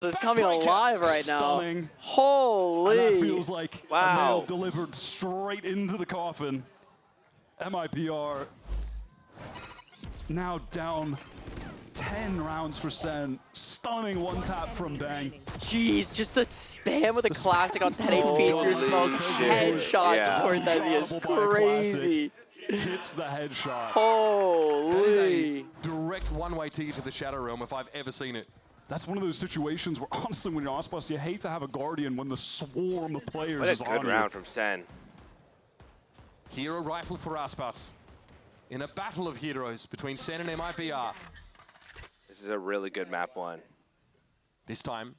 is coming alive right now. Stunning. Holy. And that feels like a wow. nail delivered straight into the coffin. MIBR now down 10 rounds for SEN. Stunning one tap from Bang. Jeez, just the spam with a classic on 10 HP through smoke. Headshots Yeah. Cortezi is crazy. Hits the headshot. Holy. That is a direct one-way ticket to the Shadow Realm if I've ever seen it. That's one of those situations where, honestly, when you're Ospas, you hate to have a Guardian when the swarm of players What is a on good you. round from SEN. Hero rifle for Aspas. In a battle of heroes between SEN and MIBR. This is a really good map one. This time,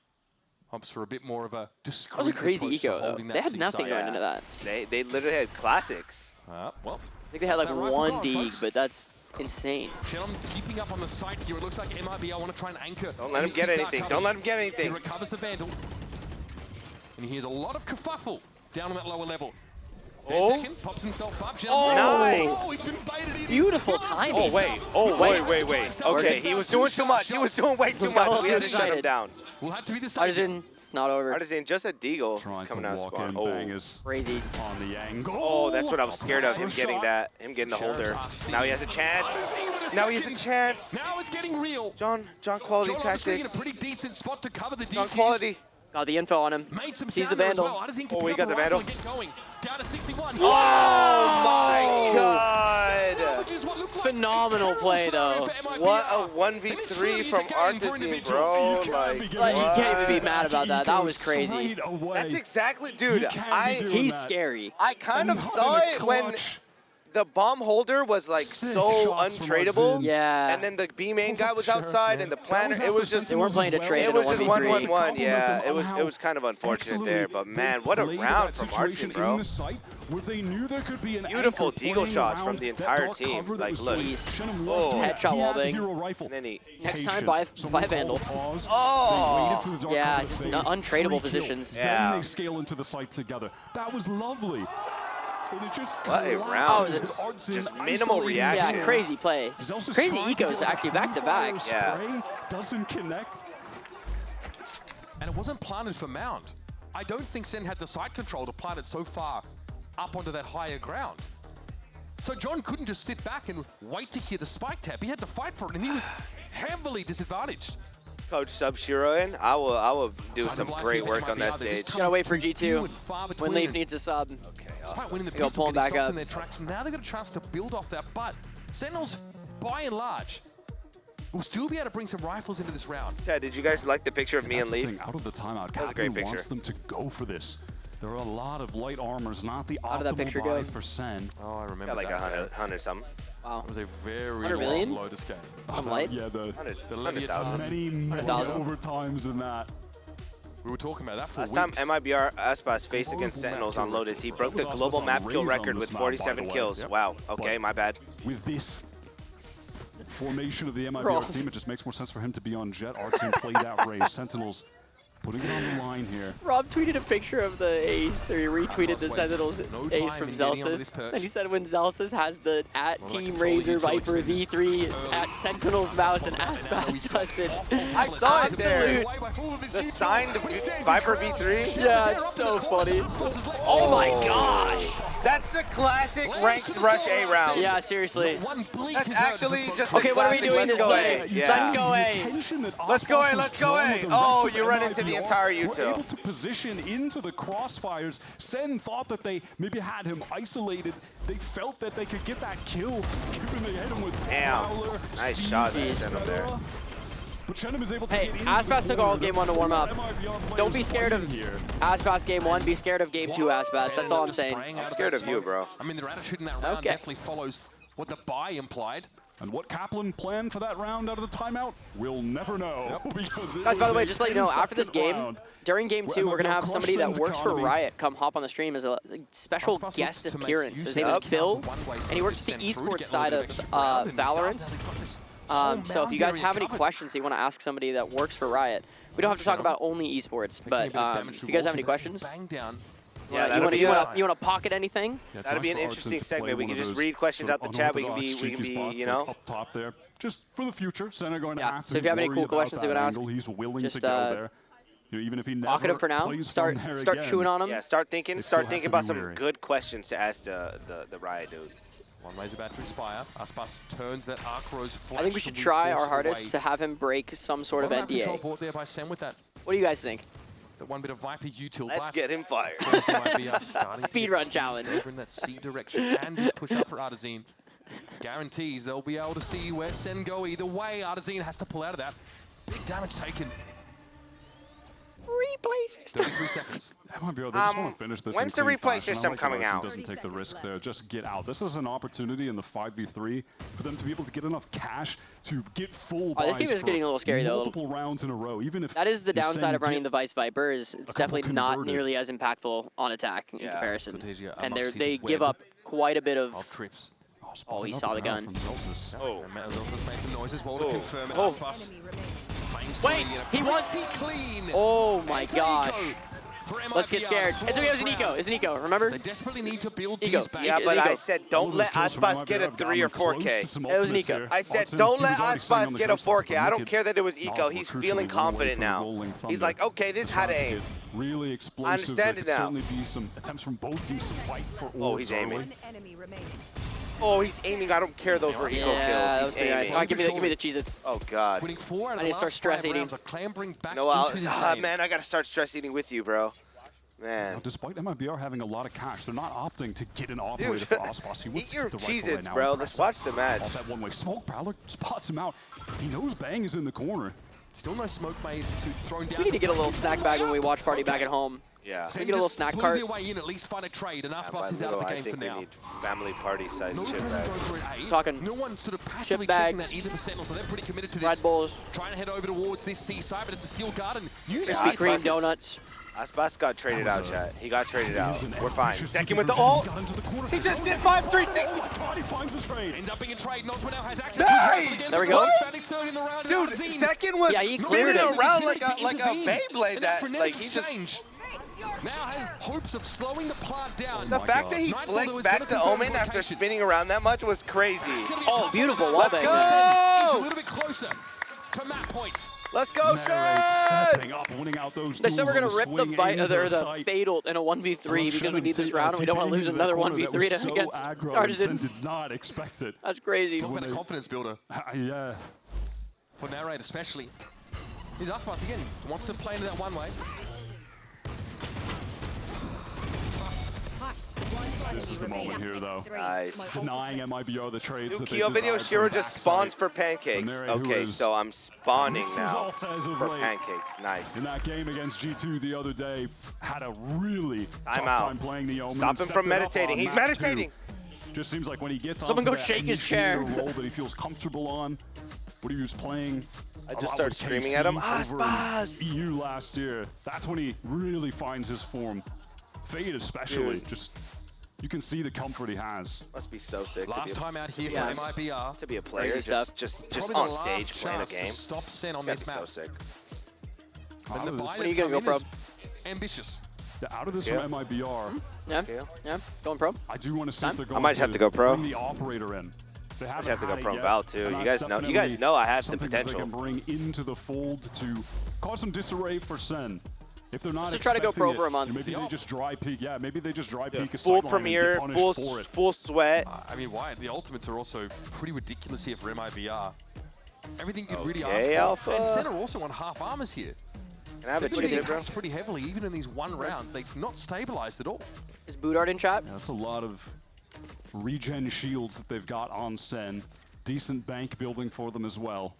opts for a bit more of a discreet That was a crazy approach to eco, though. holding that They had C nothing side. going into that. They literally had classics. Well, I think they had like That's that rifle one gone, dig, folks. but that's insane. Shenlong keeping up on the side here. It looks like MIBR want to try and anchor. Don't let him get anything. Don't let him get He anything. recovers the Vandal. And he hears a lot of kerfuffle down on that lower level. Oh. Second, pops himself up. Oh, nice. Oh, he's been baited in. Beautiful Yes. timing. Oh, wait. Oh, wait. Okay, he was doing too much. He was doing way too much. We had to shut him down. Will have to be the same. Artisan, not over. Artisan, just a deagle. Trying He's coming to out of walk spawn. in, Oh. Bang is Crazy. on the angle. Oh, that's what I was scared of, him First getting shot. that, him getting the holder. Now he has a chance. Now he has a chance. Now it's getting real. John quality John obviously in a tactics. pretty decent spot to cover the defuse. John quality. Got the info on him. Made some Sees the sound there as Vandal. well. Artisan can Oh, pick he up got a the rifle Vandal. and get going. Down to 61. Oh my god. Salvages what looked like Phenomenal a terrible play, scenario though. for MIBR. What a And 1v3 this really is from a game for Artisan, individuals. bro. You can't be Like, giving Like, you up. can't even be mad about that. That Eco was crazy. straight away. that's exactly, dude. You can't be I doing He's that. scary. kind of And saw in the it when clutch. the bomb holder was like Sick so shots from untradeable. Artisan. Yeah. And then the B main guy was Sheriff, outside man. and the That planner. was It after was just They weren't playing to trade it in a was just 1v3. 1-1-1. Yeah, Compliment them it on was kind of unfortunate excellently there, but they man, what a played round that from Artisan, situation bro. in the site where they knew there could be an Beautiful anchor deagle playing shots around from the that entire dark team. cover that Like, was look. placed. Shenum Oh. lost it. Headshot He had the wallbang. hero rifle. And then he Next time, Patience. buy Someone Vandal. called pause. Oh. They waited for the dark Yeah, cover to just say, untradeable free kill. positions. Yeah. Then they scale into the site together. That was lovely. And it just What a collapses round. with Artisan Just minimal isolating reaction. Yeah, crazy play. Zelsa's Crazy trying to ecos go actually back to back. fire Yeah. spray, doesn't connect. And it wasn't planted for Mound. I don't think SEN had the side control to plant it so far up onto that higher ground. So John couldn't just sit back and wait to hear the spike tap. He had to fight for it, and he was heavily disadvantaged. Coach sub Shiro in. I will do Sign some of life great here for work on that MIBR. They just stage. come Gotta wait for few G2 and far when between. Leaf needs a sub. Okay, Despite awesome. winning the Go pistol, pull him getting back stopped up. in their tracks, now they got a chance to build off that. But Sentinels, by and large, will still be able to bring some rifles into this round. Chad, did you guys like the picture of me and That's the Leaf? thing, out of the timeout, That was a great Captain wants picture. them to go for this. There are a lot of light armors, not the How did that picture optimal buy go? for SEN. Oh, I remember Got like that. 100 something. Wow. It was a very 100 long million? Lotus game. Some light. Yeah, the 100, The 100,000. many 100,000. overtimes in that. We were talking about that for Last weeks. time MIBR Aspas faced Global against Sentinels map on kill Lotus, he record. broke the That was global Aspas map on kill Raze on record this with map, by the 47 way. kills. Yep. Wow. Okay, But- my bad. With this formation of the MIBR Bro. team, it just makes more sense for him to be on Jet. Artisan played out Raze. Sentinels putting it on the line here. Rob tweeted a picture of the ace, or he retweeted the Aspas Sentinels wastes no ace time from in getting onto this Zelsus. perch. And he said when Zelsus has the at Well, Team like Razor control Viper utility V3, it's at Sentinels mouse, and Aspas does it. I saw it there. Absolute. The signed Viper V3. Yeah, it's so funny. Oh my gosh! That's the classic ranked rush A round. Yeah, seriously. That's actually just Okay, a what are we classic doing let's this go way? A. Yeah. Let's go A. Tension that Let's go Aspas A, was let's go throwing A. with the Oh, rest you of run into the MIBR entire were U2. able to position into the crossfires. Sen thought that they maybe had him isolated. They felt that they could get that kill, given they hit him with Damn. Prowler, Nice Siege, shot there, Sentinel there. etc. But Shenum is able to Hey, get into Aspas the took all corner. game one to warm up. MIBR Don't be players scared of fighting here. Aspas game 1, be scared of game 2 Aspas. That's all I'm saying. I'm scared of you, bro. I mean, their attitude in that round Okay. definitely follows what the buy implied. And what Kaplan planned for that round out of the timeout, we'll never know. Because it Guys, by the was way, a just to let you know, after this 10-second game, round. during game 2, we're going to have Crush somebody that Sen's works for economy. Riot come hop on the stream as a special Aspas guest looks to make appearance. use His of name is that Bill, one-way and he send works to at the send through to esports get a side little of bit extra ground, and he does Valorant. that. He's got this So whole if mound you guys area have any covered. questions that you want to ask somebody that works for Riot, we don't have to talk about only esports, Taking a but bit of damage if to you guys have walls, any but questions, bang down. Yeah, you that'd want be to you want to pocket anything? Yeah, it's That'd be nice an for interesting Artisan to play segment. We one can of just those read questions sort out of the chat. We can unorthodox, be, cheeky spots you like know. up top there, just for the future. Sen are going to Yeah, have to so if you have any worry cool about questions that you wanna ask, angle. He's willing just, to go there. Even if he never Pocket him for now. plays Start from there start again, chewing on him. Yeah, start thinking They still have to about be some wary. good questions to ask the Riot dude. One way's about to expire. Aspas turns that Arc Rose flash. I think we should try our hardest to have him break some sort of Control NDA. bought there by Sen with that. What do you guys think? That one bit of Viper util. Let's get him fired. Speedrun challenge. In that C direction and this push up for Artazine. Guarantees they'll be able to see where Sen go either way. Artazine has to pull out of that. Big damage taken. Replay system. 33 seconds. MIBR, they just want to finish this. When's in the clean replay fashion. I system like coming Larson out? Doesn't take the risk there. Just get out. This is an opportunity in the 5v3 for them to be able to get enough cash to get full Oh, this game buys is getting a little scary, though. multiple rounds in a row. Even if That is the you downside send of running get- the Vice Viper. Is it's definitely not converted. nearly as impactful on attack in Yeah. comparison. Cortesia And amongst they his give web up quite a bit Of of. trips. Oh, he spotting saw up the now gun. from Celsius. Oh. And Metal also made some noises. Well, to Oh. confirm it. Oh. Aspas playing Wait, slowly and a he was- pretty clean. Oh my It's gosh. Nico for Let's get MIBR, scared. the It's okay, it was flawless Nico. round. It's Nico, remember? They desperately need to build Nico. these back. Yeah, It's but Nico. I said don't let Aspas get a 3 or 4K. It was Nico. I said don't let Aspas get a 4K. I don't care that it was Eco. He's feeling confident now. He's like, okay, this had to aim. Really explosive. I understand There it could now. certainly be some attempts from both teams to fight for Oh, orbs he's aiming. early. Enemy remaining. Oh, he's aiming. I don't care those were Eco Yeah, that kills. was He's pretty nice. aiming. All right, give me the Cheez-Its. Oh, God. Winning 4 out of I the need to start last stress 5 eating. rounds are clambering back No, into this game. man, I got to start stress eating with you, bro. Now, Man. despite MIBR having a lot of cash, they're not opting to get an operator Dude, for Aspas. He wants eat to your get the rifle Cheez-Its, right now. bro. and Let's press watch the match. off that one-way smoke. Prowler spots him out. He knows Bang is in the corner. Still no smoke made to thrown down. We need to get a little snack bag when we watch Party back at home. Yeah. Can we get a little snack blew cart? their way in, at least find a trade, and By Aspas is out little, of the I game for think we now. need family party-sized No chip present bags. over at A. Talking No one sort of passively bags, checking that either for Sentinel, so they're pretty committed to Red this. Bulls, Trying to head over towards this C side, but it's a steel guard and use Krispy Aspas Kreme is- donuts. Aspas got traded That out, was chat. He got traded He out. is an We're fine. ambitious Second with the version. ult. Got into the corner. He just did 5-360. Oh my God, he finds the trade. Ends up being a trade. Nozma now has access Nice! to There we go. Third in the round, and Dude, Arzine second was Yeah, he spinning cleared it. around like to a intervene. Beyblade. And That frenetic like he just. exchange now has hopes of slowing the plant down. The my fact God. that he Nightfall, though, flicked is back gonna to confirm his Omen after location. spinning around that much was crazy. It's gonna be a Oh, tough beautiful one. wall Let's bang. go! He's a little bit closer to map point. Let's go, Narrate Sen! stepping up, winning out those They said duels we're on gonna rip the swing bite into or the sight. fatal in a 1v3 because we Shannon need this T- round and we don't want to TPing lose into that another corner. 1v3 That was so against aggro, and Artisan. Sen did not expect it. That's crazy. Talk about a they- confidence builder Yeah. for Narrate especially. He's Aspas again. Wants to play into that one way. This is the moment here, though. Nice. Denying MIBR the trades that they Kyo video desired Shiro from just backside. spawns for pancakes. Narrate, who Okay, is so I'm spawning mixed now results as of for late. pancakes. Nice. In that game against G2 the other day, had a really Time tough out. time playing the Omen. Stop and him stepped from it up meditating. on He's map meditating. 2. Just seems like when he gets Someone onto go that shake his chair. initiator role that he feels comfortable on, what he was playing. I a just lot start with screaming KC at him, over in Aspas! EU last year. That's when he really finds his form. Fade especially, Dude. just you can see the comfort he has. Must be so sick Last time out here Yeah. for MIBR. to be a player, Crazy just stuff. just Probably on the stage last playing a chance game. to stop Sen on It's this gotta map. be so sick. And the Out of buy this- When are you gonna go pro? Ambitious. out of this Yeah. from MIBR, Yeah, Scale. yeah. Going pro. I do want to see Time? if they're I going might have to go pro. bring the operator in. They I haven't have to go had it pro yet, Val too. and You that's guys know definitely I have the something that potential. they can bring into the fold to cause some disarray for Sen. If they're not Let's just try to go pro expecting for a it, month. maybe they just dry peek. Yeah, maybe they just dry peek a Full sideline and get premiere, punished for it. full sweat. I mean, why? The ultimates are also pretty ridiculous here for MIBR. Everything you could really Okay, ask for. Alpha. And Sen are also on half armors here. Can I have a They've been getting cheese, bro? taxed pretty heavily, even in these one rounds. They've not stabilized at all. Is Boodart in chat? Yeah, that's a lot of regen shields that they've got on Sen. Decent bank building for them as well.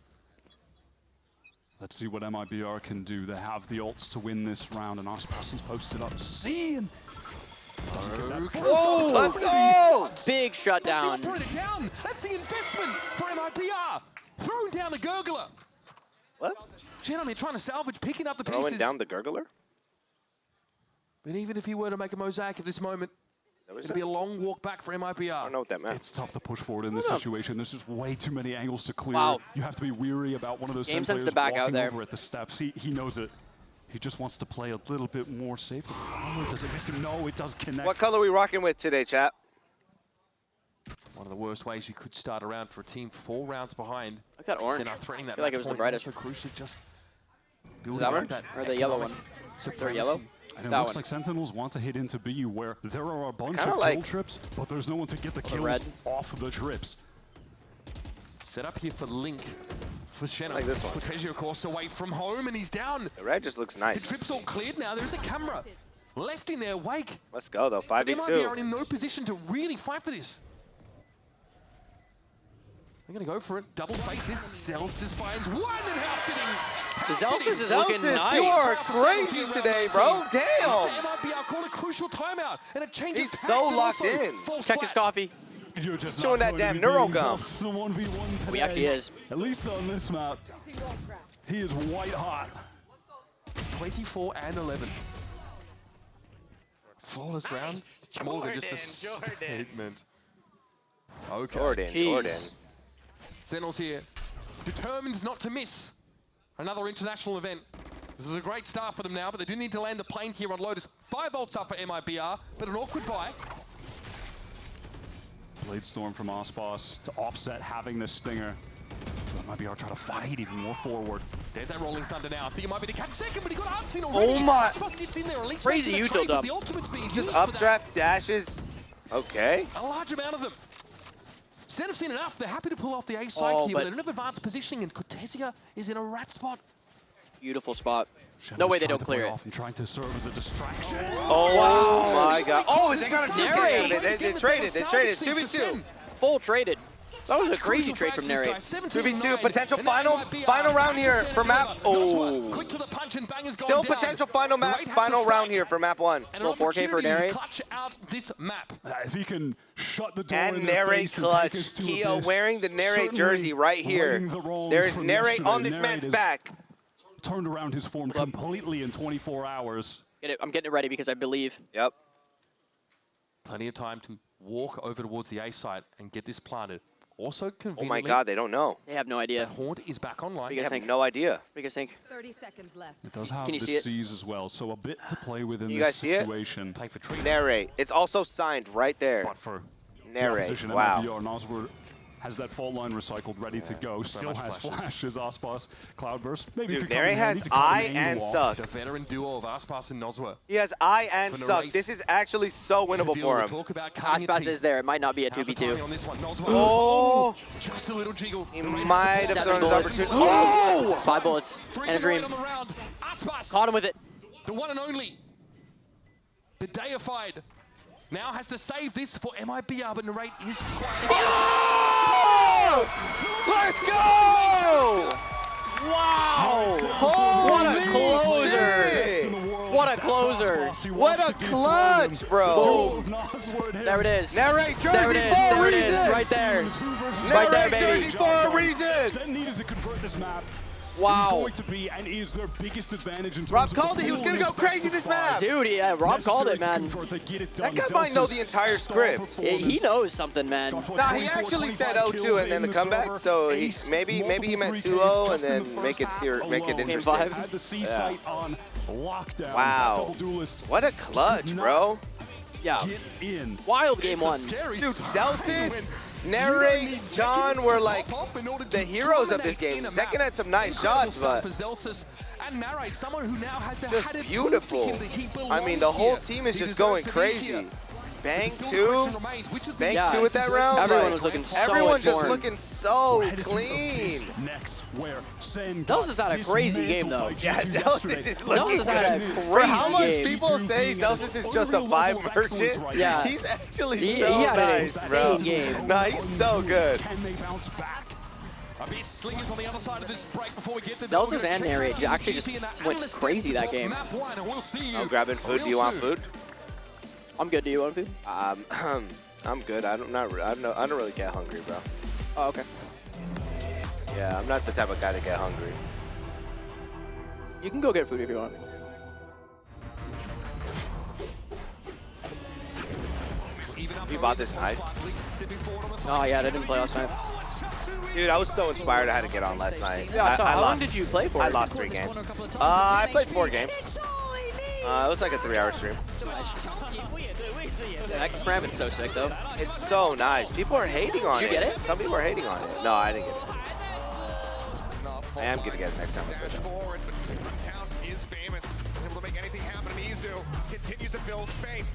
Let's see what MIBR can do. They have the ults to win this round, and Aspas is posted up. See, and Whoa, let's go! Big That's the shutdown. operator down. That's the investment for MIBR. Throwing down the gurgler. What? Gentlemen, trying to salvage, picking up the Throwing pieces. down the gurgler? But even if he were to make a mosaic at this moment, That was it'd be a long walk back for MIBR. I don't know what that meant. it's tough to push forward in this situation. There's just way too many angles to clear. Wow. You have to be weary about one of those Game Sen sense players to back out walking there. over at the steps. He knows it. He just wants to play a little bit more safe. Oh, does it miss him? No, it does connect. What color are we rocking with today, chat? One of the worst ways you could start a round for a team 4 rounds behind. Look at that orange. Sen are threatening that I feel like it match was the point, brightest. also crucially just building that up one? that Or the yellow economic one? They're yellow? supremacy. And it That looks one. like Sentinels want to hit into B, where there are a bunch Kinda of like- kill trips, but there's no one to get the kills red. off the trips. Set up here for Link. For Shannon. Like this one. Cortezio, of course, away from home, and he's down. The red just looks The nice. trip's all cleared now. There's a camera left in their wake. Let's go, though. But MIBR 5v2. are in no position to really fight for this. They're going to go for it. Double face this. Celsius finds one, and how fitting. The Celsius is looking Celsius, nice. you are crazy today, bro. Damn. MIBR called a crucial timeout, and a change He's of so tactic locked also in. falls Check his flat. coffee. You're just Showing not that going damn to be beating neurogum. Celsius in a 1v1 today. He actually is. At least on this map. He is white hot. 24 and 11. Flawless round. More than just a statement. Okay. Jordan, Jeez. Jordan. Sentinels here, determined not to miss another international event. This is a great start for them now, but they do need to land the plane here on Lotus. 5 ults up for MIBR, but an awkward buy. Blade Storm from Osbos to offset having this stinger. MIBR try to fight even more forward. There's that Rolling Thunder now. I think it might be to catch second, but he got Artsy already. Oh my- Aspas gets in there, at least Crazy making a util trade, but dump. the ultimate's being Just used for that. updraft dashes. Okay. A large amount of them. Sen have seen enough. They're happy to pull off the A side Oh, here, but but- they don't have advanced positioning, and Cortezia is in a rat spot. Beautiful spot. Shadow's No way they trying don't to clear play it. off and trying to serve as a distraction. Oh my god. Oh, they got a Nary. 2K out of it. They traded. They traded. 2v2. Full traded. That was a crazy trade from Nary. 2v2, potential final round here for map. Oh. Quick to the punch and Bang is gone Still down. potential final map, Right has final the round spike here for map 1. and an Little 4K for opportunity to Nary. clutch out this map. If he can shut the door And in their narrate face and clutch. take us to Keo abyss, wearing the narrate certainly jersey right here. righting the wrongs There is from narrate on yesterday. this Narrate man's has back. Turned around his form completely in 24 hours. Get it. I'm getting it ready because I believe. Yep. Plenty of time to walk over towards the A site and get this planted. Also Oh conveniently, my god, they don't know. They have no idea. that Haunt is back online. What do They you guys have think? no idea. What do you guys think? 30 seconds left. It does have Can you the see it? C's as well, so a bit to play with in You this guys see it? situation. Playing for Tree. Narrate. It's also signed right there. But for the Narrate. opposition, Wow. MIBR, Nosworth has that fault line recycled, ready to go. Still much has flashes. flashes, Osbos, Cloudburst. Maybe Dude, could come Narrate in has handy to cut eye an and angle off. suck. The veteran duo of Aspas and Nosworth. He has eye and For suck. Narate. This is actually so winnable To deal for with him. Talk about cutting your Aspas teeth. is there. It might not be a How's the timing 2v2. on this one? Nosworth. Oh! Just a little jiggle. He The Raid might has have Seven thrown his bullets. opportunity. Oh! 5 bullets. Three And a for Narate dream. on the round. Aspas, Caught him with it. the one and only. The deified. Now has to save this for MIBR, but Narate is quite... Let's go! Wow! Holy What a closer! shit! What a closer! What a clutch, bro! There it is. Narrate There it jerseys is. for a There it reason! is. Right there. Right there, Narrate baby. jerseys for a reason! Sen needed to convert this map. Wow. It's going to be and is their biggest advantage in terms Rob of called the it. He was pool gonna and go crazy his best this of five. map. Dude, yeah, Rob called it, Necessary to man. convert, they get it That done. guy might know Celsius, the entire star script. performance. He knows something, man. Got, what, Nah, he 24, actually said 25 0-2 and then kills the in comeback, server. so Ace, maybe he multiple meant 3Ks 2-0 and just in then the make it first make it half alone. Game interesting. 5. Had the C Yeah. site on lockdown. Wow. Double duelist. What a clutch, bro. Yeah. Get in. Wild game 1. Dude, Celsius, Narrate, John were like the heroes of this game. Second had some nice shots, but for Celsius and Narrate, someone who now has just had it beautiful. prove to him that he I mean, the belongs whole here. team is He just deserves going to be crazy. here. Bang Still the 2, question remains, which of Bang these Yeah. 2 with that round. Everyone like, was looking so everyone much just more. looking so Headed to clean. Abyss Next, where Sen Celsius got had a crazy game, dismantled though. by Yeah, G2 Celsius yesterday. is looking Celsius had a good. crazy For how much game. people say Celsius is just a Unreal 5 level of excellence merchant, right Yeah. he's actually He so had an nice, bro. insane game. Nah, he's so good. Can they bounce back? Abyss slingers on the other side of this break before we get to the Celsius and Narrate actually just went crazy that game. Map 1, and we'll see you I'm grabbing food. real Do you want soon. food? I'm good. Do you want food? I'm good. I don't really get hungry, bro. Oh, okay. Yeah, I'm not the type of guy to get hungry. You can go get food if you want. You bought this knife? Oh, yeah, I didn't play last night. Dude, I was so inspired I had to get on last night. Yeah, so I how long lost, did you play for? I lost 3 games. I played 4 games. It was like a 3-hour stream. That cram is so sick, though. It's so nice. People are hating on Did it. you get it? Some people are hating on it. No, I didn't get it. I am gonna get it next time I play that. is famous. Able to make anything happen. Mizu continues to build space.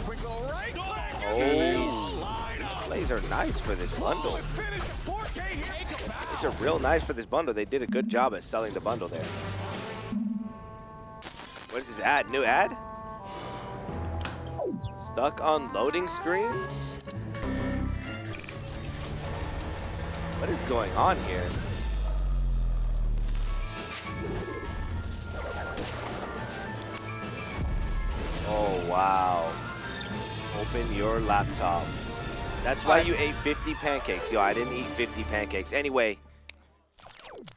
Quick little right click. Oh, these plays are nice for this bundle. It's finished. 4K here. These are real nice for this bundle. They did a good job at selling the bundle there. What is this ad? New ad? Stuck on loading screens? What is going on here? Oh, wow. Open your laptop. That's why you ate 50 pancakes. Yo, I didn't eat 50 pancakes. Anyway,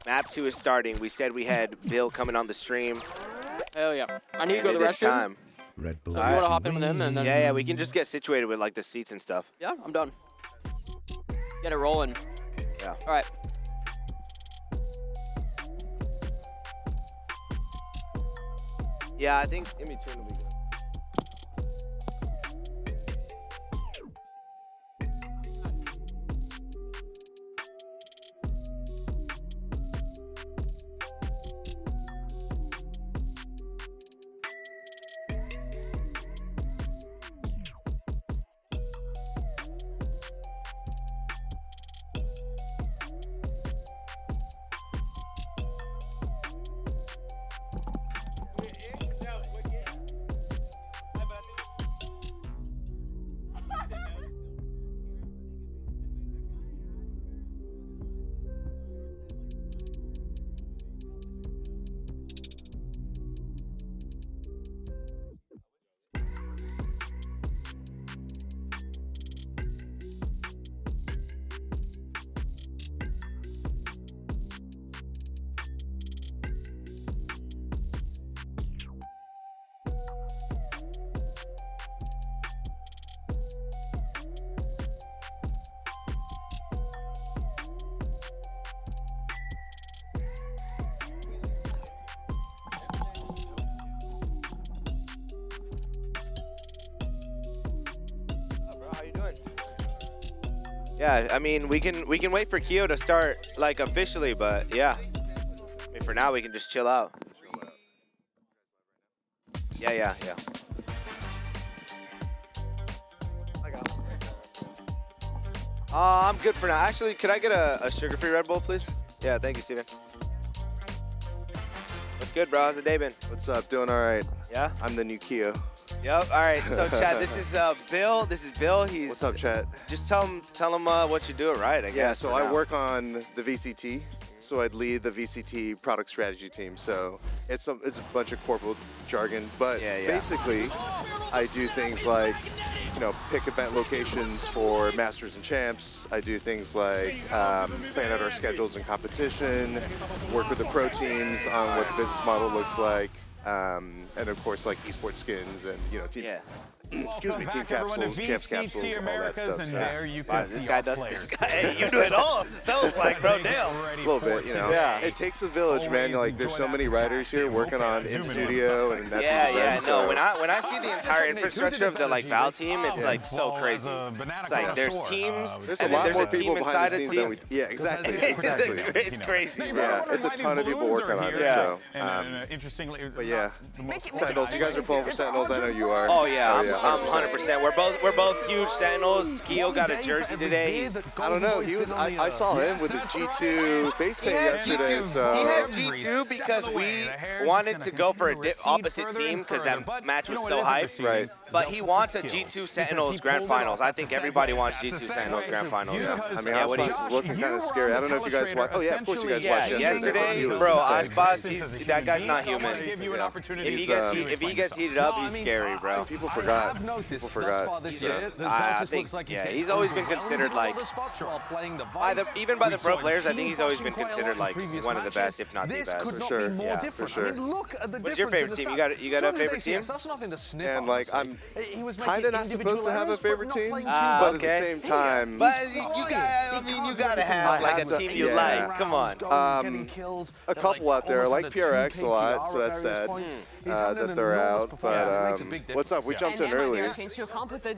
map 2 is starting. We said we had Bill coming on the stream. Hell yeah. I need to go to the this restroom. time. Red Bull. So if you want to hop in with him and then... Yeah, we can just get situated with like the seats and stuff. Yeah, I'm done. Get it rolling. Yeah. All right. Yeah, I think in between we go. Yeah, I mean, we can wait for Keo to start like officially, but yeah. I mean, for now we can just chill out. Yeah. I'm good for now. Actually, could I get a sugar-free Red Bull, please? Yeah, thank you, Steven. What's good, bro? How's the day been? What's up? Doing all right. Yeah? I'm the new Kia. Yep. All right. So, Chad, this is Bill. This is Bill. He's. What's up, Chad? Just tell him what you do right, I guess. Yeah, so for I now. work on the VCT. So I'd lead the VCT product strategy team. So it's a bunch of corporate jargon, but basically I do things like, pick event locations for Masters and Champs. I do things like plan out our schedules and competition, work with the pro teams on what the business model looks like, and of course like esports skins and team. Excuse me, team capsules, champs capsules, all that stuff. So. Wow, this guy, hey, you do it all. It sounds like, bro, damn. A little bit, Yeah. It takes a village, man. Like, there's so many writers here working on in studio, and that's no. When I see the entire infrastructure of the Val team, it's like so crazy. It's like there's teams, there's and a lot then there's more a team people inside behind a the scenes team. than we. Yeah, exactly. It's crazy. Yeah, it's a ton of people working on it. So, but yeah, Sentinels. You guys are pulling for Sentinels. I know you are. Oh yeah, I'm 100%. We're both huge Sentinels. Keo got a jersey today. I don't know. He was. I saw him with the G2 face paint yesterday. So he had G2 because we wanted to go for a opposite team because that match was so hyped. Right. But he wants a G2 Sentinels Grand Finals. I think everybody wants G2 Sentinels Grand Finals. Yeah. I mean, Aspas is looking kind of scary. I don't know if you guys watched. Oh yeah, of course you guys watched yesterday. Bro, Aspas, that guy's not human. If he gets heated up, he's scary, bro. People forgot. I think, he's always been considered like, even by the pro players, I think he's always been considered like one of the best, if not the best. For sure, for sure. What's your favorite team? You got a favorite team? And like, I'm kind of not supposed to have a favorite team, but at the same time, but you gotta have like a team you like. Come on. A couple out there. I like PRX a lot, so that's sad that they're out. But what's up? We jumped in early.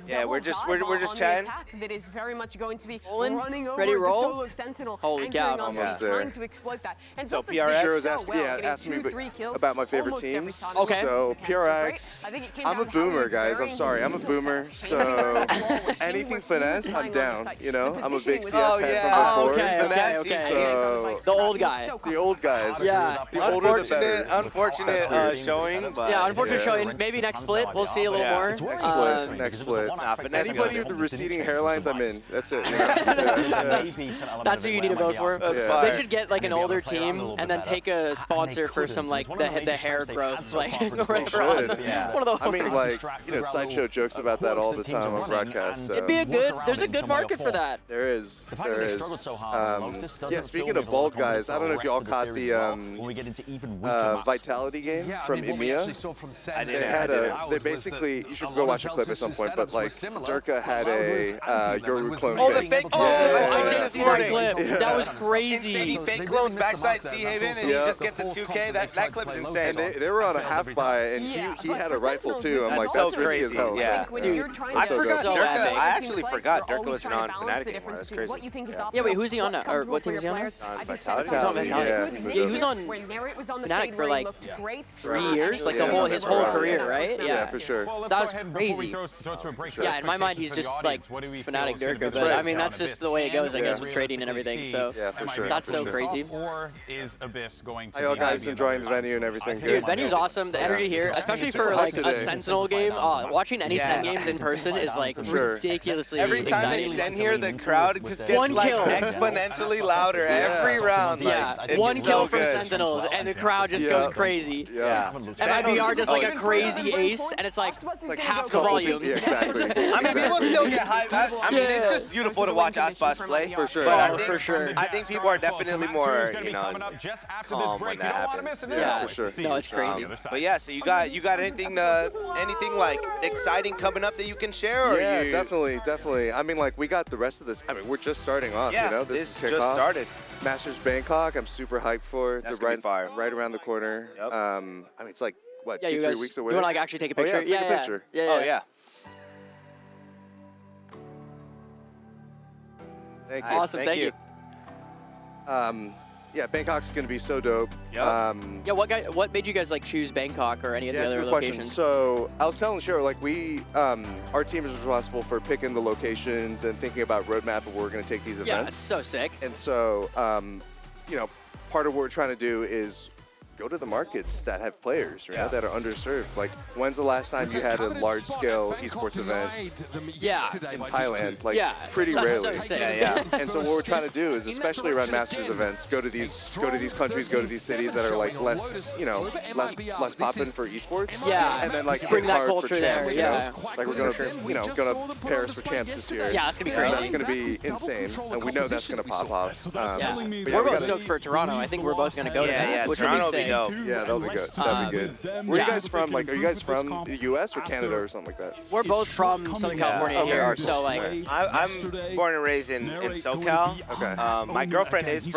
Yeah, we're just chatting. That is very much going to be Rolling? running over Ready, the roll? solo Sentinel. Holy cow. Almost there. Trying to exploit that. And So Zosa's PRX? doing Heroes so asked, well, yeah, getting asked me 2-3 kills about my favorite almost every teams. time. Okay. So Okay, PRX, I think it came I'm a down to how he boomer, was guys. I'm varying sorry, I'm a his skill boomer. set. So Teamwork anything finesse, I'm down. You know, I'm a big CS Oh, fan yeah. from before. okay, Finesse, okay, he's okay. So The old guy. the old guys. Yeah. The older the better. Unfortunate showing, but Yeah, unfortunate Yeah. showing. Maybe next split, we'll see a little Yeah. more. Next split. Next split. finesse Anybody gun. with the receding hairlines, I'm in. That's it. You know? That's who you need to vote for. That's Yeah. fine. They should get like an older team and then take a sponsor for some like the hair growth, like whatever. on should. Yeah. One of the I mean, like, you know, Sideshow jokes about that all the time on broadcast. So. it'd be a good. There's a good market for that. There is. There is. Yeah, speaking of bald guys, I don't know if y'all caught the Vitality game from EMEA. I They didn't. had I didn't. they basically, you should go watch a clip at some point, but like, Durka had a Yoru clone Oh, the kit. fake. Oh, Yeah. I did I this see that morning. clip. Yeah. That was Insane. crazy. He fake clones backside C Haven, and he Yeah. just gets a 2K. That clip is insane. And they were on a half buy, and he had a rifle too. I'm like, so that's risky as crazy, hell. yeah. Dude, I so forgot so Durka. epic. I actually forgot Durka wasn't on Fnatic anymore. That's crazy. Yeah, wait, who's he on now? Or what team is he on now? Vitality. He's on Vitality. Yeah. Yeah, he was on Fnatic for like 3 years, like Yeah. his whole career, right? Yeah, for sure. That was crazy. Yeah, in my mind, he's just like Fnatic Durka, but I mean, that's just the way it goes, I guess, with trading and everything. So Yeah, for sure. that's for so sure. crazy. How y'all guys enjoying the venue and everything here? Dude, venue's awesome. The energy here, especially for like a today. Sentinel game. Watching any SEN games in person is like Sure. ridiculously Every time they exciting. send here, the crowd just gets One like kill. exponentially louder every round. Yeah, Like, it's one so kill from good. Sentinels, and the crowd just Yeah. goes crazy. Yeah. MIBR does like a crazy ace, and it's like half the volume. Yeah, exactly. I mean, people still get hyped. I mean, it's just beautiful to watch Aspas play. For sure. But I Oh, think, for sure. I think people are definitely more, you know, calm when that happens. Yeah, for sure. No, it's crazy. But yeah, so you got anything like exciting coming up that you can share? Or Yeah, you, definitely. I mean, like, we got the rest of this. I mean, we're just starting off, Yeah, you know? this is just kickoff. started. Masters Bangkok, I'm super hyped for. That's It's gonna be fire. right around the corner. Yep. I mean, it's like, what, Yeah, 2-3 you guys. weeks You away? want to like actually take a Oh, picture? yeah, take a picture. Yeah. Oh yeah. Thank you. Awesome. Thank Thank you. Yeah, Bangkok's going to be so dope. Yep. Yeah. What made you guys like choose Bangkok or any of Yeah, the that's a other good question. locations? So I was telling Cheryl, like our team is responsible for picking the locations and thinking about roadmap of where we're going to take these Yeah, events. it's so sick. And so, you know, part of what we're trying to do is go to the markets that have players, right, that are underserved. Like, when's the last time you had a large-scale esports event Yeah. in Thailand? Like, Yeah. pretty That's rarely. so sick. Yeah. And so what we're trying to do is, especially around Masters events, go to these countries, go to these cities that are like less, you know, less poppin' for esports. Yeah. And then like Bring hit that hard for culture champs, there, you know? yeah. Like we're gonna, you know, go to Paris for champs this year. Yeah, that's gonna be And crazy. that's gonna be insane, and we know that's gonna pop off. Yeah. But We're we both gotta- stoked for Toronto. I think we're both gonna go to Yeah, that, yeah, which Toronto would will be be sick. dope. Yeah, that'll be good. That'll be good. Where are you guys from? Like, are you guys from the U.S. or Canada or something like that? We're both from Southern California Okay, here, alright, so cool. like, I'm born and raised in SoCal. Okay. My girlfriend is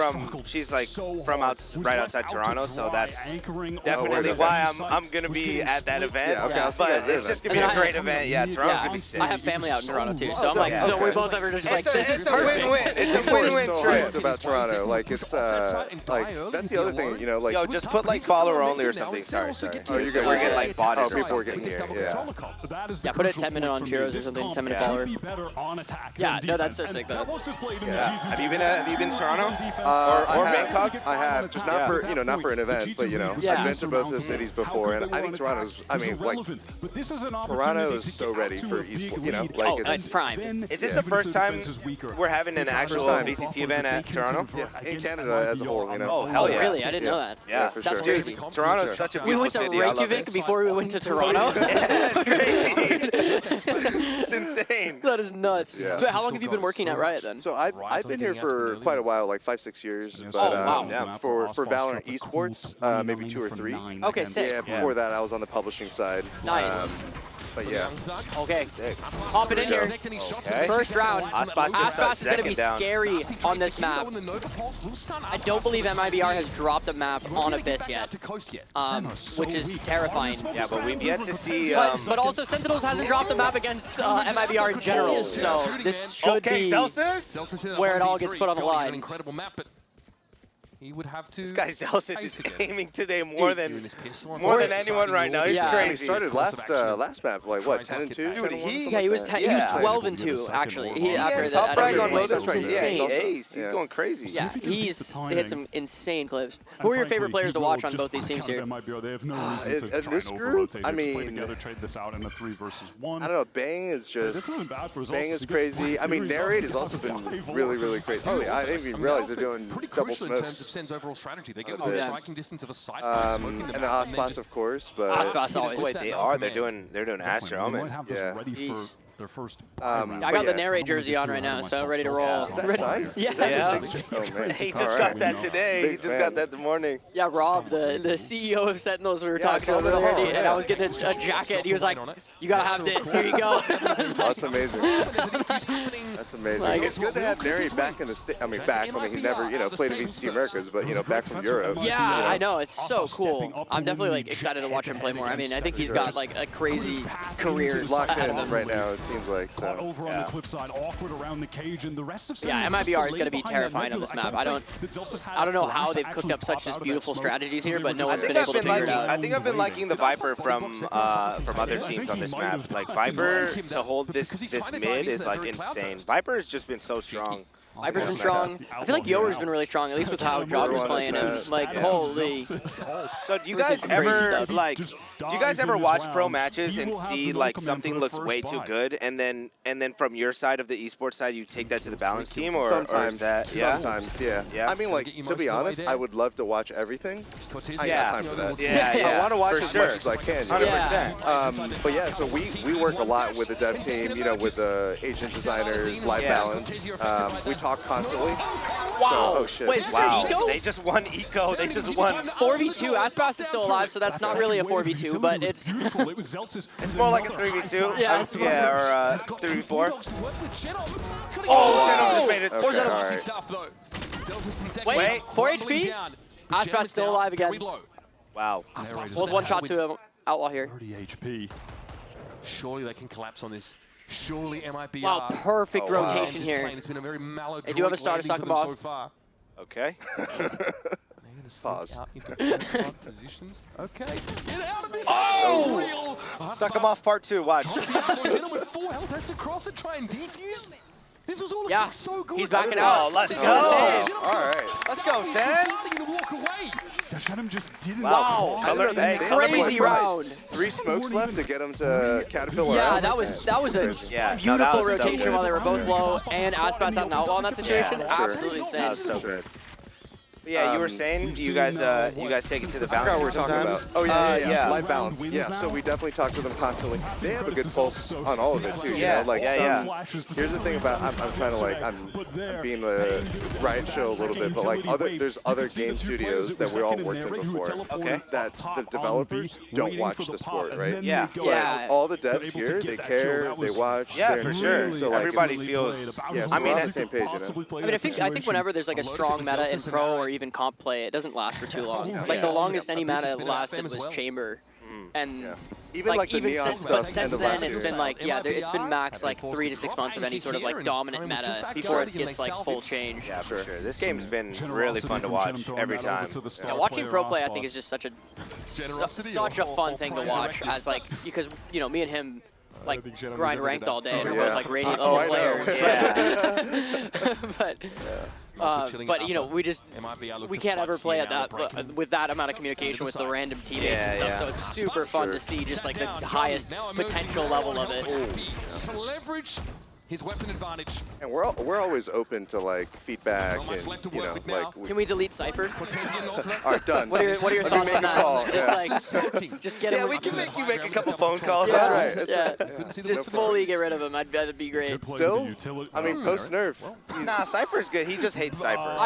she's like from right outside Toronto, so that's definitely why I'm gonna be at that event. Yeah, okay, Yeah. I'll see you guys But there it's just then. gonna be I a mean, great event. Yeah, Toronto's gonna be sick. I have family out in Toronto too, so I'm like, okay. so we Okay. both ever just like, this is It's a perfect. win-win. It's a We're win-win so trip. hyped about Toronto. Like, it's like that's the other thing, you know, like. Yo, just put like follower only or something. Sorry. Oh, you guys We're are getting like botted. Oh, people are getting here. Yeah. Yeah, put a 10-minute on Churros or something, 10-minute follower. Yeah, no, that's so sick though. Yeah. Have you been to Toronto? Or Bangkok? I have, just not for, you know, not for an event, but, you know, Yeah. I've been to both those cities before, and I think Toronto's, I mean, like, Toronto is so ready for esports, you know, like, Oh, it's prime. Is this the first time we're having an actual time. VCT event at Toronto? yeah, in Canada as a whole, you know. Oh, hell Oh, yeah. really? I didn't know that. Yeah, for That's sure. crazy. Toronto's such a We beautiful went to city. I love Reykjavik it. before we went to Toronto. That's crazy. It's insane. That is nuts. Yeah. So how long have you been working at Riot then? So I've been here for quite a while, like 5-6 years, but wow. Yeah. for Valorant Esports, maybe 2 or 3. Okay, sick. Yeah, before that I was on the publishing side. Nice. But yeah. Okay, hop it in here. Okay. First round. Aspas is going to be scary on this map. I don't believe MIBR has dropped a map on Abyss yet, which is terrifying. Yeah, but we've yet to see. But also Sentinels hasn't dropped a map against MIBR in general, so this should be where it all gets put on the line. Incredible map, but he would have to. This guy Celsius is aiming today more than anyone right now. He's Yeah. crazy. He started last map, like what, 10-2? Dude, he was 12-2 actually. He after top that. frag on That's Lotus right now. Yeah, insane. he's going crazy. Yeah, he's hit some insane clips. Who are your favorite players to watch on both these teams here? They have no reason to in try this and group, over-rotate I or play mean, together, trade this out in a 3 versus 1. I don't know, Bang is just, This isn't bad for Bang is crazy. I mean, Narrate has also been really, really crazy. Oh yeah, I didn't even realize they're doing double in terms of smokes. Sen's overall strategy. They get Oh, yeah. striking distance of a side And the Aspas, of course, but Aspas always. Wait, they are. They're doing Astro They might Omen. have this Yeah. ready for Jeez. their first I got the Narrate jersey on right now, so ready to roll. Is that signed? Yeah. Yeah. Oh man. He just got that today. He Big just fan. got that this morning. Yeah, Rob, the CEO of Sentinels, we were Yeah, I talking saw over that there, all, and I was getting a jacket, and he was like, "You gotta have this. Here you go." That's amazing. That's amazing. Like, It's good to have Neri back in the state. I mean, he never, played in VCT Americas, but back from Europe. Yeah, I know. It's so cool. I'm definitely like excited to watch him play more. I mean, I think he's got like a crazy career He's locked ahead in of him. right now. It seems like so. Over on the cliff side, awkward around the cage, and the rest of Yeah, MIBR is going to be terrifying on this map. I don't know how they've cooked up such just beautiful strategies here, but no one's been able to figure it out. I think I've been liking the Viper from other teams on this map. Like Viper to hold this mid is like insane. Viper has just been so strong. Viper's been strong. I feel like Yower's been really strong, at least with how Jogger's playing. And like, holy. So do you guys ever watch pro matches and see like something looks way too good, and then from your side of the esports side you take that to the balance team, or Sometimes, is that, yeah? sometimes, yeah. I mean, like, to be honest, I would love to watch everything. I ain't got time for that. Yeah, I want to watch for as sure. much as I can. 100%. But yeah, so we work a lot with the dev team, with the agent designers, live balance. We talk constantly. Wow. So, oh shit. Wait, is this Wow, their Eco? they just won Eco. They just won 4v2. Aspas is still alive, so that's not really a 4v2, but it's... It's more like a 3v2. Yeah, or 3v4. Oh, just made it. Okay, all right. Wait, 4 HP? Aspas still alive again. Wow. Hold one shot to him. Outlaw here. 30 HP. Surely they can collapse on this. Surely MIBR. Wow, perfect rotation here. It's been a very They do have a star to suck him off. so far. Okay. Pause. Out into positions. Okay. Get out of this. Oh! Suck him off part 2. Watch. With 4 health, has to cross and try and defuse. This was all Yeah, so good. he's backing out. Oh, let's He's go. gonna save. All right. Let's go, Sen. Walk away. Adam just didn't. Wow. Crazy round. 3 smokes left to get him to Caterpillar. Yeah, out. that was a Yeah, no, beautiful that was so rotation good. while they were both low, and Aspas out an outlaw in that situation. Absolutely insane. That was so good. Yeah, you were saying you guys take it to the I forgot what we're balance talking sometimes. about. Oh yeah. yeah. Live balance. Yeah, so we definitely talk to them constantly. They have a good pulse on all of it too. Yeah, Like yeah. here's the thing about I'm trying to I'm being the Riot show a little bit, but like there's other game studios that we all worked in before. Okay. That the developers don't watch the sport, right? Yeah. Yeah. All the devs here, they care, they watch. Yeah, they're for sure. into it. So like Everybody feels. Yeah, so we're on the same page, I mean, I think whenever there's like a strong meta in pro or even comp play, it doesn't last for too long. Like the longest any meta lasted was Chamber, and even like the Neon since, stuff. but since end of then last it's year. been like it's been max like 3 to 6 months of any sort of like dominant meta before it gets like full change. Yeah, for sure. This game's been really fun to watch every time. Yeah, watching pro play I think is just such a fun thing to watch, as like because me and him like grind ranked all day and we're both like Radiant level players. But we can't ever play at that with that amount of communication with the random teammates and stuff. So it's super fun to see just like the highest potential level of it. To leverage his weapon advantage. And we're always open to like feedback and Can we delete Cypher? all right, done. What are your thoughts on that? Just get him. Yeah, we can make you make a couple phone calls. Yeah, That's right. yeah. Just fully get rid of him. That'd be great. Still? I mean, post nerf. Nah, Cypher's good. He just hates Cypher.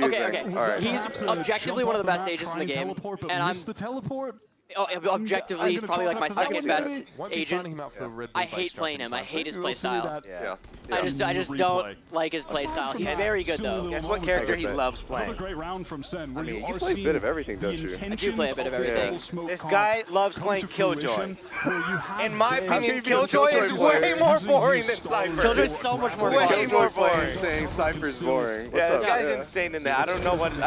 Okay. He's objectively one of the best agents in the game, and objectively, he's probably like my second best agent. Him out for Red Bull I hate playing him. I hate his playstyle. Yeah. I just don't like his playstyle. He's very good though. Guess what character he loves playing? Another great round from Sen. I mean, you play a bit of everything, don't you? I do play a bit of everything. This guy loves playing Killjoy. In my opinion, Killjoy is way more boring than Cypher. Killjoy's so much more fun. Way more boring. Saying Cypher's boring. Yeah, this What's up? guy's insane in that. I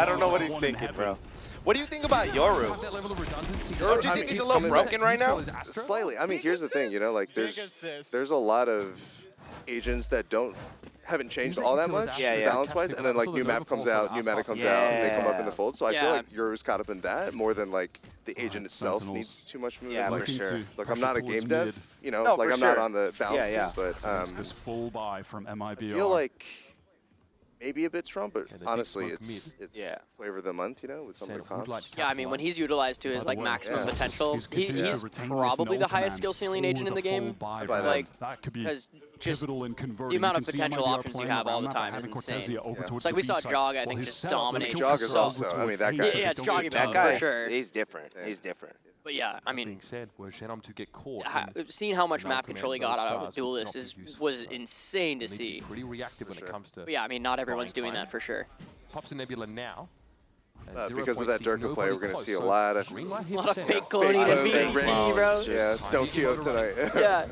don't know what he's thinking, bro. What do you think about Yoru? Do you think he's a little broken right now? Slightly. I mean, here's the thing, you know, like there's a lot of agents that haven't changed all that much balance-wise, and then like new map comes out, new meta comes out, and they come up in the fold. So I feel like Yoru's caught up in that more than like the agent itself needs too much movement. Yeah, like, for sure. Look, I'm not a game dev, you know, No, like for I'm sure. not on the balance team, but this full buy from MIBR. I feel like maybe a bit strong, but honestly, it's flavor of the month, you know, with some of the comps. Yeah, I mean, when he's utilized to his like maximum potential, he's probably the highest skill ceiling agent in the game. Like, because just the amount of potential options you have all the time is insane. It's like we saw Jog, I think, just dominate. Jog is also, I mean, that guy. Yeah, Joggy That for guy, sure. he's different. He's different. But yeah, I mean, Being said, were Shenum to get caught, seeing how much map control he got out of Duelist was insane to need to see. be pretty reactive when it comes to. But yeah, I mean, not everyone's doing that for sure. Pops in Nebula now. Because of that Durka play, we're going to see a lot of fake cloning and VCT, bro. Yeah, don't queue up tonight. Yeah.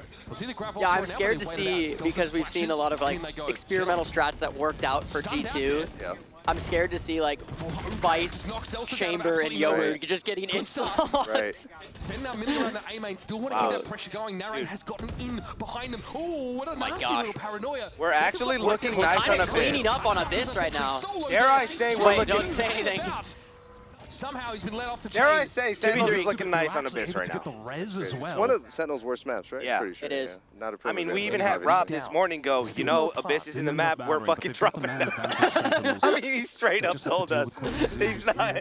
Yeah, I'm scared to see, because we've seen a lot of like experimental strats that worked out for G2. Yeah. I'm scared to see like Vice, Chamber, and Yoru just getting insta-locked. Right. Send now Millie around the A main, still want to keep that pressure going. Narrate has gotten in behind them. Oh, what a nasty little paranoia. We're actually looking nice on Kind of cleaning Abyss. up on Abyss right now. Dare I say we're Wait, looking... don't say anything. Somehow he's been let off the chain. Dare I say Sentinels is looking nice on Abyss right Get the now. res as well. It's one of Sentinel's worst maps, right? Yeah. Pretty sure. It is. Yeah. Not a I mean, we privilege, even but had Rob this morning go, you know, Abyss is in the map, we're fucking dropping out. I mean, he straight up told us. He's not.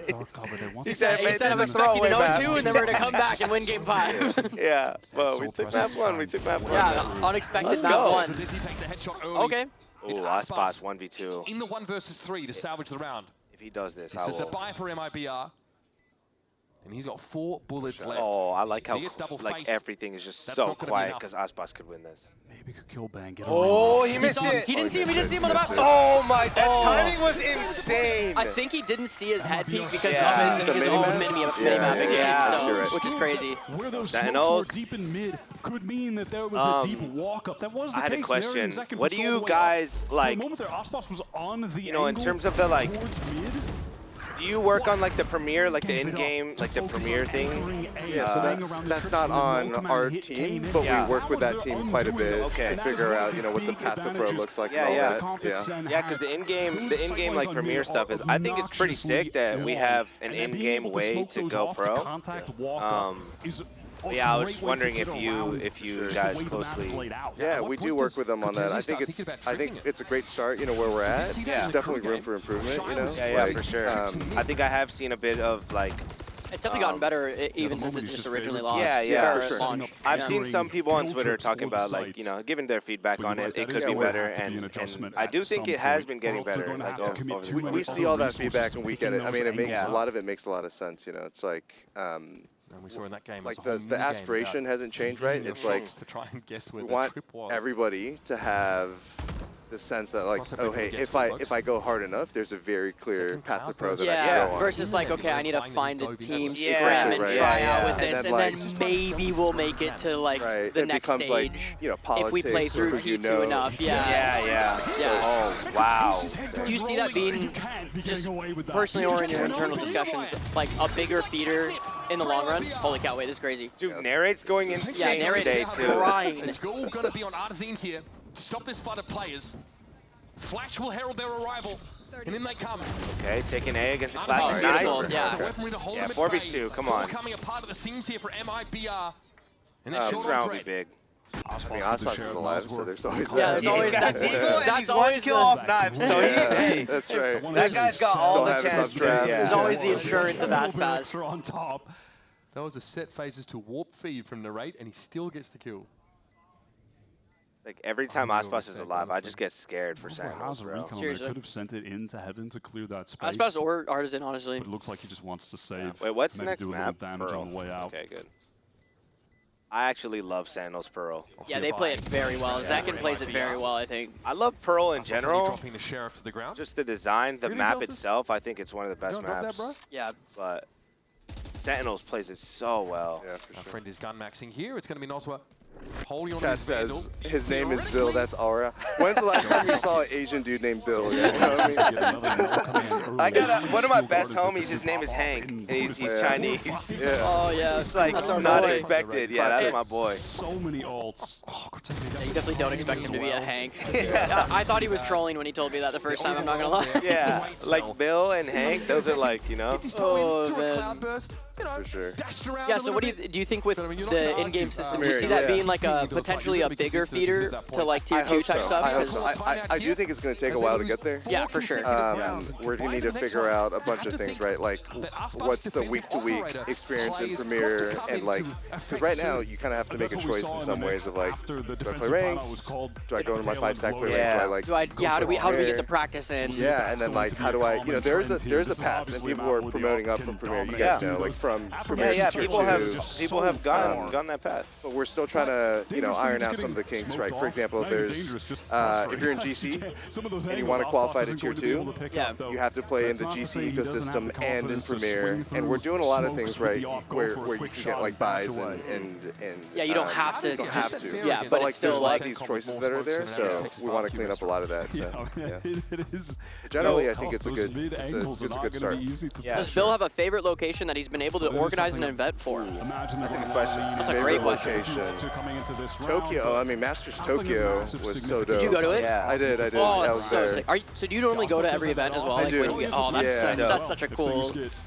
He said, He man, said I'm this is a expecting throwaway an map. 0-2 and then we're going to come back and win game 5. Yeah, well, we took map 1, we took map 1. Yeah, unexpected Let's map go. 1. He takes a headshot early. Okay. Ooh, Aspas 1v2. In the 1 versus 3 to salvage the round. If he does this, This I is the will. buy for MIBR. And he's got 4 bullets left. Oh, I like how He gets double like faced. everything is just That's so not gonna be quiet enough. because Aspas could win this. Maybe could kill bang. Get Oh, he missed it. He didn't see him. He didn't see him on the map. Oh my, that timing was insane. I think he didn't see his head peek because Yeah. of his own mini-map game, Yeah. so, which is crazy. Where those Sentinels. smokes were deep in mid could mean that there was a deep walk-up. That was the I had a case. question. Second What do was all you the way guys up. like? For the moment there, Aspas was on the You know, in angle terms of the like, towards mid. do you work on like the premiere, like the in-game, like the premiere thing? Yeah, so that's not on our team, but Yeah. we work with that team quite a bit Okay. to figure out, you know, what the path to pro looks like Yeah, and all yeah. that. Yeah, because the in-game like premiere stuff is, I think it's pretty sick that we have an in-game way to go pro. Yeah, I was just wondering if you guys closely. Yeah, we do work with them on that. I think it's a great start, you know, where we're at. Yeah. There's definitely room for improvement, you know. Yeah, like, for sure. I think I have seen a bit of like. It's definitely gotten better, even since it just originally launched. Yeah, or for sure. launched. I've seen some people on Twitter talking about like, you know, giving their feedback on it. It could be better, and I do think it has been getting better. Like, we see all that feedback and we get it. I mean, it makes a lot of it makes a lot of sense, you know. It's like. And we saw in that game, Like the aspiration hasn't changed, right? It's like to try and guess where we the want trip was. everybody to have the sense that like, oh hey, if I go hard enough, there's a very clear path to pro that I can Yeah, go on. versus like, okay, I need to find a team Yeah, scrim and right. try Yeah, out with yeah. this, And and then, then maybe we'll make it to like Right. the It next becomes stage. like, you know, If we play politics or through who you T2 know. enough, yeah. Yeah. Yeah. Oh wow. Do you see that being just personally oriented internal discussions, like a bigger feeder in the long run? Holy cow, wait, this is crazy. Dude, Narrate's going Yeah, insane Narrate's today too. crying. It's all going to be on Artazine here to stop this flood of players. Flash will herald their arrival, and in they come. Okay, taking A against the Oh, classic. beautiful. Nice. Yeah. The weaponry to hold Yeah, them at 4v2, bay. come It's all on. Becoming a part of the seams here for MIBR. And they're This short round on will be thread. big. I mean, Aspas is alive, so there's always Yeah, that. there's always He's got that. Eagle and That's he's one always kill the- off knife, so hey, That's right. that guy's got all Still the have his chances. updraft. Yeah. There's always the insurance of Aspas. on top. That was a set phases to warp feed from Narrate, and he still gets the kill. Like every time Aspas is alive, I just get scared for Sentinels, bro. They could have sent it into heaven to clear that space. Aspas or Artisan, honestly. But it looks like he just wants to save. Yeah. Wait, what's maybe next do a map? little damage on the way out. Okay, good. I actually love Sentinels Pearl. Yeah, they play it very well. Zekin plays it very well, I think. I love Pearl in general. Dropping the sheriff to the ground. Just the design, the Really, map Zelsis? itself, I think it's one of the best You don't drop maps. that, bro? Yeah. But Sentinels plays it so well. Yeah, for Our sure. friend is gun maxing here. It's going to be Noswa holding on to Chat his Vandal. says his name is Bill. That's Aura. When's the last time you saw an Asian dude named Bill? You know what I mean? I got one of my best homies. His name is Hank, and he's Chinese. Yeah. Oh, yeah. It's like That's our not boy. expected. Yeah, that's my boy. So many ults. Yeah, you definitely don't expect him to be a Hank. I thought he was trolling when he told me that the first time, I'm not going to lie. Yeah, like Bill and Hank, those are like, you know. Get his toe in Oh, through a man. cloudburst. You know, For sure. dashed around Yeah, a so little what bit. do you think with But, I mean, you're not the gonna in-game argue, system? Mir, You see that yeah. being like a You do decide potentially you're a gonna be bigger convinced to feeder get that to point. like tier I 2 hope type so. stuff? I hope 'Cause- so. I do think it's going to take a while to get there. Yeah, for sure. We're going to need to figure out a bunch of things, right? Like, what's the week-to-week experience in Premiere, and like, because right now you kind of have to make a choice in some ways of like, do I play ranks? Do I go into my 5-stack play? Yeah. Do I like? How do we get Premiere? the practice in? Yeah, and then like, how do I? You know, there's a path, and people are promoting up from Premiere. You guys know, like from Premiere Yeah, to people have gone that path. But we're still trying to, you know, iron out some of the kinks, right? For example, there's if you're in GC and you want to qualify to tier 2, Yeah. you have to play in the GC ecosystem and in Premiere, and we're doing a lot of things right where you can get like buys and Yeah, you don't have to. You don't have to. Yeah, But but like it's there's still a lot like. of these choices that are there, so we want to clean up a lot of that. So yeah. It is. Generally, I think it's a good start. Yeah, Does Bill have a favorite location that he's been able to organize an event for? That's a good question. That's a great question. Tokyo, I mean, Masters Tokyo was so dope. Did you go to it? Yeah. I did. Oh, I it's was so there. sick. So do you normally go to every event as well? I Like, do. when you get, oh, that's such a cool.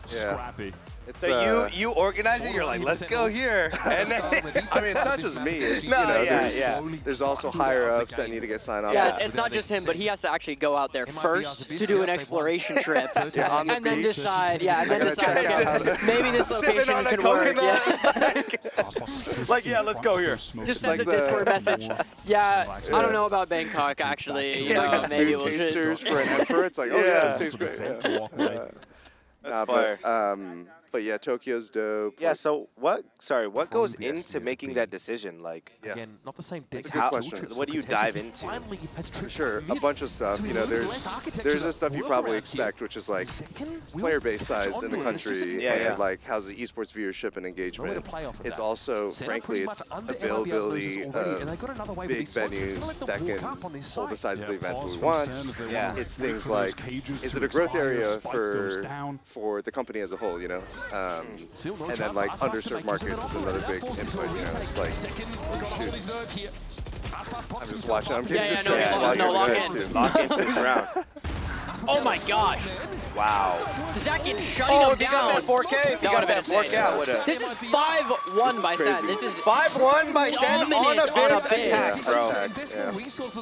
Scrappy. It's, So you organize it. You're like, let's go here. And then, I mean, it's not just me. It's, No, you know, yeah, there's also higher ups that need to get signed off. Yeah, it's not just him, but he has to actually go out there first to do an exploration trip, Yeah, on the and then beach. decide. Yeah, and then gotta decide. check out how Okay, maybe this Sipping location on a could work. coconut. Yeah. Like, yeah, let's go here. Just sends like a the- Discord message. Yeah, I don't know about Bangkok actually. You know, maybe Food we'll just. tasters for an emperor. It's like, oh yeah, this tastes great. Yeah. That's fire. But yeah, Tokyo's dope. Yeah, so what goes into making that decision? Like, Yeah. Again, not the same deck. That's a good question. What do you dive into? Finally, has For sure, a bunch of stuff. You know, there's the stuff you probably expect, which is like player base size in the country, Yeah, and yeah. like how's the esports viewership and engagement. play off of It's that. also, frankly, it's availability of big venues that can hold the size of the events that we want. Yeah. It's things like, is it a growth area for the company as a whole, you know? And then like underserved markets is another big input, you know? It's like, oh, shoot. I'm just watching. I'm getting Yeah, distracted. no, while lock you're in. doing it, too. Lock into this round. Oh my gosh! Wow. Zakin shutting Oh, him if you down. got that 4K, if you That got would've that been 4K, I would've. This is 5-1 by Sen. crazy. This is 5-1 by Sen on Dominant a on a base base. attack, bro.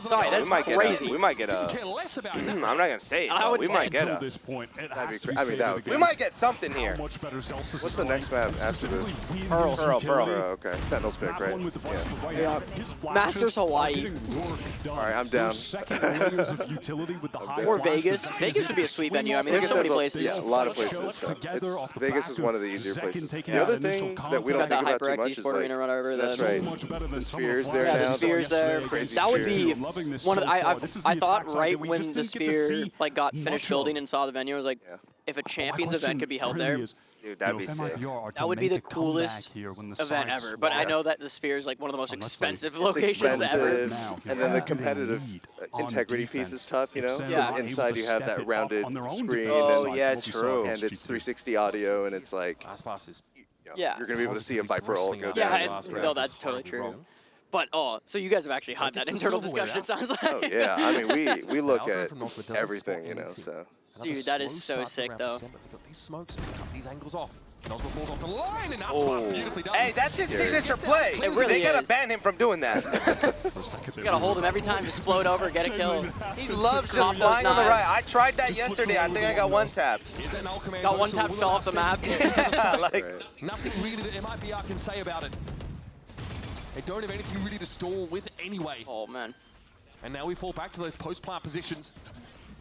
Sorry, that's We might get crazy. we might get a. I'm not gonna say it. I but would we say might get Until a. this point, it That'd has be to be I mean, that would stated We again might get something how here. much better Celsius What's is the going. next map after this? Specifically, Pearl. Oh, okay. Sentinel's pick, That right? one with the vice, Yeah. but right Yeah. now, his flashes Masters Hawaii. are getting work done. All right, I'm down. Those second layers of utility with the high Or flash, Vegas. the Vegas would be a sweet venue. I mean, there's so many places. Yeah, a lot of places. So Vegas is one of the easier places. The other thing that we don't Got think that about too HyperX much is Esport Arena or like, whatever. that's the- right. The Sphere's there Yeah, now. the Sphere's there. Crazy That would Sphere. be one of the, I thought right when the Sphere like got finished building and saw the venue, I was like, Yeah. if a Champions event could be held there, Dude, that'd be sick. that would be the coolest event ever. But I know that the Sphere is like one of the most expensive locations ever. Expensive, and then the competitive integrity piece is tough, you know? Because Yeah. inside you have that rounded screen, Oh, and, yeah, true. and it's 360 audio, and it's like, you know, Yeah. you're going to be able to see a Viper ult go Yeah, down. no, that's totally true. But so you guys have actually had that internal discussion, it sounds like. Oh, yeah. I mean, we look at everything, you know, so. Dude, that is so sick, though. These smokes, cut these angles off. Nosma falls off the line, and Aspas beautifully done. Hey, that's his signature play. It really They gotta is. ban him from doing that. You gotta hold him every time, just float over, get a kill. He loves Pop just those flying on the knives. right. I tried that yesterday. I think I got one tap. Got one tap, fell off the map. Like, Nothing really that MIBR can say about it. They don't have anything really to stall with anyway. Oh, man. And now we fall back to those post-plant positions.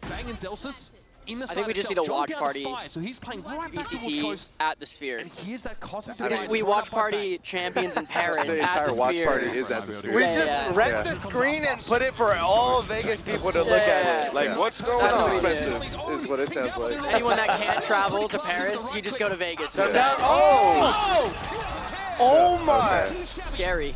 Bang and Zelsus in the I side think we just need a John watch down to party. 5, so he's playing right back towards VCT Coast. at the Sphere. And here's that cosmic Because divide we thrown watch up by party champions in Paris The at entire the watch Sphere. party is at the Sphere. We Yeah, just yeah. rent the screen and put it for all Vegas people to look at. Yeah. Like, what's going That's what on? we do. Expensive is what it sounds like. Anyone that can't travel to Paris, you just go to Vegas. Down. Oh! Oh my! Scary.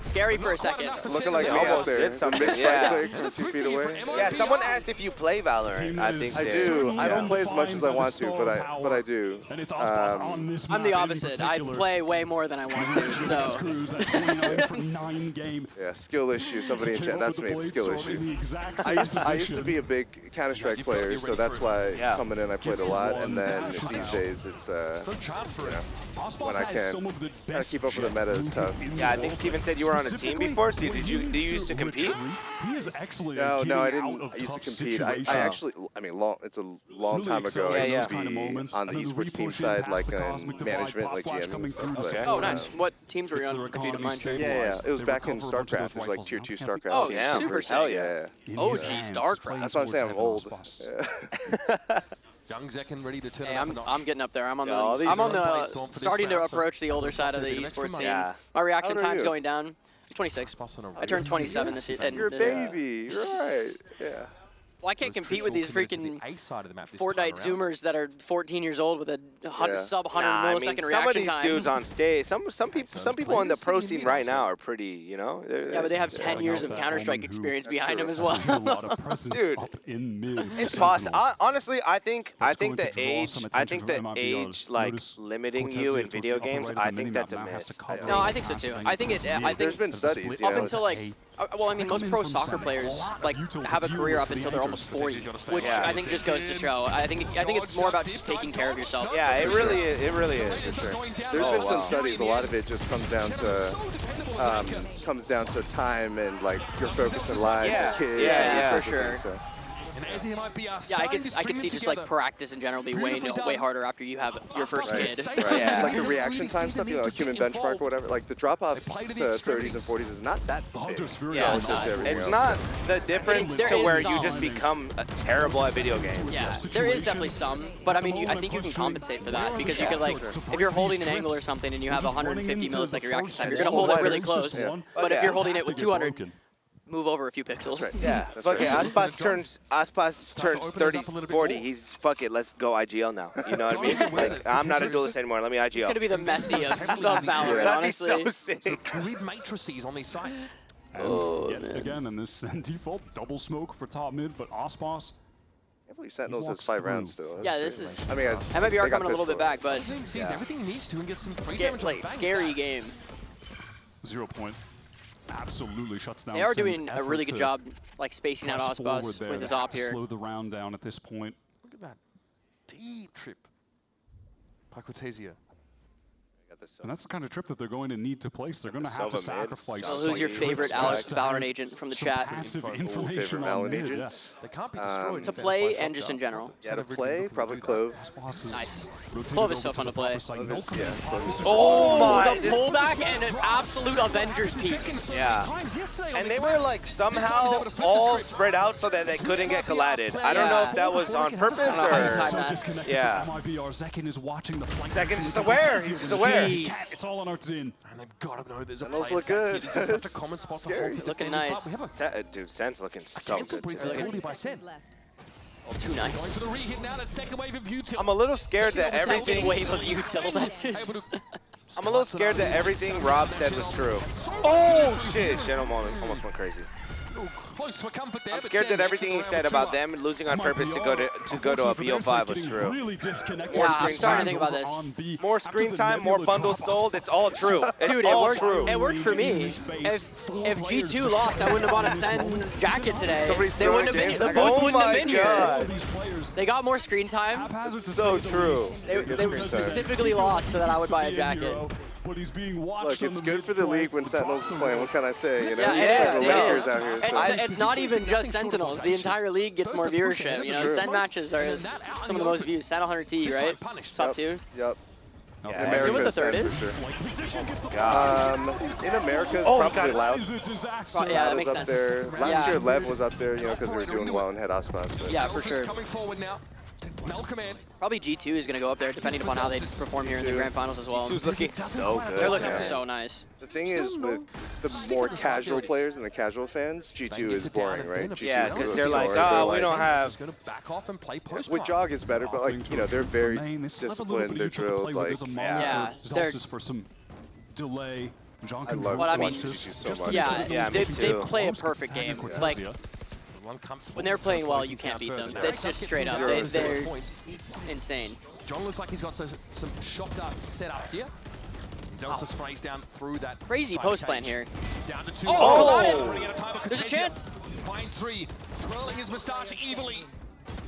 Scary for a second. Looking like They me out almost there. did something, Missed yeah. right click from 2 feet away. Yeah, someone asked if you play Valorant. I think I they- do. I don't yeah. play as much as I want to, but I do. And it's on this I'm the map in opposite. I particular. play way more than I want to, so. Cruz at 29 for 9 game. Yeah, skill issue. Somebody in chat. That's me. Skill issue. I used to be a big Counter-Strike player, so that's why coming in I played a lot. And then these days it's No chance for it. when I can. Trying to keep up with the meta is tough. Yeah, I think Steven said you were on a team before, so do you used to compete? He is excellent. No, I didn't. I used to compete. I actually, I mean, it's a long time ago. I used to be on the esports team side, like in management, like GM and stuff. But, Oh, nice. What teams were you on, if you don't mind sharing? yeah. It was back in StarCraft. It was like Tier 2 StarCraft. Oh, Yeah, super hell sick. yeah. OG StarCraft. That's why I'm saying I'm old. Yeah. Young Zekken ready to turn Hey, it up a notch. I'm getting up there. I'm on Yeah, all the, these I'm on are the, Storm for this starting to round, so approach the older we'll side of the probably get esports scene. Yeah. My reaction How old are time's you? going down. I'm 26. I turned 27 this year. You're a baby. You're right. Yeah. Well, I can't compete with these freaking A side of the map this Fortnite time around. Zoomers that are 14 years old with a sub 100 Nah, I millisecond mean, some of reaction these time. dudes on stage, some people in the pro scene right now are pretty, you know. Yeah, but they have 10 years of Counter-Strike experience behind them as well. Dude, it's possible. Honestly, I think the age like limiting you in video games, I think that's a myth. No, I think so too. I think There's been studies. up until like, well, I mean, most pro soccer players like have a career up until they're almost 40, which I think just goes to show. I think it's more about just taking care of yourself. Yeah, it really is. It really is. For sure. There's been some studies. A lot of it just comes down to time and like your focus in life, Yeah. and kids. Yeah, and for different sure. things, so. And as he might be Yeah, I could see just like practice in general be way harder after you have your first Right. kid. Right. Yeah. Like the reaction time stuff, you know, like human benchmark or whatever. Like the drop off to 30s and 40s is not that big. Yeah, it's not. It's not the difference There to is where you some. just become terrible at video games. Yeah, there is definitely some, but I mean, I think you can compensate for that because you could like, if you're holding an angle or something and you have 150 millisecond reaction time, you're gonna hold it really close. Yeah. But if Yeah. you're holding it with 200, move over a few pixels. Yeah, fuck it. Aspas turns 30, 40. He's fuck it. Let's go IGL now. You know what I mean? Like I'm not a duelist anymore. Let me IGL. It's gonna be the Messi of Valorant, That'd be honestly. so sick. grid matrices on these sites. And yet again, in this default double smoke for top mid, but Ospas. I believe Sentinels has 5 rounds still. That's Yeah, this crazy. is. I mean, MIBR coming a little bit back, but Sees everything he needs to and gets some free sca damage on like the bang scary back. game. 0 point. Absolutely shuts down. They are Sen's doing a effort really good to job, like spacing out press forward Ospas there. with his They have op to here. slow the round down at this point. Look at that deep trip. Paquetasia. And that's the kind of trip that they're going to need to place. They're going to have to Silva mid. sacrifice. Well, who's your Just favorite just to Valorant have agent from the some chat? passive favorite information on Valorant mid, agent? yeah. They can't be destroyed. To defense play by and just in Shotgun. general. Yeah, to play, probably Clove. Nice. Rotated Clove is over so to fun the to play. proper side. Clove No is- command. yeah, Clove is- Oh my! The pullback and an absolute Avengers peak. Yeah. And they were like somehow all spread out so that they couldn't get collided. I don't know if that was on purpose I don't know how you or. time So that. disconnected Yeah. from MIBR. Zekken is watching the flank. Zeken's action just with aware. Contesio He's just with aware. his cat. It's all on our team. And they've got to know there's a And those player look sat here. good. This is such a common spot to Scary. hold for Looking defenders, nice. but we have a Dude, Sen's looking so cancel good brief too. penalty by Sen. Oh, too Going nice. for the re-hit now, that second wave of util. I'm a little scared that Second everything. wave of util. That's just. I'm a little scared that everything Rob said was true. Oh shit! Shit almost went crazy. Close for comfort there, I'm but scared Sen that everything he makes it said around about two them losing on purpose to go to a Unfortunately for BO5 their was sake, true. Really disconnected. Yeah, I'm screen starting to time think about this. on B. More After screen the time, more Nebula bundles drop-off, sold. It's all true. It's Dude, all it worked. true. It worked for me. If G2 lost, I wouldn't have bought a Sen jacket today. Somebody's They wouldn't have throwing been. games. The booth Oh wouldn't have my been here. God. These players They got more screen time. haphazard to So say the true. least. They were specifically lost so that I would buy a jacket. But he's being watched. Look, on it's the good for the mid-flank. league when Sentinels is playing. What can I say? You know, Yeah, it the is, leakers yeah. out here. So. It's not even just Sentinels. The entire league gets more viewership. You know, Sen matches are some of the most views. Sen 100T, right? Top 2. Yep. Now, Yeah. You know what the America's third 10 is? for sure. In America, it's probably Loud. Is a disaster. Yeah, that was makes up sense. there. Last Yeah. year, Lev was up there, you know, because they were doing well and had Aspas. But Yeah, for sure. Coming forward now. Malcolm in. Probably G2 is going to go up there, depending upon how they perform here in the grand finals as well. G2's looking so good. They're looking man. so nice. the thing is, with the more casual players and the casual fans, G2 is boring, right? G2 Yeah, is because really they're like, boring. oh, They're we don't have. Going to back off and play post. With Jog, it's better, but like, you know, they're very disciplined. They're drilled. Like, Yeah, they're- for some delay. John I love Well, I mean, G2 so much. Yeah, me they too. play a perfect game. Like, when they're playing well, you can't beat them. It's just straight up. They're insane. John looks like he's got some shot dart set up here. Delta sprays down through that. Crazy side post cage. plan here. Down to 2. Oh! Running out of time for There's a Cortezia. chance. Finds 3. Twirling his moustache evilly.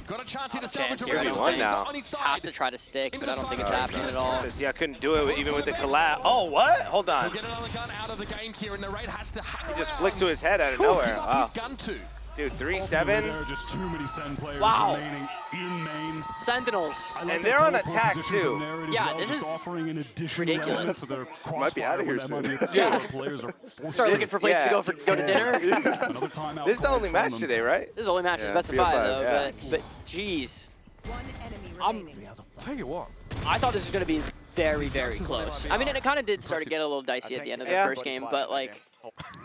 Got a chance here to salvage Chance a here. round. He's won now. On his side. Has to try to stick, but I don't think it's happening at all. See, I couldn't do it even with the collab. Oh, what? Hold We'll on. get another gun out of the game here, and the raid has to hack He just around. flicked to his head out of Could nowhere. give up Wow. his gun too. Dude, There 3-7. are just too many Sen players Wow. remaining in main. Sentinels. I like And the they're on teleport attack, position too. from there as Yeah, well, this just is offering an additional ridiculous. element to their Might be out of here crossfire when soon. MIBR Yeah. players are forced Start to looking for places to Yeah. go to dinner. another timeout This is the call only from match them. today, right? This is only matches Yeah, best of BO5, 5 though, yeah. but jeez. One enemy I'm- remaining. Tell you what. I thought this was going to be very, very close. I mean, and it kind of did start to get a little dicey at the end of the Yeah. first game, but like,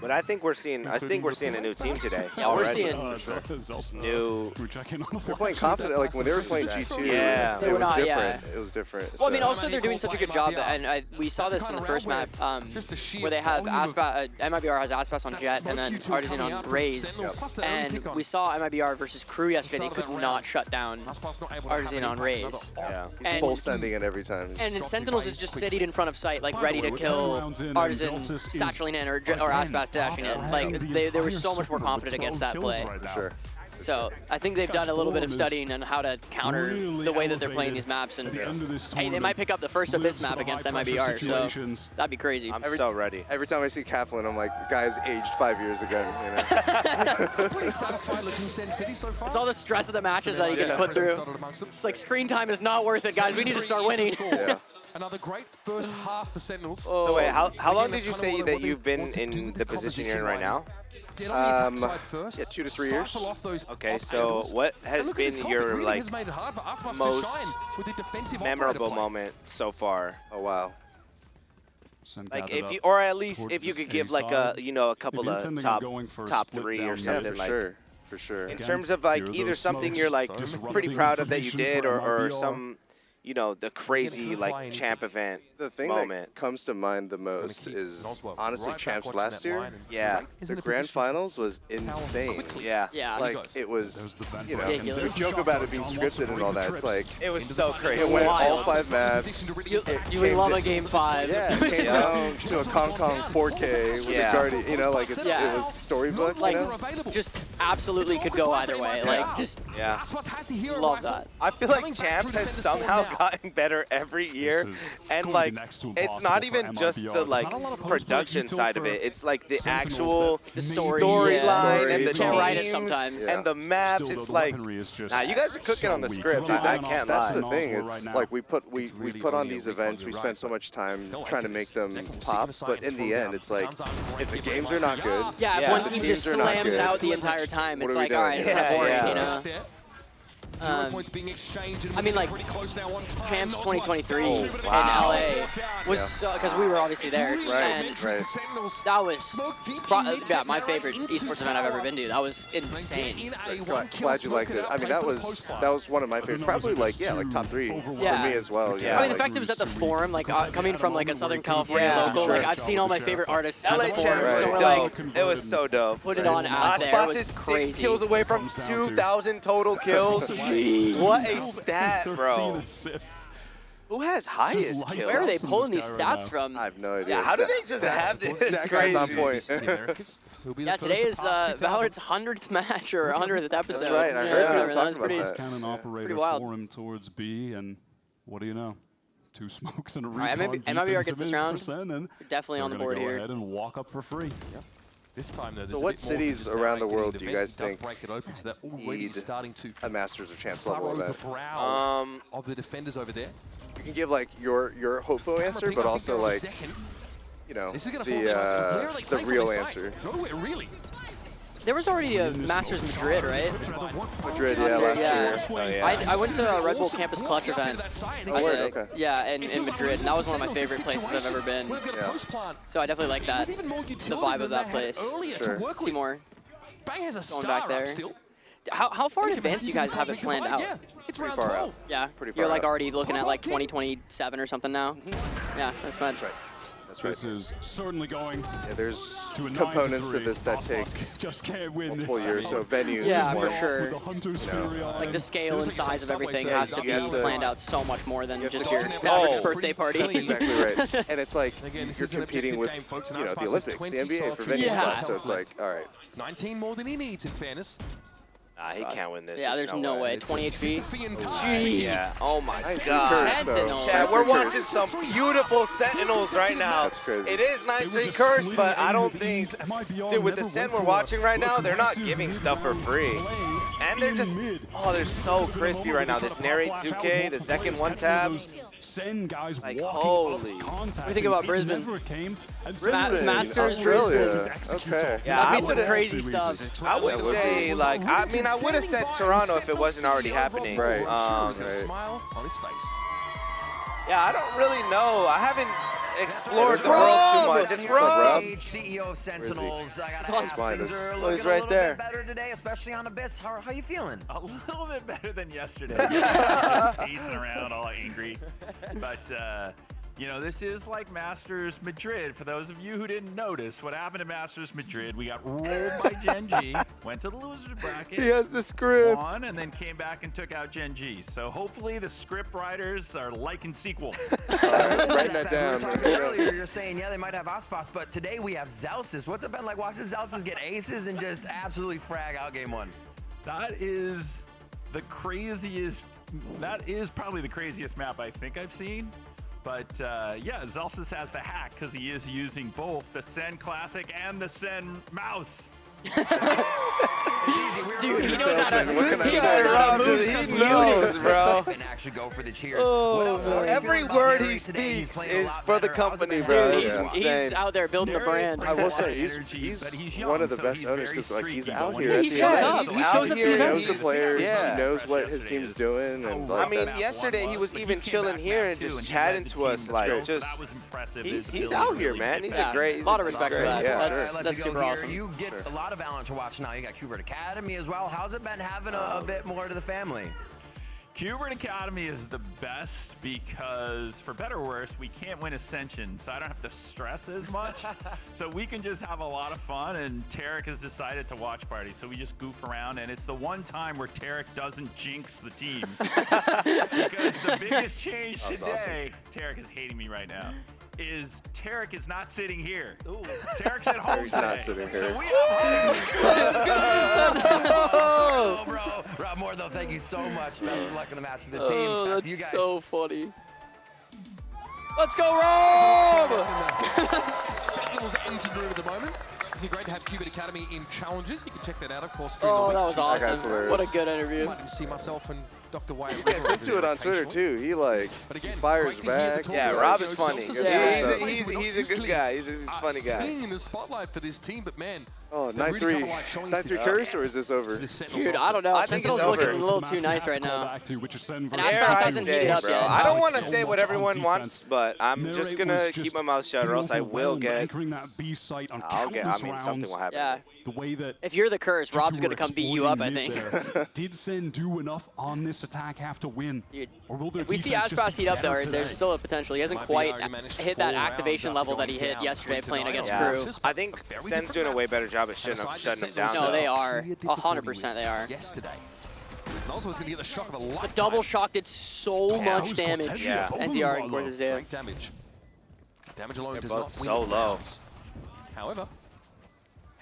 But I think we're seeing a new team today. Yeah, we're already. seeing- New. We're checking on the They're playing confident. Like when they were playing G2, Yeah. They it were was not, different. yeah. It was different. well, I mean, so- also they're doing such a good job, and we saw this in the first map where they have MIBR has Aspas on Jet and then Artisan on Raze, and we saw MIBR versus Crew yesterday. They could not shut down Artisan on Raze. Yeah. He's and- full sending it every time. And Sentinels is just sitting in front of sight, like ready to kill Artisan satcheling in or Aspas dashing in. Like they were so much more confident against that play. Sure. So I think they've done a little bit of studying on how to counter the way that they're playing these maps. And hey, they might pick up the first of this map against MIBR, so that'd be crazy. I'm so ready. Every time I see Kaplan, I'm like, guys aged 5 years ago. You know? Pretty satisfied looking Sen City so far. It's all the stress of the matches that he gets put through. It's like screen time is not worth it, guys. We need to start winning. Yeah. Another great first half for Sentinels. So wait, how long Again, did you that's say kinda that what they you've been wanted to do in this the position you're in right now? Get on the attack side first, yeah, 2 to 3 years. stifle off those Okay, off so angles. what And has look at this been comp, it your really like has made it hard for Aspas to most shine with the defensive memorable operator play. moment so far? Oh wow. Sen Like gathered if you, up or at least towards if you this could give A like a side. a couple They'd be of intending on top going for a top split 3 down or there. Yeah, something for like. sure. For sure. In Again, terms of like here are either those something smokes you're like disrupting pretty proud of that you information did, for or MIBR. some, you know, the crazy good like line. champ event The thing moment. that comes to mind the Gonna most keep is Noswell honestly right back champs watching last that year. line and Yeah. is in The a grand position to finals was insane. quickly. Yeah. Like it was, There's the vent you know, break. we Ridiculous. joke about it being scripted and all that. It's like It was so crazy. it went all Wild. 5 maps. You would love a game 5. Yeah, it came down to a Kong 4K with Yeah. a Guardian. You know, like it Yeah. was storybook. Like, you know? just absolutely could go either way. Like, just Yeah. Aspas has the hero love rifle. that. I feel like champs has somehow gotten better every year, This is and going like next to it's impossible not for even just MIBR. the There's like not a lot of post-play production detail side of for it. It's like the Sentinels actual that The may story, storyline yeah. and the Can't write it teams sometimes. Yeah. and the maps. Still, though, It's the like, weaponry is just nah, you guys are cooking so on the weak. script. We're I relying on can't That's lie. the Nozzle thing. right It's now. like we It's really put on only these a events. week We on spend the so right, much time but trying to make them pop, but in the end, it's like if the games are not good, Yeah, if Yeah. one The team teams just are not slams good. out the entire time, What it's are we like, doing? all right, it's kind Yeah, of boring, yeah. you know? 0 points being exchanged, and I mean, we're like, pretty close now on time. Champs Noswell 2023 fell in to it. LA was so, because we were obviously there, and right. that was yeah, my favorite esports event I've ever been to. That was insane. glad you liked it. I mean, that was one of my favorites. Probably like top 3 Yeah. for me as well. Yeah. I mean, the like, fact it was at the Forum, like coming from like a Southern California Yeah, local, sure. like I've seen all my favorite artists at LA the Forum, champs so was we're dope. like, It was so dope. put it on out there. It Aspas was is 6 crazy. kills away from Comes down to 2,000 total kills. Jeez. What a stat, 13 bro. assists. Who has highest lights kills? Where are they Awesome, this pulling these guy right stats now. from? I have no idea. Yeah, how do they just have this? It's That guy's on crazy. point. Yeah, today is Valorant's 100th match or 100th episode. right, I heard yeah, you were whatever, talking was about pretty, that. Cannon operator pretty wild. for him towards B, and what do you know? 2 smokes and a right, recon. MIBR gets this round. And Definitely on the board go here. ahead and walk up for free. This time, though, So what cities around the world do you guys think break it open, so they're already need starting to a Masters of Champs furrow level the event? brow of the defenders over there? can give like your hopeful answer, but also like the real answer. Really? There was already a Masters Madrid, right? Madrid, yeah, last year. Oh, yeah. I went to a Red Bull Campus Clutch event. Okay. Yeah, in Madrid, and that was one of my favorite places I've ever been. Yeah. So I definitely like that, the vibe of that place. Sure. Seymour, Bang has a going back there. still. How far in advance do you guys have it planned out? Yeah, it's Pretty round far 12. out. Yeah, Pretty far you're like out. already looking at like 2027 or something now. Yeah, that's fun. That's right. That's This is certainly going Yeah, there's to a components to 9-3. this that take just can't win multiple this. years. So venues Yeah, is for one. sure. With the Hunter's Fury on. Like the scale and size of everything Yeah, has to you be have to- planned out so much more than have just to your do- average Oh. birthday party. That's exactly right. And it's like Again, this you're is an competing objective with game, folks, and the Aspas has Olympics, 20 the NBA for solid venue Yeah. spots. So it's like, all right. 19 more than he needs, in fairness. Nah, he can't win this. Yeah, there's no way. 20 HP. Jeez. Yeah. Oh my Nice God. curse, though. Sentinels. Chad, we're Nice watching curse. some beautiful Sentinels right now. That's crazy. It is 9-3 curse, but I don't think, dude, with the Sen we're watching right now, they're not giving stuff for free. And they're just, oh, they're so crispy right now. This Narrate 2K, the second one tab. Sen guys Like, walking holy. up, contact. What do you think about It Brisbane? never came, and Brisbane, Masters Australia. Brisbane. Okay. Yeah, That'd I be some would've- crazy stuff. I would say, like, I mean, I would have said Toronto if it wasn't already happening. Right. He's got a Right. smile on his face. Yeah, I don't really know. I haven't explored the Rob. world too much. It's Rob. CEO of Sentinels. I It's gotta on ask, slide. things are Oh, looking he's a right little there. bit better today, especially on Abyss. How you feeling? A little bit better than yesterday. Just pacing around all angry. But, you know, this is like Masters Madrid. For those of you who didn't notice, what happened at Masters Madrid, we got rolled by Gen G, went to the loser bracket, He has the script. won, and then came back and took out Gen G. So hopefully the script writers are liking sequel. All right, write that We were down. talking earlier, you're saying, yeah, they might have Aspas, but today we have Zelsis. What's it been like watching Zelsis get aces and just absolutely frag out game one? That is the craziest, that is probably the craziest map I think I've seen. But yeah, Zelsis has the hack because he is using both the Sen Classic and the Sen Mouse. Dude, he knows how to, What can I he say? knows how to move He some knows, units. bro. And actually go for the cheers. What else are you Every feeling about word Harry he today? He's speaks playing a is lot for the better. How's it company, been? bro. Dude, It's he's insane. out there building the brand. I will say Energy, but he's young, one of the so best he's owners very because like he's streaky, out but here when at He the shows end. up. He's He out shows up to here. He knows events. the players. Yeah. He knows what his team's doing, and I like, mean, that's- yesterday he was even chilling here and just chatting to us, like, just, that was impressive. he's out here, man. He's Yeah, a great, a lot of respect for that. Yeah, All That's, right, let's that's go super here. awesome. You get a lot of Valorant to watch now. You got Qbert Academy as well. How's it been having a bit more to the family? Qbert Academy is the best because, for better or worse, we can't win Ascension, so I don't have to stress as much. So we can just have a lot of fun, and Tarek has decided to watch party, so we just goof around, and it's the one time where Tarek doesn't jinx the team. Because the biggest change today, Tarek is hating me right now, is Tarek is not sitting here. Tarek's at home He's today. not sitting here. So we have Oh, bro. Rob Moore, though, thank you so much. Best of luck in the match with the team. Oh, Back to you that's guys. so funny. Let's go, Rob! Sentinels engine room at the moment. It's great to have Qbert Academy in challenges. You can check that out, of course, during the Oh, week. that was guy's awesome. hilarious. What a good interview. Might even see myself and Dr. Wyatt. Gets into it on Twitter too. He like But again, fires great to hear the back. talk Yeah, about, Rob you is know, funny. Zelsis Yeah, and he's We're not a good usually, guy. He's a funny guy. Staying in the spotlight for this team, but man, Oh, they're really 9-3. coming alive, showing us 9-3 this- curse, or is this over? this Sentinels Dude, roster. I don't know. I think it's Sentinel's looking over. a little too nice right now. And And Dare Aspas I hasn't say, heated up bro. yet. I don't want to So say what much everyone on wants, defense. but I'm just gonna keep my mouth shut, or else I will get. Anchoring that B site on I'll get. I countless mean, rounds. something will happen. Yeah. The way that If you're the curse, Rob's going to come beat you up, I exploiting think. mid there. Did Sen do enough on this attack have to win? Dude, Or will their if we see defense just Aspas be heat up, better though, today? there's still a potential. He hasn't MIBR quite already managed hit that 4 rounds activation after level that going he hit down yesterday playing 29 against Yeah. Crew. I think Sen's doing a way better job of shutting him down. No, though. they are. 100% they are. Yesterday. And also was going to get the shock of a lifetime. The double shock did so much was damage. Cortezia. Yeah. Both of them NTR got and low. Cortezia. Great damage. Damage alone They're does both not so win low. rounds. However,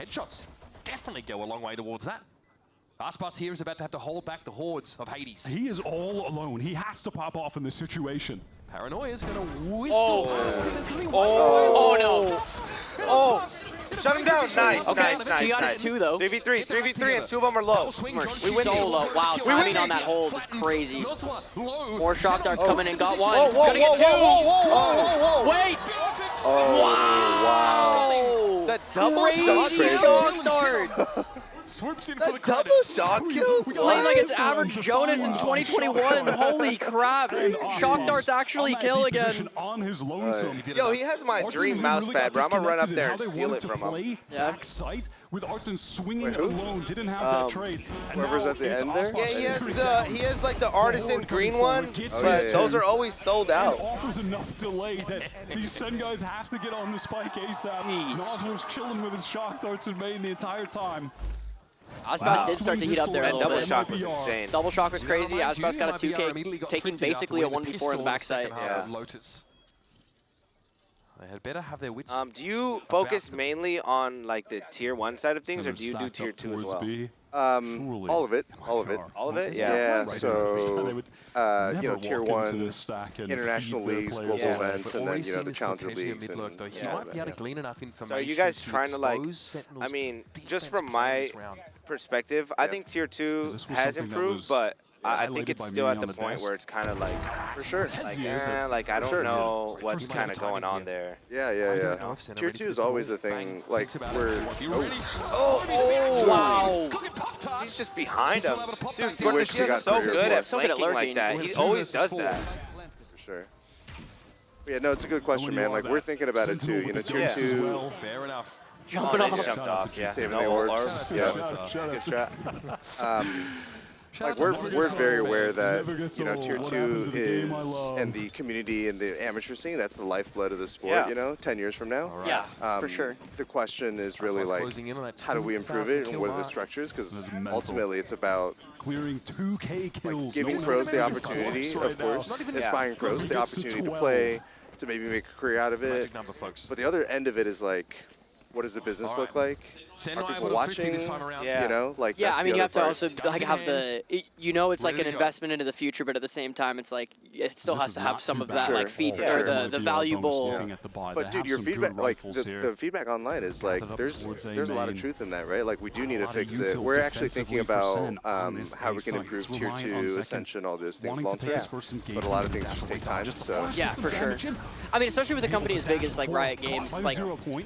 headshots definitely go a long way towards that. Aspas here is about to have to hold back the hordes of Hades. He is all alone. He has to pop off in this situation. Paranoia is going to whistle past him. It's going to be one Oh, no. Oh, Shut him down. Nice, Okay, nice, she got nice. his 2 though. 3v3, and 2 of them are low. We win so low. Wow, timing on that hold is crazy. More shock darts coming in. Got one. Gonna get 2. Wait. Wow. The double shock darts. Swoops in for the double shock kills. Playing like it's average Jonas in 2021. Holy crap. Shock darts actually kill again. On his lonesome. Yo, he has my dream mouse pad, bro. I'm gonna run up there and steal it from him. Yeah. Sight with Arson swinging it alone, didn't have that trade. Whoever's at the end there? Yeah, he has like the artisan green one, but those are always sold out. It offers enough delay that these Sen guys have to get on the spike ASAP. Nas was chilling with his shock darts in main the entire time. Aspas did start to heat up there a little double bit. shock was insane. Double shock was crazy. Aspas got a 2K, taking basically a 1v4 in the backside. Yeah. Lotus. They had better have their wits. Do you focus mainly on like the tier 1 side of things, or do you do tier 2 as well? All of it. All of it. All of it? Yeah. Yeah. So, you know, tier 1, international leagues, global events, and then, you know, the challenger leagues. He might be able to glean enough information. So are you guys trying to like, I mean, just from my perspective, I think tier 2 has improved, but I think it's still at the point where it's kind of like, for sure, like I don't know what's kind of going on there. Yeah. Tier 2 is always a thing. Like we're. Wow. He's just behind him, dude. He wished he got so through good as at flanking like that. He always does that. For sure. Yeah, no, it's a good question, man. Like we're thinking about it too. You know, tier 2. Fair enough. Jumping off. Jumped off. Yeah. Saving the orbs. Yeah. That's a good strat. Like we're very aware that, you know, tier 2 is, and the community and the amateur scene, that's the lifeblood of the sport, you know, 10 years from now. Yeah, for sure. The question is really like, how do we improve it and what are the structures? Because ultimately it's about clearing 2K kills. Like, giving pros the opportunity, of course, aspiring pros the opportunity to play, to maybe make a career out of it. But the other end of it is like, what does the business look like? Are people watching? You know, like yeah. that's I mean, the you other have to part. also like have the, you know, it's like an investment into the future, but at the same time, it's like it still has to have some of that like feed or the valuable. But dude, your feedback, like the feedback online is like there's a lot of truth in that, right? Like we do need to fix it. We're actually thinking about how we can improve tier 2, Ascension, all those things long term. But a lot of things just take time. So yeah, for sure. I mean, especially with a company as big as like Riot Games, like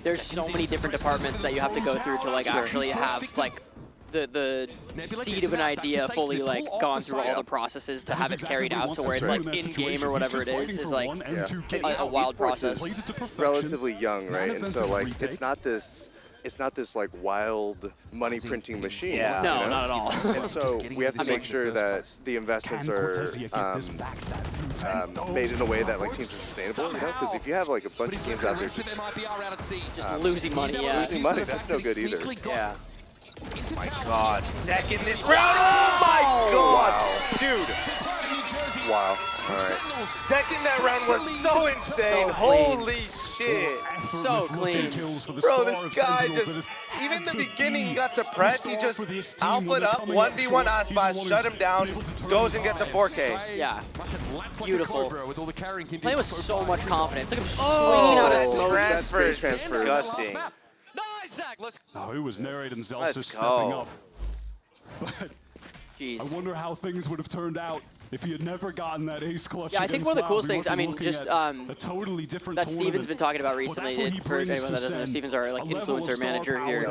there's so many different departments that you have to go through to like actually have like the seed of an idea fully like gone through all the processes to have it carried out to where it's like in game or whatever it is like a wild process. Relatively young, right? And so like it's not this like wild money printing machine. Yeah. No, you know? not at all. And so we have to make sure that the investments are made in a way that like teams are sustainable. You know, because if you have like a bunch of teams out there just losing money, losing money, that's no good either. Yeah. Oh my God! Second this round. Oh my God, dude! Wow. All right. Second that round was so insane. Holy shit! So clean. Bro, this guy just, even in the beginning, he got suppressed. He just alphaed up, 1v1 Aspas, shut him down, goes and gets a 4K. Yeah. Beautiful. Playing with so much confidence. Look at him swinging out his smoke. Transfer is disgusting. Oh, it was narrating Zelsis stepping up. But jeez. I wonder how things would have turned out if he had never gotten that ace clutch. Yeah, I think one of the coolest things, I mean, just a totally different that Steven's been talking about recently. For anyone that doesn't know, Steven's our like influencer manager here.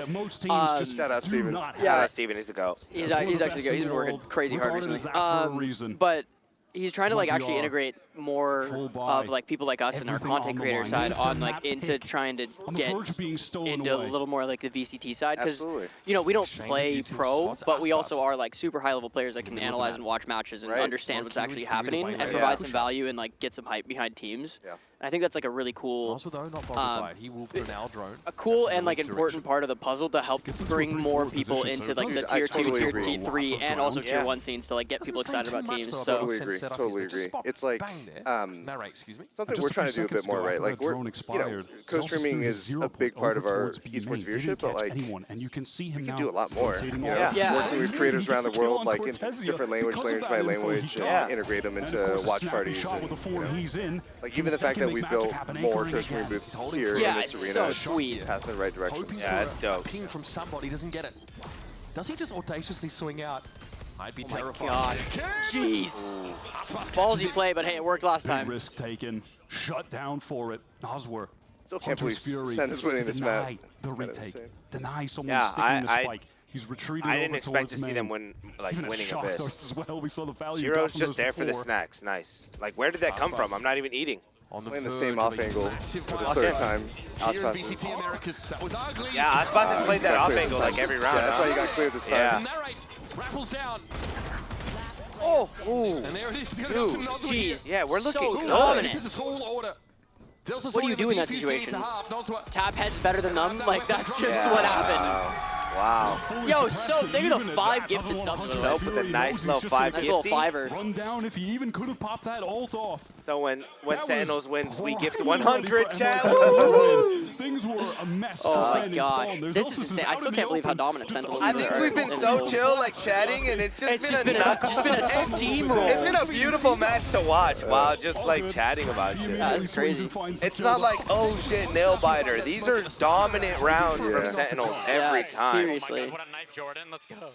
Shout out Steven. Yeah, Steven, he's the GOAT. He's actually good. He's been working crazy hard recently. But he's trying to like actually integrate more of like people like us and our content creator side on like into trying to get into a little more like the VCT side, because you know we don't play pro, but we also are like super high level players that can analyze and watch matches and understand what's actually happening and provide some value and like get some hype behind teams. I think that's like a really cool, a cool and like important part of the puzzle to help bring more people into like the tier 2, tier 3, and also tier 1 scenes to like get people excited about teams. So totally agree. It's like Narrate, excuse me. Something we're trying to do a bit more, right? Like we're, co-streaming is a big part of our esports viewership, but like you can do a lot more. Working with creators around the world, like in different language, language by language, and integrate them into watch parties. And, like even the fact that we built more co-streaming booths here in this arena, so sweet. path in the right direction. Yeah, that's dope. Ping from somebody doesn't get it. Does he just audaciously swing out? I'd be terrified. God. Jeez. Ballsy play, but hey, it worked last time. Risk taken. Shut down for it. Noswer. Still can't believe Sen is winning this map. The retake. Deny someone sticking the spike. He's retreating. I didn't expect to see them winning a bit. As well. We saw the value. Shiro's just there for the snacks. Nice. Like, where did that come from? I'm not even eating. Playing the same off angle for the third time. Yeah, Aspas has played that off angle like every round. Yeah, that's why he got cleared this time. Yeah. Rappels down. Oh, ooh. And there it is. Dude, jeez. Yeah, we're looking so dominant. This is a tall order. What do you do in that situation? Tap head's better than them? Like, that's just what happened. Wow. Yo, Soap, they got a 5 gifted something. Soap with a nice little 5 nice little gifty. 5-er. Run down if he even could have popped that ult off. So when Sentinels wins, we gift 100, chat. Things were a mess. Oh my gosh. This is insane. I still can't believe how dominant Sentinels are. I think we've been so chill, like chatting, and it's just been a steamroll. It's been a beautiful match to watch while just like chatting about shit. Yeah, that's crazy. It's not like, oh shit, nail biter. These are dominant rounds from Sentinels every time. Seriously. What a nice Jordan. Let's go.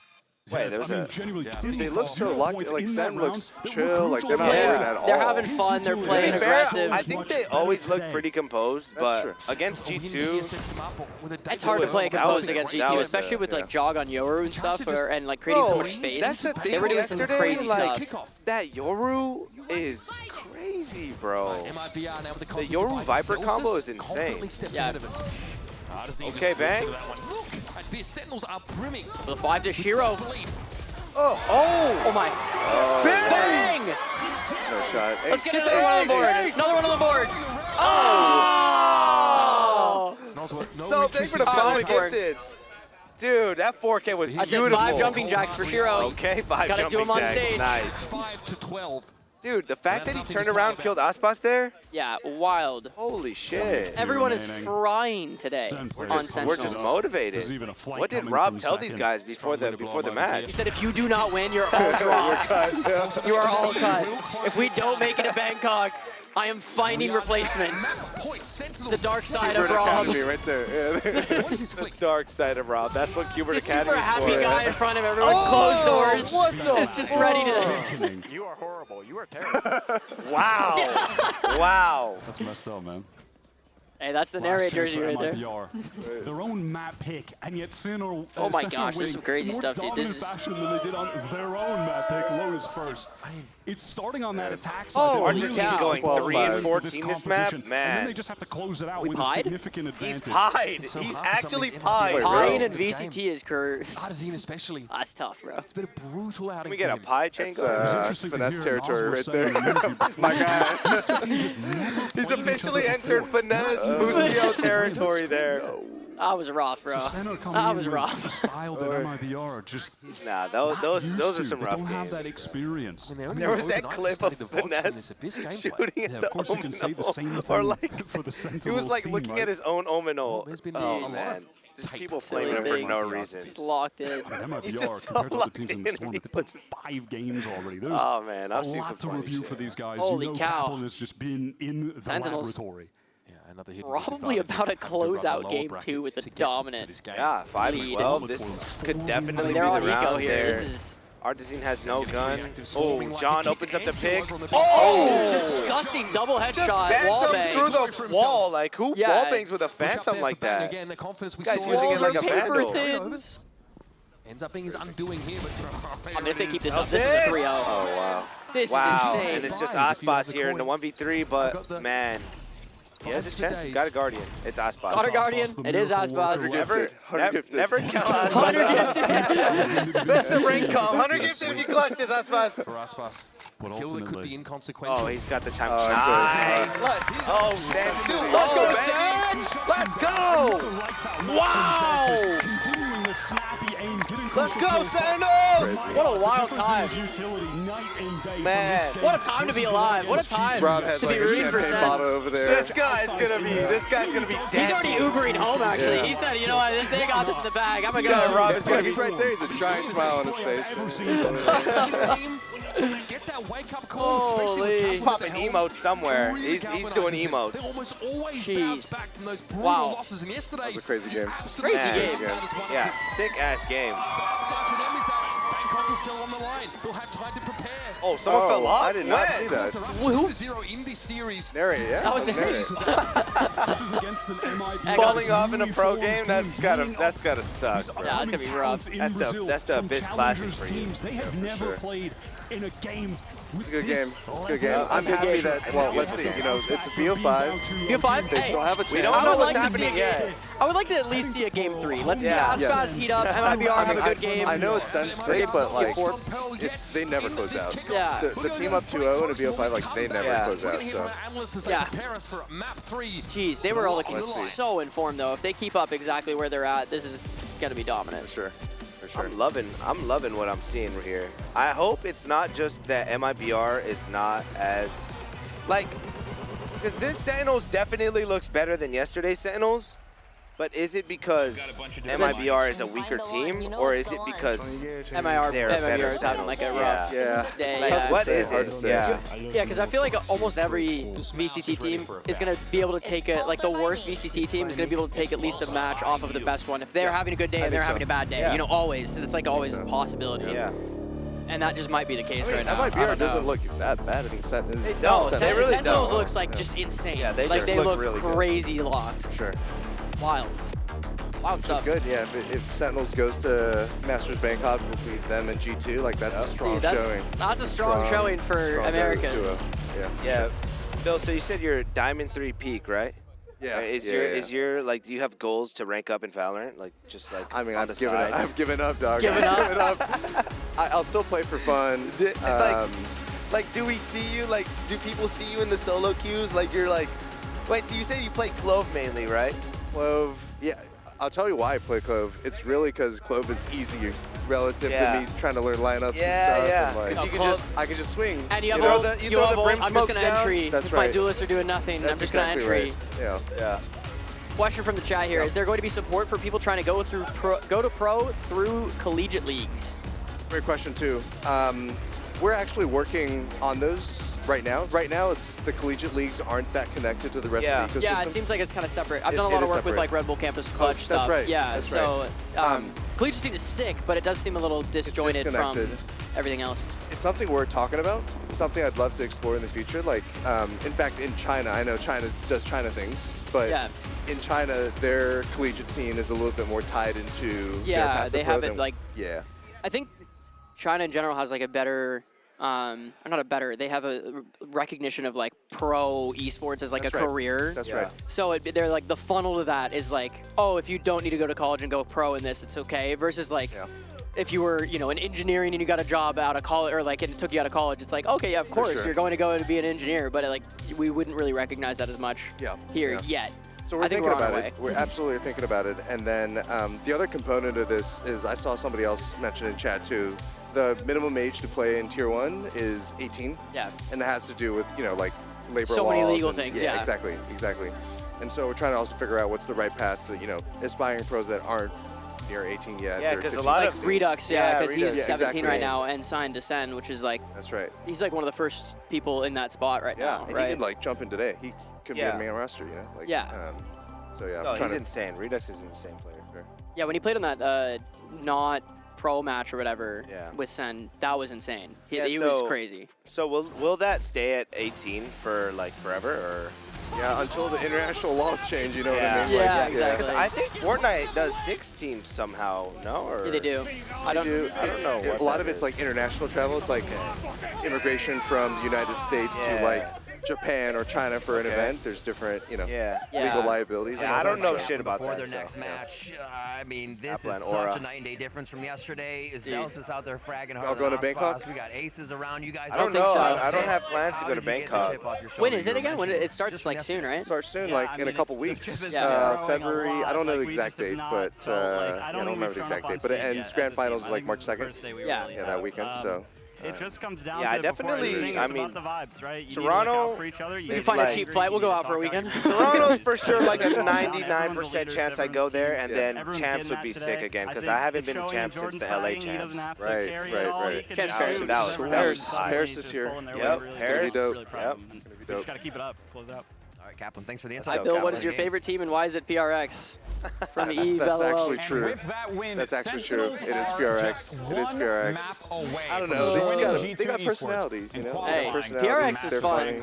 Wait, there's They look so locked. Like Sen looks chill. Like they're not worried at all. They're having fun. They're playing aggressive. I think they always look pretty composed, but against G2, it's hard to play composed against G2, especially with like jog on Yoru and stuff, and like creating so much space. That's the thing. They were doing some crazy stuff. That Yoru is crazy, bro. The Yoru Viper combo is insane. Yeah. Okay, bang. The Sentinels are brimming. The 5 to Shiro. Oh my. Bang! No shot. Let's get another one on the board. Another one on the board. Oh! So thanks for the 5 gifted. Dude, that 4K was beautiful. That's 5 jumping jacks for Shiro. Okay, 5 Gotta jumping do him on jacks. stage. Nice. 5 to 12. Dude, the fact that he turned around and killed Aspas there? Yeah, wild. Holy shit. Everyone is frying today on Sentinels. We're just motivated. What did Rob tell these guys before the match? He said, if you do not win, you're all dropped. You are all cut. If we don't make it to Bangkok, I am finding replacements. The dark side of Rob. Right there. What is this flick? The dark side of Rob. That's what Cubert Academy super is happy for. guy in front of everyone. Closed doors. What the? Is just ready to. You are horrible. You are terrible. Wow. Wow. That's messed up, man. Hey, that's the narrator jersey right there. MIBR. Their own map pick, and yet Sin or oh my gosh, there's some crazy stuff, dude. This is fashion than they did on their own map pick. Lotus first. It's starting on that attack side. Oh, Argentina going 3 and 14 this map, man. And then they just have to close it out with a significant advantage. He's pied. He's actually pied. Pine and VCT is Argentina especially. That's tough, bro. It's been a brutal outing. Can we get a pie chain going? That's finesse territory right there. My guy. He's officially entered finesse Bustio territory there. That was rough, bro. That was rough. Style that MIBR just nah, those are some rough don't have games. that experience. There was that clip of finesse shooting at the of course you can say the same thing or like for the Sentinels he was like team, looking right? at his own Ominol. Oh man. Just people flaming him for no reason. He's locked in. He's just so compared to the locked teams in in. this tournament, they played 5 games already. There's Oh man, I've a seen lot some to funny review shit. for these guys. Holy you know cow. Kaplan has just been in the Sentinels. laboratory. Probably about to close out game 2 with the dominant. Yeah, 5-12. This could definitely be They're the on eco round here. there. This is Artesine has no gun. Oh, John opens up the pick. disgusting double Just headshot. phantoms through the wall. Like, who Yeah. wallbangs with a phantom like that? Again, the confidence we Guys saw. using it like a paper vandal. thins. Ends up being his undoing here, but I mean, if they keep this up, this is a 3-0. Oh, wow. This Wow, is insane. and it's just Aspas here in the 1v3, but man, he has a chance. He's got a Guardian. It's Aspas. Got a Guardian. It is Aspas. Never kill 100 Aspas. gifted. That's the rank comp. 100 gifted if you clutch this, Aspas. for Aspas. But Kill that could ultimately- be inconsequential. Oh, he's got the time. Oh, Nice. Let's go, Sansu. Let's go, baby. Sen. Let's go. Wow! Wow. Continuing the snappy aim, getting Let's go, crucial kills. Sentinels! What a wild time. Utility night and day Man. from this game. What a time to be alive. What a time Rob has to like be a rooting for champagne Sen. bottle over there. This guy's gonna be dancing. He's already Ubering home, actually. Yeah. He said, you know what, they got this in the bag. I'm going to Yeah, go. Rob is gonna be right there. He's a giant smile on his face. This team, when they get that wake-up call, especially with He's Casper popping at the helm, emotes somewhere. really He's doing galvanizes it. They emotes. almost always Jeez. bounce back from those brutal Wow. losses. And yesterday, was a crazy game. absolutely Crazy game. Yeah, sick ass game. Upside for them is that Bangkok is still on the line. They'll have time to prepare. Oh, someone fell off? I did not When? see that. They're up 2-0 in this series. Narrate, yeah. That was Narrate. This is against an MIBR. Falling off in a pro newly game, formed that's team. gotta suck, bro. Yeah, that's gonna be rough. That's the Abyss Classic for you. Teams. They have never sure. played in a game with It's a good this game. It's a good game. I'm Good happy game. that, well, let's see. You know, it's a BO5. BO5? They Hey, still have a chance. We don't I know would what's like to see happening yet. I would like to at least see a game 3. Let's Yeah. see Aspas heat up, MIBR have a good game. I know it sounds big, but like, Four. they never close out. Yeah. The team up 2-0 in a BO5, like, they never Yeah. close out. So Yeah. Prepare us for map 3. Jeez, they were all looking Let's see. so informed, though. If they keep up exactly where they're at, this is going to be dominant. for sure. For sure. I'm loving what I'm seeing here. I hope it's not just that MIBR is not as, like, because this Sentinels definitely looks better than yesterday's Sentinels, but is it because MIBR is a weaker team, or is it because MIBR is having like a rough Yeah. day? like, Yeah. what is Hard it? to say. Yeah. Yeah, because I feel like almost every VCT team is going to be able to take like the worst VCT team is going to be able to take at least a match off of the best one. If they're having a good day and they're having a bad day, Yeah. you know, always. It's like always a possibility. Yeah. And that just might be the case I mean, right now. I MIBR don't doesn't know. look that bad. I think No, Sen- they really Sentinels don't. looks like just insane. Yeah, they like just they look look really good. crazy locked. Sure. Wild. Wild It's stuff. good, yeah. If Sentinels goes to Masters Bangkok, will be them and G2. Like, that's a strong Dude, showing. That's a strong showing for strong Americas. duo. Yeah. Yeah. Bill, so you said you're Diamond 3 peak, right? Yeah. Is yeah, your yeah. is your like, do you have goals to rank up in Valorant? Like, just like I mean, on the I've given up. side? I've given up, dog. Given I've up? given up. I'll still play for fun. Like, do we see you? Like, do people see you in the solo queues? Like, you're like, wait. So you said you play Clove mainly, right? Clove, yeah. I'll tell you why I play Clove. It's really because Clove is easier relative Yeah. to me trying to learn lineups Yeah, and stuff. yeah. And like, 'Cause you can Clove- just I can just swing. And you have throw all, the- you you throw have the all, brim I'm just smokes going to down. entry. That's If my right. duelists are doing nothing, I'm That's just exactly going to entry. right. Yeah. yeah. Question from the chat here. Is there going to be support for people trying to go to pro through collegiate leagues? Great question too. We're actually working on those right now. Right now, it's the collegiate leagues aren't that connected to the rest of the ecosystem. Yeah, it seems like it's kind of separate. I've It- done a it lot of is work with separate. like Red Bull Campus Clutch that's stuff. right, Yeah, that's so right. collegiate scene is sick, but it does seem a little disjointed from disconnected. everything else. It's something we're talking about. Something I'd love to explore in the future. Like, in fact, in China, I know China does China things, but Yeah. in China, their collegiate scene is a little bit more tied into their Yeah, path to they pro have it than- like. Yeah. I think China in general has like a better. Or not a better. They have a recognition of like pro esports as like That's a right. career. That's Yeah. right. So they're like the funnel to that is like, oh, if you don't need to go to college and go pro in this, it's okay. Versus like, Yeah. if you were, you know, in engineering and you got a job out of college, or like it took you out of college, it's like, okay, yeah, of course, sure. you're going to go to be an engineer, but like we wouldn't really recognize that as much Yeah. here Yeah. yet. So we're I think thinking we're on our about it. way. We're absolutely thinking about it. And then the other component of this is I saw somebody else mention in chat too. The minimum age to play in Tier 1 is 18. Yeah. And that has to do with, you know, like labor So laws. many legal and- things, Yeah, yeah. exactly. And so we're trying to also figure out what's the right path to, you know, aspiring pros that aren't near 18 yet. Yeah, they're 'cause a 15, lot Like of- 16. Redux, yeah, Yeah, because he's Redux. Yeah, 17 exactly. right now and signed to SEN, which is like, That's right. he's like one of the first people in that spot right Yeah, now, and right? he can like jump in today. He could Yeah. be a main roster, you know? Like, Yeah. So yeah, No, I'm trying he's to. insane. Redux is an insane player. Yeah, when he played on that not pro match or whatever Yeah. with Sen, that was insane. He Yeah, was so- crazy. So will that stay at 18 for like forever, or? Yeah, until the international laws change, you know what I mean? Yeah, Like, exactly. Because I think Fortnite does 16 somehow, no? Or Yeah, they do. I don't. do. I don't know what a lot that of it's is. like international travel. It's like immigration from the United States Yeah. to like Japan or China for an event, there's different, legal liabilities. Yeah, I don't know shit about before that. their next match, I mean, this Applan is Aura. such a night and day difference from yesterday. Zealous out there fragging hard. Y'all going to Bangkok? We got aces around. You guys I don't think know. so. I don't have plans to go to Bangkok. When is it again? When it starts like soon, right? It starts soon, like in a couple weeks. Yeah. February, I don't know the exact date, but I don't remember the exact date. But it ends, grand finals is like March 2nd. Yeah. Yeah, that weekend, so. It just comes down Yeah, to definitely. I mean, about the vibes, right? You Toronto. for each other. You find a cheap flight. We'll go out for a weekend. Toronto's for sure like a 99% chance I go there, and then champs would be sick again because I haven't been to champs since the LA champs. Right. Champs That was Paris is here. Yep, Paris. Dope. Yep. Just gotta keep it up. Close out. All right, Kaplan, thanks for the insight. Hi, Bill. What is your favorite team and why is it PRX? From Eve That's LOL. actually true. That's actually true. It is PRX. It is PRX. I don't know. They got personalities, you know? Hey, PRX is fun.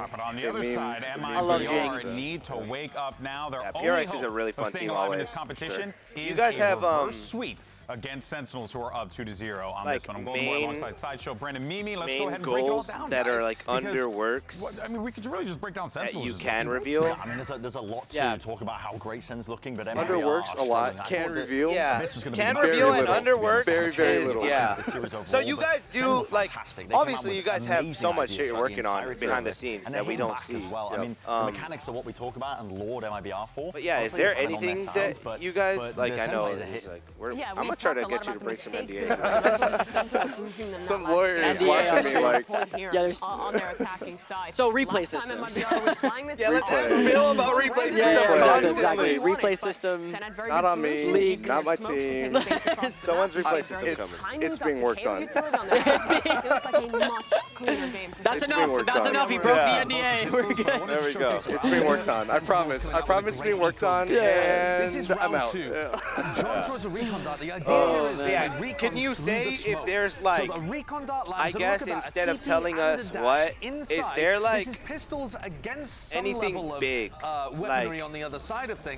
I love Jinx. Need to wake up now. Their PRX is a really fun team always. Competition. You guys have sweep against Sentinels, who are up 2-0 on like this one. I'm going more alongside Sideshow, Brandon, Mimi. Let's go ahead and goals break it all down, that guys, are like under works. I mean, we could really just break down Sentinels. You can reveal. Yeah, I mean, there's a lot to talk about how great Sen's looking, but under MIBR works a lot. Can reveal. Yeah, this was gonna can be reveal very and little. under works. Very little. Yeah. So you guys do like fantastic. They obviously come you up with guys have amazing so much ideas shit you're throughout the working on entirety behind of the it. scenes And that they we hit don't back see. as well. I mean, the mechanics are what we talk about and laud MIBR for. But yeah, is Honestly, there it's right on their anything sound, that you guys like? the I know Sen's it's like Yeah, I'm gonna try to get you to break some NDA. Some lawyer is watching me like. Yeah, there's on their attacking side. So replay systems. Yeah, let's ask Bill about replay systems. Yeah, exactly. Replay system. Not on me. Leagues. Not my team. Someone's replay system coming. It's being worked on. That's It's being enough. worked That's on. enough. He broke the NDA. We're good. There we go. It's being worked on. I promise. I promise it's being worked on. And I'm out. Yeah. Can you say if there's like, I guess instead of telling us what, is there like anything big, like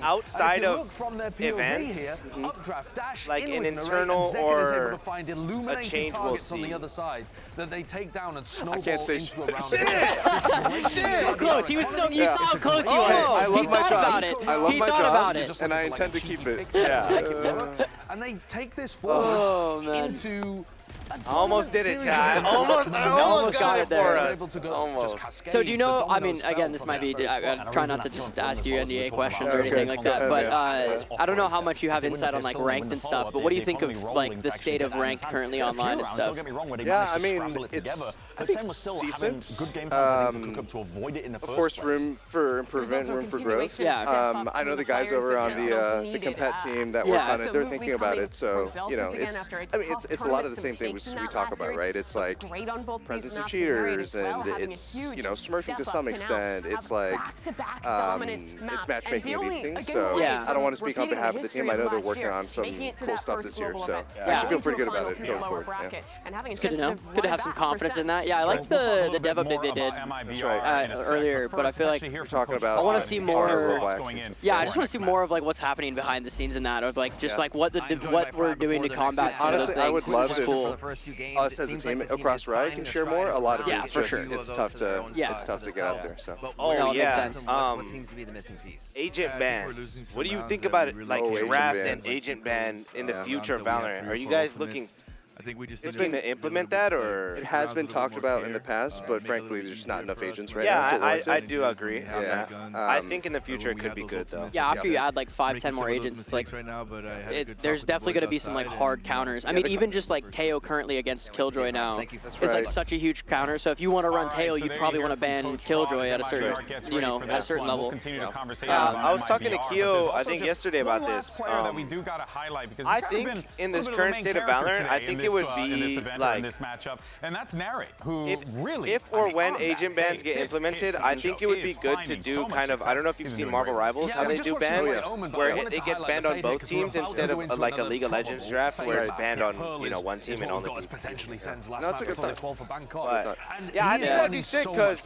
outside of events, like an internal or a change we'll see? That they take down and snowball I can't say into a round. So close. He was so. You saw how close he was. I He love my thought job. about it. I love He my thought job, about it. and I intend to keep it. And they take this Oh, forward man. into. I almost did it, Chad. I almost got it there. for us. Almost. So do you know, I mean, again, this might be, I try not to just ask you NDA questions or anything like that, but I don't know how much you have insight on like ranked and stuff, but what do you think of like the state of ranked currently online and stuff? Yeah, I mean, it's decent. Good game plans to cook up to avoid it in the Of course, room for improvement, room for growth. Yeah. I know the guys over on the compet team that work on it. They're thinking about it, so you know, it's a lot of the same things we talk about, right? It's like presence of cheaters, and it's smurfing to some extent. It's like it's matchmaking and these things. So I don't want to speak on behalf of the team. I know they're working on some cool stuff this year, so I should feel pretty good about it going forward. It's good to know. Good to have some confidence in that. Yeah, I liked the dev update they did earlier, but I feel like we're talking about. I want to see more. Yeah, I just want want to see more of like what's happening behind the scenes in that, of like just like what we're doing to combat some of those Honestly, things. I would love It's cool. us as a team across Riot can share more. A lot of Yeah, it's for just sure. it's tough to get out there. So Oh yeah. Makes sense. What seems to be the missing piece? Agent bans. What do you think about it? Like draft and agent ban in the future of Valorant. Are you guys looking? I think we just looking to implement that, or it has been talked about in the past, but frankly, there's just not enough agents right now. Yeah, I do agree on that. I think in the future it could be good though. Yeah, after you add like 5-10 more agents, it's like there's definitely going to be some like hard counters. I mean, even just like Teo currently against Killjoy now is like such a huge counter. So if you want to run Teo, you probably want to ban Killjoy at a certain, at a certain level. I was talking to Keo, I think yesterday about this. I think in this current state of Valorant, I think it would be like this matchup, and that's Nary, who if or when agent bans get implemented, I think it would be good to do kind of, I don't know if you've seen Marvel Rivals, how they do bans, where it gets banned on both teams instead of like a League of Legends draft where it's banned on one team and only potentially sends last. That's a good thought. Yeah, I think that'd be sick because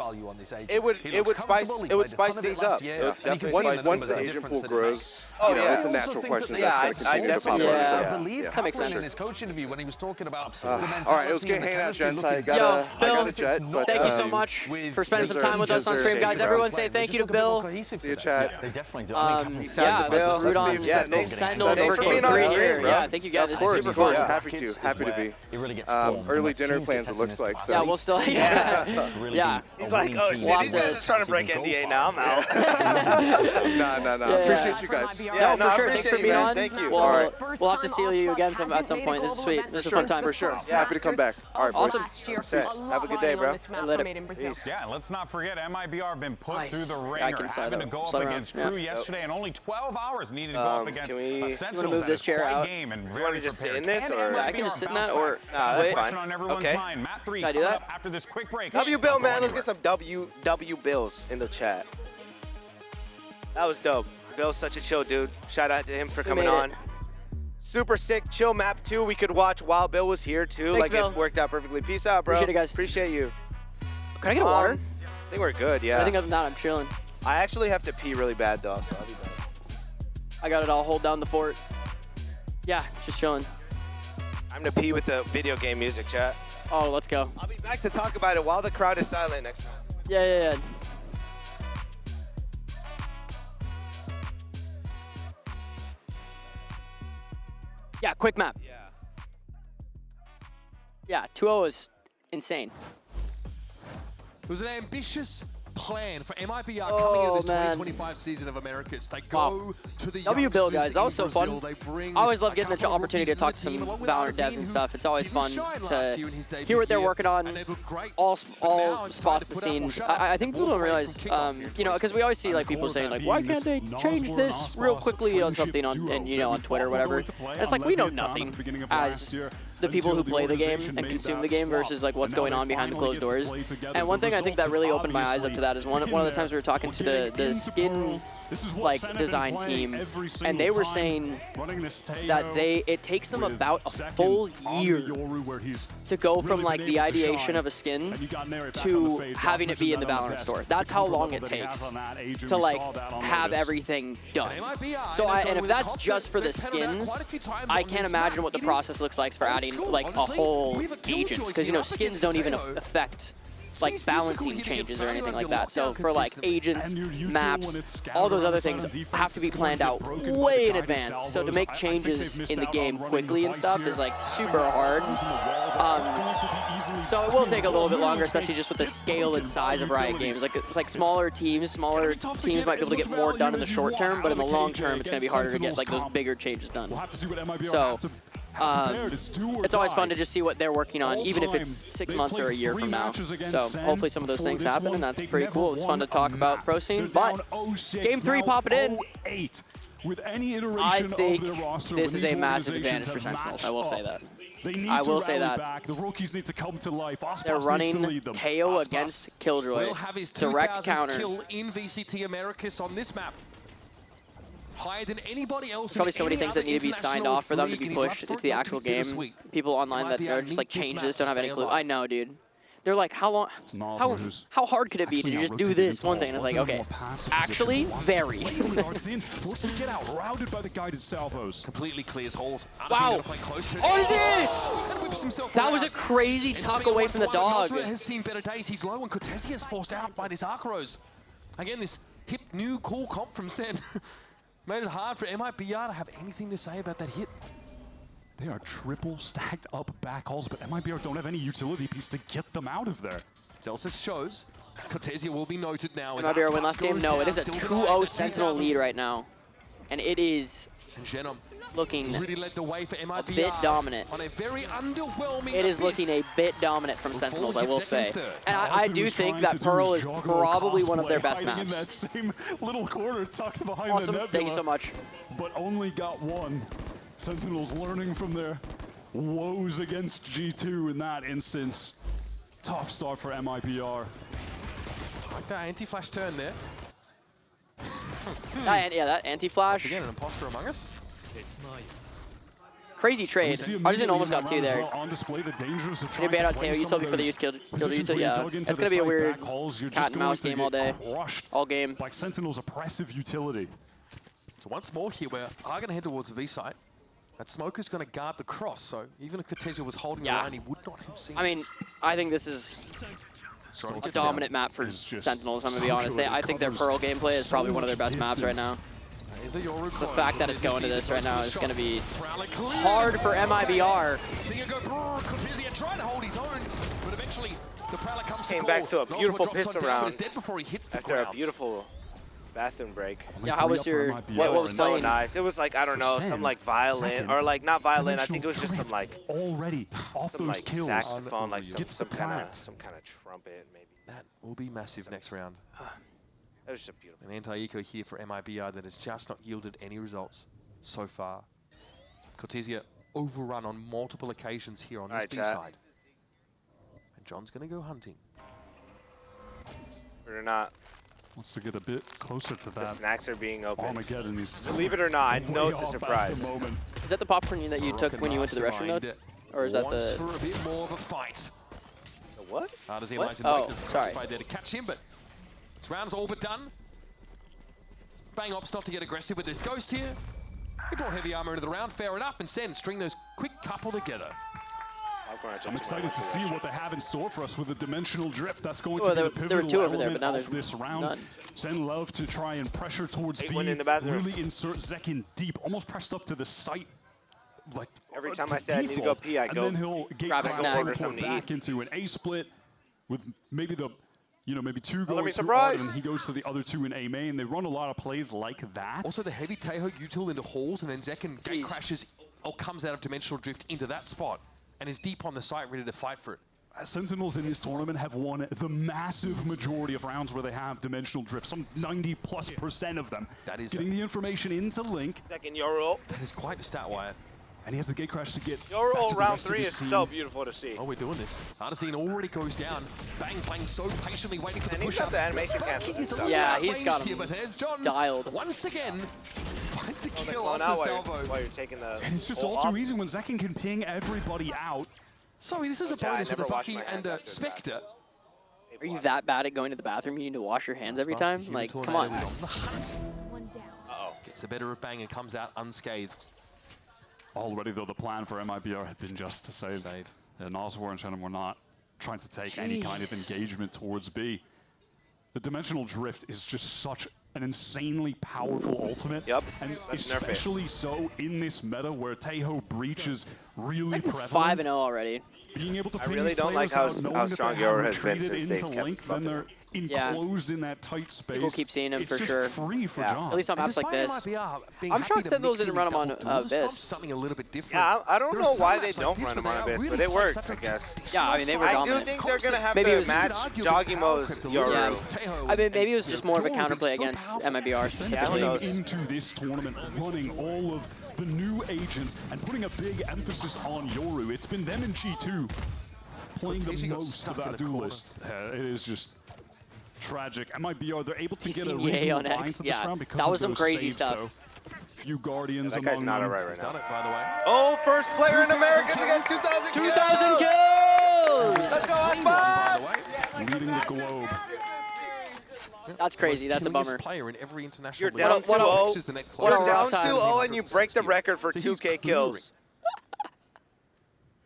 it would spice things up. Once the agent pool grows, it's a natural question. Yeah, I definitely that makes sense. In his coach interview when he was talking about. All right, it was good hanging out, gents. I got a jet. But, thank you so much for spending some time with us on stream, guys. Everyone say thank you to Bill. See you, chat. They definitely do. Yeah, let's root on Sentinels for Game 3 here. Yeah, thank you guys. This is super fun. Happy to be. It really gets Early dinner plans, it looks like. So. Yeah, we'll still. Yeah. He's like, oh shit, these guys are trying to break NDA now. I'm out. No. Appreciate you guys. Yeah, for sure. Thanks for being on. Thank you. We'll have to see you again at some point. This is sweet. This is a fun time. For sure. Happy to come back. All right, boys. Awesome. Have a good day, bro. Yeah, and let's not forget MIBR have been put through the I ringer, can having to go up against Crew yesterday, and only 12 hours needed to go up against Sentinels. Move this chair out. Game and You want to just sit in this, or? Yeah, I can just sit in that, or that's fine. On everyone's mind. Map 3 Can I do that? after this quick break. W Bill, man. Let's get some W Bills in the chat. That was dope. Bill's such a chill dude. Shout out to him for coming on. Super sick, chill map 2. We could watch while Bill was here too. Thanks, like Bill. it worked out perfectly. Peace out, bro. Appreciate it, guys. Appreciate you. Can I get a water? I think we're good. Yeah. I think other than that, I'm chilling. I actually have to pee really bad though, so I'll be back. I got it. I'll hold down the fort. Yeah, just chilling. I'm gonna pee with the video game music, chat. Oh, let's go. I'll be back to talk about it while the crowd is silent next time. Yeah. Yeah, quick map. Yeah, 2-0 is insane. It was an ambitious plan for MIBR coming into this 2025 season of Americas. They go to the W Bill, guys. That was so fun. They bring I always love getting the opportunity to talk to some Valorant devs and stuff. It's always fun to hear what they're working on, all spots of the scene. I think people don't realize, you know, because we always see like people saying like, why can't they change this real quickly on something on you know, on Twitter or whatever. And it's like we know nothing as the people who play the game and consume the game versus like what's going on behind the closed doors. And one thing I think that really opened my eyes up to that is one of the times we were talking to the skin like design team, and they were saying that it takes them about a full year to go from like the ideation of a skin to having it be in the Valorant store. That's how long it takes to like have everything done. So and if that's just for the skins, I can't imagine what the process looks like for adding like a whole agent, because you know skins don't even affect like balancing changes or anything like that. So for like agents, maps, all those other things have to be planned out way in advance. So to make changes in the game quickly and stuff is like super hard. So it will take a little bit longer, especially just with the scale and size of Riot Games. Like it's like smaller teams might be able to get more done in the short term, but in the long term, it's going to be harder to get like those bigger changes done. So it's always fun to just see what they're working on, even if it's 6 months or a year from now. So hopefully some of those things happen, and that's pretty cool. It's fun to talk about Pro Scene, but Game 3 popping in. I think this is a massive advantage for Sentinels. I will say that. I will say that. The rookies need to come to life. They're running Teo against Killjoy. Will have his Direct 2000th counter. kill in VCT Americas on this map. Higher than anybody else. There's probably so many things that need to be signed off for them to be pushed into the actual game. People online that are just like, change this, don't have any clue. I know, dude. They're like, how hard could it be to just do this one thing? And it's like, okay, actually, very. Completely clears holes. Wow. What is this? That was a crazy tuck away from the dog. Has seen better days. He's low, and Cortezi is forced out by this Arcros. Again, this hip new cool comp from Sen made it hard for MIBR to have anything to say about that hit. They are triple stacked up back halls, but MIBR don't have any utility piece to get them out of there. Celsius shows Cortezia will be noted now. MIBR win last game? No, it is a 2-0 Sentinel lead right now. And it is looking really led the way for MIBR a bit dominant. On a very underwhelming it is looking a bit dominant from Sentinels, I will say. And I do think that Pearl is probably one of their best maps. In that same little corner tucked behind awesome. the nebula, Thank you so much. But only got one. Sentinels learning from their woes against G2 in that instance. Tough start for MIBR. Like that anti-flash turn there. that anti-flash. Again, an imposter among us. Crazy trade. I just almost got two there. On display, the dangers of trying to ban out Teo. You told me for the use kill. Yeah, it's going to be a weird cat and mouse game all day, all game. Like Sentinel's oppressive utility. So once more here, we are going to head towards the V site. That Smoker's going to guard the cross, so even if Cortezia was holding around, he would not have seen I mean, this. I think this is a dominant map for Sentinels, I'm going to be honest. I think their Pearl gameplay is probably one of their best maps right now. The fact that it's going to this right now is going to be hard for MIBR. Cortezia trying to hold his own, but eventually the Prowler comes Came back to a beautiful piss around after a beautiful bathroom break. Yeah, how was your, what was so playing? nice. It was like, I don't know, some like violin, or like not violin, I think it was just some like, already off some those like kills. saxophone, like some kind of trumpet maybe. That will be massive next round. That was just beautiful. An anti-eco here for MIBR that has just not yielded any results so far. Cortezia overrun on multiple occasions here on this B side. And John's going to go hunting. Or not. Wants to get a bit closer to that. The snacks are being open. Armageddon is Believe it or not, I know it's a surprise. Is that the popcorn that you took when you went to the restroom mode? Or is that the... for a bit more of a fight. The what? Oh, sorry. There to catch him, but this round's all but done. Bang Ops not to get aggressive with this Ghost here. He brought heavy armor into the round, fair enough, and Sen string those quick couple together. I'm excited to see what they have in store for us with the dimensional drift. That's going Oh, to be the pivotal there were two over there, element but now of this round. none. Sen love to try and pressure towards B, in the bathroom. really insert Zekin deep, almost pressed up to the site. Like every time I say I need to go pee, I go. And then he'll get back into an A split with maybe the, maybe two going to Art, and he goes to the other two in A main. They run a lot of plays like that. Also the heavy Taeho util into halls, and then Zekin gate crashes or comes out of dimensional drift into that spot and is deep on the site ready to fight for it. Sentinels in this tournament have won the massive majority of rounds where they have dimensional drift, some 90+% of them. That is getting the information into Link. Second Euro. That is quite the stat wire. And he has the gate crash to get Euro round 3 is so beautiful to see. Oh, we're doing this. Artesine already goes down. Bang playing so patiently waiting for the push up. The animation cancels and stuff. Yeah, he's got him here, but there's John dialed. Once again, finds a kill on off the salvo. While you're taking the and it's just all too easy when Zekin can ping everybody out. Sorry, this is a bonus with a Bucky and a Spectre. Are you that bad at going to the bathroom? You need to wash your hands every time? Like, come on. Gets the better of Bang and comes out unscathed. Already, though, the plan for MIBR had been just to save. Noswar and Shannon were not trying to take any kind of engagement towards B. The dimensional drift is just such an insanely powerful ultimate. Yep. And especially so in this meta where Taeho breach is really prevalent. 5-0 already. Being able to I really don't like how strong Yoru has been since they kept then they're enclosed in that tight space. People keep seeing him it's for just sure. Free for John. At least on maps like this. I'm shocked Sentinels didn't run him on Abyss. Something a little bit different. Yeah, I don't know why they don't run him on Abyss, but it worked, I guess. Yeah, I mean, they were dominant. I do think they're going to have to match Jogimo's Yoru. Yeah. I mean, maybe it was just more of a counterplay against MIBR specifically. Into this tournament, running all of the new agents and putting a big emphasis on Yoru. It's been them in G2 playing the most of that duelist. It is just tragic. MIBR, they're able to get a reasonable bind to this round because that was of some those crazy saves, stuff. Though. Few Guardians that among guy's not them. alright right now. Done it, by the way. Oh, first player in America to get 2,000 kills! 2,000 kills! Let's go, boss! Leading the globe. That's crazy. That's a bummer. Player in every international You're down 2-0. You're down 2-0 and you break the record for 2K kills.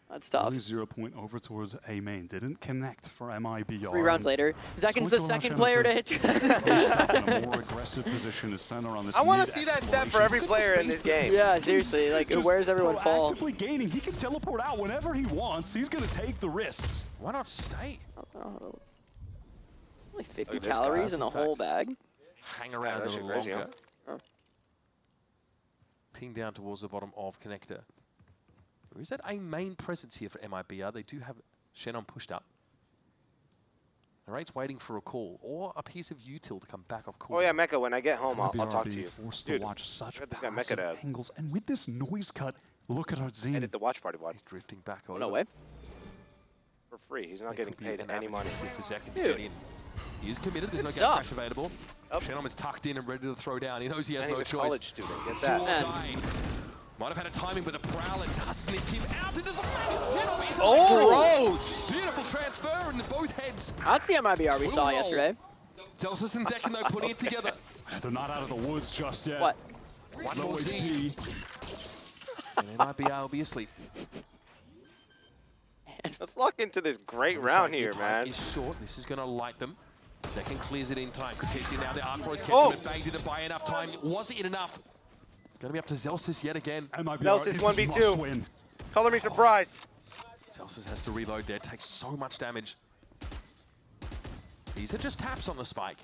That's tough. Only 0 point over towards A main. Didn't connect for MIBR. 3 rounds later. Zekin's the second player to hit. A more aggressive position is center on this. I want to see that stat for every player in this game. Yeah, seriously. Like, where does everyone fall? Actively gaining. He can teleport out whenever he wants. He's going to take the risks. Why not stay? Only 50 calories in the whole bag. Hang around a little longer. Ping down towards the bottom of connector. There is that a main presence here for MIBR. They do have Shannon pushed up. Narrate's waiting for a call or a piece of util to come back off call. Oh yeah, Mecha, when I get home, I'll talk to you. Forced Dude, to watch such this guy Mecha to angles. And with this noise cut, look at Artzine. edit the watch party watch. He's drifting back over. No way. For free. He's not getting paid any money. For Zekin to get in. He is committed. There's no gate crash available. Shannon is tucked in and ready to throw down. He knows he has no choice. He's a college student. Get that. Might have had a timing, but the Prowler does sniff him out. It doesn't matter. Oh, gross. Beautiful transfer into both heads. That's the MIBR we saw yesterday. Delsus and Zekin, though, putting it together. They're not out of the woods just yet. What? One more Z. MIBR will be asleep. Let's lock into this great round here, man. Is short. This is going to light them. Second clears it in time. Could now the Arc Bros catch him and Bang didn't buy enough time. Was it enough? It's going to be up to Zelsis yet again. Zelsis 1v2. Color me surprised. Zelsis has to reload there. Takes so much damage. These are just taps on the spike.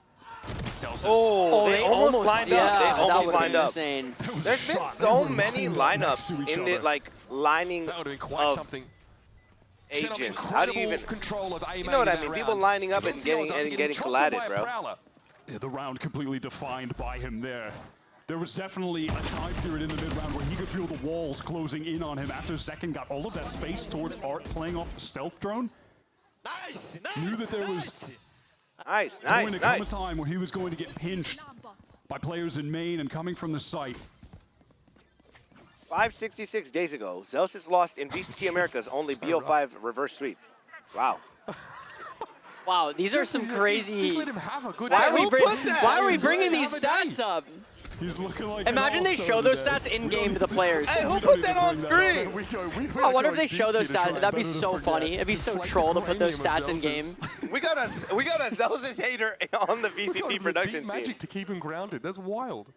Zelsis. Oh, they almost lined up. Yeah, they almost lined up. Insane. There's been so many lineups in the lining that would have been quite something. Agents. How do you even control of you know what I mean? People lining up and getting collided, bro. Yeah, the round completely defined by him there. There was definitely a time period in the mid-round where he could feel the walls closing in on him after Zekken got all of that space towards Art playing off the stealth drone. Nice. Knew that there was going to come a time where he was going to get pinched by players in main and coming from the site. 566 days ago, Zelsis lost in VCT America's only BO5 reverse sweep. Wow. Wow, these are some crazy. Just let him have a good Why are we bringing these stats up? He's looking like imagine they show those stats in game to the players. Hey, who put that on screen? I wonder if they show those stats. That'd be so funny. It'd be so troll to put those stats in game. We got a Zelsis hater on the VCT production team. Magic to keep him grounded. That's wild.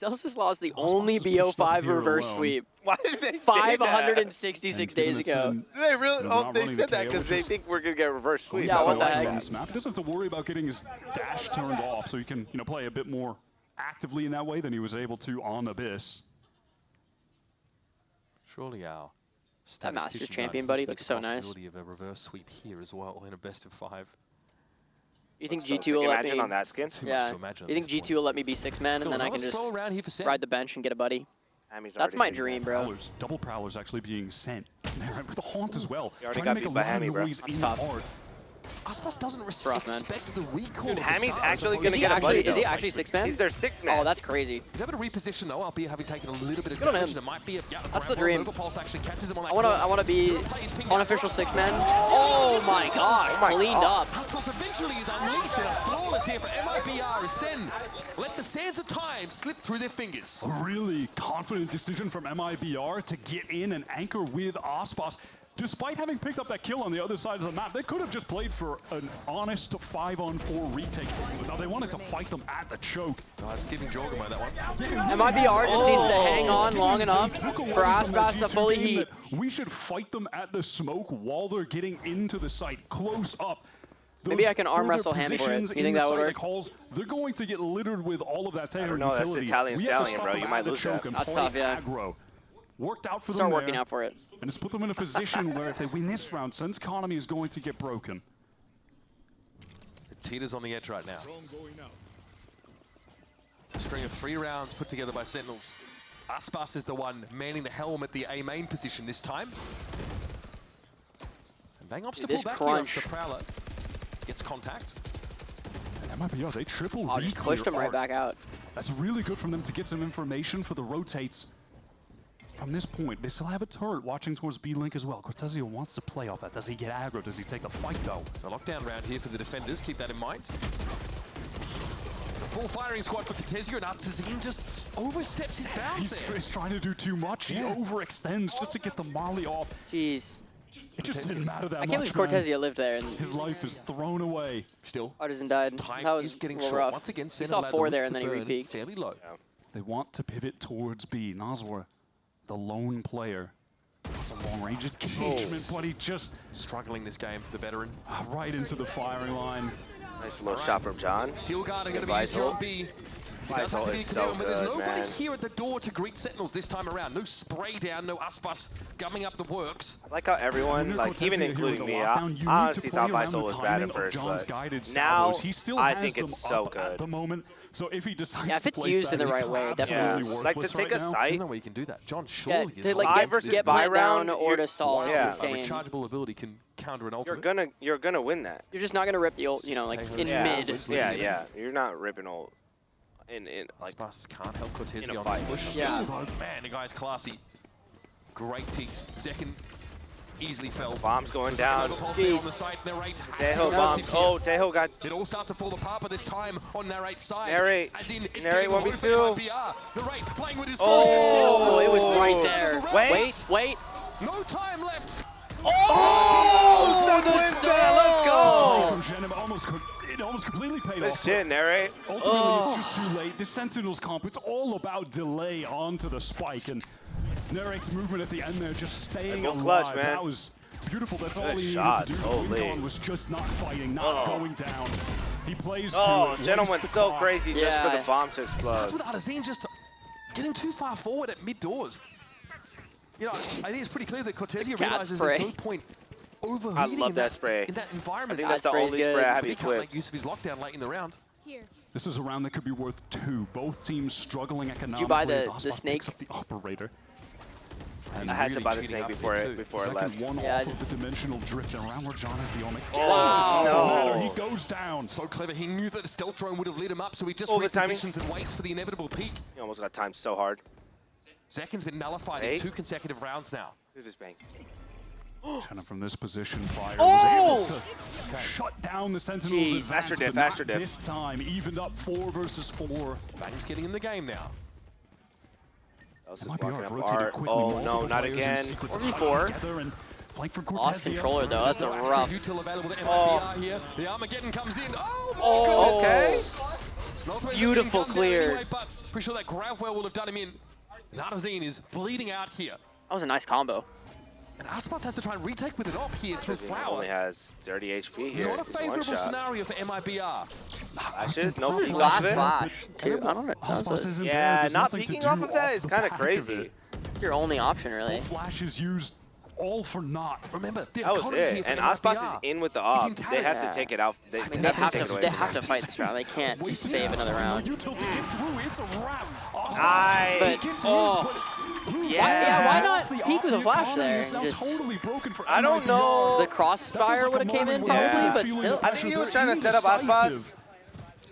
Zelsis lost the only BO5 reverse sweep. Why did they say 566 days ago. They really? Oh, they said that because they think we're gonna get reverse sweep. Yeah, what the heck? He doesn't have to worry about getting his dash turned off, so he can play a bit more actively in that way than he was able to on Abyss. Surely our that Masters champion buddy looks so nice. Of a reverse sweep here as well in a best of 5. You think G2 will let me? on that skin? Yeah. You think G2 will let me be 6-man and then I can just ride the bench and get a buddy? That's my dream, bro. Double Prowlers actually being sent. With the Haunt as well. You already Trying got to make beat a by lot of Hammy, bro. noise That's in tough. hard. Aspas doesn't expect the recall. Dude, Hammy's actually Is gonna he get a buddy. is he actually 6-man? He's their 6-man. Oh, that's crazy. He's able to reposition though, albeit having taken a little bit of Good on damage. him. It might be That's the dream. Actually catches him on that I wanna be unofficial 6-man. Oh my gosh, cleaned up. Aspas eventually is unleashed and a flawless here for MIBR. SEN let the sands of time slip through their fingers. A really confident decision from MIBR to get in and anchor with Aspas. Despite having picked up that kill on the other side of the map, they could have just played for an honest 5-on-4 retake. But now they wanted to fight them at the choke. Oh, it's giving Jorgemon that one. MIBR just needs to hang on long enough for Aspas to fully heat. We should fight them at the smoke while they're getting into the site, close up. Maybe I can arm wrestle Hammy for it. You think that would work? They're going to get littered with all of that Taylor No, that's utility. Italian stallion, bro. You might lose that. That's tough, yeah. Aggro. Worked out for them. Start working out for it. And it's put them in a position where if they win this round, Sen's economy is going to get broken. The teeter's on the edge right now. A string of 3 rounds put together by Sentinels. Aspas is the one manning the helm at the A main position this time. And Bang opts to pull back here after Prowler gets contact. And MIBR, they triple Oh, just pushed him right back out. That's really good from them to get some information for the rotates. From this point, they still have a turret watching towards B-Link as well. Cortezio wants to play off that. Does he get aggro? Does he take the fight, though? So lockdown round here for the defenders. Keep that in mind. It's a full firing squad for Cortezio, and Artazine just oversteps his bounds there. He's trying to do too much. He overextends just to get the molly off. Jeez. It just didn't matter that much, I can't believe Cortezio lived there. And his life is thrown away. Still. Artisan died. That was getting a little short. rough. Once again, he saw 4 there and then he re-peaked. Fairly low. Yeah. They want to pivot towards B. Nazwa, the lone player. That's a long-range engagement, but he just... struggling this game, the veteran. Right into the firing line. Nice little shot from John. Steel guarding going to be used here on B. Visol is so but there's good, nobody man. here at the door to greet Sentinels this time around. No spray down, no Aspas gumming up the works. I like how everyone, like even including me, I honestly thought Visol was bad at first, but now I think it's so good. At the moment, so if he decides if it's used in the right way, definitely. Like to take a site. There's no way you can do that. John surely is to like get plant down or to stall. Yeah, it's insane. A rechargeable ability can counter an ultimate. You're gonna win that. You're just not gonna rip the ult, like in mid. Yeah. You're not ripping ult. In like Aspas can't help Cortezio on this push. Yeah. Man, the guy's classy. Great picks. Second easily fell. Bombs going down. Jeez. Teho bombs. Oh, Teho got... It all starts to fall apart, but this time on Narrate's side. Narrate. As in, it's Narrate getting 1v2. MIBR. The Wraith playing with his Oh, it was right there. Wait. No time left. Oh, the let's go. From Genem, it almost completely paid Good off. shit, Narrate. Ultimately, it's just too late. The Sentinels comp, it's all about delay onto the spike, and Narrate's movement at the end there, just staying alive. Clutch, man. That was beautiful. That's all he shots. needed to do. Holy. Wincon was just not fighting, not going down. He plays to Genem went so clock. crazy just for the bomb to It explode. starts with Arzine just getting too far forward at mid-doors. You know, I think it's pretty clear that Cortesia realizes there's no point overheating I love that spray. in that environment. I think that's the only spray I have He can't equipped. make use of his lockdown late in the round. This is a round that could be worth 2. Both teams struggling economically. Did you buy as the Osbach snake? picks up the operator. I had to buy the snake before I left. One off of the dimensional drift, and around where John is the Omic. Wow. He goes down. So clever. He knew that the stealth drone would have lit him up, so he just the timing. repositions and waits for the inevitable peak. He almost got timed so hard. Zekin's been nullified in 2 consecutive rounds now. Look at this bang. Kind from this position, Fire was able to shut down the Sentinels' advance, Faster diff, but not faster diff. this time, evened up 4 versus 4. Bang's getting in the game now. Else is MIBR walking up rotated Art. quickly, Oh, no, multiple not players in again. secret 4v4. together and flank from Lost Cortesia. controller though, that's a rough. Util available to MIBR here. The Armageddon comes in. Oh my goodness. Okay. Beautiful clear. Anyway, but pretty sure that Gravwell will have done him in. And Arzine is bleeding out here. That was a nice combo. And Aspas has to try and retake with an op here through He Flower. only has 30 HP here. Not a It's favorable one shot. scenario for MIBR. Flashes, no peek off Last of it. flash, too. I don't know. Osbach isn't there. Yeah, There's not nothing to peeking do off of that is the kind of back crazy. it. It's your only option, really. Flash is used all for naught. Remember, the That was economy here it. for And MIBR Aspas is in with the op. in They have Yeah. to take it out. They They have have to take it away. to fight this round. They can't just save another round. Util to get through, it's a wrap. Nice. But Yeah. why not peek with a flash there? And just Totally broken for I don't know. the crossfire would have came in probably, but still. I think he was trying to set up Aspas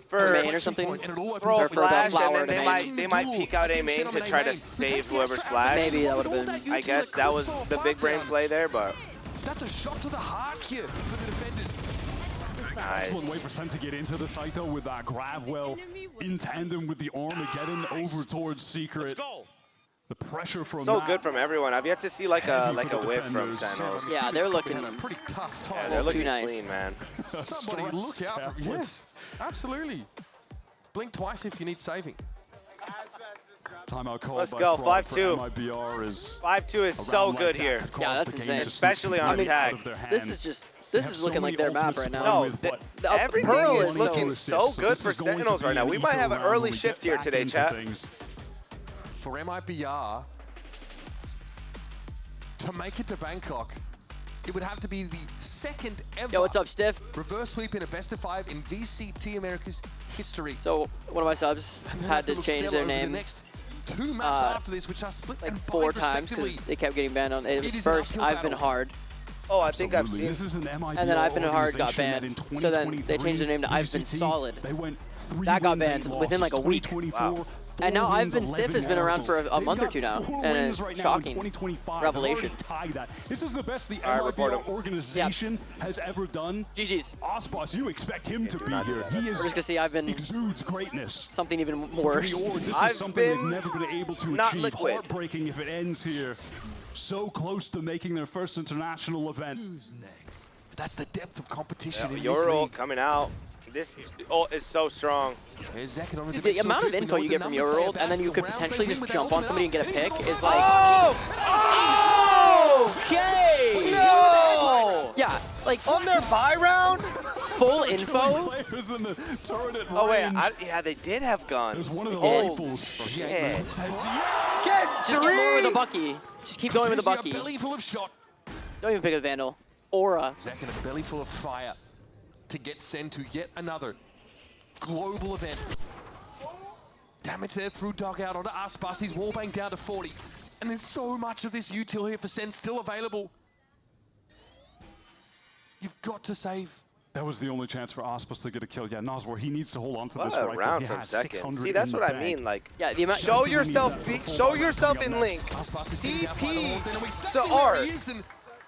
for main or something. throw a Or throw flash, flower and to then main. they might peek out A main to try to save whoever's flash. Maybe that would have been. I guess that was the big brain play there, but That's a shot to the heart here for the defenders. Excellent way nice. for Sen to get into the site though with that Gravwell in tandem with the Armageddon over towards Secret. The pressure from So that. good from everyone. I've yet to see like a Heavy for the whiff from defenders. Sentinels. Yeah, they're looking. Had a pretty tough Yeah, time. they're looking too nice. clean, man. Somebody look out for yes, absolutely. Blink twice if you need saving. Timeout call. Let's by go, Frog for 5-2. MIBR is 5-2 is so around good like that here. across Yeah, that's the game, insane. just Especially on sneaking attack. out of their This hand. is just. They This have is so looking many like their map ultimates right to now. No, run with, but everything Pearl is is looking so so good this for is going to Sentinels be right now. an We might have an equal round early when we shift get here back today, into chat. things. For MIBR to make it to Bangkok, it would have to be the second ever Yo, what's up, Stiff? reverse sweep in a best of 5 in VCT America's history. So one of my subs had to Little change Stella their over the name next 2 maps after this, which are split like and 4 5 times because respectively. they kept getting banned on. It It was is an first uphill I've been battle. hard, Oh, I think I've Absolutely. seen. This is an MIBR and then I've been hard got organization banned. that in So then they 2023, changed their name to I've been VCT, solid. They went 3 That got wins, 8 banned within like a losses, week. 2024, Wow. 4 And now I've wins, been Stiff 11 has been around for a losses. month or They've two now, got 4 and wins it's right now in shocking 2025. revelation. They've already tied that. This is the best the All right, report MIBR him. organization has ever done. GG's. Osbach, you expect him to be not do here. that. He We're is just gonna see I've been exudes greatness. something even For worse. the Org, this I've is something they've been never been able to not achieve. liquid. Heartbreaking if it ends here. So close to making their first international event. Who's next? That's the depth of competition in this Euro league. coming out. This is so strong. Here's Zekin on The amount of info you get from your world, and then you could potentially just jump on somebody and get a pick is like. Oh! Okay. No! Yeah, like On their buy round? full info. Players in the turret at Oh wait, range. yeah, they did have guns. There's one of the Oh, rifles. shit. Yes, Guess Just keep going with the three. Bucky. Just keep going with the Bucky. A belly full of shot. Don't even pick a Vandal. Aura. Zekin a belly full of fire to get sent to yet another global event. Damage there through dugout onto Aspas. He's wallbang down to 40. And there's so much of this util here for Sen still available. You've got to save. That was the only chance for Osbach to get a kill. Yeah, Noswar, he needs to hold on to What this a rifle. round He from has second. 600 See, that's in what the I bank. mean. Like, Yeah, the amount. show we yourself, need that show full yourself coming in up Link. Aspas is getting down by the wall. Then we TP set to me where Art. he is, and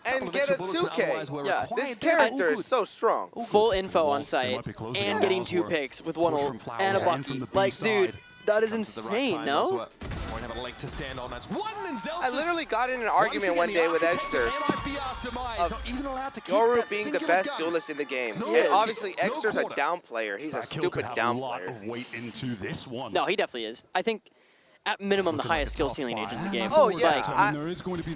and get a 2K. Yeah, this character is so strong. Full info on site and getting 2 picks with 1 ult and a bucky. Like, dude, that is insane, no? I literally got in an argument one day with Exter of Yoru being the best duelist in the game. And obviously, Exter's a down player. He's a stupid down player. No, he definitely is. I think, at minimum, the highest skill ceiling agent in the game. Oh, yeah.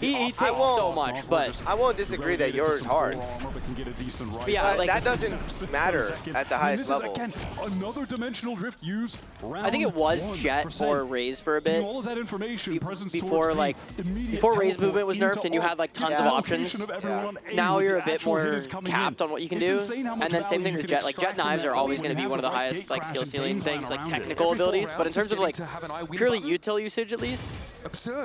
He takes so much, but... I won't disagree that yours is hard. But yeah, like, that doesn't matter at the highest level. Another dimensional drift use. I think it was Jet or Raze for a bit. All of that information before Raze movement was nerfed and you had like tons of options. Now you're a bit more capped on what you can do. And then same thing with Jet. Like Jet knives are always going to be one of the highest like skill ceiling things, like technical abilities. But in terms of like purely util usage, at least,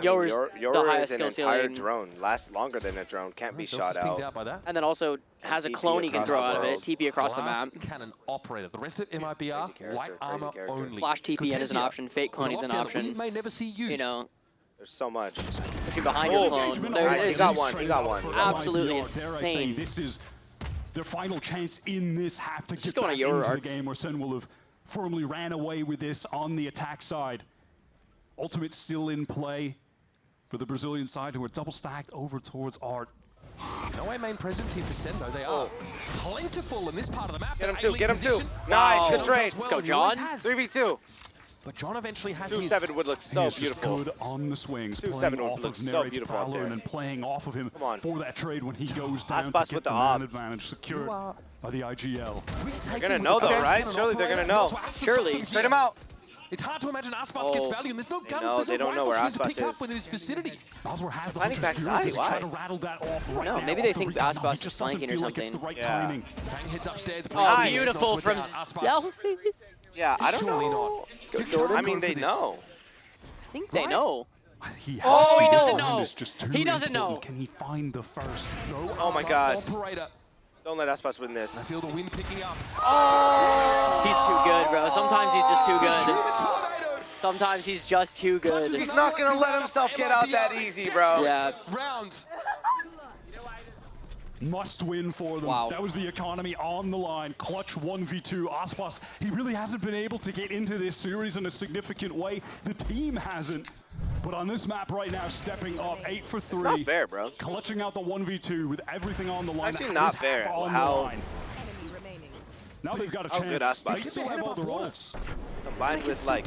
Yoru's the highest skill ceiling. Entire drone lasts longer than a drone, can't be shot out. And then also has a clone he can throw out of it, TP across the map. Cannon operator. The rest of MIBR, light armor only. Flash TP is an option, fake cloning is an option. May never see used. You know, there's so much. especially behind his clone. He got one. He got one. Absolutely insane. This is their final chance in this half to get going back to Yoru into the arc. game, where SEN will have firmly ran away with this on the attack side. Ultimate still in play for the Brazilian side, who are double stacked over towards Art. No way main presence here for SEN, though. They are plentiful in this part of the map. Get him too, get him too. Nice, good trade. Let's go, John. 3v2. But John eventually has 2-7 would look so He's beautiful. Just good on the swings, 2-7 playing would off look of so Narrate's beautiful out prowler there. and then playing off of him for that trade when he goes down Aspas to with get the the man op. advantage secured by the IGL. They're gonna know though, right? Surely they're gonna know. Surely. Trade him out. It's hard to imagine Aspas gets value, and there's no guns. They don't know where Aspas pick up is. within his vicinity. Bosworth has the Planning backside, why? try to rattle that off right No, now. maybe they Off the think recon. Aspas He just is flanking or doesn't feel like it's the something. right Yeah. timing. Bang heads upstairs. Oh, beautiful from Celsius. Yeah, I don't know. I mean, they know. I think they know. He doesn't know. Is just too He doesn't know. important. Can he find the first? No. Oh my God. Operator. Don't let Aspas win I this. feel the wind picking up. He's too good, bro. Sometimes he's just too good. Sometimes he's just too good. He's not gonna let himself get out that easy, bro. Yeah. Round. Must win for them. Wow. That was the economy on the line. Clutch 1v2. Aspas, he really hasn't been able to get into this series in a significant way. The team hasn't. But on this map right now, stepping up 8 for 3. It's not fair, bro. Clutching out the 1v2 with everything on the line. Actually not fair. How? Now they've got a How good chance. Aspas They is. still have all the roles. Combined with like,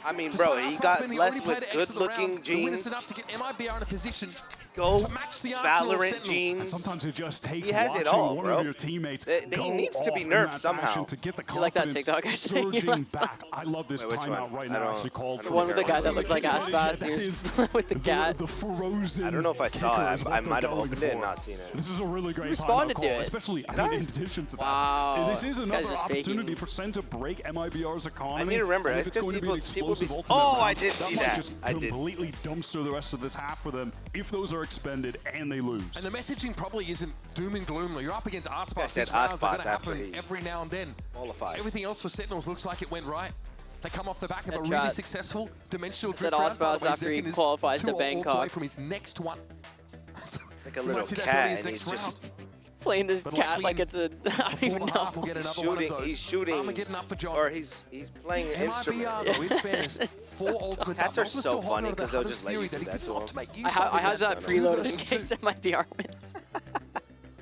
I mean, bro, he got blessed with good-looking jeans. Enough to get MIBR in a position Go to match the Arsenal Valorant Sentinels. And jeans. sometimes it just takes He has watching it all, one bro. of your teammates He needs to be off in nerfed that somehow. fashion to get the You like that confidence TikTok I sent you surging last back. I love this Wait, which timeout one? right I now. don't- Actually called I for don't One with the care. guy that looked like Aspas. He was with the cat. The frozen. I don't know if I saw kicker it. is what I they're might have going opened it and for. not seen it. This is a really great responded timeout to call, it. especially in addition to that. Wow. This is This another guy's just opportunity faking. for SEN to break MIBR's economy. I need to remember, And it's if it's going to be an people be. explosive ultimate Oh, I round, did see might that. just I did. completely dumpster the rest of this half for them if those are expended and they lose. And the messaging probably isn't doom and gloom. You're up against Aspas. I said These rounds are Aspas going to after happen he every now and then. qualifies. Everything else for Sentinels looks like it went right. They come off the back of a Headshot. really successful dimensional Said drift round. Aspas By the way, after he Zekin is qualifies to 2 ults away Bangkok. from his next one. Like a You little might see that cat, early as and next he's just round. Playing this But cat luckily like it's a, I don't even know. We'll get another one of those. He's shooting. Armageddon up for John. Or he's playing an instrument. MIBR, though, in fairness, It's 4 ultimates. Cats are Ultimates so still holding funny on to because that they'll just let Hunter's you Fury do that that he to can him. optimate, use I something had that preloaded in versus case it might be our wins.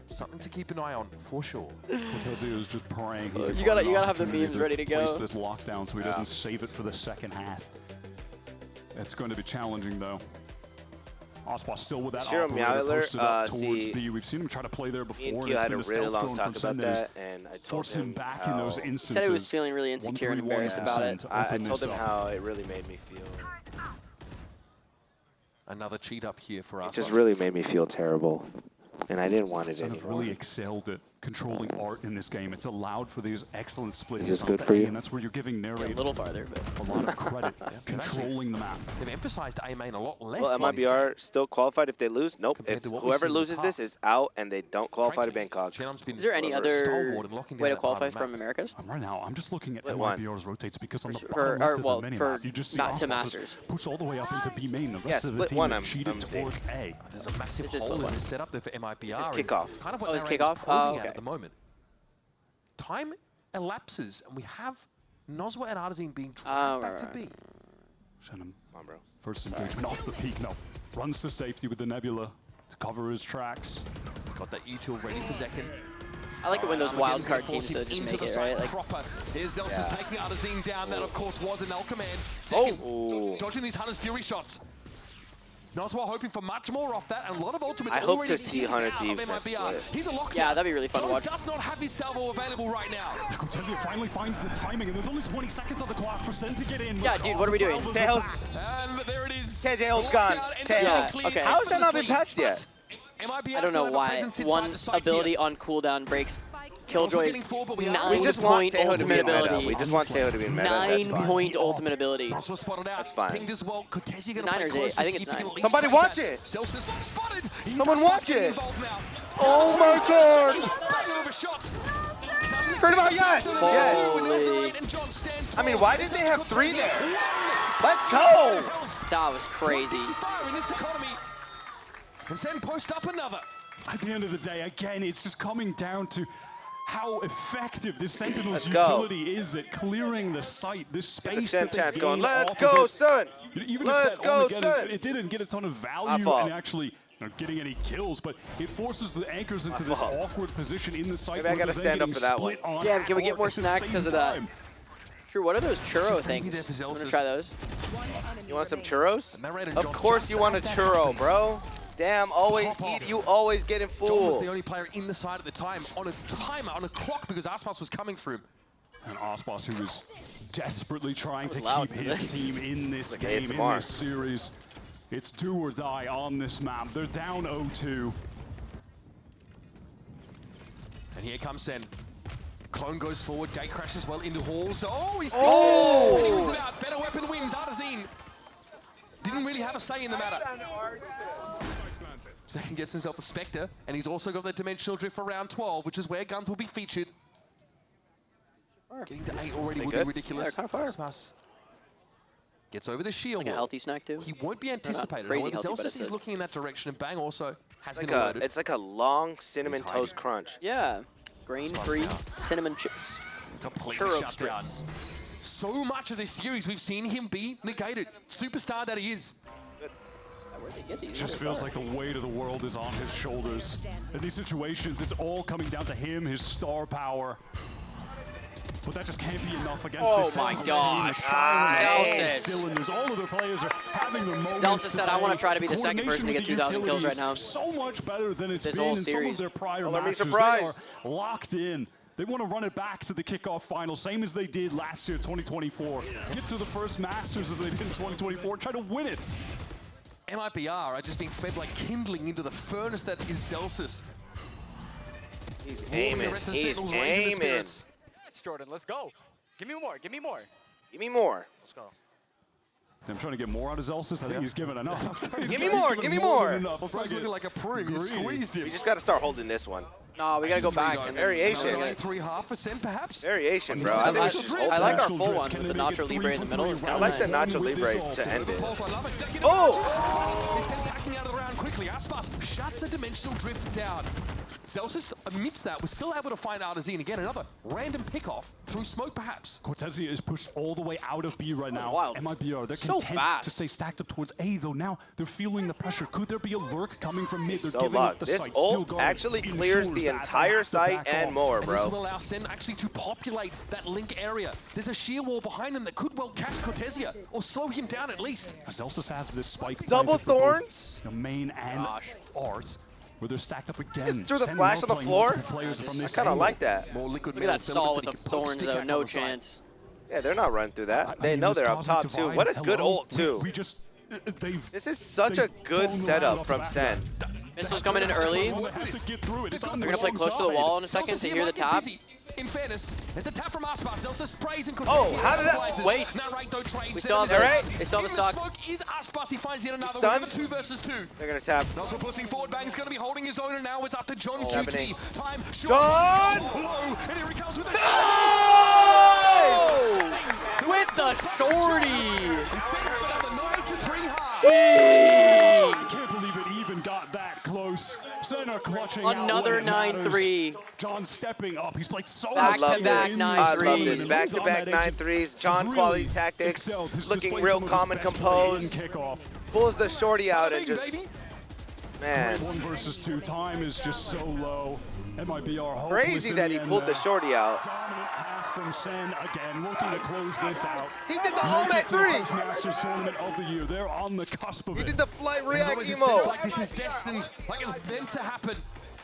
Something to keep an eye on, for sure. Cortezio is just praying. You gotta have the memes ready to go. Place this lockdown so he doesn't save it for the second half. It's going to be challenging though. Aspas still with that Shiro operator Meowler, posted up towards see, B. We've seen him try to play there Me before. and And Q it's had been a a really stealth long drone talk from about Senders. that, and I told Force him back in those how- instances. Said he was feeling really insecure and 131% embarrassed about it. to I open told this him up. how it really made me feel. Another cheat up here for us. It just really made me feel terrible, and I didn't want it Son of anymore. really excelled it. controlling art in this game. It's allowed for these excellent splits. Is this good for you? And that's where you're giving narrator a little farther, but a lot of credit, controlling the map. They've emphasized A main a lot less. Well, MIBR still qualified if they lose? Nope. If whoever loses this is out and they don't qualify to Bangkok. Is there any other way to qualify from Americas? Right now, I'm just looking at Wait, one. MIBR's rotates because on the For- bottom or, left well, of the for mini-map, you just see not to Osmos Masters. push all the way up into B main. The Yeah, rest of the split team one, are I'm cheated saying. towards A. There's a massive This is hole split in one. the setup there for MIBR. This is kickoff. Kind of what Oh, it's narrator's kickoff? probing Oh, okay. at the moment. Time elapses, and we have Nozwa and Artazine being dragged back to B. Shannon, Come on, bro. first engagement off the peak. No, runs to safety with the Nebula to cover his tracks. Got that E-tool ready for Zekin. I like it when those Armageddon's wild card gonna force teams him just into make the it, site right? Like, proper. Here's Zelsus taking Artazine down. That, of course, was an L command. Oh. Zekin dodging these Hunter's Fury shots. Nozwa hoping for much more off that, and a lot of ultimates I hope already to see teased Hunter out of Thieves next MIBR. split. He's a lockdown. yeah, that'd be really fun to John watch. does not have his salvo available right now. Cortezia finally finds the timing, and there's only 20 seconds on the clock for Sen to get in. Yeah, dude, what are we doing? Tails. And there it is. KJ ult's gone. Yeah, okay. How has that not been patched yet? I don't know why one ability on cooldown breaks Killjoy's We just want 9-point Tejo to be ultimate in meta. ability. We just want Tejo to be in meta. That's fine. 9-point ultimate ability. Nozwa spotted out. That's fine. Pinged as well. Cortezia gonna Nine play or close eight. to I think see it's if he can nine. at least Somebody track watch that. it. Zelsus spotted. He's Someone Aspas watch getting it. involved now. Oh my god! Banger of a shot. Heard about yes! Yes! Holy. I mean, why didn't they have 3 there? Let's go! That was crazy. Fire in this economy. And Sen post up another. At the end of the day, again, it's just coming down to how effective this Sentinel's Let's go. utility is at clearing the site, this Get the space Sen that they chance going. gain Let's off go, of it. son! Even Let's if that go, only son! it didn't get a ton of My value fault. in actually getting any kills, but it forces the anchors into My this fault. award position in the site. Maybe I where gotta they're stand then up for that getting one. split on Damn, can we get or more at the snacks same because of that? time. True, what are those churro things? there for I'm gonna Zelsus. try those. You want some churros? Narrator Of John course just you want a asked that churro, happens. bro. Damn, always Pop off. eat, you always getting John was fooled. the only player in the side at the time on a timer, on a clock, because Aspas was coming through. And Osmos, who was desperately trying to loud. keep his team in this Like game, in ASMR. this series. It's do or die on this map. They're down 0-2. And here comes Sen. Clone goes forward, Gate crashes well into halls. Oh, he sticks Oh! it! And he wins it out. Better weapon wins. Artazine didn't really have a say in the matter. Zekin gets himself the Spectre, and he's also got that Dimensional Drift for round 12, which is where guns will be featured. Getting to 8 already would be good? ridiculous. Yeah, kinda far. Aspas gets over the shield. Like a healthy snack too. He won't be anticipated. crazy However, healthy, but Zelsus it's is a- looking in that direction, and Bang also has been Like alerted. it's like a long cinnamon He's hiding. toast crunch. Yeah, grain-free now. cinnamon chips. Completely Churro shut down. strips. So much of this series, we've seen him be negated. Superstar that he is. Where'd they get these? It just feels like the weight of the world is on his shoulders. In these situations, it's all coming down to him, his star power. But that just can't be enough against Oh this my Sentinels gosh. team. Firing on all Zelsus. cylinders. All of their players are having their moments. Zelsus said, "I wanna today. try to be the second person to get Coordination 2,000 with the kills right now." utilities So much better than it's This been whole in some series. of their prior Well, let me matches. They surprise. are locked in. They want to run it back to the kickoff final, same as they did last year, 2024. Get to the first Masters as they did in 2024. Try to win it. MIBR are just being fed like kindling into the furnace that is Zelsus. He's The aiming. rest of the He's Sentinels raising the aiming. spirits. Yes, Jordan, let's go. Give me more. Give me more. Give me more. Let's go. I'm trying to get more out of Zelsus. I think he's given enough. Give me more. Give me more. Enough. It's looking like a pruning. You squeezed him. We just got to start holding this one. No, we gotta go back. And Variation. Like 3.5% perhaps? Variation, bro. I, I think it's just I like our Ultimate full drift. one Can with the they make it Nacho 3 Libre in the for middle. 3? It's I kind like of the nice. Nacho With this Libre ult. to end it. Pulse, I love it. Second Oh! He's backing out of the round quickly. Aspas shuts a Dimensional Drift down. Zelsus, amidst that, was still able to find Artazine. Again, another random pick-off through smoke, perhaps. Cortezia is pushed all the way out of B right now. wild. MIBR, they're So content fast. to stay stacked up towards A, though now they're feeling the pressure. Could there be a lurk coming from mid? They're So giving up locked. the This site. Still ult guard actually clears ensures the that they entire have to site back and off. more, And this will bro. allow Sen actually to populate that link area. There's a sheer wall behind him that could well catch Cortezia, or slow him down at least. Zelsus has this spike Double planted for both thorns? the main and Gosh. art, where they're stacked up again. Just threw the Sen flash now on the playing floor? multiple players from I this kind of angle. like that. More liquid Look at that stall with the thorns, though. No chance. Yeah, they're not running through I that. They mean, know this they're up cosmic top, too. divide, What a good hello. ult, too. We just, they've This is such a they've good blown the setup round from off the Sen. back. Missile's coming in early. They're gonna play close to the wall in a second to hear the tap. In fairness, there's a tap from Aspas. Zelsa sprays and Oh, how did that? Wait. We still have They still have a stock. Smoke is Aspas. He finds yet another. Stunned. We have a 2 versus 2. They're gonna tap. Noswell pushing forward. Bang's gonna be holding his own, and now it's up to John QT. happening. Time. John! Low, and here he comes with a With the shorty. He's setting up another 9-3 half. I can't believe it even got that close. Center clutching Another out when it 9-3. matters. John stepping up. He's played so Back much to back in 9-3. I love this. threes. Back-to-back 9-3s. John quality tactics. Looking real calm and composed. Pulls the shorty out and just... Man. 1 versus 2. Time is just so low. MIBR Crazy that he pulled the shorty out. Dominant half from Sen again, looking to close this out. He did the home at 3. Masters Tournament of the year. They're on the cusp of it. He did the flight react It emo. seems like this is destined, like it's meant to happen.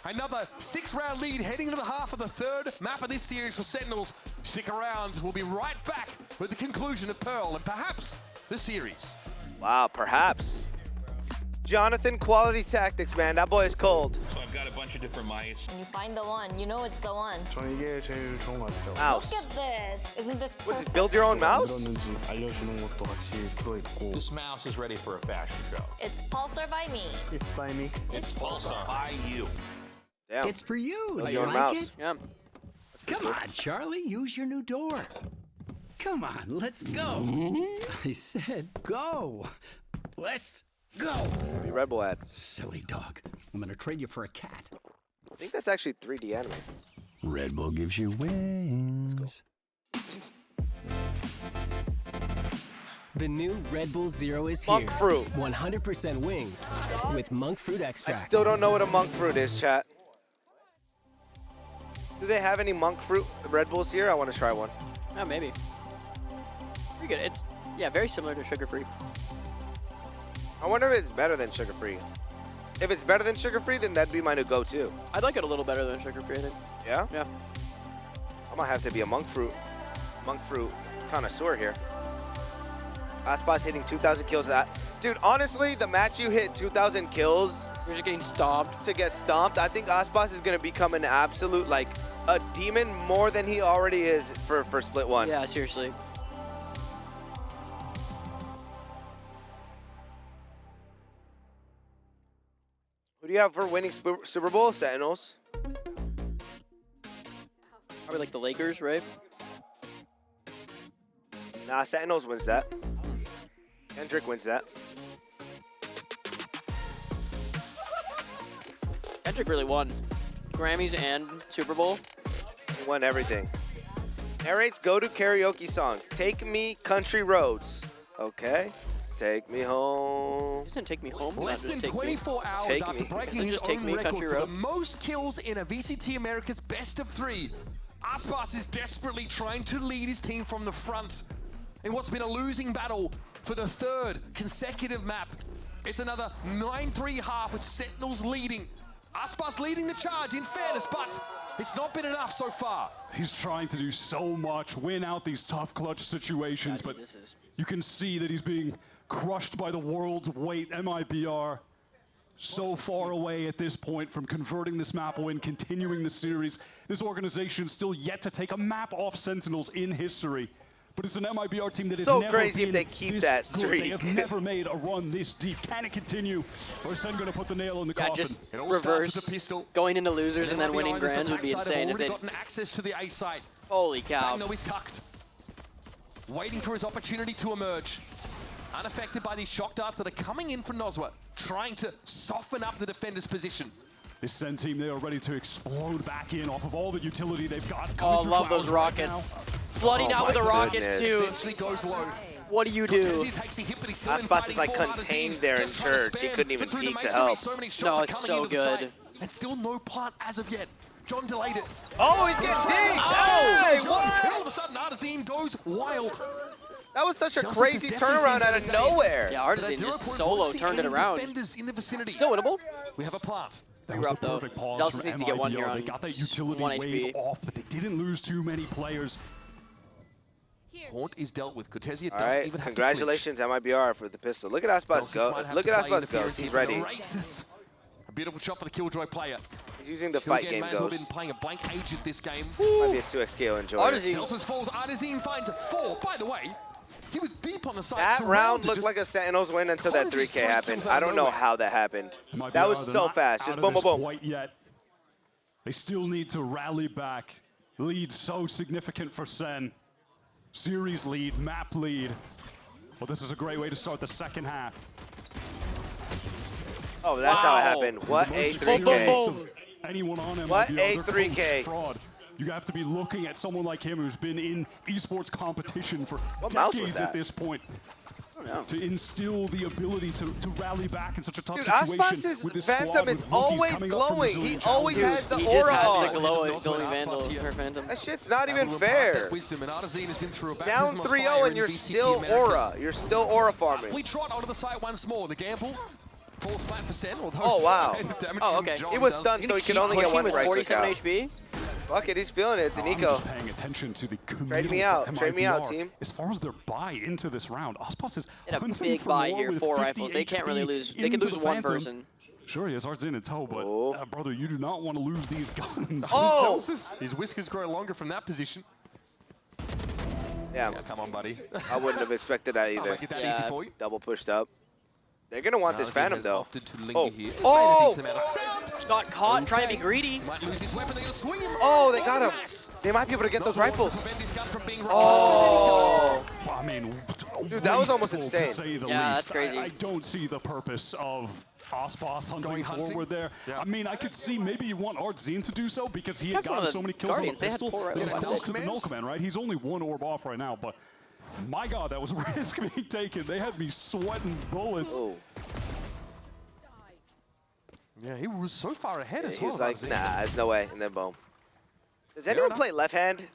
Another 6-round lead heading into the half of the 3rd map of this series for Sentinels. Stick around. We'll be right back with the conclusion of Pearl and perhaps the series. Wow, perhaps. Jonathan, quality tactics, man. That boy is cold. So I've got a bunch of different mice. When you find the one, you know it's the one. Mouse. Look at this. Isn't this perfect? What's it, build your own mouse? This mouse is ready for a fashion show. It's Pulsar by me. It's by me. It's Pulsar by you. Damn. It's for you. Build You your own like mouse. it? Yeah. Come on, Charlie. Use your new door. Come on, let's go. I said go. Let's go. Be Red Bull ad. Silly dog. I'm gonna trade you for a cat. I think that's actually 3D anime. Red Bull gives you wings. The new Red Bull Zero is Monk here. fruit. 100% wings with monk fruit extract. I still don't know what a monk fruit is, chat. Do they have any monk fruit Red Bulls here? I want to try one. Yeah, maybe. Pretty good. It's, yeah, very similar to sugar-free. I wonder if it's better than sugar-free. If it's better than sugar-free, then that'd be my new go-to. I'd like it a little better than sugar-free, I think. Yeah? Yeah. I might have to be a monk fruit connoisseur here. Aspas hitting 2,000 kills. Dude, honestly, the match you hit 2,000 kills. You're just getting stomped. To get stomped. I think Aspas is going to become an absolute, like, a demon more than he already is for Split 1. Yeah, seriously. Who do you have for winning Super Bowl? Sentinels. Probably like the Lakers, right? Nah, Sentinels wins that. Kendrick wins that. Kendrick really won. Grammys and Super Bowl. He won everything. Narrates go-to karaoke song. Take Me Country Roads. Okay. Take me home. He didn't take me home. Less than 24 hours after breaking his own record for the most kills in a VCT America's best of 3, Aspas is desperately trying to lead his team from the front in what's been a losing battle for the 3rd consecutive map. It's another 9-3 half with Sentinels leading. Aspas leading the charge in fairness, but it's not been enough so far. He's trying to do so much, win out these tough clutch situations, but you can see that he's being crushed by the world's weight. MIBR so far away at this point from converting this map win, continuing the series. This organization still yet to take a map off Sentinels in history. But it's an MIBR team that so has never crazy been if they keep this that good. streak. They have never made a run this deep. Can it continue? Or is Sen going to put the nail in the coffin? Just reverse, going into losers and then winning grands would be insane if they gotten access to the A site. Holy cow. Bagno is tucked, waiting for his opportunity to emerge. Unaffected by these shock darts that are coming in from Noswa, trying to soften up the defender's position. This Sen team, they are ready to explode back in off of all the utility they've got. Oh, love those rockets. Flooding out with the rockets, too. Eventually goes low. What do you do? Aspas is like contained there in church. He couldn't even peek to help. No, it's so good. And still no plant as of yet. John delayed it. Oh, he's getting dinged! Hey, what? All of a sudden, Artazine goes wild. That was such a crazy turnaround out of nowhere. Yeah, Artazine just solo turned it around. In the vicinity. Still winnable. We have a plant. That was rough, the perfect pause Zelsis from needs to get one here MIBR. on They got that utility 1 wave HP. off, but they didn't lose too many players. Haunt is dealt with. Cortesia All doesn't right, even have congratulations MIBR for the pistol. Look at Aspas go. Look at Aspas go. He's ready. Races. A beautiful shot for the Killjoy player. He's using the fight game may as well goes. been playing a blank agent this game. Might be a 2x KO, enjoy it. Zelsis falls, Artizine finds 4. By the way, he was deep on the side. That round looked like a Sentinels win until that 3K happened. I don't know how that happened. That was so fast. Just boom, boom, boom. Quite yet. They still need to rally back. Lead so significant for Sen. Series lead, map lead. Well, this is a great way to start the second half. Oh, that's how it happened. What a 3K. Anyone on MIBR, what a 3K. Fraud. You have to be looking at someone like him who's been in esports competition for decades at this point. To instill the ability to rally back in such a tough situation. Aspas' with this Phantom is always glowing. He always has the he aura just has on. the glowing Vandal or Phantom. That shit's not even fair. Down 3-0 and you're still aura. You're still aura farming. We trot onto the site once more. The gamble falls flat for Sen. Oh, wow. Oh, okay. He was stunned, so he could only get one right click out. 47 HP? Fuck it, he's feeling it. It's an I'm eco. just paying attention to the Trade me out. Trade me out, team. As far as their buy into this round, Aspas is In a hunting big for buy more here, with 4 50 rifles. They can't really lose. They could into lose the one Phantom. person. Sure, he has hearts in tow, but brother, you do not want to lose these guns. Oh! His whiskers grow longer from that position. Yeah. Come on, buddy. I wouldn't have expected that either. Make it that easy for you. Double pushed up. They're going to want this Phantom, though. Oh! Got caught trying to be greedy. Might lose his weapon. They're going to swing him. Oh, they got him. They might be able to get those rifles. Oh! I mean, dude, that was almost wasteful, insane. To say the Yeah, least. that's crazy. I don't see the purpose of Aspas hunting forward there. Yeah. I mean, I could see maybe you want Artzine to do so because he had That's one gotten of so the many kills Guardians. on They the had pistol. 4 It was right close to the commands. Null Command, right? He's only 1 orb off right now, but my God, that was a risk being taken. They had me sweating bullets. Oh. Yeah, he was so far ahead as well. He was like, nah, there's no way. And then boom. Does anyone play left hand?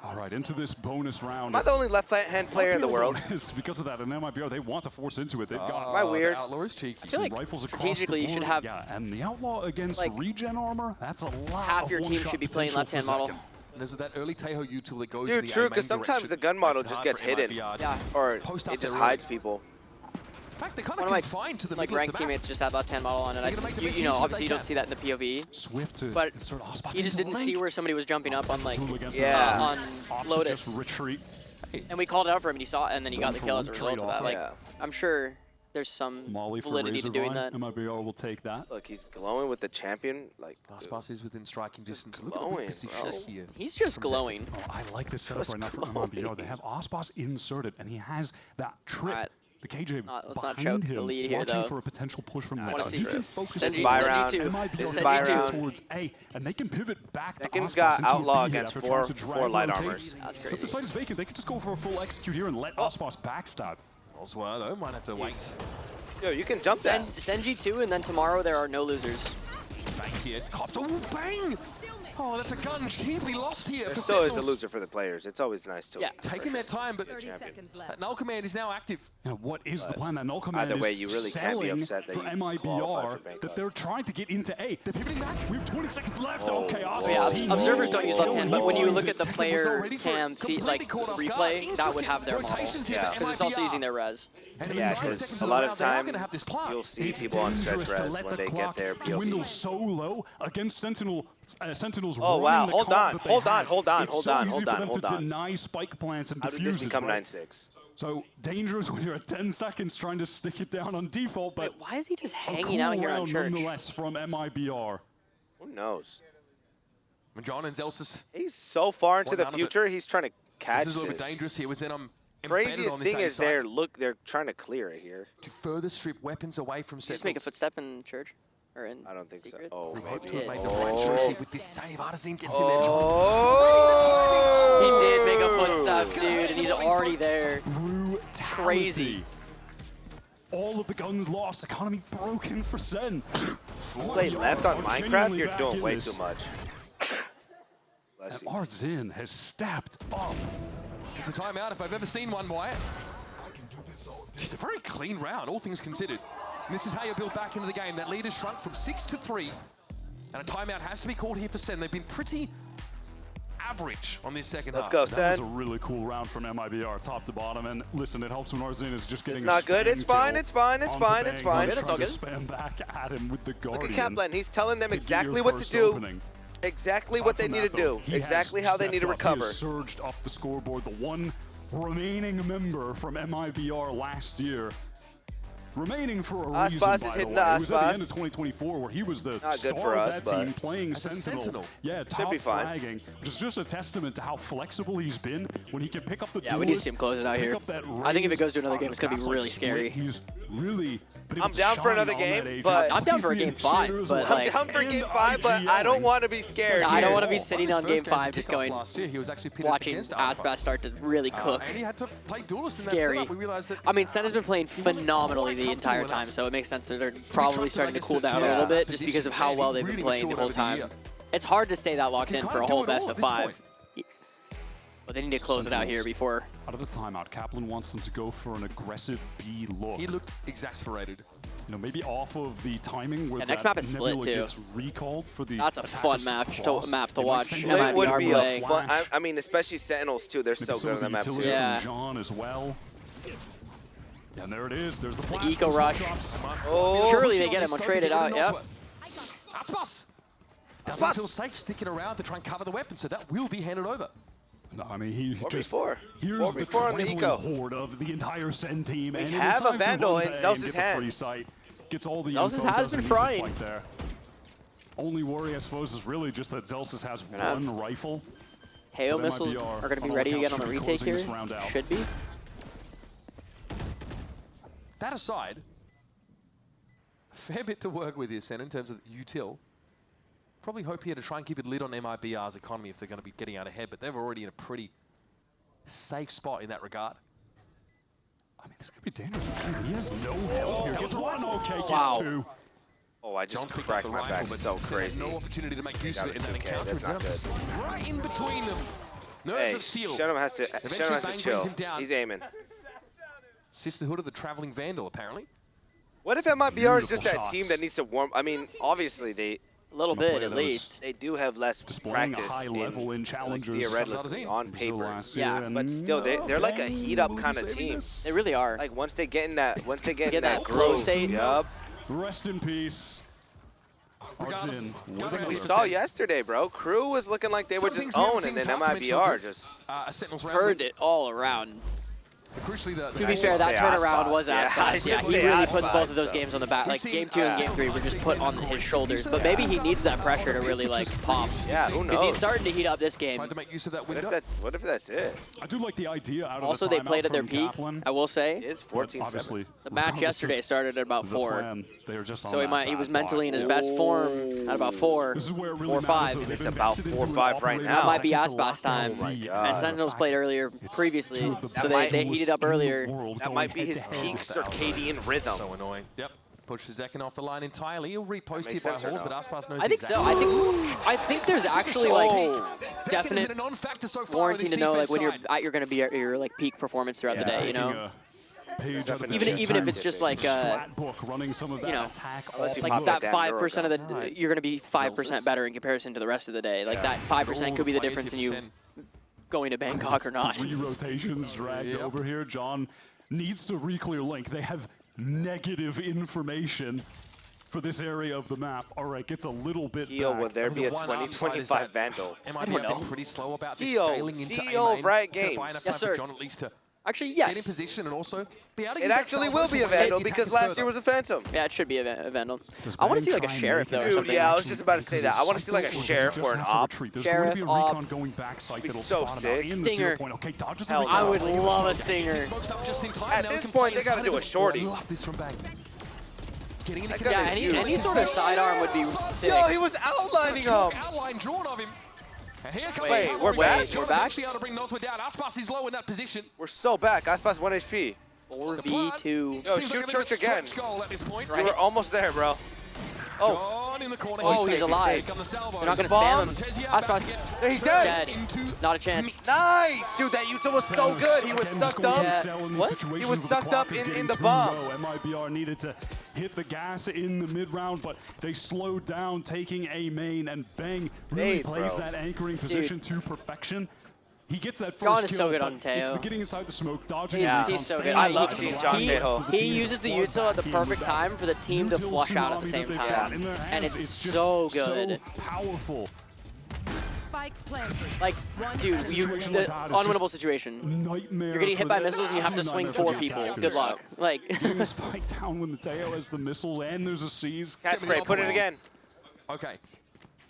All right, into this bonus round. Am I the only left-hand player in the world? Because of that, and MIBR, they want to force into it. They've got Am I weird? Outlaw is cheeky. I feel like rifles strategically you across the should board. have Yeah, and the Outlaw against like, regen armor, that's a lot half of your team one-shot should be playing potential left-hand per model. second. And there's that early Teho util that goes Dude, to the true, main because sometimes direction. the gun model Makes it just hard gets for hidden. MIBR to Yeah. Or post up it just their hides own. people. In fact, they kind One of of my confined to the like middle of ranked the map. teammates just had left-hand model on, and They're gonna make the best you use know, of what obviously you they don't see that in the POV. Swift to But insert Aspas he just into didn't the see link. where somebody was jumping up on like Tool against Yeah. on Opts to Lotus, just retreat. and we called it out for him, and he saw it, and then he So got the for kill one as a result of trade-off, that. Like, yeah. I'm sure there's some Molly for validity to doing Razorvine. that. MIBR will take that. Look, he's glowing with the champion. Like, Aspas is within striking distance. Look glowing, at the position bro. here. He's just glowing. Oh, I like this setup right now for MIBR. They have Aspas inserted, and he has that trip. Alright. The KJ let's not behind choke the him, lead here, watching though. for a potential push from I there. wanna So see he it. can focus This his is buy Senji round. too. MIBR This is Senji buy too. round. towards A, and they can pivot back to Tekkens Aspas got into a Outlaw B against after four- trying to drag four light rotate. armors. That's If the crazy. site is vacant, they could just go for a full execute here and let Aspas backstab. Oswald, though, might have to wait. Yo, you can jump that. Senji 2, and then tomorrow there are no losers. Bank here. Cops. Oh, bang! Oh, that's a gun cheaply lost here. There for still is a Sentinels. loser for the players. It's always nice to Yeah. win. Taking their time, but that Null Command is now active. Now, what is the plan that Null Command either way, is you really can't be selling upset that for you qualify for MIBR Bangkok. that they're trying to get into A? They're pivoting back. We have 20 seconds left. Oh, Okay, oh, So yeah, Aspas. observers don't use left hand, but when you look at the was player already for it. cam feed, Completely like caught off replay, guard. that would have their model. Rotations here Yeah. for Because it's also MIBR. using their res. And Yeah, 9 because seconds a in lot the of round, they are times gonna have this plot. you'll see It's people on stretch dangerous to res let when the they get clock their dwindle POV. so low against Sentinels. Oh, wow. running the Hold comp on. that they Hold on. have. Hold on. It's Hold so on. easy Hold for on. them Hold to on. deny spike plants and How did this defuses, become right? 9-6? So dangerous when you're at 10 seconds trying to stick it down on default, but Wait, why is he just a hanging cool out here on round church? nonetheless from MIBR. Who knows? When John and Zelsis. He's so far into Well, the none of future, he's trying to catch This is a little bit this. dangerous here. Was then I'm Craziest thing is they're trying to clear it here. to further strip weapons away from Did you just make a Sentinels. footstep in church? Or in I don't think secret? so. Oh, We hope maybe. to have made the Oh. right choice here with this save. Artisan gets in there. Oh! He did make a footstep, dude, and he's already there. Brutality. Crazy. All of the guns lost. Economy broken for Sen. Play left on Minecraft? Genuinely You're back doing in way this. too much. And Bless you. Artzin has stepped up. It's a timeout if I've ever seen one, Wyatt. It's a very clean round, all things considered. And this is how you build back into the game. That lead has shrunk from 6 to 3. And a timeout has to be called here for Sen. They've been pretty average on this second Let's half. go, That was Sen. a really cool round from MIBR, top to bottom. And listen, it helps when Arzin is just getting It's not good. It's fine. It's fine. It's fine. It's fine. It's all good. Spam back at him with the Guardian. Look at Kaplan. He's telling them to get exactly your what to first do. opening. Exactly Aside what they from need that, to do. though, he Exactly has how they need to stepped up. He recover. has surged up the scoreboard. The one remaining member from MIBR last year. Remaining for a reason, Aspas is by the hitting way. the It was at the end Aspas. of 2024 where he was the Not good star for of us, that but team playing as a Sentinel. Sentinel. Yeah, Should top be fine. fragging, which is just a testament to how flexible he's been when he can pick up the Yeah, we need to see him close it out here. I think if it goes to another game, it's going to be really scary. He's really been able I'm to down for shine another on game, that age. but I'm down for a game 5, but I'm like, down for game 5, but I don't want to be scared. I don't here. want to be sitting on game 5 just going, Last year, he was actually pitted watching against Aspas start to really cook. And he had to play duelist in that Scary. setup. We realized that I mean, Sen has been playing phenomenally the entire time, so it makes sense that they're probably starting to cool down a little bit just because of how well they've been playing the whole time. It's hard to stay that locked in for a whole best of 5. But they need to close it out here before. Out of the timeout, Kaplan wants them to go for an aggressive B look. he looked exasperated. You know, maybe off of the timing where next that map is split, Nebula too. gets recalled for the That's a fun attackers map to cross. watch. Split would MIBR be play. a fun. I mean, especially Sentinels too. They're Maybe so some good of on that the map too. utility Yeah. from John as well. Yeah, and there it is. There's the flash. Eco rush. Oh, Surely they get him. I'll trade it out. Yep. Aspas doesn't feel safe sticking around to try and cover the weapon, so that will be handed over. No, I mean, he just 4v4. here's the 4v4 on the trailing eco. horde of the entire SEN team. We and have a Vandal in Zeus's hands. Sight, gets all the Zeus's info, has doesn't been need to frying. fight there. Only worry, I suppose, is really just that Zeus has one rifle. Hail But missiles MIBR, are going to be on all ready accounts, again on the should be retake closing here. this round out. Should be. That aside, fair bit to work with here, Sen, in terms of util. Probably hope here to try and keep it lit on MIBR's economy if they're going to be getting out ahead, but they're already in a pretty safe spot in that regard. I mean, this could be dangerous. He has no help here. Gets one, okay, gets Wow. 2. Oh, I just John's picked cracked up the my back rifle, but so Sen had crazy. no opportunity to make use Got of it in a that 2K, encounter. that's not It's good. right in between them. Nerves Hey, of steel. Shenum has to Eventually, Bang brings chill. him down. He's aiming. Sisterhood of the Traveling Vandal, apparently. What if MIBR is just Beautiful that team shots. that needs to warm? I mean, obviously they A little Gonna bit play at those. least. they do have less Displaying a practice high level in like, challengers. theoretically on Brazil paper. last Yeah, year, and But still, they're like a heat up kind of team. They really are. Like once they get in that, Get that that flow groove, state. yup. Rest in peace. Regardless, Arzin with gotta another. We be saw yesterday, bro. Crew was looking like they were Some just things we haven't owned, seen and then this half-dimensional MIBR drift. just. A Sentinel's round. Heard it all around. Crucially, the To be fair, that say turnaround Aspas. was Yeah, I Aspas. should Yeah, he say really put Aspas, both of those so. games on the back. Like We've game seen, 2 and game 3 were just put on his shoulders. But maybe he needs that pressure to really like pop. Yeah, who Because he's knows? starting to heat up this game. Tried to make use of that What window. if that's it? I do like the idea out of Also, the they played timeout at their from peak. Kaplan. I will It say is But 14-7. obviously, the match regardless yesterday of started at about the 4. plan, they are just on So he that was back mentally in block. his best form at about 4. This is where it really 4 or 5. matters, though. They've It's about invested 4 or into 5 an right operator now. That might be second to Aspas lockdown. time. Oh my And God. And Sentinels played earlier previously, two of the so best they heated up duelists in the earlier. world That going might be his head-to-head. peak circadian rhythm. So annoying. Yep. Pushes Zekin off the line entirely. He'll repost here makes by sense or Halls, no? but Aspas knows I think so. exactly. I think there's actually like definite Been a non-factor so far on warranting this to know like defense when you're side. at going to be at your like peak performance throughout the day. You know, Page out of the even if it's chess just like strat book running some of that you know, attack Unless you all pop like it that down 5% of the Right. you're going to be 5% Celsius. better in comparison to the rest of the day. Like that 5% could be the difference in you going to Bangkok or not. 3 rotations dragged over here. John needs to re-clear link. They have negative information for this area of the map. All right, gets a little bit Heel, back. will there be a The one upside is 2025 that Vandal? MIBR have been pretty slow about this Heel, scaling into CEO A of Riot main. It's gonna buy Games. enough Yes, time for sir. John at least to Actually, get in yes. position and also be able to It use that actually salvo will to be a evade Vandal the because attackers last further. year was a Phantom. Yeah, it should be a Vandal. Does I want to Bang see like a try and Sheriff make though it or Dude, something. yeah, I was just about to say that. I want to see like a Does he Sheriff just or an have to Op. retreat? There's Sheriff, going to be a Op. recon going backside Be that'll so spawn him sick. out in the Stinger. 0 point. Okay, dodges the Hell recon. I would no. love a He Stinger. smokes up just in time. At Now this he can point, play they gotta inside do of a it. shorty. I love this from Bang. Getting into That guy Yeah, is any huge. sort of sidearm would be sick. Yo, he was outlining him. Outline drawn of him. And here comes Wait, the we're cavalry. back? John We're back? eventually able to bring Noswa down. Aspas is low in that position. We're so back. Aspas 1 HP. 4v2. Yo, Seems shoot like a Church bit of a again. stretch goal at this point. You were almost there, bro. Oh, One in the corner. Oh, he's alive. On the salvo. They're not going to spam him. Aspas. He's dead. Not a chance. Nice! Dude, that Yuta was so good. He was sucked up. What? He was sucked up in the bomb. MIBR needed to hit the gas in the mid-round, but they slowed down, taking a main, and Bang really plays that anchoring position to perfection. He gets that first John kill, is so good on it's Teo. the getting inside the smoke, dodging. He's so good. I love seeing John Teo. He uses the Util at the perfect time for the team to flush out at the same time. And it's so good. So powerful. Like, dude, the unwinnable situation. Nightmare. You're getting hit by missiles and you have to swing 4 people. Good luck. Like, getting the spike down when the Teo has the missiles and there's a seize. Cat spray, put it again. Okay.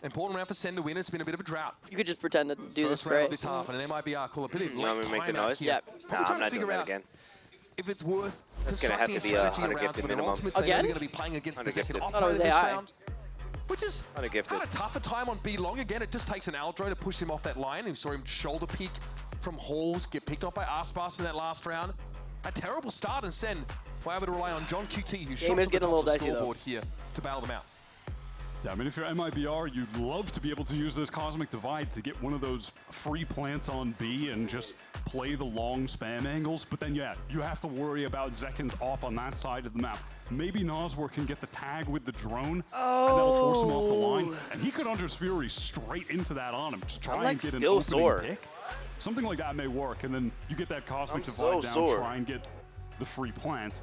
Important round for Sen to win. It's been a bit of a drought. you could just pretend to do this First round spray. of this half, and an MIBR call a bit of You want me to make the noise? Yep. Nah, I'm not doing that again. If it's worth That's going to have to be a 100 gifted minimum. Again? Going to be playing against the second I thought it was opponent this AI. round, which is had a tougher time on B long. Again, it just takes an Aldro to push him off that line. We saw him shoulder peek from Halls, get picked up by Aspas in that last round. A terrible start, and Sen were able to rely on John QT, who shot is to the getting a top little of the dicey, though. scoreboard here to bail them out. Yeah, I mean, if you're MIBR, you'd love to be able to use this Cosmic Divide to get one of those free plants on B and just play the long spam angles. But then, yeah, you have to worry about Zekins off on that side of the map. Maybe Noswar can get the tag with the drone, and that'll force him off the line. And he could Hunter's Fury straight into that on him. Just try and get an opening pick. Something like that may work, and then you get that Cosmic Divide down, try and get the free plant.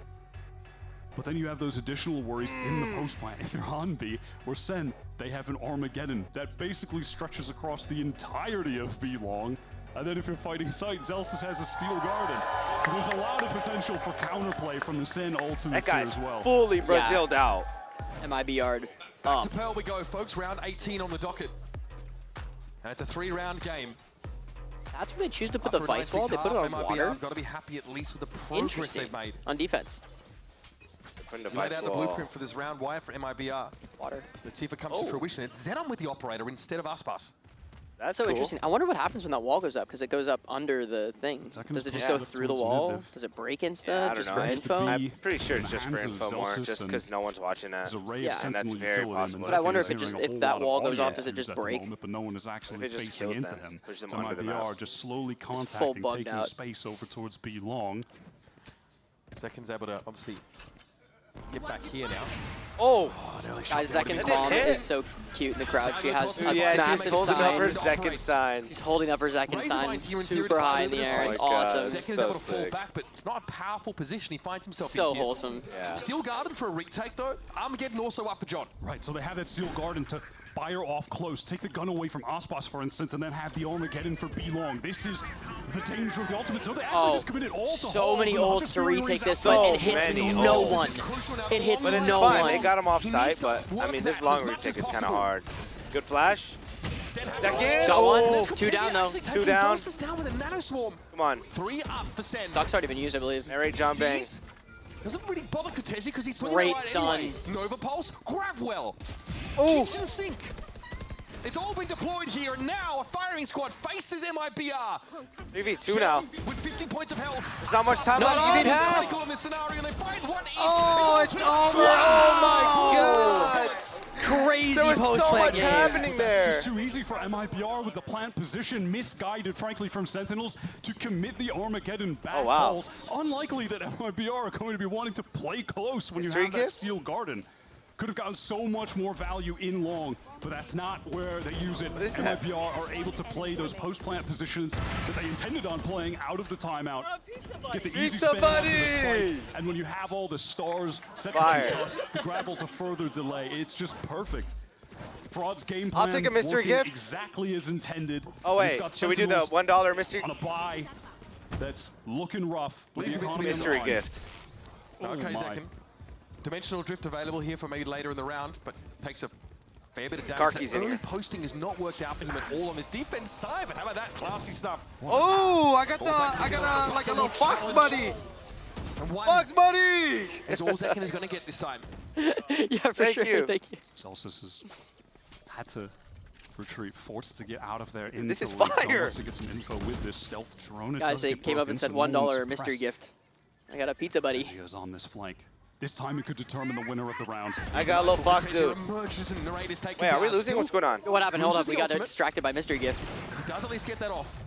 But then you have those additional worries in the post plant. If you're on B or Sen, they have an Armageddon that basically stretches across the entirety of B long. And then if you're fighting site, Zelsis has a Steel Garden. So there's a lot of potential for counterplay from the Sen ultimates here as well. Fully Brazil'd out. MIBR'd. Back to Pearl we go, folks. Round 18 on the docket. And it's a 3-round game. That's where they choose to put the Vice Wall. They put it on water. I've got to be happy at least with the progress they've made. On defense. Laid out the blueprint for this round. Why for MIBR? Water. Let's see if it comes to fruition. It's Zenon with the operator instead of Aspas. That's so interesting. I wonder what happens when that wall goes up, because it goes up under the thing. Does it just go through the wall? Does it break instead? Just for info? I'm pretty sure it's just for info more, just because no one's watching that. And that's very possible. But I wonder if that wall goes off, does it just break? But no one is actually just facing kills into them, him. push them So under the MIBR map. just slowly full contacting, bugged taking out. space over towards B long. Zekin's able to obviously get back here now. Oh! Guys, Zekin's mom is so cute in the crowd. She has a massive she's holding sign. up her Zekin sign. She's holding up her Zekin sign super high in the air. It's awesome. Zekin's able to fall back, but it's not a powerful position. He finds himself So in here. wholesome. Steel Garden for a retake, though. Armageddon also up for John. Right, so they have that Steel Garden to fire off close, take the gun away from Aspas, for instance, and then have the Armageddon for B long. This is the danger of the ultimates. No, they actually just committed all to so many ults to retake this, but it hits no one. It hits But it's no fine. one. They got him off site, but I mean, this long retake is kind of hard. Good flash. Zekin. Got one. 2 down, though. 2 down. down with a nano swarm. Come on. 3 up for Sen. Stock's already been used, I believe. Narrate John Bang. Doesn't really bother Kutezi because he's swinging Great right stun. anyway. Nova Pulse, Gravwell. Oh. Kitchen sink. It's all been deployed here, and now a firing squad faces MIBR. 3v2 now. With 50 points of health. There's not much time left. You need half. Critical in this scenario, and they find one each. Oh, it's over. Oh my god. Crazy There was so post-plant much game. happening That's there. just too easy for MIBR with the plant position, misguided, frankly, from Sentinels to commit the Armageddon back calls. Unlikely that MIBR are going to be wanting to play close when you have that Steel Garden. Could have gotten so much more value in long, but that's not where they use it. MIBR are able to play those post-plant positions that they intended on playing out of the timeout. Get the easy spin onto the spike, and when you have all the stars set to concuss, the grapple to further delay, it's just perfect. Fraud's game plan I'll take a mystery working gift. exactly as intended. Oh wait, should we do the $1 mystery? On a buy that's looking rough. Mystery gift. Okay, Zekin. Dimensional drift available here for maybe later in the round, but takes a fair bit of damage. Karki's That in early here. posting has not worked out for him at all on his defense side, but how about that classy stuff? Oh, I got like a little fox buddy. Fox buddy! That's all Zekin is going to get this time. Yeah, for sure. Thank you. Celsius has had to retreat, forced to get out of there. This is into fire! to get some info with this stealth drone. Guys, they came up and said $1 mystery gift. I got a pizza buddy. He is on this flank. This time it could determine the winner of the round. I got a little Fox, dude. Wait, are we losing? What's going on? What happened? Hold up, we got distracted by Mystery Gift. He does at least get that off.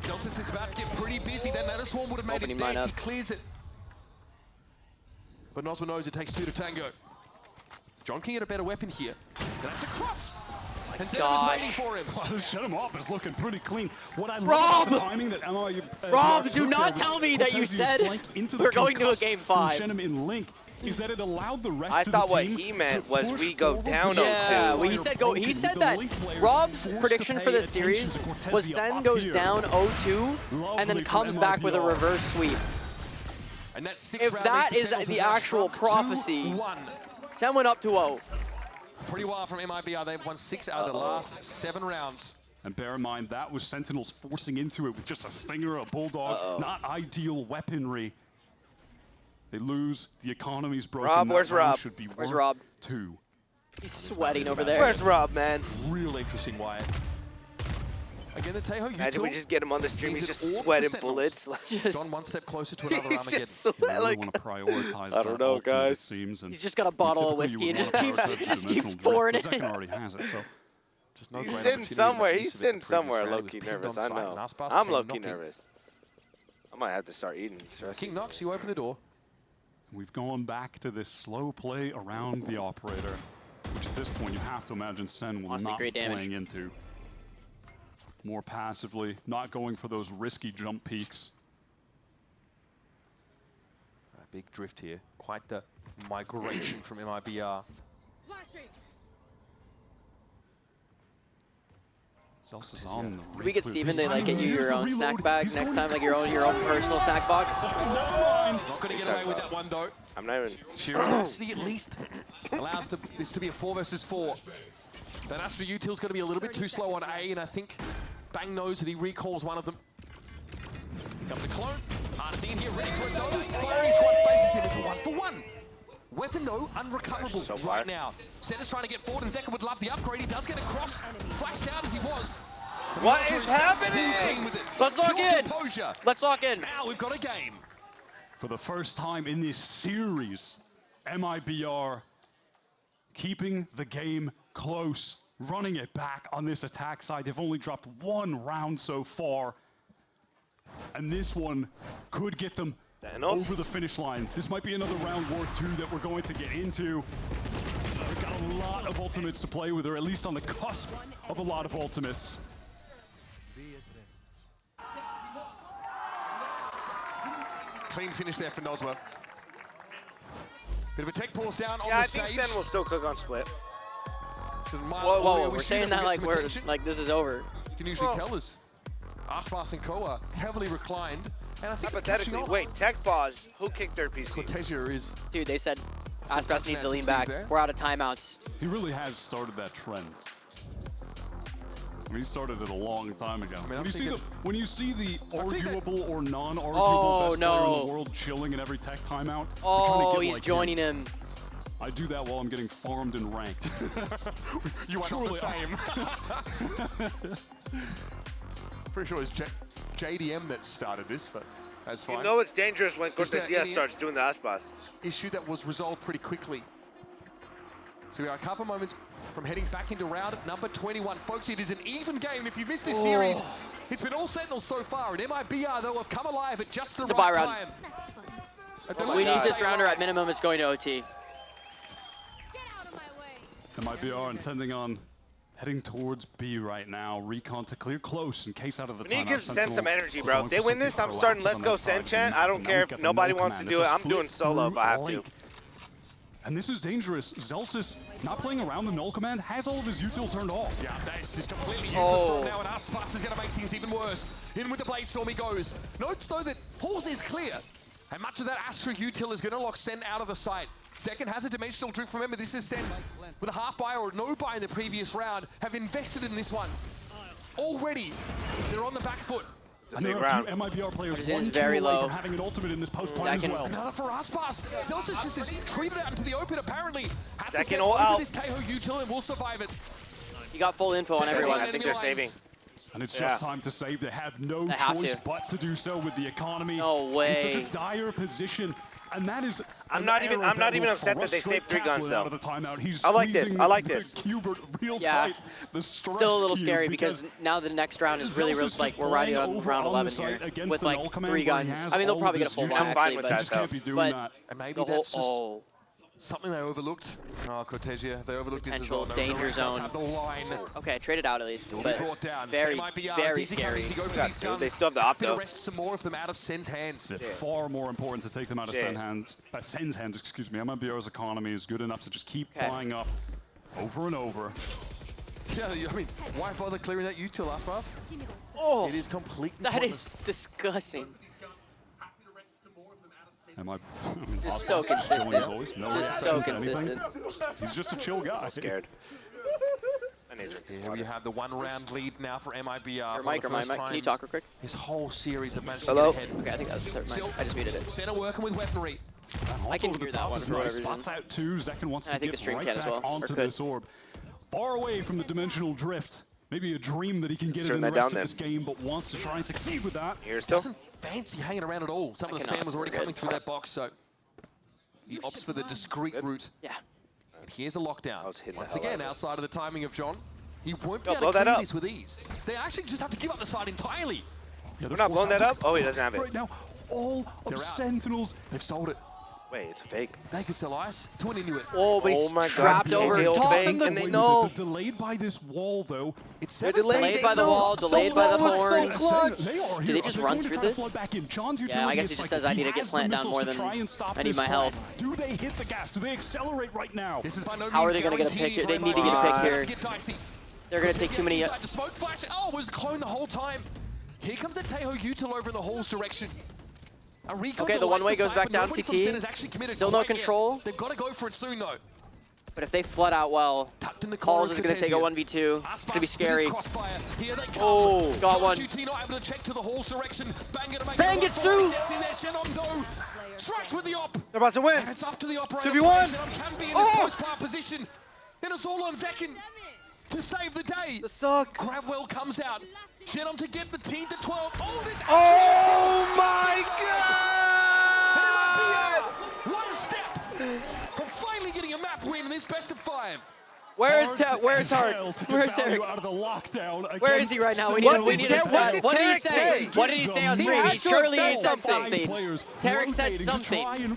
Delsis is about to get pretty busy. That Natter Swarm would have made it dance. He clears it. But Nosma knows it takes 2 to tango. John can get a better weapon here. Gonna have to cross. And Zed is waiting for him. Well, shut him up. It's looking pretty clean. What I Rob! love the timing that MIBR Rob, do not tell me that you said we're going to a game 5. In Link is that it allowed the rest I of the thought what team he meant was we go down 0-2. Yeah, well, he said go. He said that Rob's prediction for the series was Sen goes down 0-2 and then comes back with a reverse sweep. And that's if that is the actual prophecy, Sen went up 2-0. Pretty wild from MIBR. They've won 6 out of the last 7 rounds. And bear in mind, that was Sentinels forcing into it with just a Stinger, a Bulldog, not ideal weaponry. They lose, the economy's broken. Rob, where's Rob? Should be Where's Rob? 2. He's sweating over there. Where's Rob, man? Real interesting Wyatt. Again, the Teho, imagine we just get him on the stream, he's just sweating bullets. John one step closer to another Armageddon. Really want to prioritize I don't know, guys. Seems, and he's just got a bottle of whiskey and just keeps pouring it in. Already has it, so. He's sitting somewhere. He's sitting somewhere low-key nervous. I know. I'm low-key nervous. I might have to start eating. King knocks, you open the door. We've gone back to this slow play around the operator, which at this point you have to imagine Sen will not be playing into. More passively, not going for those risky jump peaks. A big drift here. Quite the migration from MIBR. On Can we get Steven to get you your own snack bag next time, like your own personal snack box? Not going to get away with that one though. I'm not even. Sheer velocity at least allows this to be a 4 versus 4. That Astra Util's going to be a little bit too slow on A, and I think Bang knows that he recalls one of them. Here comes a clone. Artisine here ready for a no. Firing squad faces him. It's a 1-for-1. Weapon though, unrecoverable right now. Sen is trying to get forward, and Zeka would love the upgrade. He does get across, flashed out as he was. What is happening? Let's lock in. Let's lock in. Now we've got a game. For the first time in this series, MIBR keeping the game close, running it back on this attack side. They've only dropped 1 round so far, and this one could get them over the finish line. This might be another round war 2 that we're going to get into. They've got a lot of ultimates to play with, or at least on the cusp of a lot of ultimates. Clean finish there for Nosma. Bit of a tech pause down on the stage. I think Sen will still cook on split. Whoa, we're saying that like this is over. You can usually tell us. Aspas and Ko are heavily reclined. And I think hypothetically, wait, tech pause. Who kicked their PC? Cortesia is. Dude, they said Aspas needs to lean back. We're out of timeouts. He really has started that trend. I mean, he started it a long time ago. I mean, when you see the arguable or non-arguable best player in the world chilling in every tech timeout, oh, he's joining him. I do that while I'm getting farmed and ranked. You are not the same. Pretty sure it's JDM that started this, but that's fine. You know it's dangerous when Cortesia starts doing the Aspas. Issue that was resolved pretty quickly. So we are a couple moments from heading back into round number 21. Folks, it is an even game. If you missed this series, it's been all Sentinels so far. And MIBR, though, have come alive at just the right time. We need this round, or at minimum, it's going to OT. MIBR intending on heading towards B right now. Recon to clear close in case out of the timeout. We need to give Sen some energy, bro. If they win this, I'm starting Let's Go Sen chant. I don't care if nobody wants to do it. I'm doing solo if I have to. And this is dangerous. Zelsis, not playing around the null command, has all of his util turned off. Yeah, that's just completely useless from now, and Aspas is going to make things even worse. In with the Blade Storm he goes. Notes, though, that pause is clear. And much of that Astra util is going to lock Sen out of the site. Second has a dimensional drift. Remember, this is Sen with a half buy or no buy in the previous round, have invested in this one. Already, they're on the back foot. And there are a few MIBR players very low from having an ultimate in this post-point as well. Another for Aspas. Zelsis just is treated out into the open, apparently. Has Second all out. This Teho util and will survive it. You got full info on everyone. I think they're saving. And it's just time to save. They have no choice but to do so with the economy. No way. In such a dire position. And that is I'm not even upset that they saved 3 guns though. I like this. I like this. Yeah. Still a little scary because now the next round is really like we're riding on round 11 here with like 3 guns. I mean, they'll probably get a full one actually, but and maybe that's just something they overlooked. Oh, Cortesia, they overlooked this as well. Danger zone. Have the line. Okay, trade it out at least, but very, very scary. They still have the op though. Rest some more of them out of Sen's hands. Far more important to take them out of Sen's hands, excuse me. MIBR's economy is good enough to just keep flying up over and over. Yeah, I mean, why bother clearing that util last pass? Oh, it is completely that pointless. is disgusting. Just so consistent. Just so consistent. He's just a chill guy. I'm scared. Here we have the 1-round lead now for MIBR. Mike, can you talk real quick? His whole series have managed to get ahead. Okay, I think that was the third mic. I just muted it. Center working with weaponry. I can hear that one for whatever reason. Spots out 2. Zekken wants to get right back onto this orb. Far away from the dimensional drift. Maybe a dream that he can get it in the rest of this game, but wants to try and succeed with that. Doesn't fancy hanging around at all. Some of the spam was already coming through that box, so he opts for the discreet route. Yeah. And here's a lockdown. Once again, outside of the timing of John. He won't be blow able to that clear up. this with ease. They actually just have to give up the side entirely. Yeah, we're not blowing that up? Oh, he doesn't have it. Right now, all of Sentinels. They've sold it. Wait, it's a fake. They could sell ice to an Inuit. Oh, but he's trapped over. Fake, and they know. Delayed by this wall, though. It's delayed by the wall, delayed by the horns. Do they just run through this? Yeah, I guess he just says I need to get plant down more than I need my health. Do they hit the gas? Do they accelerate right now? This is by no How are means they going to get a pick here? They need to get a pick here. They're going to take too many. The smoke flash. Oh, it was clone the whole time. Here comes the Teho util over in the Hall's direction. Okay, the one-way goes back down CT. Still no control. They've got to go for it soon, though. But if they flood out well, Calls is going to take a 1v2. It's going to be scary. Oh, got one. Bang gets through. Strikes with the op. They're about to win. And it's up to the operator. 2v1. Can be in his post-power position. And it's all on Zekken to save the day. The suck. Gravwell comes out. Shenom to get the team to 12. Oh, this. Oh my God! One step from finally getting a map win in this best of 5. Where's Tarek? Where's Tarek? Out of the lockdown. Where is he right now? We need a stat. What did he say? What did he say on stream? He surely said something. Tarek said something.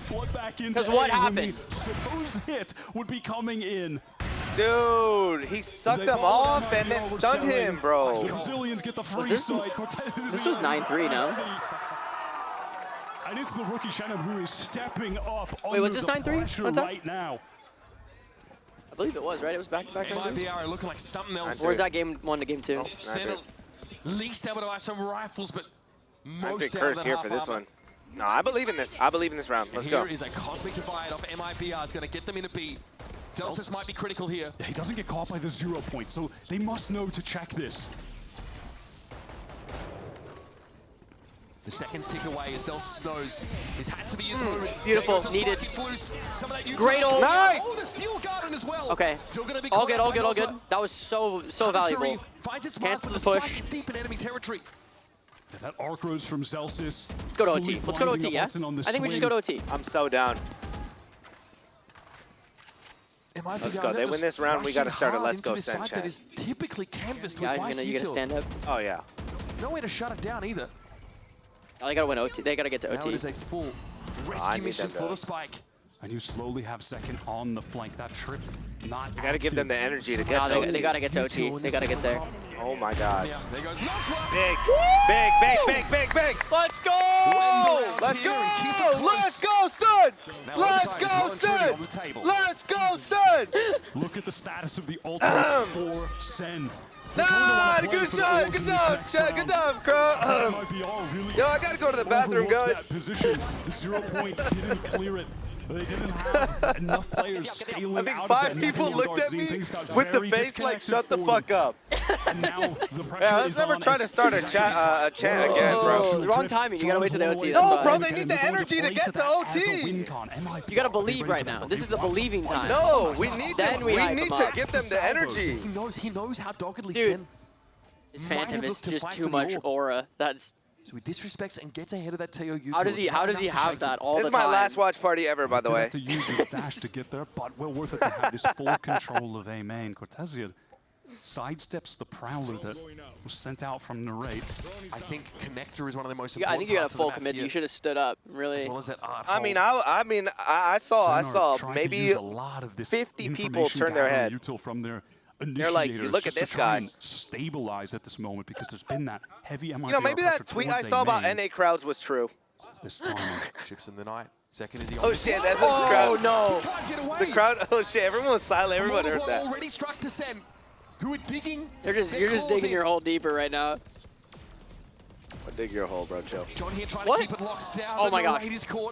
Because what happened? Suppose hit would be coming in. Dude, he sucked them off and then stunned him, bro. Brazilians get the free this was 9-3 now. And it's the rookie Shannon who is stepping up. Wait, was this 9-3 right now? I believe it was, right? It was back-to-back. MIBR looking like something else. Or is that game 1 to game 2? Center least able to buy some rifles, but most down curse here for this one. No, I believe in this. I believe in this round. Let's go. Here is a cosmic divide off MIBR. It's going to get them in a B. Celsius might be critical here. He doesn't get caught by the 0 point, so they must know to check this. The seconds tick away as Celsius knows this has to be his moment. Beautiful, needed. Great ult. Nice. Oh, the steel garden as well. Okay. All good, all good, all good. That was so valuable. Cancel the push. Deep in enemy territory. Yeah, that arc rose from Celsius. Let's go to OT. Let's go to OT, yeah? I think we just go to OT. I'm so down. Let's go. They win this round. We got to start a Let's Go Sen chat. That is typically canvassed Yeah, with you gonna stand up? Oh yeah. No way to shut it down either. Oh, they gotta win OT. They gotta get to OT. Now it is a full rescue mission for the spike. And you slowly have Zekken on the flank. That trip, not. You gotta give them the energy to get to OT. They gotta get to OT. They gotta get there. Oh my God. Yeah, there goes last one. Big. Let's go! Let's go! Let's go, son! Let's go, son! Let's go, son! Look at the status of the ultimates for Sen. Nah, good shot, good job, Crow. Yo, I gotta go to the bathroom, guys. Position. The 0 point didn't clear it. They didn't have enough players scaling I think 5 people looked at me with the face like, shut the fuck up. And now the pressure yeah, let's never try to start a chant again, bro. Wrong timing. You gotta wait till the OT. No, bro, they need the energy to get to OT. You gotta believe right now. This is the believing time. No, we need then we need to give them the energy. He knows how doggedly Dude, his Phantom is just too much aura. That's So he disrespects and gets ahead of that TOU. How does he have that all the time? This is my last watch party ever, by the way. Have to use his dash to get there, but well worth it to have this full control of A main. Cortezia sidesteps the Prowler that was sent out from Narrate. I think Connector is one of the most I important think you got a parts of the full map commit. here. You should have stood up, really. As well as that art I mean, I saw maybe 50 people turn their head. From their They're like, you look at this guy. Stabilize at this moment because there's been that heavy MIBR. You know, maybe that tweet I saw about NA crowds was true. This time. Chips in the night. Second is the Oh shit, that's the crowd. No. The crowd, oh shit, everyone was silent. Everyone heard that. Already struck to Sen, who are digging. You're just digging your hole deeper right now. I'll dig your hole, bro. Chill. John here trying What? to keep it locked down. Oh my gosh. Come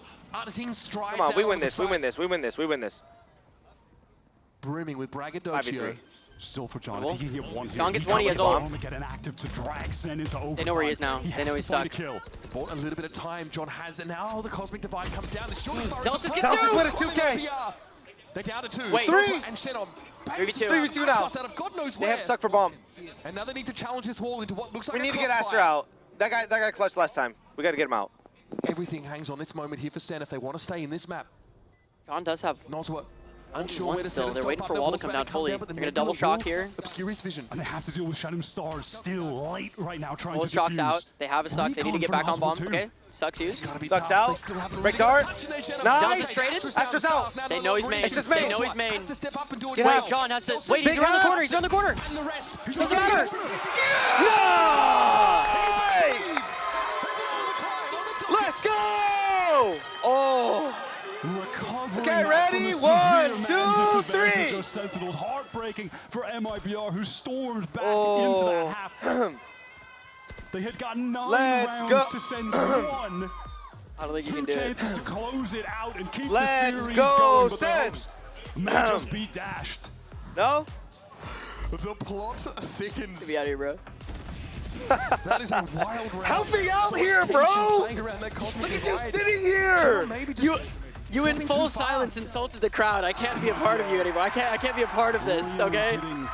on, we win this. We win this. We win this. We win this. Brimming with braggadocio. Still for John. If he can get one John here, gets one, he has ult. Get an active to drag Sen into overtime. They know where he is now. They know he's stuck. Bought a little bit of time. John has it now. The Cosmic Divide comes down. The shooting Celsius gets Celsius two. with a 2K. They're down to 2. Wait. 3. And Shenom. 3v2 now. Out of God knows They where. have suck for bomb. And now they need to challenge this wall into what looks like We a need to get crossfire. Astra out. That guy clutched last time. We got to get him out. Everything hangs on this moment here for Sen if they want to stay in this map. John does have Noswa. Unsure one where to still. set They're waiting himself for up. Wall to Wall's come about down fully. but the They're gonna Nebula double shock will here. Obscure his vision. And they have to deal with Shadow Stars still late right now trying Wall to shock's defuse. out. They have a suck. They need to get back on bomb. Okay. Sucks used. Sucks out. Break dart. Nice. Traded. Astra's out. They know he's main. It's just main. They know he's main. Get Wait, out. John has to. Wait, he's Big around the up. corner. He's around the corner. Doesn't matter. Nice. Let's go. Oh. Okay, ready? 1, 2, 3. Sentinels, heartbreaking for MIBR, who stormed back into that half. They had gotten 9 rounds to send 1. I don't think you 2 can do it. chances to close it out and keep Let's the series go, going, but Sen. the hopes may just be dashed. No? The plot thickens. Get me out of here, bro. That is a wild round. Help me out here, bro. Look at you sitting here. You in full silence insulted the crowd. I can't be a part of you anymore. I can't be a part of this, okay? Getting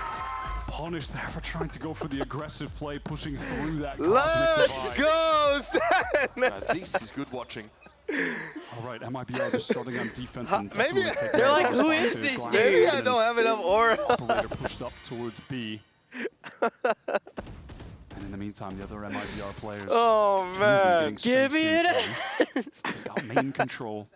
punished there for trying to go for the aggressive play, pushing through that Let's go, Sen. This is good watching. All right, MIBR just starting on defense. And Maybe they're like, who is this dude? Maybe I don't have enough aura. Operator pushed up towards B. And in the meantime, the other MIBR players. Oh man, give me it. They got main control.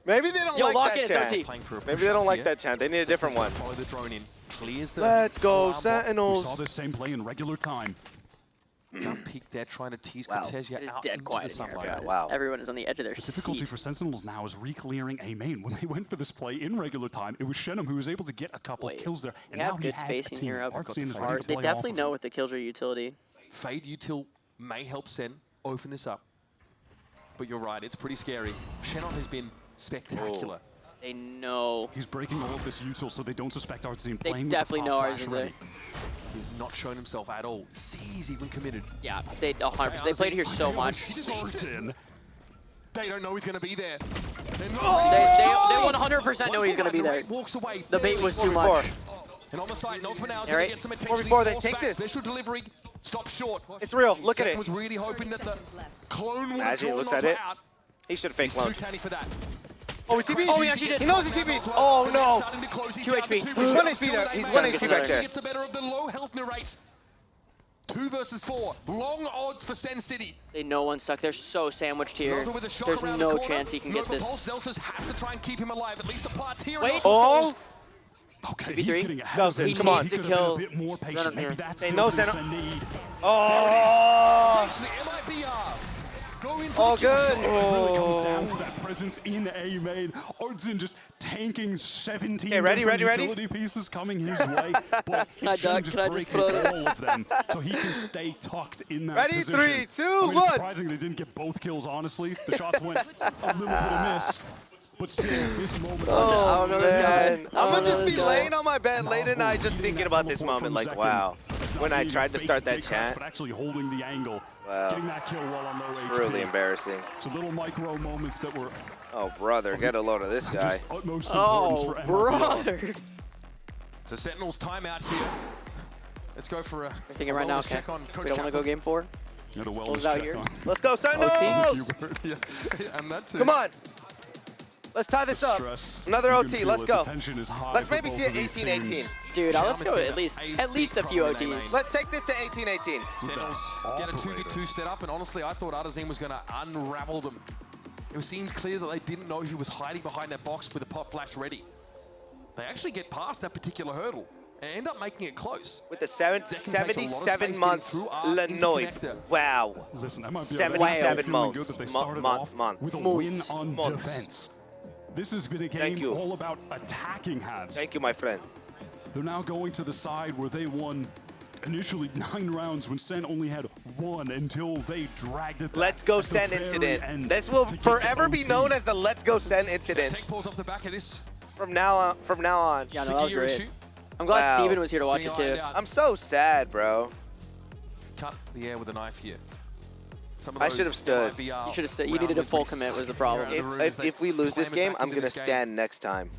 Maybe they don't like that chant. Maybe they don't like that chant. They need a different one. Follow the drone in. Clears the Let's go, We Sentinels. saw this same play in regular time. Jump peek there, trying to tease Cortezia It's out dead into quiet the in here. sunlight. Wow. Everyone is on the edge of their The difficulty seat. for Sentinels now is re-clearing A main. When they went for this play in regular time, it was Shenum who was able to get a couple of kills there. They And now have he good has spacing a team here up. Artsy and is Hard. ready to They play definitely off of know it. with the Killjoy utility. Fade util may help Sen open this up. But you're right, it's pretty scary. Shannon has been spectacular. They know. He's breaking all of this util so they don't suspect Artsy and They playing definitely with the know pop ours flash is ready. He's not shown himself at all. C's even committed. Yeah, they 100%. They played here so much. They don't know he's going to be there. They 100% know he's going to be there. Walks away. The bait was too much. And on the side, Nosman now is All going right. to get some attention. Before they He's take forced back. this. Special delivery. Stop short. It's real. Look at Sen it. was really hoping that the clone would Magic draw looks Nosman at it. out. He should have fake He's too loaned. canny for that. Oh, he TP'd. Oh, he actually did. He knows he TP'd. Oh, no. 2 HP. He's 1 HP there. He's 1 HP back there. Gets the better of the low health narrates. 2 versus 4. Long odds for Sen City. They know one's stuck. They're so sandwiched here. Noza with a shot There's around no the corner. chance he can get Nova Pulse. this. Zelsus has to try and keep him alive. At least the parts here. Wait. Oh. Okay, Maybe he's 3. getting ahead of Zelsus, him. come on. He could have Kill. been a bit more patient. Run up Maybe here. that's They still know what Sen- Sen need. Oh. Actually, MIBR. Go in for All the kill good. shot. It really comes down to that presence in A main. Artsin just tanking 17 different utility pieces coming his way, but Can I it's duck? just Can I just breaking put all of them so he can stay tucked in that Ready? position. 3, 2, I mean, 1. It's surprising they didn't get both kills, honestly. The shots went a little bit amiss, but still, this moment. I don't know this guy. I'm gonna just be laying on my bed late at night just thinking about this moment like, wow. When I tried to start that chant. But actually holding the angle. Wow. Getting that kill while on low HP. Really embarrassing. So little micro moments that were Oh, brother, get a load of this guy. just utmost importance for MIBR. brother. It's a Sentinels timeout here. Let's go for a We're thinking right now, okay. check on We Coach don't want to go Kaplan. game 4. Pulls out here. Let's go, Sentinels! And that's it. Come on. Let's tie this up. Another OT. Let's go. Let's maybe see it 18-18. Dude, let's go at least a few OTs. Let's take this to 18-18. Sentinels get a 2v2 set up, and honestly, I thought Arzim was going to unravel them. It seemed clear that they didn't know he was hiding behind that box with a pop flash ready. They actually get past that particular hurdle and end up making it close. With the 77 months Lenoid. Wow. Listen, that might be 77 months. months. That they started off with a win on defense. This has been a game all about attacking halves. Thank you, my friend. They're now going to the side where they won initially 9 rounds when Sen only had 1 until they dragged it back. Let's go Sen incident. This will forever be known as the Let's Go Sen incident. Take pulls off the back of this. From now on. Yeah, no, that was great. I'm glad Steven was here to watch it too. I'm so sad, bro. Cut the air with a knife here. I should have stood. You should have stood. You needed a full commit was the problem. If we lose this game, I'm going to stand next time.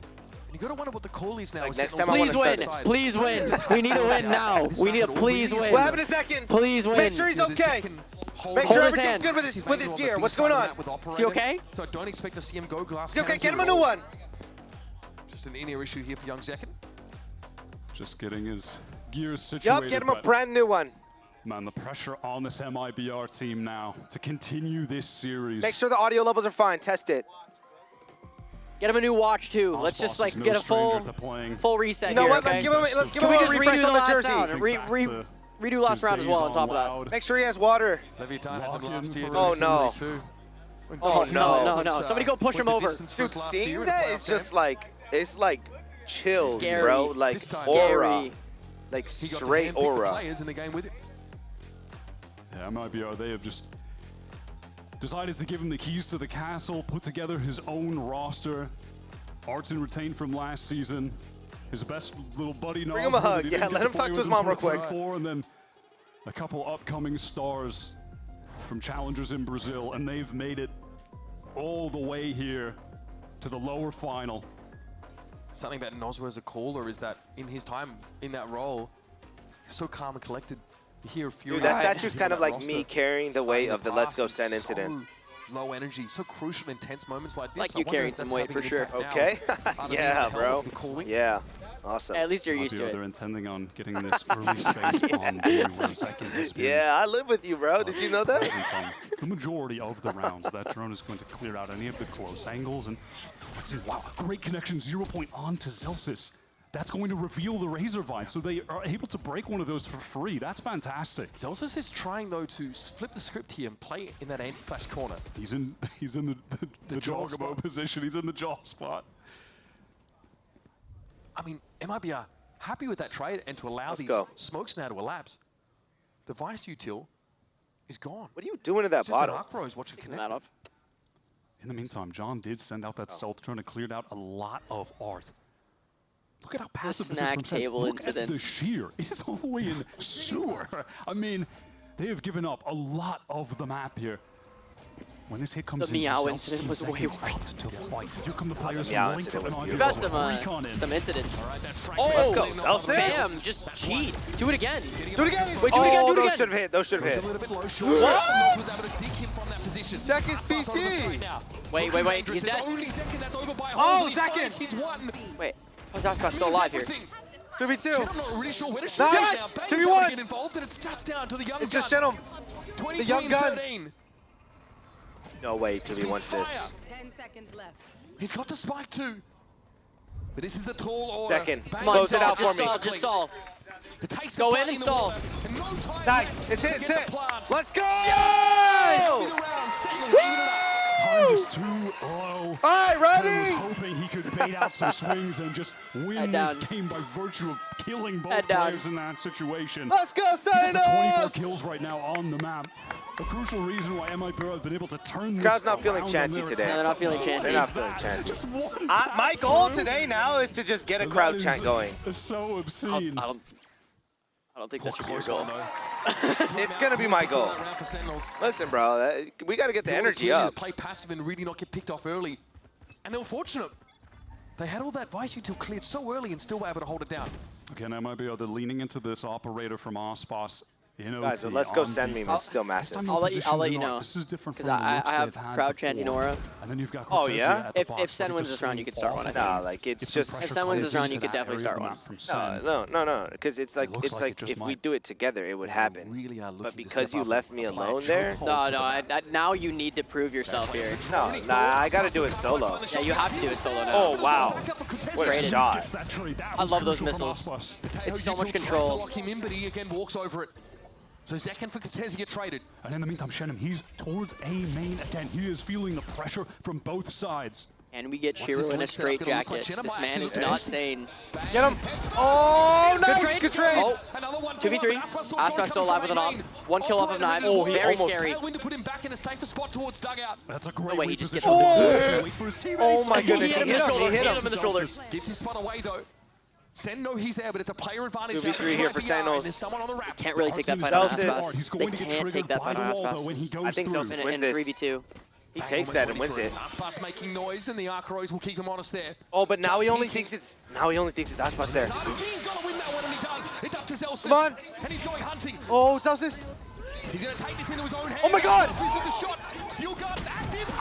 You got to wonder what the call is now. Like next time I want to win. Please win. We need a win now. We need a please win. What happened a second? Please win. Make sure he's okay. Make sure everything's good with his gear. What's going on? Is he okay? So I don't expect to see him go glass. Okay, get him a new one. Just an in-ear issue here for young Zekin. Just getting his gears situated. Yep, get him a brand new one. Man, the pressure on this MIBR team now to continue this series. Make sure the audio levels are fine. Test it. Get him a new watch too. Let's just like get a full reset. You know here, what? Okay? Let's give him a refresh on the jersey. Redo last round as well on top of that. Make sure he has water. Oh no. Oh no. Somebody go push him over. Dude, seeing that is just like, it's like chills, Scary. bro. Like aura. Like straight aura. Yeah, MIBR, they have just decided to give him the keys to the castle, put together his own roster. Arton retained from last season. His best little buddy. Bring him a hug. Yeah, let him talk to his mom real quick. And then a couple upcoming stars from challengers in Brazil, and they've made it all the way here to the lower final. Something about Noswa as a caller is that in his time in that role, he's so calm and collected. You hear Dude, that statue's kind of like me carrying the weight of the Let's Go Sen incident. Low energy, so crucial in tense moments like this. Like you carrying some weight for sure. Okay. Yeah, bro. Yeah. Awesome. At least you're used to it. They're intending on getting this early space on blue where Zekin has been. Yeah, I live with you, bro. Did you know that? The majority of the rounds, that drone is going to clear out any of the close angles. And let's see, wow, great connection, 0 point on to Zelsis. That's going to reveal the Razor Vine, so they are able to break one of those for free. That's fantastic. Zelsis is trying though to flip the script here and play in that anti-flash corner. He's in the Jogamo position. He's in the jaw spot. I mean, MIBR happy with that trade and to allow these smokes now to elapse. The Vice util is gone. What are you doing to that bottom? Just Arc Rose watching connect. In the meantime, John did send out that stealth drone and cleared out a lot of art. Look at how passive this is from Sen. Look at the sheer. It's all the way in sewer. I mean, they have given up a lot of the map here. When this hit comes in, the Meow incident was way worse. To fight. Here come the players from We've got some incidents. Let's go. Bam, just cheat. Do it again. Do it again. Wait, do it again, do it those again. should have hit. Those should have hit. A little bit low What? Check his PC. Wait. He's dead. Oh, Zekin. He's one. Wait. How's Oscar still alive here? 2v2. I'm not really sure where to shoot. Nice. 2v1. Involved, and it's just down to the young gun. It's just Shenum. The young gun. 13. No way, 2v1 this. 10 seconds left. He's got the spike too. But this is a tall order. Second. Close it out for me. Just stall. Go in and stall. Nice. It's it. Let's go! Yes! Time just too low. All right, ready? Was hoping he could bait out some swings and just win this game by virtue of killing both players in that situation. Let's go, Sentinels! 24 kills right now on the map. A crucial reason why MIBR has been able to turn this crowd's not feeling chanty today. No, they're not feeling chanty. They're not feeling chanty. My goal today now is to just get a crowd chant going. It's so obscene. I don't think that should be your goal. It's going to be my goal. Listen, bro, we got to get the energy up. Play passive and really not get picked off early. And they were fortunate. They had all that Vice util cleared so early and still were able to hold it down. Okay, now MIBR, they're leaning into this operator from Ospos. Guys, so let's go send me. It's still massive. I'll let you know. Because I have crowd chanting Aura. And then you've got Oh, yeah? If Sen wins this round, you could start one. I think. Nah, like it's just. If Sen wins this round, you could definitely start one. No. Because it's like if we do it together, it would happen. But because you left me alone there. No. Now you need to prove yourself here. No, I gotta do it solo. Yeah, you have to do it solo now. Oh wow! What a shot! I love those missiles. It's so much control. Lock him in, but he again walks over it. So Zekken for Cortez get traded. And in the meantime, Shenum, he's towards A main again. He is feeling the pressure from both sides. And we get Shiro in a straight jacket. This man is not sane. Get him! Oh, nice! Good trade! Oh, 2v3. Aspas still alive with an op. 1 kill off of Knives. Oh, very scary. To put him back in a safer spot towards dugout. That's a great way he just gets Oh my goodness, he hit him in the shoulders. Gives his spot away though. Sen know he's there, but it's a player advantage. 2v3 here for Senos. There's someone on the ramp. Can't really take that fight on Aspas. They can't take that fight on Aspas. I think Celsius wins this. 3v2. He takes that and wins it. Aspas making noise, and the Archeros will keep him honest there. Oh, but now he only thinks it's Aspas there. He's got to win that one, and he does. It's up to Celsius. Come on. And he's going hunting. Oh, Celsius. He's going to take this into his own hands. Oh my God. The shot. Steel gun active.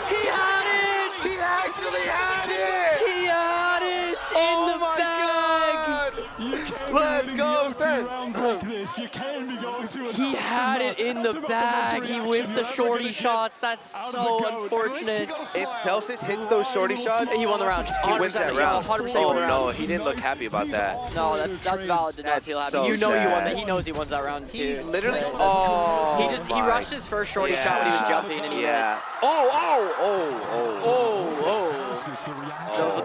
He had it! He actually had it! He had it in the bag! Let's go, Sen! Like this, you can be going to he had it in the bag. He whiffed the shorty shots. That's so unfortunate. If Celsius hits those shorty shots, he won the round. He wins that round. 100% Oh no, he didn't look happy about that. No, that's valid to not feel happy. So you know sad. you won that. He knows he wins that round too. He literally. He rushed his first shorty shot when he was jumping and he missed.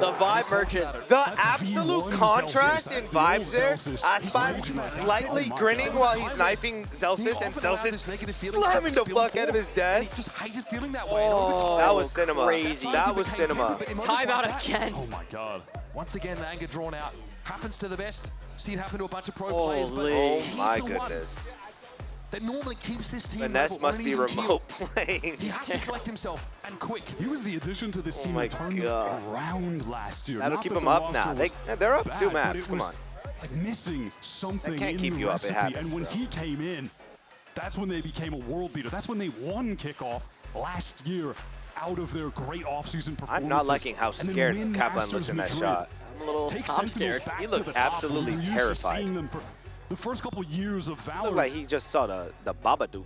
The vibe merchant. The absolute contrast in vibes there. Aspas slightly grinning while he's knifing Celsius, and Celsius slamming the fuck out of his desk. He just hated feeling that way. That was cinema. Crazy. That was cinema. Timeout again. Oh my God. Once again, the anger drawn out. Happens to the best. See it happen to a bunch of pro players, but Oh he's my the one goodness. that normally keeps this team Vaness level must on an be even remote keel. playing. He has to collect himself, and quick. He was the addition to this team my that turned God. around last year. That'll Not keep that them the up now. roster was They're up bad, 2 but maps. it Come was, on. like missing something can't in keep the you up. It recipe. happens, And when bro. he came in, that's when they became a world beater. That's when they won kickoff last year out of their great offseason performances. I'm not liking how And then scared win Kaplan Masters looks in that Madrid. shot. I'm scared. He looked absolutely terrified. Them for the first couple years of Valor. Looked like he just saw the Babadook.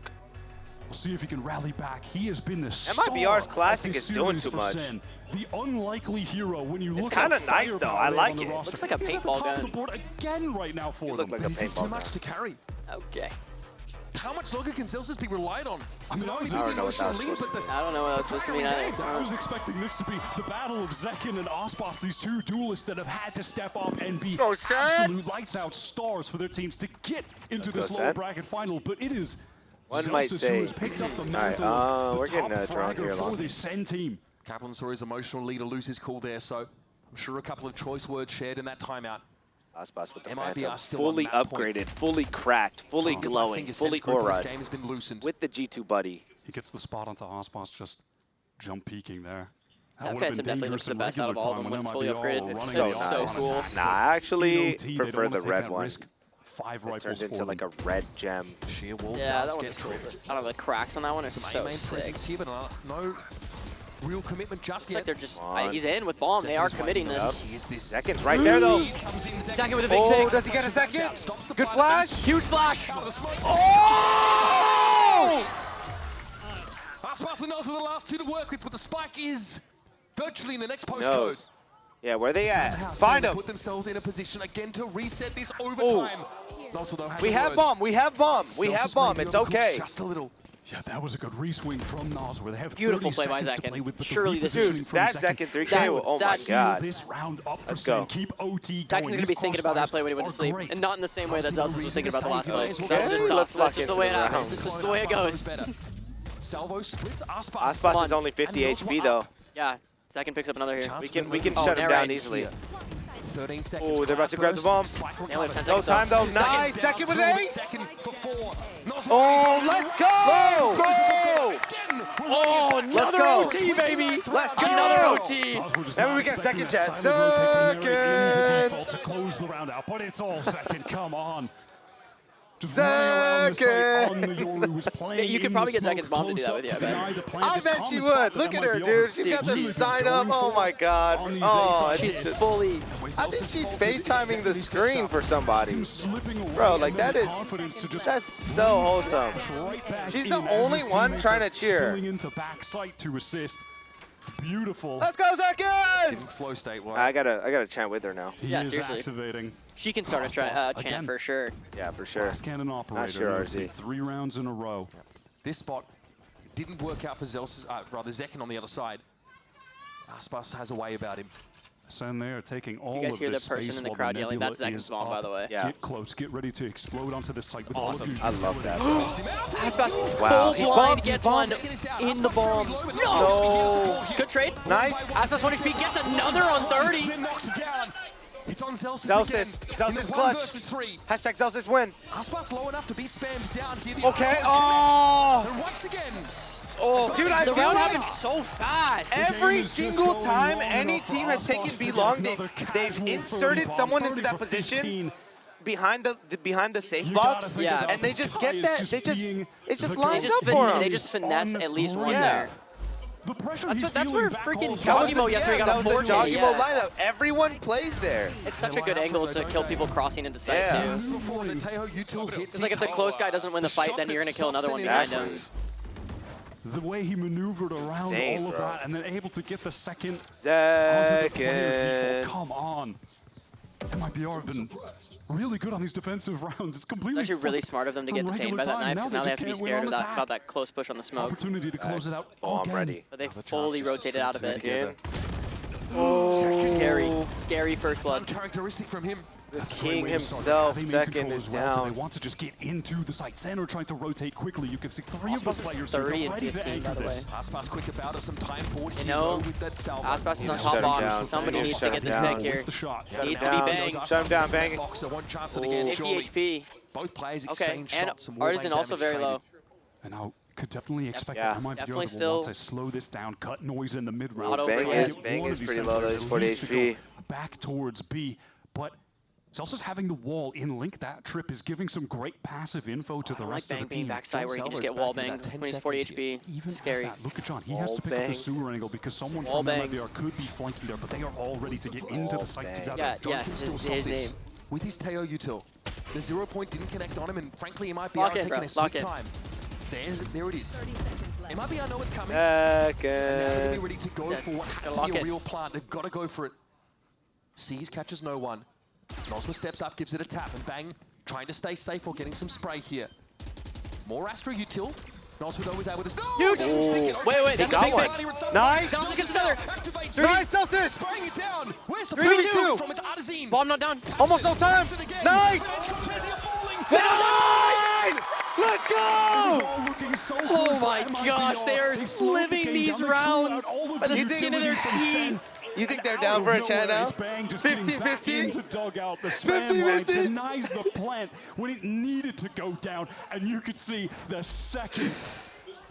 We'll see if he can rally back. He has been the MIBR's star classic of this is doing series too for much. Sen. The unlikely hero when you look It's kind at of nice though. I like it. Looks like a He's at the paintball top of gun. the board again right now for look them. like a This is too paintball much gun. to carry. Okay. How much longer can Celsius be relied on? I mean, I don't know what that was supposed to I don't know what that was supposed to mean either. I was expecting this to be the battle of Zekken and Aspas, these two duelists that have had to step up and be absolute lights-out stars for their teams to get into this lower bracket final. But it is One might Celsius say. who has picked up the All mantle right, of the we're top getting drawn here fragger for along. the SEN team. Kaplan saw his emotional leader lose his cool there, so I'm sure a couple of choice words shared in that timeout. Aspas with the MIBR Phantom, still fully on that upgraded, point. fully cracked, fully glowing, fully aura game has been loosened. with the G2 buddy. He gets the spot onto Aspas, just jump peeking there. That would have Phantom been definitely dangerous looks the in best out of regular all of them time when it's when fully MIBR upgraded. running It's the so offense. cool. Nah, I actually EOT, they prefer don't the wanna take red that one. risk. 5 It rifles turns for into them. like a red gem. Sheer wall Yeah, does that get one's cool. through. I don't know, the cracks on that one are Some so A-main sick. presence here, but no real commitment just It's yet. like they're just, he's in with bomb. They are committing this. Here's this. Second's right there though. Second with a big Oh, pick. does he get a second? Good flash. Huge flash. Oh! Aspas knows are the last two to work with, but the spike is virtually in the next postcode. Knows. Yeah, where they at? Somehow Find Sen him. put themselves in a position again to reset this overtime. Also, though, has We a have word. bomb. We have bomb. We Celsius have bomb. may be It's on the course okay. Just a little. Yeah, that was a good re-swing from Nas, where they have Beautiful 30 play by seconds to play Zekken. with, but the Surely this repositioning is- from That Zekken. second 3K, oh my that's- god. This round up for Let's Sen. go. Keep OT Zekken's going. going to His be thinking about that play when he went to crossfires sleep. are great. And not in the same way that Zelsis was thinking about the last play. Yeah, That's just let's tough. lock That's just the into way the it happens. round. It's just the way it goes. Salvo splits Aspas. Aspas is only 50 HP though. Yeah, Zekken picks up another here. We can shut him down easily. 13 seconds. Oh, they're about to grab the bomb. They only have 10 No seconds time left. though. Nice. Second with an ace. Second for 4. Oh, let's go. Oh, another OT, baby. Let's go. Another OT. Maybe we get second chance. Into Second. default to close the round out, but it's all second. Come on. Just running around the site on the Yoru was playing. You could probably get Seconds Bomb to do that with you, I bet. I bet she would. Look at her, dude. She's got the sign up. Oh my god. Oh, it's just fully. I think she's FaceTiming the screen for somebody. Bro, like that's so wholesome. She's the only one trying to cheer. Into backside to assist. Beautiful. Let's go, second! Flow state. I gotta chant with her now. Yeah, seriously. Activating. She can start a chant for sure. Yeah, for sure. Fast cannon operator. Not sure, RZ. 3 rounds in a row. This spot didn't work out for rather Zekin on the other side. Aspas has a way about him. SEN there taking all you guys of hear the this person space in the while crowd yelling, nebula "That's Zekin's is bomb," by up. the way. Yeah. Get close, get ready to explode onto this site with Awesome. all of you. I love that. Aspas Wow. full blind gets one in the bomb. No. Good trade. Nice. Aspas 1 HP gets another on 30. It's on Zelsis Zelsis. again. Zelsis In the clutch. 1 versus 3. Hashtag Zelsis win. Aspas low enough to be spammed down here. Okay. Oh. And once again. Oh, dude, I the feel round like happened so fast. every single time any team has taken B long, they've inserted someone into that position behind the safe box, Yeah. and they just get that. It just lines up for them. They just finesse at least one Yeah. there. The pressure That's where freaking That was Joggimo yesterday got a that was 4K. the Joggimo Yeah. lineup. Everyone plays there. It's such a good angle to kill people crossing into sight Yeah. too. It's It's like if the close guy doesn't win the fight, then you're gonna kill another one behind him. The way he maneuvered around Insane, all of bro. that and then able to get the second onto the player Second. default. Come on. MIBR have been really good on these defensive rounds. It's completely It's actually really smart of them to get detained by that knife because now they have to be scared of about that close push on the smoke. Opportunity to close it out. Oh, I'm again. ready. But they fully rotated out of it. Again. Scary first blood. Uncharacteristic from him. The king himself, They second control is as well. Do down. They want to just get into the site. SEN are trying to rotate quickly. You can see 3 of the Aspas is players 30 are and ready to 15, anchor by the way. this. Aspas quick about us, some time forward You here know, with that salvo. Aspas is on Shut top him box. down. Somebody needs to Shut get him this down. pick here. The shot. Shut him Needs to be down. banged. Shut him down, bang it. Boxer, one chance and again, 50 surely. HP. Both players Okay, exchange and shots. Some Artisan wallbang also damage very low. And now could definitely expect Yeah. that MIBR Definitely will still- want to slow this down, cut noise in the mid-round. Not over Bang yet. is, bang One is of these pretty low though. centers He's at 40 least to HP. go back towards B, but Zelsa's having the wall in link. That trip is giving some great passive info to the I like rest bang of the being team. backside where you can just Salvo's get wall back in banged about 10 when he's 40 seconds HP. Even at Scary. that, look at John. He Wall has to pick up bang. the sewer angle because someone Wall from bang. MIBR could be flanking there, but they are all ready to get into Wall the site bang. together. Yeah, John can still his stop name. this with his Teo util. The 0 point didn't connect on him, and frankly, MIBR Lock in, taking bro. a sweet Lock in. time. There it is. MIBR know it's coming. They're going to be Second. ready to go Yeah, for what has gotta to lock be a it. real plant. They've got to go for it. Sees, catches no one. Nosma steps up, gives it a tap, and bang, trying to stay safe while getting some spray here. More Astra util. Nosma though is able to... Huge! Wait, that's a big one. pick. Nice. Celsius gets another. Nice, Celsius. Spraying it down. Where's the 3v2. from its Artisan? Bomb not down. Almost no time. Nice. Nice. Let's go. Oh my gosh, they are living these rounds by the skin of their teeth. You think they're down for a chat now? 15-15 to dugout. The spam line denies the plant when it needed to go down, and you could see the second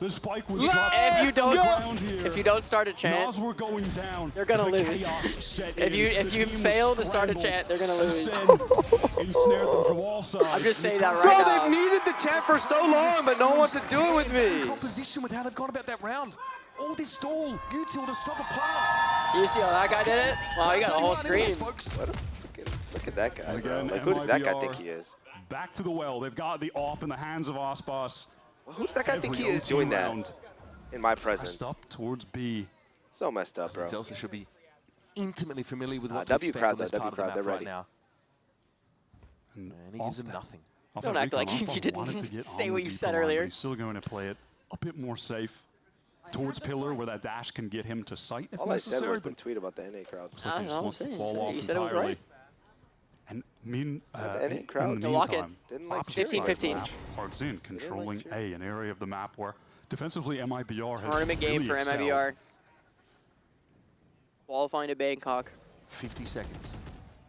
the spike was dropped. If you don't start a chant, Nas were going down. they're gonna The lose. chaos set If you in. The team fail was to start a scrambled. chant, they're gonna lose. SEN ensnared them from all sides. I'm just saying that Bro, right now. they've needed the chant for so long, but no one wants to do it with me. Composition with how they've gone about that round. All this stall, util to stop a plant. You see how that guy did it? Wow, he got a whole screen. Look at that guy, bro. Again, Like, who does that guy MIBR think he is? Back to the well. They've got the AWP in the hands of Aspas. Who does that guy think he is Every doing OT that round. in my presence? Up towards B. So messed up, bro. Zelsa should be intimately familiar with what to W expect crowd on this though, part W of the crowd, map they're right ready. now. And he gives him nothing. Don't act like you didn't say what you said earlier. He's still going to play it a bit more safe towards pillar where that dash can get him to sight if All I said necessary. was the tweet about the NA crowd. Looks like he just wants to fall off You said it was entirely. right. And NA crowd in the lock it. meantime, Didn't like opposite side of the 15-15. map, Artisan controlling A, an area of the map where defensively MIBR has Tournament game really for excelled. MIBR. Qualifying to Bangkok. 50 seconds.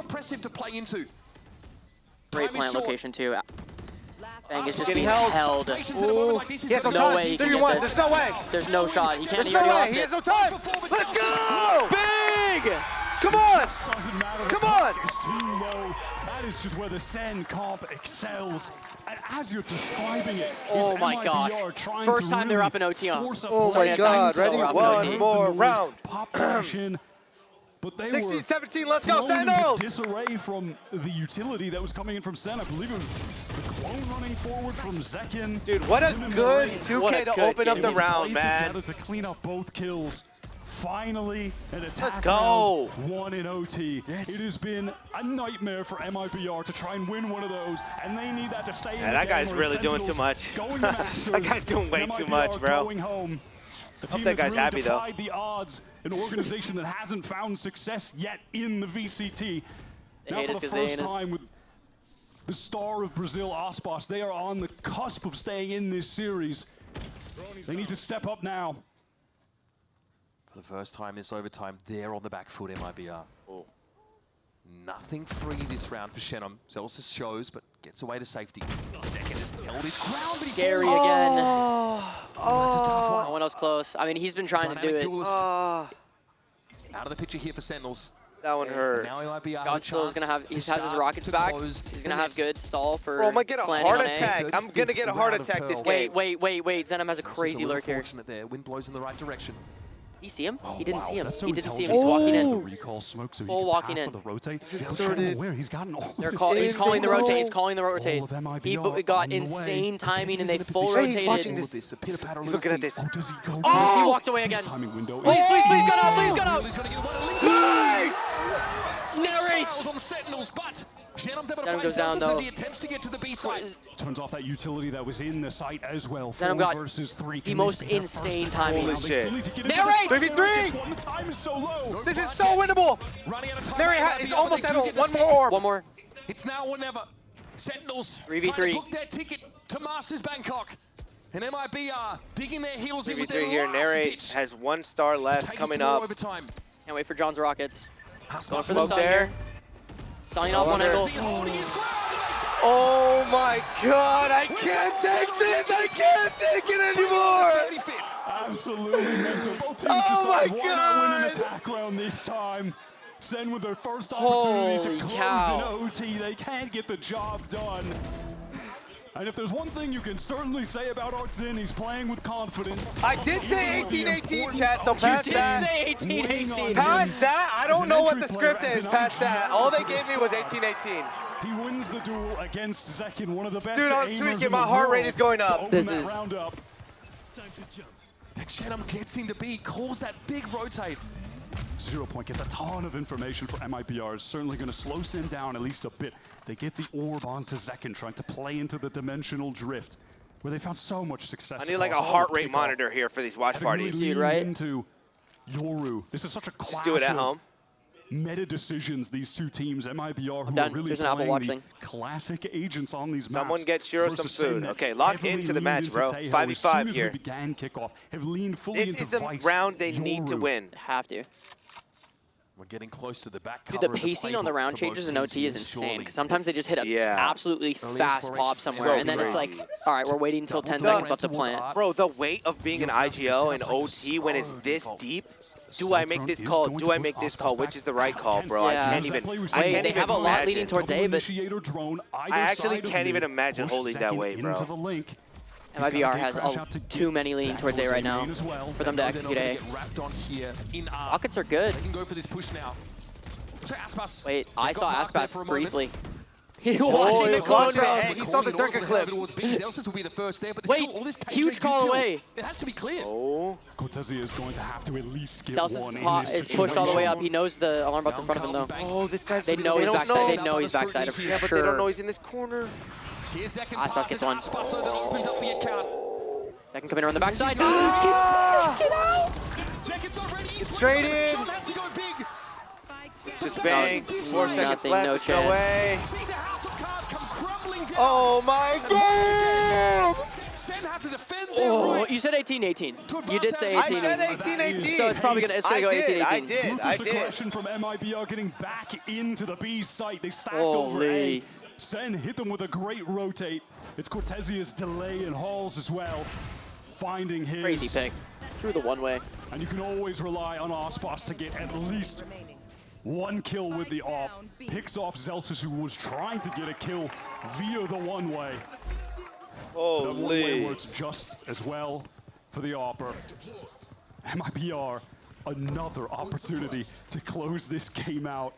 oppressive to play into. Great plant location too. Bang is just getting being held. Ooh. He has no No time. way he can 3v1. get There's this. no way. There's no shot. He can't. There's He no already way. lost He it. has no time. Let's go. Big! Come on. Doesn't matter. Come on. It's too low. That is just where the SEN comp excels. And as you're describing it, Oh it's my MIBR gosh. trying First to time they're really up in OT on. force up Oh the my SEN God. attack. Ready? So One more round. Pop dash in. But they 16, were 17, let's go, thrown into Sentinels! disarray from the utility that was coming in from SEN. I believe it was the clone running forward from Zekin. Dude, what a good 2K to open up the They round, played man. together to clean up both kills. Finally, an attack Let's go. round, one in OT. It has been a nightmare for MIBR to try and win one of those, and they need that to stay in the that game guy's where really doing Sentinels too much. going to Masters, That guy's doing way and too MIBR much, bro. Going home. A Hope team that that's guy's really happy, though. defied the odds, an organization that hasn't found success yet in the VCT. They Now hate for us the 'cause they first ain't us. time with the star of Brazil, Aspas, they are on the cusp of staying in this series. They need to step up now. For the first time this overtime, they're on the back foot, MIBR. Oh. Nothing free this round for Shenum. Celsius shows, but gets away to safety. Second has held his ground, but he Scary falls. again. That's a tough one. No one else close. I mean, he's been trying to do Dynamic it. duelist. Out of the picture here for Sentinels. That one hurt. Now MIBR Godstill is gonna have. He has his rockets back. He's gonna have good stall for. Bro, I'm gonna get a planning heart on A. attack. I'm gonna get a heart attack this game. Wait. Zenom has a crazy lurk here. Fortunate there. Wind blows in the right direction. You see him? He didn't see him. That's so He didn't see him. intelligent. He's walking The in. recall smoke, so he Full can walking path in. for the rotate. He's Yeah, inserted. where he's gotten all They're this he's calling the rotate. He's calling the All rotate. of He MIBR got on the insane way. timing, and they He's in a full position. He's rotated. watching this. The pitter-patter He's looking at this. Oh, does he go? Oh! He walked away again. This timing window. Please, gun out, please, gun out. He's gonna get one of the Nice! Narrates on Sentinels, but Shenum's able to find goes down, Celsius as though. he attempts to get to the B side. Turns off that utility that was in the site as well. Zenom 4 got versus 3. the most insane timing. Holy shit. Narrate! 3v3! The time is so low. This is so winnable. Running out of time. Narrate is almost at one more more. orb. One more. It's now or never. Sentinels 3v3. trying to book their ticket to Masters Bangkok. And MIBR digging their heels in with their 3v3 here. last Narrate ditch. has 1 star left Takes coming to more up. overtime. Can't wait for John's rockets. Going for the Smoke stun there. here. Stunning off one Wonder- angle. Oh my God, I can't take this. I can't take it anymore. Absolutely mental. Both teams Oh my decide why not win an God. attack round this time. Zen with their first opportunity Holy to close cow. in OT. They can't get the job done. And if there's one thing you can certainly say about Artzin, he's playing with confidence. I did say 18-18, chat, so past did that. say 18-18. Past that, I don't As an know what entry the player, script as is an past that. OG. All they gave me was 18-18. He wins the duel against Zekin, one of the best Dude, I'm aimers tweaking. in My the heart rate world, is going to up. open This that is- round up. Then Shenum gets into B, calls that big rotate. 0 point gets a ton of information for MIBR. It's certainly going to slow Sin down at least a bit. They get the orb onto Zekin, trying to play into the dimensional drift, where they found so much success. I need like a across all heart the rate kickoff. monitor here for these watch Having parties. really Dude, leaned right? into Yoru. This is such a clash Just do it at of home. meta decisions, these two teams, MIBR, who done. are really There's an Apple playing Watch the thing. classic agents on these Someone maps. get Shiro some versus Sin food. that Okay, lock heavily into the leaned match, into bro. Taeho. 5v5 as soon as here. we began kickoff, have leaned fully This into is the fight round they need to Yoru. win. Have to. We're getting close to the back Dude, cover the of pacing on the playbook round for both changes in teams OT is here, insane, surely. because sometimes they just hit a Yeah. absolutely Early fast exploration pop is somewhere, so and then it's like, crazy. all right, we're waiting until 10 Double seconds left to towards plant. Art. Bro, the weight of being an IGO in OT when it's this deep. Do I make this call? Do I make this call? Which is the right call, bro? Yeah. I can't even. Wait, I can't they even have a lot leading imagine. towards A, but Initiator drone, either I actually side of can't even mid, imagine push holding that Zekin weight, bro. into the link. MIBR has too many leaning towards A right now for them to execute A. Get wrapped on here in R. Rockets are good. They can go for this push now. So Aspas. Wait, I saw Aspas briefly. He He was watching the watching clone it. drone. Hey, he saw the Durka clip. Celsius will be the first there, but Wait, there's still all this KJ huge call util. away. It has to be cleared. Oh. Cortezi is going to have to at least get Celsius one in is this pushed all the way situation. up. He knows the alarm bot's in front of him, though. Oh, this guy's. They know he's don't backside. know. They know he's backside of Yeah, but they don't know sure. he's in this corner. Here's second Aspas pass. gets It's one. Aspas, so that opens up the account. Second coming around the backside. Jacket's not ready. He's Straight ready. in. John has to go big. It's just bang. 4 seconds Nothing, left. no It's no chance. way. Sees a house of cards come crumbling down. Oh my God! Sen have to defend their Oh, rights. you said 18-18. You did say I 18. said 18-18. So it's probably gonna go 18-18. I did. Ruthless aggression from MIBR getting back into the B site. They stacked over A. Holy. Sen hit them with a great rotate. It's Cortezia's delay in hauls as well. Finding his. Crazy pick. Through the one way. And you can always rely on Ospas to get at least one kill with the AWP. Picks off Zelsis, who was trying to get a kill via the one way. Holy. The one way works just as well for the AWPer. MIBR, another opportunity to close this game out.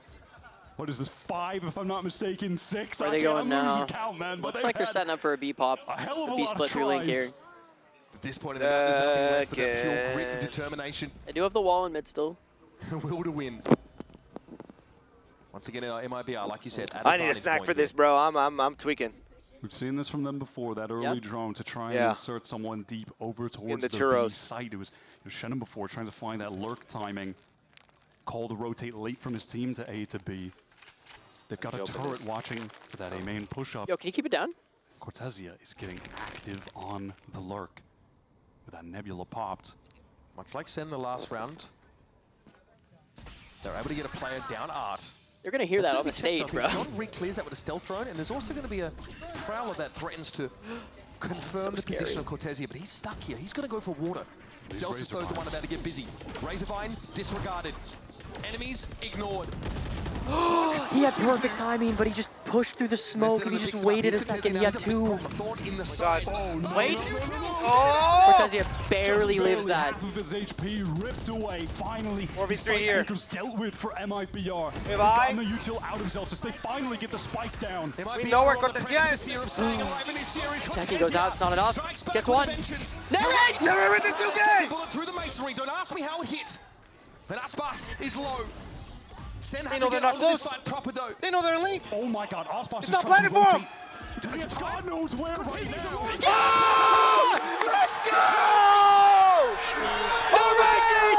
What is this, 5 if I'm not mistaken, 6? Where are they going now? Count, man, Looks like they're setting up for a B pop. A B split through link here. At this point in the map, there's nothing left but that pure grit and determination. They do have the wall in mid still. Will to win. Once again, MIBR, like you said, I need a snack for this, bro. I'm tweaking. We've seen this from them before, that early drone to try and insert someone deep over towards the B side. It was Shannon before trying to find that lurk timing. Call to rotate late from his team to A to B. They've got a turret watching for that A main push-up. Yo, can you keep it down? Cortezia is getting active on the lurk with that Nebula popped. Much like Sen the last round, they're able to get a player down Art. You're going to hear that on the stage, bro. John re-clears that with a stealth drone, and there's also going to be a Prowler that threatens to confirm the position of Cortezia, but he's stuck here. He's going to go for water. Zelsis throws the one about to get busy. Razorvine disregarded. Enemies ignored. He had perfect timing, but he just pushed through the smoke and he just waited a second. He had 2. Wait. Cortezia barely lives that. Half of his HP ripped away. Finally, 4v3 here. Dealt with for MIBR. Have I? On the util out of Zelsis. They finally get the spike down. We know where Cortezia is. Second goes out. It's not enough. Gets one. Narrate! Narrate with the 2K! Bullet through the masonry. Don't ask me how it hit. But Aspas is low. Sen They know they're not close. Proper though. They know they're linked. Oh my God, Ospas is not trying to planning for him. rotate. God knows where right now. Oh! Let's go! Oh my God!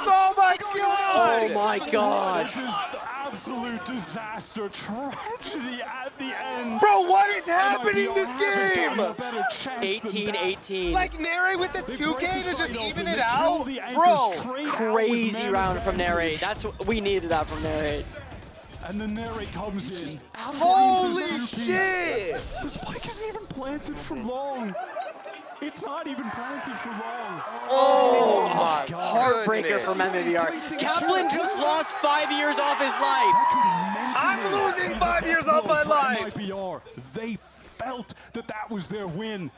Oh my God! Oh my God! This is the absolute disaster, tragedy at the end. Bro, what is happening this game? 18-18. Like Nere with the 2K to just even it out? Bro. Crazy round from Narrate. That's what we needed that from Narrate. And then Narrate comes in. Holy shit! The spike isn't even planted for long. It's not even planted for long. Oh my God. Heartbreaker from MIBR. Kaplan just lost 5 years off his life. I'm losing 5 years off my life. MIBR, they felt that that was their win.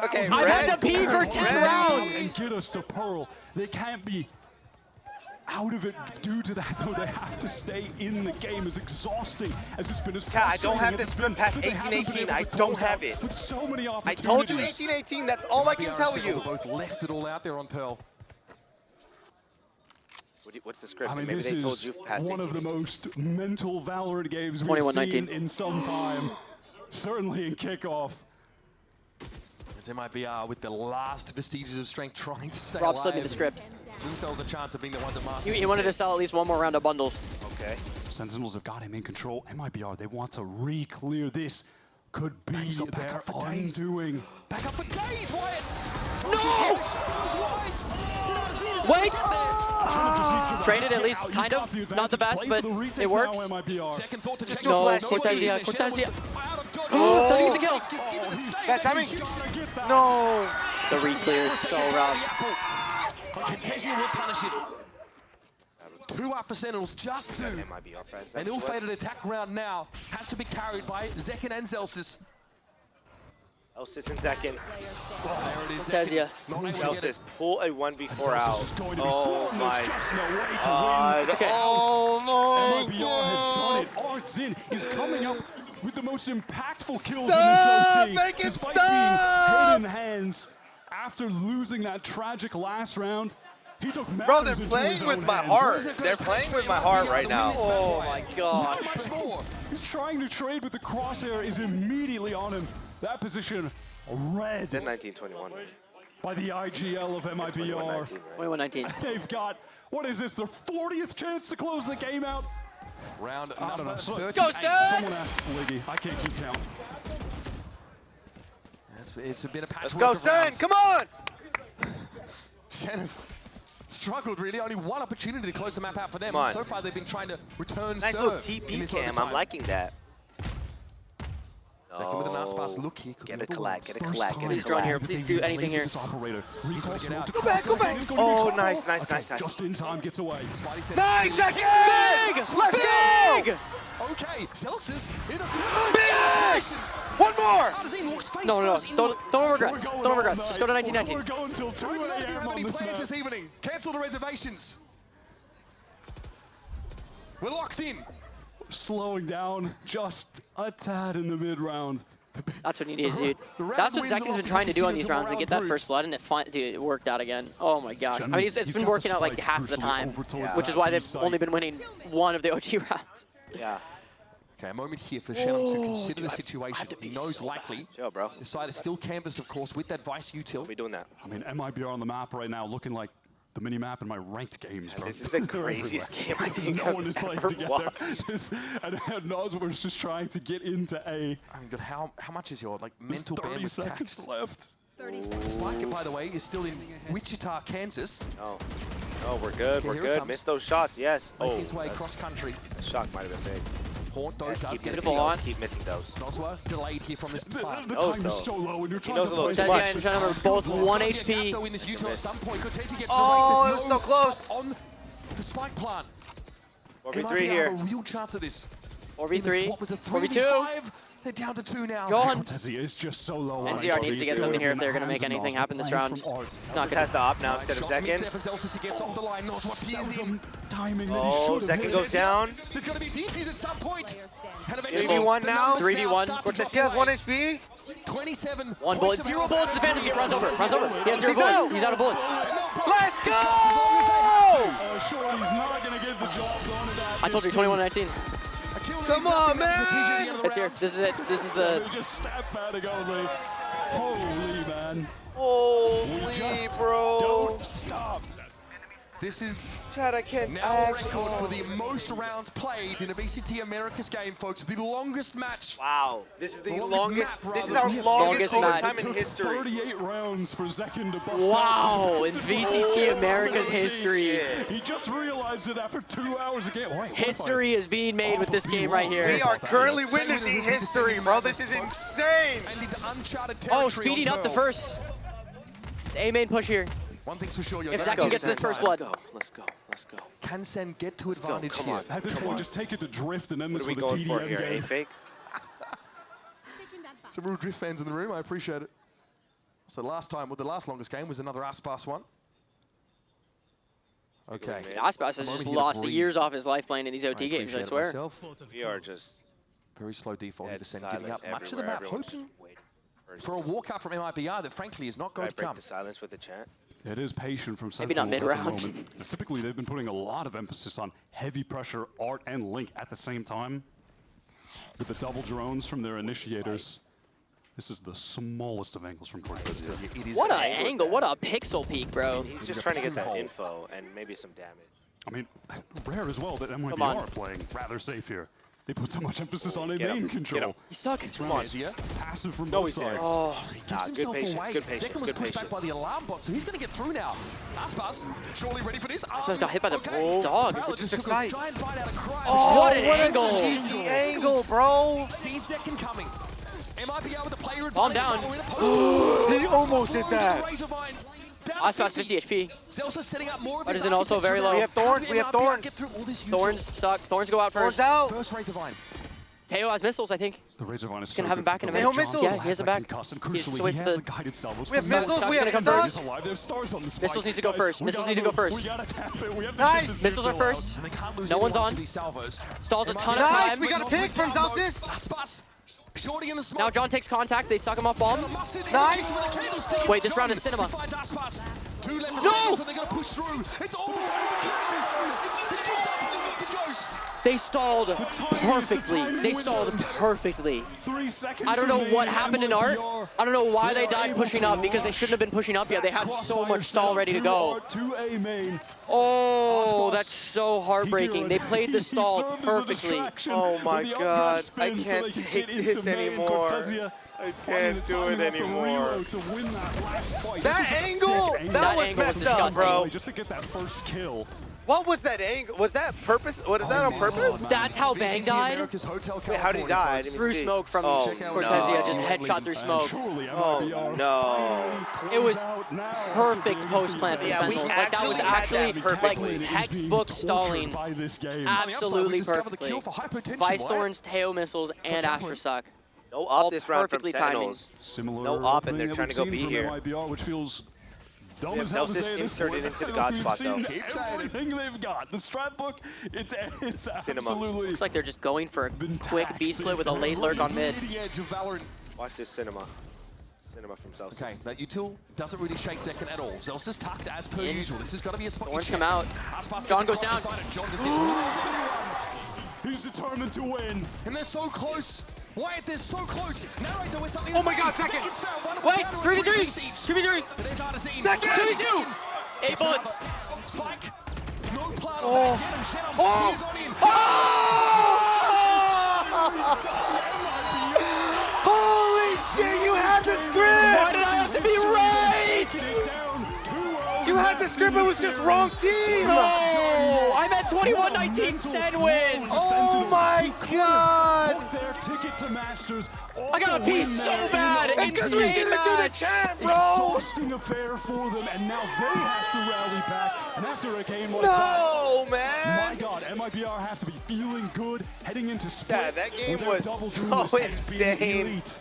Okay, I've had to pee for 10 rounds. And get us to Pearl. They can't be out of it due to that, though. They have to stay in the game, as exhausting as it's been. As I don't have this sprint past 18-18. I don't have it. With so many I opportunities. told you 18-18. That's all I can tell you. Both left it all out there on Pearl. What's the script? I mean, Maybe this they told is you past one 18-18. of the most mental Valorant games we've seen in some time. Certainly in kickoff. It's MIBR with the last vestiges of strength trying to stay Rob alive. slipped me the script. Themselves a chance of being the ones that masters. He wanted to sell at least one more round of bundles. Okay. Sentinels have got him in control. MIBR, they want to re-clear this. Could be their undoing. Back up for days, Wyatt! No! Wait! Traded at least, kind of. Not the best, but it works. Second thought to check. No, Cortezia. Doesn't get the kill. Bad timing. No. The re-clear is so rough. Cortezia will punish it. 2 up for Sentinels, just 2. An ill-fated attack round now has to be carried by Zekin and Zelsis. Zelsis and Zekin. There it is. Cortezia. Zelsis, pull a 1v4 out. Oh my God. God. Oh my MIBR have done it. Artsin is coming up with the most impactful kills Stop! in this OT. Make it despite stop! being head in hands after losing that tragic last round. He took Bro, they're matters into playing his with own my hands. heart. They're playing with my heart right now. Oh my God. He's trying to trade, but the crosshair is immediately on him. That position red. It's in 1921. By the IGL of MIBR. 21-19. They've got, what is this, their 40th chance to close the game out? Round I don't know. number 30. Go, Sen! Someone asks Liggy. I can't keep count. It's been a patchwork. Let's go, Sen! Come on! Sen struggled really. Only one opportunity to close the map out for them. Come on. So far, they've been trying to return Nice serve little in TP this cam. overtime. I'm liking that. Second with a nice pass look here. Get a collect, get a collect, get a Please, drone here. collect. Please do anything here. He's gonna get out. Go back, go back. Oh, nice, nice, nice, nice. Just in time gets away. Spidey says, Nice second! Let's go! Okay, Celsius in a Big! One more! No, don't regress. Don't regress. Just go to 1919. We're going till 2 I don't a.m. have on any this plans map. this evening. Cancel the reservations. We're locked in. Slowing down just a tad in the mid-round. That's what he needed, dude. That's what Zekin's been trying to do on these rounds, to get that first blood, and dude, it worked out again. Oh my gosh. I mean, it's been working out like half the time, which is why they've only been winning one of the OG rounds. Yeah. Okay, a moment here for Shannon to consider the situation. He knows so likely. Chill, bro. The side is still canvassed, of course, with that Vice util. We doing that. I mean, MIBR on the map right now looking like the mini-map in my ranked games, bro. This is the craziest game I think no I've one is playing ever together. watched. And Noswor's just trying to get into A. I mean, God, how much is your There's mental 30 bandwidth seconds taxed? left. Spike, by the way, is still in Wichita, Kansas. Oh, oh, we're good, Okay, we're here it good. comes. Missed those shots, yes. Making Oh, its way that's- cross country. that shot might have been big. Haunt though Yes, does keep get missing the those, on. keep missing those. Noswa delayed here from this plant. The Knows time though. is so low, and you're trying knows to a little play too much. Tezia and Shannon are both 1 HP. Though in this util at some point, Cortese gets Oh, the it was so close. on the spike plant. 4v3 MIBR here. have a real chance of this. 4v3. What was a 4v2. 3v5? They're down to 2 now. John. Tezia is just so low. on NCR HP. needs to get something here if they're going to make Hands anything off, happen this playing round. from Art. It's not Celsius going has to. the op now instead of Shot missed second. there for Celsius. He gets off the line. Noswa That peels was in. some timing that he Oh, should have second hit. goes down. There's going to be defuse at some point. And eventually, 3v1 the now. numbers 3v1. start to drop Cortez has away. 1 HP. 27. One points bullet, of 0 health. bullets to the Phantom. He runs over. Runs over. He has 0 He's bullets. out. He's out of bullets. Let's go! Sure, he's not going to get the job done in that I told you, 21-19. Come on, man! It's here. This is it. This is the. Just stat padding only. Holy, man. Holy, Just bro. don't stop. This is Chad, I can't now a actually. record for the most rounds played in a VCT Americas game, folks. The longest match. Wow, this is the The longest. map, This is rather. our Yeah, longest longest overtime match. in history. 38 rounds for Zekin to bust Wow, out. in VCT America's history. He just realized it after 2 hours of game. Wait, History is being made with this game right here. We are currently witnessing history, bro. This is insane. And into uncharted Oh, territory speeding on up the Pearl. first. The A main push here. One thing's for sure, If Zekin gets this first blood. Let's go. Let's go. Can Sen get to go, advantage come here? on. At this point, just take it to drift and end What this are we with a going for TDM here? A game. fake? Some real Drift fans in the room, I appreciate it. So last time, well, the last longest game was another Aspas one. Okay. Aspas has just lost years off his life playing in these OT games, I swear. We are just Very slow default here dead for Sen, silent giving up much of the everywhere. map, Everyone's hoping just waiting for a walkout from MIBR that frankly is not Can going I to break come. the silence with the chat? It is patient from Maybe not Sentinels at the mid-round. moment. Typically, they've been putting a lot of emphasis on heavy pressure, Art, and Link at the same time. With the double drones from their initiators. This is the smallest of angles from Cortez. What an angle. What a pixel peak, bro. He's just trying to get that info and maybe some damage. I mean, rare as well that MIBR on. are playing rather safe here. They put so much emphasis on a Get him, main get control. him. He's stuck. It's Come on. passive from No, both he's there. sides. Oh, He nah, gives good himself patience, away. good patience, Zekin was good pushed back by patience. the alarm bot, so he's going to get through now. Aspas, surely ready for this. Aspas got hit by the Okay. dog. Prowler Just took a excited. giant bite out of Crime. Oh, What an angle. cheesy angle, bro. Sees Zekin coming. MIBR with the player Calm advantage, down. but we're in a post- He almost hit that. Razorvine down to Aspas 50 HP. Zelsa setting up more of But his isn't also very architecture low. now. We have thorns, How do we have MIBR thorns. get through all this Thorns util? suck. Thorns go out Thorns first. out. First Razorvine. Teo has missiles, I think. The Razorvine is He's so gonna have him good back for in a the minute. Hey, missiles. Yeah, he has him back. Concuss, and He's just crucially, wait he for has the- the guided salvos. We have from missiles, Suck's we have gonna come subs. He's alive. There's stars on the spike. Missiles need to go Guys, first. we Missiles gotta need to go move. first. We gotta tap it. We have to Nice. get this Missiles are util out. first. And they can't lose No any one's more on. to these salvos. Stalls a ton of Nice, time. we got a pick from Zelsis. Aspas, Shorty in the smoke. Now John takes contact. They suck him off bomb. Nice. Wait, this round is cinema. Finds Aspas. Two left for No! Seconds, and they're going to push through. It's all crashes. He gives up. They stalled perfectly. They stalled perfectly. 3 seconds. I don't know what happened in Art. I don't know why they died pushing up because they shouldn't have been pushing up yet. They had so much stall ready to go. Oh, that's so heartbreaking. They played the stall perfectly. Oh my God, I can't take this anymore. I can't do it anymore. That angle! That was messed up, bro. Just to get that first kill. What was that angle? Was that purpose? What is that on purpose? That's how Bang died? Wait, how did he die? Through smoke from Cortezia, just headshot through smoke. Oh no. It was perfect post-plant from Sentinels. Like that was actually like textbook stalling. Absolutely perfectly. Vice Thorns, Teo missiles, and Astrosuck. No op this round from Sentinels. Similar no op, and they're trying to go B here. MIBR, which feels dumb Yeah, as hell to Celsius say inserted this into the God We've spot, though. seen everything they've got. The strat book, it's absolutely. Looks like they're just going for a quick B split with a late lurk on mid. Watch this Cinema. Cinema from Celsius. Okay, that util doesn't really shake second at all. Celsius tucked as per usual. This has got to be a spot. Orange come out. John goes down. John just gets He's determined to win. And they're so close. Wyatt, they're so close. Narrator with something. Oh my God, second. Wait, 3v3. 2v3. Second. 2v2. 8 bullets. Spike. No plan Oh. on that. Holy shit, you had the script! Why did I have to be right? You had the script, it was just wrong team! No! I'm at 21-19 Sen wins! Oh my God! Their ticket to Masters. I got a piece so bad! It's because we didn't do the chat, bro! Exhausting affair for them, and now they have to rally back. And after a game like No, that, man! my God, MIBR have to be feeling good heading into split. Yeah, that game with was their double so duelist as being insane. elite.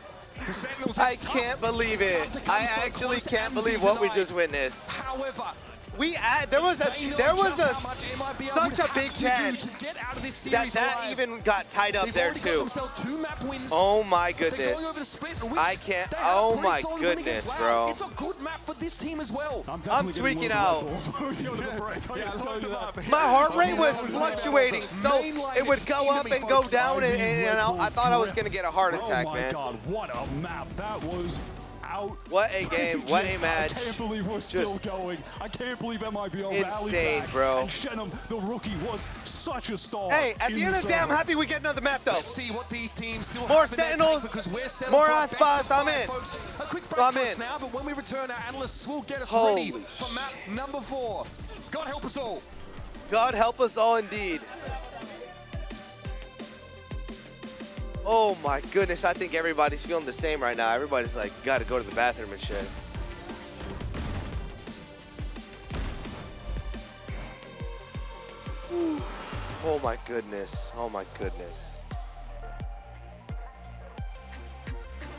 I can't believe it. I actually can't believe what we just witnessed. However, there was such a big chance that even got tied up there too. Oh my goodness. I can't. Oh my goodness, bro. It's a good map for this team as well. I'm tweaking out. My heart rate was fluctuating, so it would go up and go down, and I thought I was gonna get a heart attack, man. Oh my God, what a map. That was out. What a game, what a match. I can't believe we're still going. I can't believe MIBR insane, back. bro. And Shenum, the rookie, was such a star. Hey, at the end of the day, I'm happy we get another map, though. Let's see what these teams still More have in their Sentinels, tank, because we're set more up for a Aspas, best of I'm five, in. folks. A quick break I'm for us in. now, but when we return, our analysts will get us Holy ready for map number 4. God help us all. God help us all indeed. Oh my goodness, I think everybody's feeling the same right now. Everybody's like, gotta go to the bathroom and shit. Oh my goodness, oh my goodness.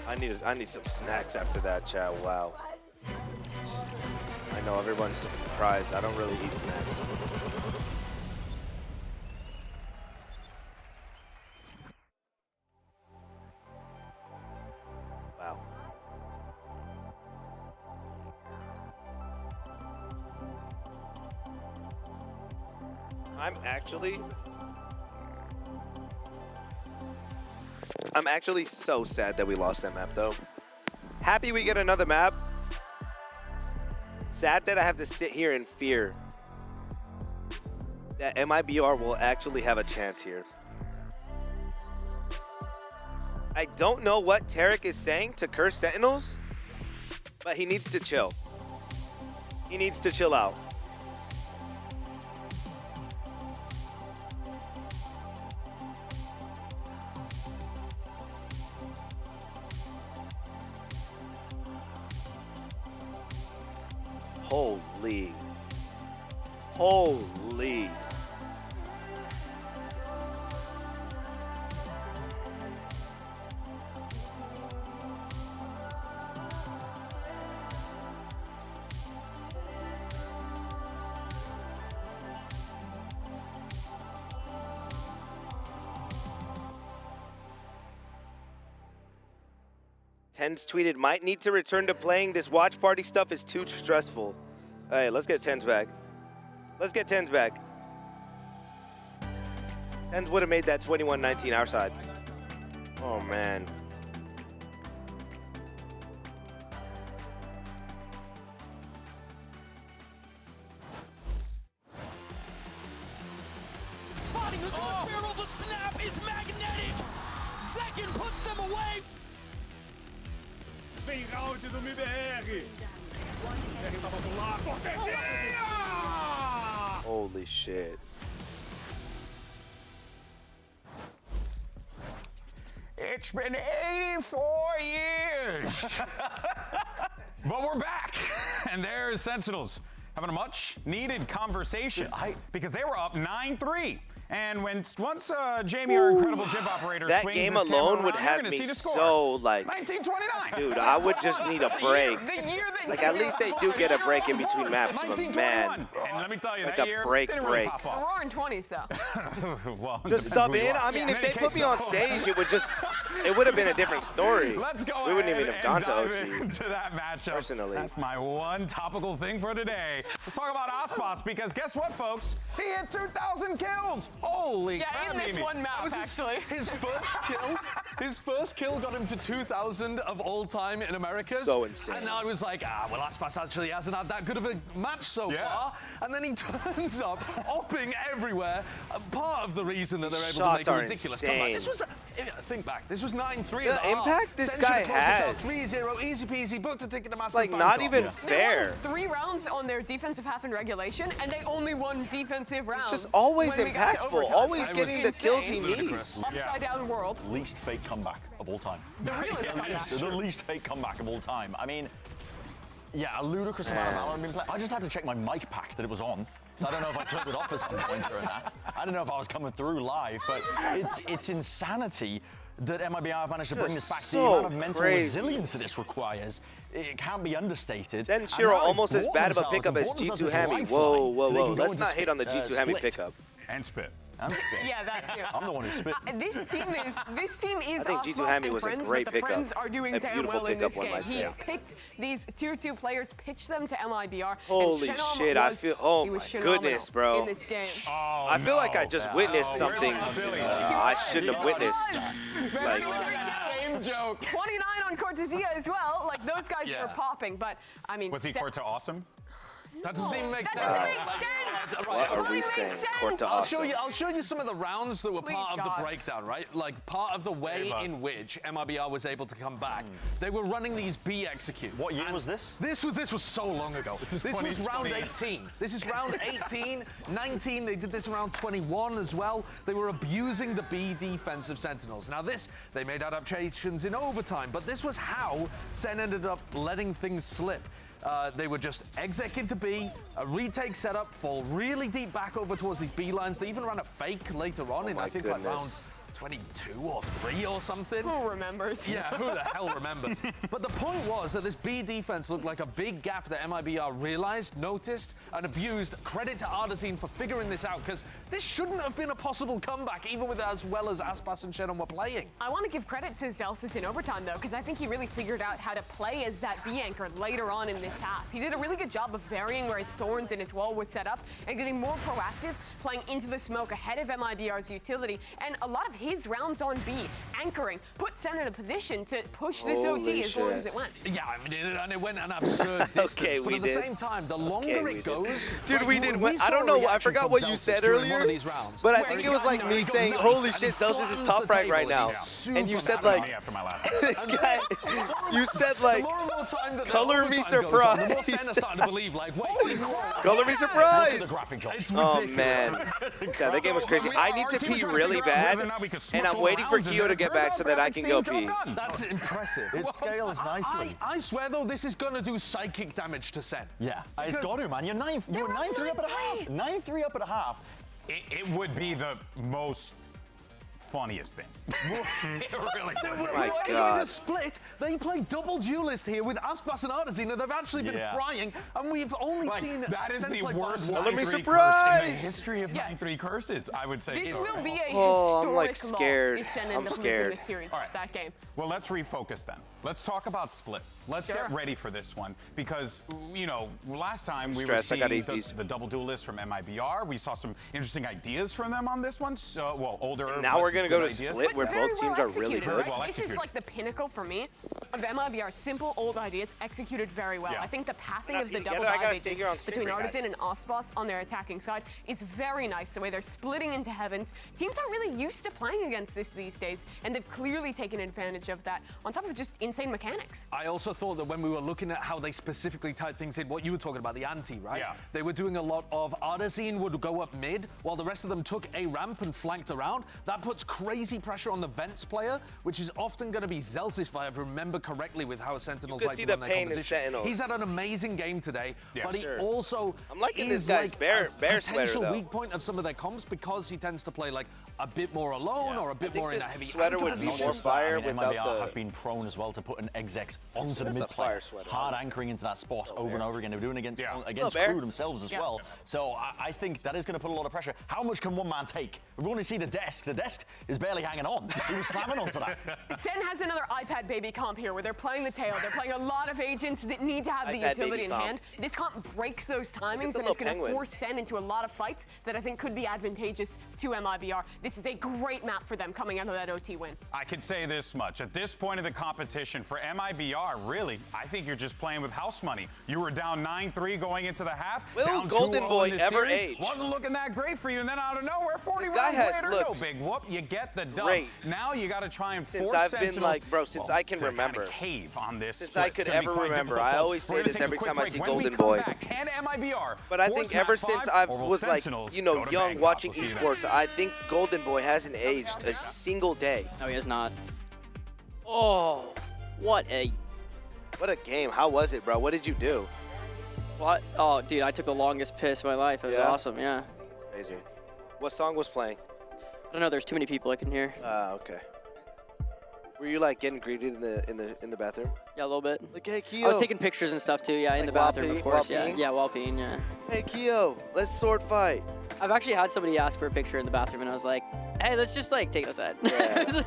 I need some snacks after that, chat, wow. I know everyone's surprised, I don't really eat snacks. Wow. I'm actually so sad that we lost that map, though. Happy we get another map. Sad that I have to sit here in fear that MIBR will actually have a chance here. I don't know what Tarek is saying to curse Sentinels, but he needs to chill. He needs to chill out. Holy. Holy. Tens tweeted, might need to return to playing. This watch party stuff is too stressful. Hey, let's get Tens back. Let's get Tens back. And would have made that 21-19 our side. Oh, man. Spotting a good barrel, the snap is magnetic. Second puts them away. Vem round do MIBR. MIBR tava do lado. Cortesia! Holy shit. It's been 84 years. But we're back. And there's Sentinels having a much needed conversation because they were up 9-3. And once Jamie, our incredible chip operator, that swings game his camera alone around, would you're have gonna me see the score. so like, 1929. dude, I would just need a break. The year that Like at least they do get a break in between maps, but man, and let me tell you, like that a year break. didn't really pop The off. roaring 20s, though. Well, Just sub in. I mean, if they put me on stage, it would have been a different story. Let's go. We wouldn't even have gone to dive OT. into that matchup. Personally, that's my one topical thing for today. Let's talk about Aspas because guess what, folks? He hit 2,000 kills. Holy crap, in this Mimi. one map, actually. His first kill got him to 2,000 of all time in Americas. So insane. And I was like, well, Aspas actually hasn't had that good of a match so far. And then he turns up, opping everywhere. Part of the reason that they're able Shots to make are a ridiculous insane. comeback. This was, think back, this was 9-3. The impact this guy has. 3-0, easy peasy, booked a ticket to Massive. It's like not even fair. They won 3 rounds on their defensive half in regulation, and they only won defensive rounds. It's just always when we got to impactful, overtime. always It getting was the kills he insane. needs. Upside down world. Least fake comeback of all time. The least fake comeback of all time. I mean, yeah, a ludicrous amount of hour I've been playing. I just had to check my mic pack that it was on. So I don't know if I turned it off at some point during that. I don't know if I was coming through live, but it's insanity that MIBR have managed to bring this back. The amount of mental resilience that this requires, it can't be understated. Then Shiro almost as bad of a pickup as G2 Hammy. Whoa, whoa, whoa. Let's not hate on the G2 Hammy pickup. And spit. Yeah, that too. I'm the one who spit. This team is I think G2 Hammy was a great but the pickup. Friends are doing A damn beautiful well in this pickup, one game. might He say. picked these tier 2 players, pitched them to MIBR. Holy and Shenom shit, I feel, oh he was my phenomenal goodness, bro. In this game. I feel like I just witnessed something I shouldn't have witnessed. Like, same joke. 29 on Cortesia as well. Like, those guys were popping, but I mean. Was he court to awesome? That doesn't even make sense. That doesn't make sense. what are we saying? Court to awesome. I'll show you some of the rounds that were part of God. the breakdown, right? Like part of the way in which MIBR was able to come back. They were running these B executes. What year was this? This was so long ago. This was round 18. This is round 18, 19. They did this around 21 as well. They were abusing the B defensive Sentinels. Now they made adaptations in overtime, but this was how SEN ended up letting things slip. They would just exec into B, a retake setup, fall really deep back over towards these B lines. They even ran a fake later on in, I think, like round 22 or 3 or something. Who remembers? Yeah, who the hell remembers? But the point was that this B defense looked like a big gap that MIBR realized, noticed, and abused. Credit to Ardazine for figuring this out, because this shouldn't have been a possible comeback, even with as well as Aspas and Shenom were playing. I want to give credit to Zelsis in overtime, though, because I think he really figured out how to play as that B anchor later on in this half. He did a really good job of varying where his thorns and his wall was set up and getting more proactive, playing into the smoke ahead of MIBR's utility. And a lot of his rounds on B, anchoring, put SEN in a position to push this OT as long as it went. Yeah, I mean, and it went an absurd distance. But at the same time, the longer it goes... Dude, we did. I don't know. I forgot what you said earlier, but I think it was like me saying, "Holy shit, Celsius is top frag right now," and you said like, "This guy," you said like, "Color me surprised." Color me surprised. Oh man, yeah, that game was crazy. I need to pee really bad, and I'm waiting for Kyo to get back so that I can go pee. That's impressive. It scales nicely. I swear though, this is gonna do psychic damage to SEN. Yeah, it's got to, man. You were 9-3 up at a half. 9-3 up at a half. It would be the most funniest thing. It really Oh would. my It God. was a split. They play double duelist here with Aspas and Artisan, and they've actually been frying, and we've only seen that is Sen the play worst bad. 9-3 curse in the history of 9-3 curses, I would say. This will be a Oh, I'm, like, historic scared. loss if Sen I'm ends up losing scared. this series All right. that game. Well, let's refocus then. Let's talk about split. Let's Sure. get ready for this one because, you know, last time we Stressed. were I gotta seeing eat these. the double duelists from MIBR. We saw some interesting ideas from them on this one. So, well, older. Now but we're gonna go good to ideas. split where Very both teams well are really executed, good. right? Well This is executed. like the pinnacle for me of MIBR. Simple old ideas executed very well. Yeah. I think the pathing Now, of the you double gotta- I gotta dive stay agents here on stream between for you guys. Artisan and Aspas on their attacking side is very nice. The way they're splitting into heavens. Teams aren't really used to playing against this these days, and they've clearly taken advantage of that. On top of just insane mechanics. I also thought that when we were looking at how they specifically tied things in, what you were talking about, the ante, right? Yeah. They were doing a lot of Artisan would go up mid, while the rest of them took a ramp and flanked around. That puts crazy pressure on the Vents player, which is often going to be Zelsis, if I remember correctly, with how Sentinels You can like see to the run their pain in composition. Sentinels. He's had an amazing game today, but sure. he also I'm liking is this guy's like bear a sweater, potential though. weak point of some of their comps because he tends to play like a bit more alone or a bit more in this a heavy sweater anchor would be position. more fire I mean, without MIBR the- have been prone as well to putting execs onto the That's a mid fire player, sweater. hard anchoring into that spot over and over again. They were doing against Little crew bear. themselves as Yeah. well. So I think that is going to put a lot of pressure. How much can one man take? We're going to see the desk. The desk is barely hanging on. He was slamming onto that. Sen has another iPad baby comp here where they're playing the tail. They're playing a lot of agents that need to have the iPad utility baby in comp. hand. This comp breaks those timings the and little is going to penguins. force Sen into a lot of fights that I think could be advantageous to MIBR. This is a great map for them coming out of that OT win. I can say this much. At this point of the competition, for MIBR, really, I think you're just playing with house money. You were down 9-3 going into the half. Will down Golden 2-0 Boy in this ever series. age? Wasn't looking that great for you, and then out of nowhere, 40 This guy rounds has later, no looked big whoop, you get the dub. great. Now you got to try and Since force I've been Sentinels, like, bro, since I can to kinda remember. cave on this. Since split. I could It's gonna be ever quite remember. difficult. I always We're say gonna this take a every quick time I break. see When we Golden come Boy. back, can MIBR But I force think map ever since 5, I or will was like, Sentinels you know, go to young Bangkok? watching We'll see you esports, I think Golden Boy hasn't aged a single day. No, he has not. Oh, what a game. How was it, bro? What did you do? what? Oh, dude, I took the longest piss of my life. It was Yeah? awesome. Yeah. Amazing. What song was playing? I don't know. There's too many people I can hear. Okay. Were you like getting greeted in the bathroom? Yeah, a little bit. Like, hey, I was Keo. taking pictures and stuff too. Yeah, in Like the bathroom, while of course. while Yeah, peeing? yeah, while peeing. Yeah. Hey, Keo, let's sword fight. I've actually had somebody ask for a picture in the bathroom, and I was like, "Hey, let's just like take it outside." Yeah.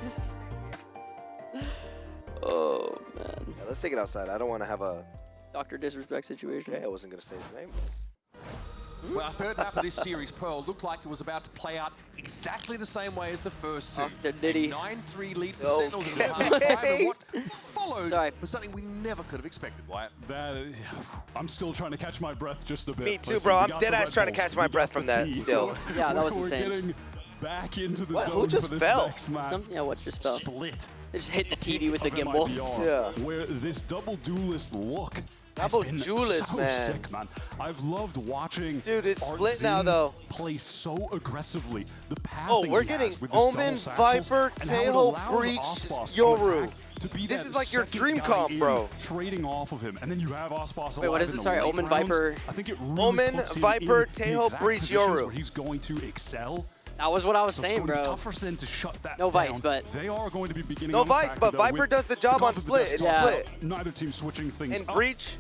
Oh man. Yeah, let's take it outside. I don't want to have a Dr. Disrespect situation. Okay, I wasn't gonna say his name. Well, our third map of this series, Pearl, looked like it was about to play out exactly the same way as the first two. Dr. Diddy. 9-3 lead for Okay. Sentinels in the half time, and what followed was something we never could have expected, Wyatt. I'm still trying to catch my breath just a bit. Me too, Listen, bro. we I'm got dead the ass Red trying to Bulls, catch my we breath got from the that tea. still. Yeah, that was We're insane. getting back into the What? zone Who just for this fell? next match. Yeah, what just fell? Split. They just hit the TV with the Of gimbal. MIBR, where this double duelist look has Double been duelist, so man. sick, man. I've loved watching. Dude, it's our split now, Zin though. Play so aggressively. The pathing Oh, we're he has getting with his double Omen, satchels Viper, and how it Tail, allows Breach, Aspas to Yoru. attack, to be This that is like your second dream guy comp, in, bro. Trading off of him, and then you have Aspas Wait, what alive is in it? the Sorry, late Omen, rounds. Viper. I think it really Omen, puts him Viper, in the Tail, exact Breach, positions Yoru. where he's going to excel. That was what I was So it's saying, going to be bro. tough for Sin to shut that No down. Vice, but they are going to be beginning No on Vice, attack, but though, Viper with does the job because on of the split. It's desktop. split. Neither team switching things And up. Breach,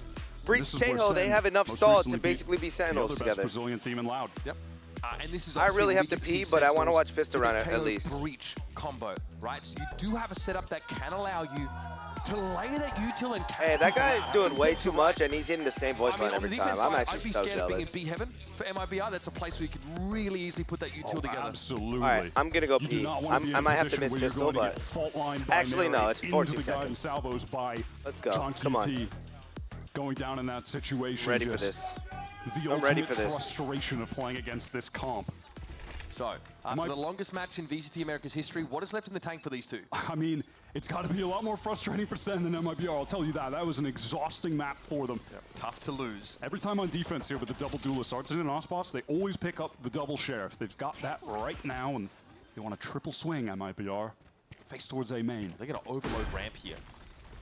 This is where Tail, they Sen have enough most stalls recently to basically be beat the Sentinels other best together. Brazilian team in Loud. Yep. And this is I really obviously have we to get see pee, but I want to Sentinels watch Fist with around a it at Taylor least. Breach combo, right? So you do have a setup that can allow you to lay it at util and catch Hey, that people guy is out. doing way Get too to much, right. and he's hitting the same voice I mean, line on the every time. defense I'm side, actually I'd be so scared of being in jealous. B heaven for MIBR. That's a place where you could really easily put that util together. Absolutely. All right, I'm gonna go You do pee. not want to be in I a might have to position miss where you're pistol, going to but get fault lined by actually no, Mary it's into 14 the guidance seconds. salvos by Let's go. John Come on. QT. Going down in that situation. Ready for just this. The I'm ready ultimate for this. frustration of playing against this comp. So, after the longest match in VCT America's history, what is left in the tank for these two? I mean, it's got to be a lot more frustrating for Sen than MIBR, I'll tell you that. That was an exhausting map for them. Yep. Tough to lose. Every time on defense here with the double duelist Artisan and Aspas, they always pick up the double sheriff. They've got that right now, and they want a triple swing, MIBR. Face towards A main. They're going to overload ramp here.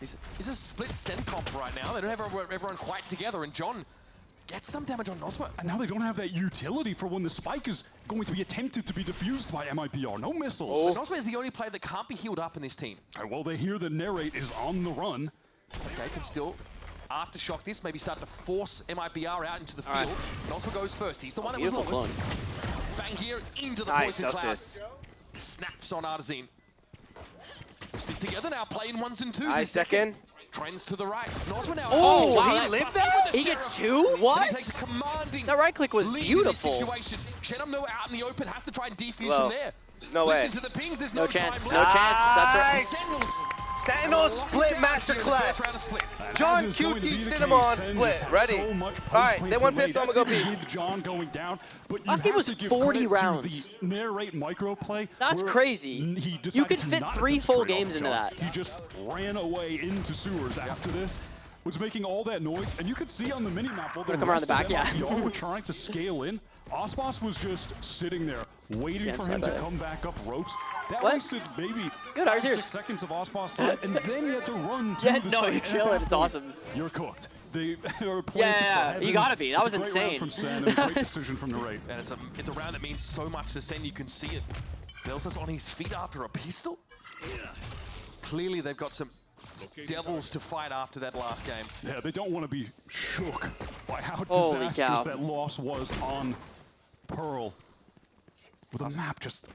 This is a split Sen comp right now. They don't have everyone quite together, and John get some damage on Nosma. And now they don't have that utility for when the spike is going to be attempted to be defused by MIBR. No missiles. So Nosma is the only player that can't be healed up in this team. Well, they hear the narrate is on the run. Okay, can still aftershock this, maybe start to force MIBR out into the field. Nosma goes first. He's the one that was lowest. Bang here into the poison cloud. Snaps on Artazine. Stick together now, playing 1s and 2s. Nice, second. Trends to the right. Nosma now. Oh, wow, he lived that? He gets 2? What? He takes a commanding that right click was beautiful. Situation. Shenum, though, out in the open, has to try and defuse from there. No way. Listen to the pings, there's no chance. No chance, that's right. Sentinels split masterclass. John QT Cinema on split. Ready. All right, they won pistol, I'm gonna go B. John going down, but last game was 40 rounds. The narrate microplay. That's crazy. You could fit 3 full games into that. He just ran away into sewers after this. Was making all that noise, and you could see on the minimap while the come around the back, were trying to scale in. Osmos was just sitting there, waiting for him to come back up ropes. That wasted maybe 6 seconds of Osmos time, and then you had to run to the side. You're chilling. It's awesome. You're cooked. They are yeah, you gotta be. That was insane. From Sen and a great decision from Riot. And it's a round that means so much to Sen. You can see it. Velsa's on his feet after a pistol. Clearly, they've got some devils to fight after that last game. Yeah, they don't want to be shook by how disastrous that loss was on Pearl. With a map just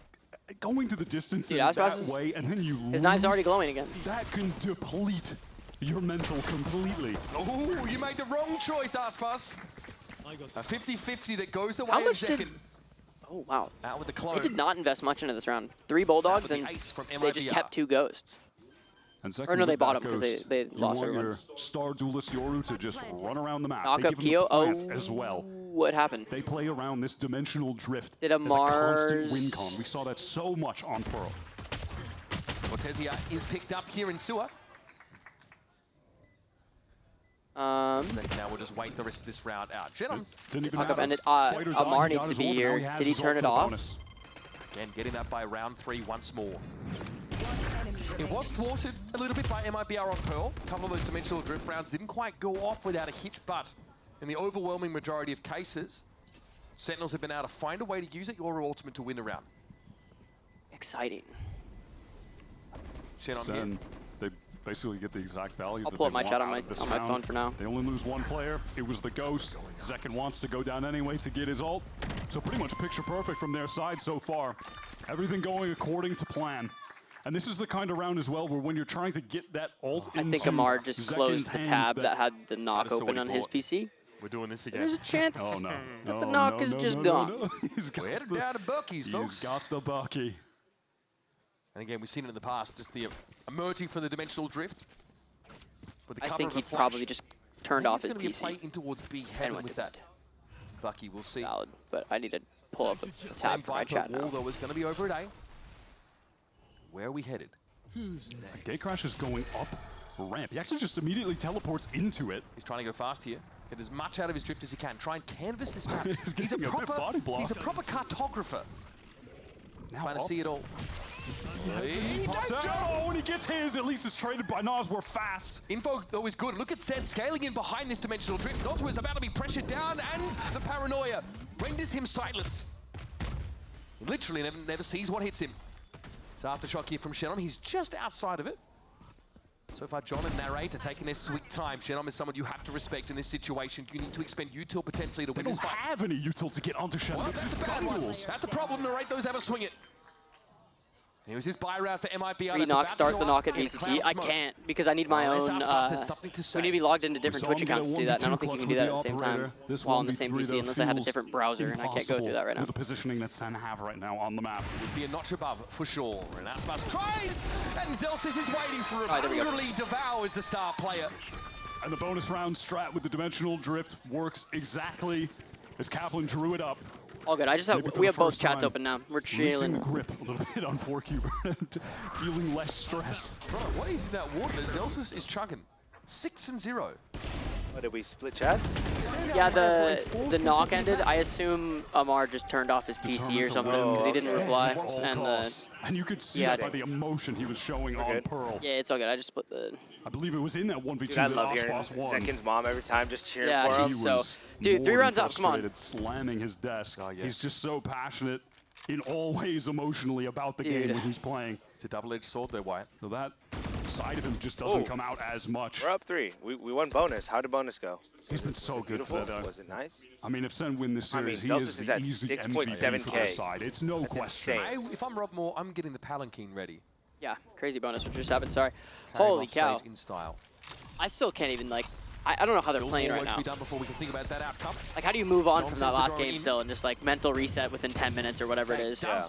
going to the distance in that way, and then you his knife's already glowing again. That can deplete your mental completely. Oh, you made the wrong choice, Aspas. A 50-50 that goes the way of second. Oh, wow. Out with the clone. They did not invest much into this round. 3 Bulldogs, and they just kept 2 Ghosts. And or no, they bought them because they lost everyone. Your star duelist Yoru to just run around the map. Knock up Kyo. As well. What happened? They play around this dimensional drift. Did a Mars constant win con. We saw that so much on Pearl. Cortesia is picked up here in sewer. Now we'll just wait the rest of this round out. Amar needs to be here. Did he turn it off? Again, getting that by round 3 once more. It was thwarted a little bit by MIBR on Pearl. A couple of those dimensional drift rounds didn't quite go off without a hit, but in the overwhelming majority of cases, Sentinels have been able to find a way to use it, your ultimate to win the round. Exciting. Sen, they basically get the exact value. I'll pull up my chat on my phone for now. They only lose 1 player. It was the Ghost. Zekin wants to go down anyway to get his ult. So pretty much picture perfect from their side so far. Everything going according to plan. And this is the kind of round as well where when you're trying to get that ult into I think Amar just Zekin's closed the tab that had the knock open on his bought. PC. We're doing this again. There's a chance that the knock is just gone. We're headed down to Bucky's, folks. He's got the Bucky. And again, we've seen it in the past, just the emerging from the dimensional drift. With the I cover think of he a flash. probably just turned off his It's going PC. to be a play in towards B heavy with that. Bucky, we'll see. Valid, but I need to pull up a tab for my chat now. Though is going to be over at A. Where are we headed? Gatecrash is going up ramp. He actually just immediately teleports into it. He's trying to go fast here. Get as much out of his drift as he can. Try and canvas this map. He's a proper cartographer. Trying to see it all. When he gets his, at least it's traded by Nas. We're fast. Info always good. Look at Sen scaling in behind this dimensional drift. Nosma is about to be pressured down, and the paranoia renders him sightless. He literally never sees what hits him. It's aftershock here from Shenum. He's just outside of it. So far, John and Narrate are taking their sweet time. Shenum is someone you have to respect in this situation. You need to expend util potentially to win this fight. They don't have any util to get onto Shenum. Well, that's a bad one. That's a problem. Narrate those ever swing it. It was his buy round for MIBR. Start the knock at VCT. I can't because I need my own. We need to be logged into different Twitch accounts to do that, and I don't think you can do that at the same time while on the same PC unless I have a different browser, and I can't go through that right now. The positioning that Sen have right now on the map would be a notch above for sure. And Aspas tries, and Zelsis is waiting for him. Literally devours the star player. And the bonus round strat with the dimensional drift works exactly as Kaplan drew it up. All good. We have both chats open now. We're chilling. The grip a little bit on 4Cuber and feeling less stressed. Bro, what is in that water? Zelsis is chugging 6-0. What, did we split chat? Yeah, the knock ended. I assume Amar just turned off his PC or something because he didn't reply. And you could see it by the emotion he was showing on Pearl. Yeah, it's all good. I just split the... I believe it was in that 1v2 Dude, I that love hearing Ospas won. Second's mom every time just cheering Yeah, for him. she's so... Dude, 3 rounds up, come on. Slamming his desk. He's just so passionate in all ways emotionally about the game when he's playing. It's a double-edged sword there, Wyatt. So that side of him just doesn't come out as much. We're up 3. We won bonus. How did bonus go? He's been so good today, though. Was it nice? I mean, if Sen win this series, he Celsius is at the easy 6.7K. MVP for their side. It's no question. If I'm Rob Moore, I'm getting the Palanquin ready. Yeah, crazy bonus, which just happened, sorry. Holy cow. In style. I still can't even, like... I don't know how they're playing right now. To be done before we can think about that outcome. Like, how do you move on from that last game still and just, like, mental reset within 10 minutes or whatever it is? Yeah.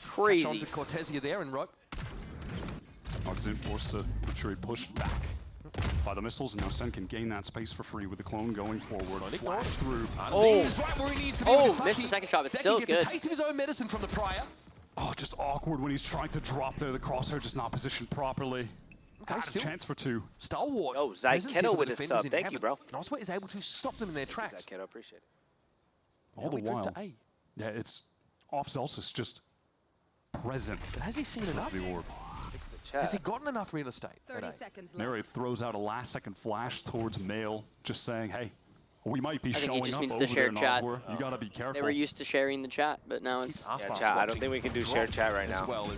Crazy. Catch on to Cortesia there and rope. Oxen forced to push back by the missiles, and now Sen can gain that space for free with the clone going forward. Flash through. Missed the second shot, but still gets good. a taste of his own medicine from the prior. Oh, just awkward when he's trying to drop there. The crosshair just not positioned properly. Got a chance for 2. Stalwart. Oh, Zyketo with a sub. Thank you, bro. Nosway is able to stop them in their tracks. Zyketo, appreciate it. All the while. Yeah, it's off Celsius, just present. But has he seen enough? The orb. Has he gotten enough real estate? 30 seconds left. Narrate throws out a last-second flash towards Mail, just saying, hey, we might be I think showing he just up means over to share there, chat. Noswer. You gotta be careful. They were used to sharing the chat, but now it's... Yeah, chat. I don't think we can do share chat right now.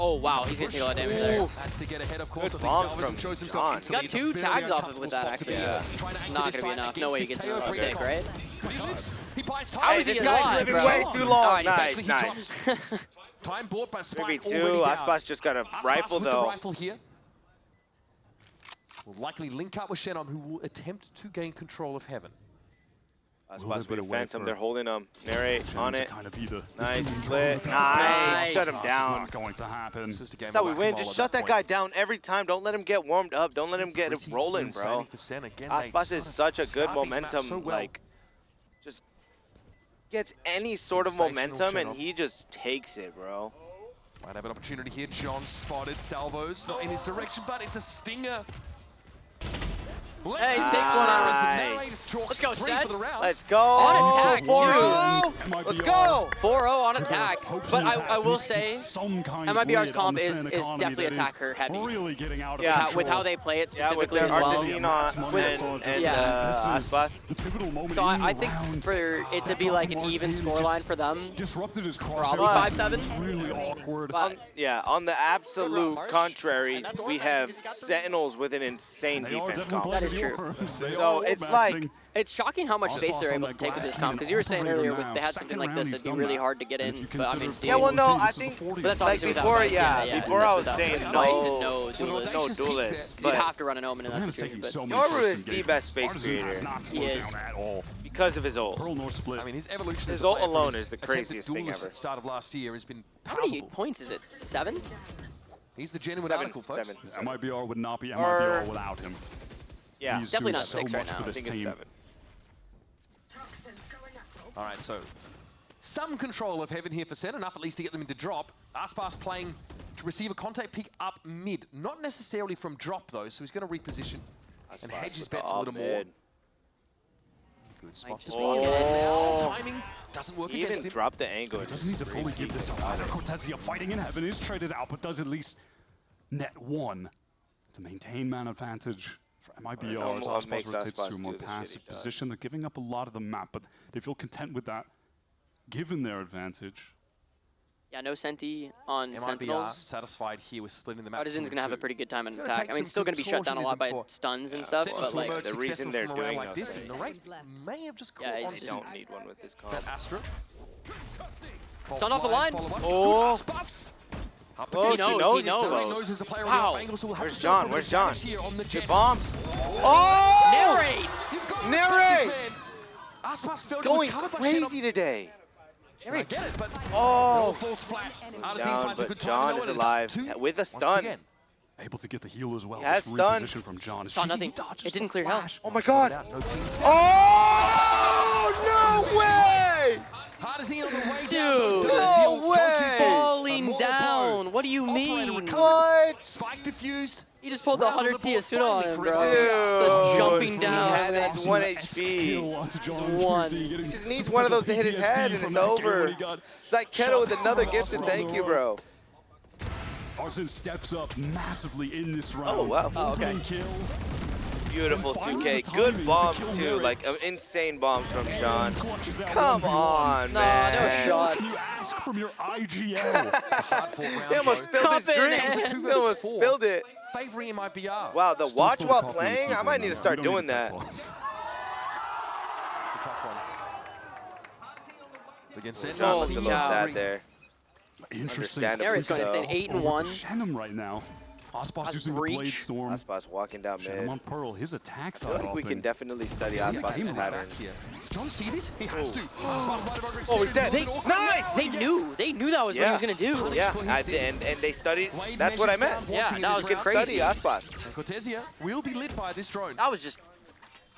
Oh, wow, he's going to take a lot of damage there. Has to get ahead, of course, Good if he bomb salvages from and shows John. himself. He got 2 tags off of it with that, actually. It's not going to be enough. No way he gets another pick, right? He buys time. Hey, this guy's living way too long. Nice, nice. Time bought by Spike. 3v2. Aspas just got a rifle, with though. The rifle here. Will likely link up with Shannon, who will attempt to gain control of Heaven. Aspas with a Phantom. They're holding him. Narrate on it. Kind of be the Nice split. Nice. Shut him down. Not going to happen. That's how we win. Just shut that guy down every time. Don't let him get warmed up. Don't let him get it rolling, bro. Aspas is such a good momentum, like, just gets any sort of momentum, and he just takes it, bro. Might have an opportunity here. John spotted. Salvos not in his direction, but it's a stinger. Hey, he takes one out. Let's go, Sed. Let's go. On attack, 4-0. Let's go. 4-0 on attack. But I will say, MIBR's comp is definitely attacker heavy. Really getting out of with how they play it specifically as well. So I think for it to be like an even scoreline for them, disrupted his probably 5-7. Really awkward. Yeah, on the absolute contrary, we have Sentinels with an insane defense comp. That is true. So it's like... It's shocking how much space they're able to take with this comp, because you were saying earlier with they had something like this, it'd be really hard to get in. But I mean, yeah, well, no, I think but that's like before, before I was saying no duelist. No duelist. You'd have to run an Omen in that situation. But Yoru is the best space creator. He is. Because of his ult. I mean, his evolution. His ult alone is the craziest thing ever. At the start of last year has been How many points is it? 7? He's the genuine Evanicule, folks. 7. MIBR would not be MIBR without him. Yeah, he's definitely not so 6 right much now. for this I think it's team. 7. All right, so some control of Heaven here for Sen, enough at least to get them into drop. Aspas playing to receive a contact pick up mid. Not necessarily from drop, though, so he's going to reposition and hedge his bets a little more. Good spot. Timing doesn't work he against even him. dropped the angle. Doesn't need to fully give this up either. Cortesia fighting in Heaven is traded out, but does at least net 1 to maintain man advantage. MIBR, Aspas rotates to a more passive position. They're giving up a lot of the map, but they feel content with that, given their advantage. Yeah, no Senti on MIBR Sentinels. satisfied here with splitting the map. Artisan's going to have a pretty good time in It's attack. I mean, still going to be shut down a lot by contortionism stuns and stuff, but like... the reason they're doing like those this, may have just caught on they don't need one with this comp. that Astra. Stun off the line. Oh! He knows. There's a player on Wow. the angle, so we'll have Where's to John? Where's John? Here on the Good jet. bombs. Oh! Narrate! Narrate! Aspas felt it was Going covered by crazy today. I get it, but Oh! falls flat. Down, but John is alive with a stun. Able to get the heal as well. He has This stun. reposition from John. Saw nothing. It didn't clear hell. Oh my god. Oh! No way! Hardesine on the way Dude, No way! falling down. What do you mean? What? Spike diffused. He just pulled the 100T Asuna on him, bro. Dude. Just the jumping down. He has 1 HP. He's one. He just needs one of those to hit his head and it's over. Zyketo with another gifted thank you, bro. Arsene steps up massively in this round. Oh, wow. Oh, okay. Beautiful 2K. Good bombs, too. Like, insane bombs from John. Come on, man. No shot. Can you ask from your IGL? He almost spilled his drink. He almost spilled it. Favoring MIBR. Wow, the watch while playing? I might need to start doing that. It's a tough one. Against Sen. John looked a little sad there. Interesting. Narrate's going insane. 8-1. Shenum right now. Ospas using the Blade Storm. Ospas walking down mid. Shenum on Pearl. His attacks I feel like we can definitely study Ospas's patterns. Does John see this? He has to. Oh, he's dead. Nice! They knew that was what he was going to do. Yeah, and they studied. That's what I meant. Yeah, that was good crazy. Study Ospas. Cortesia will be lit by this drone. That was just,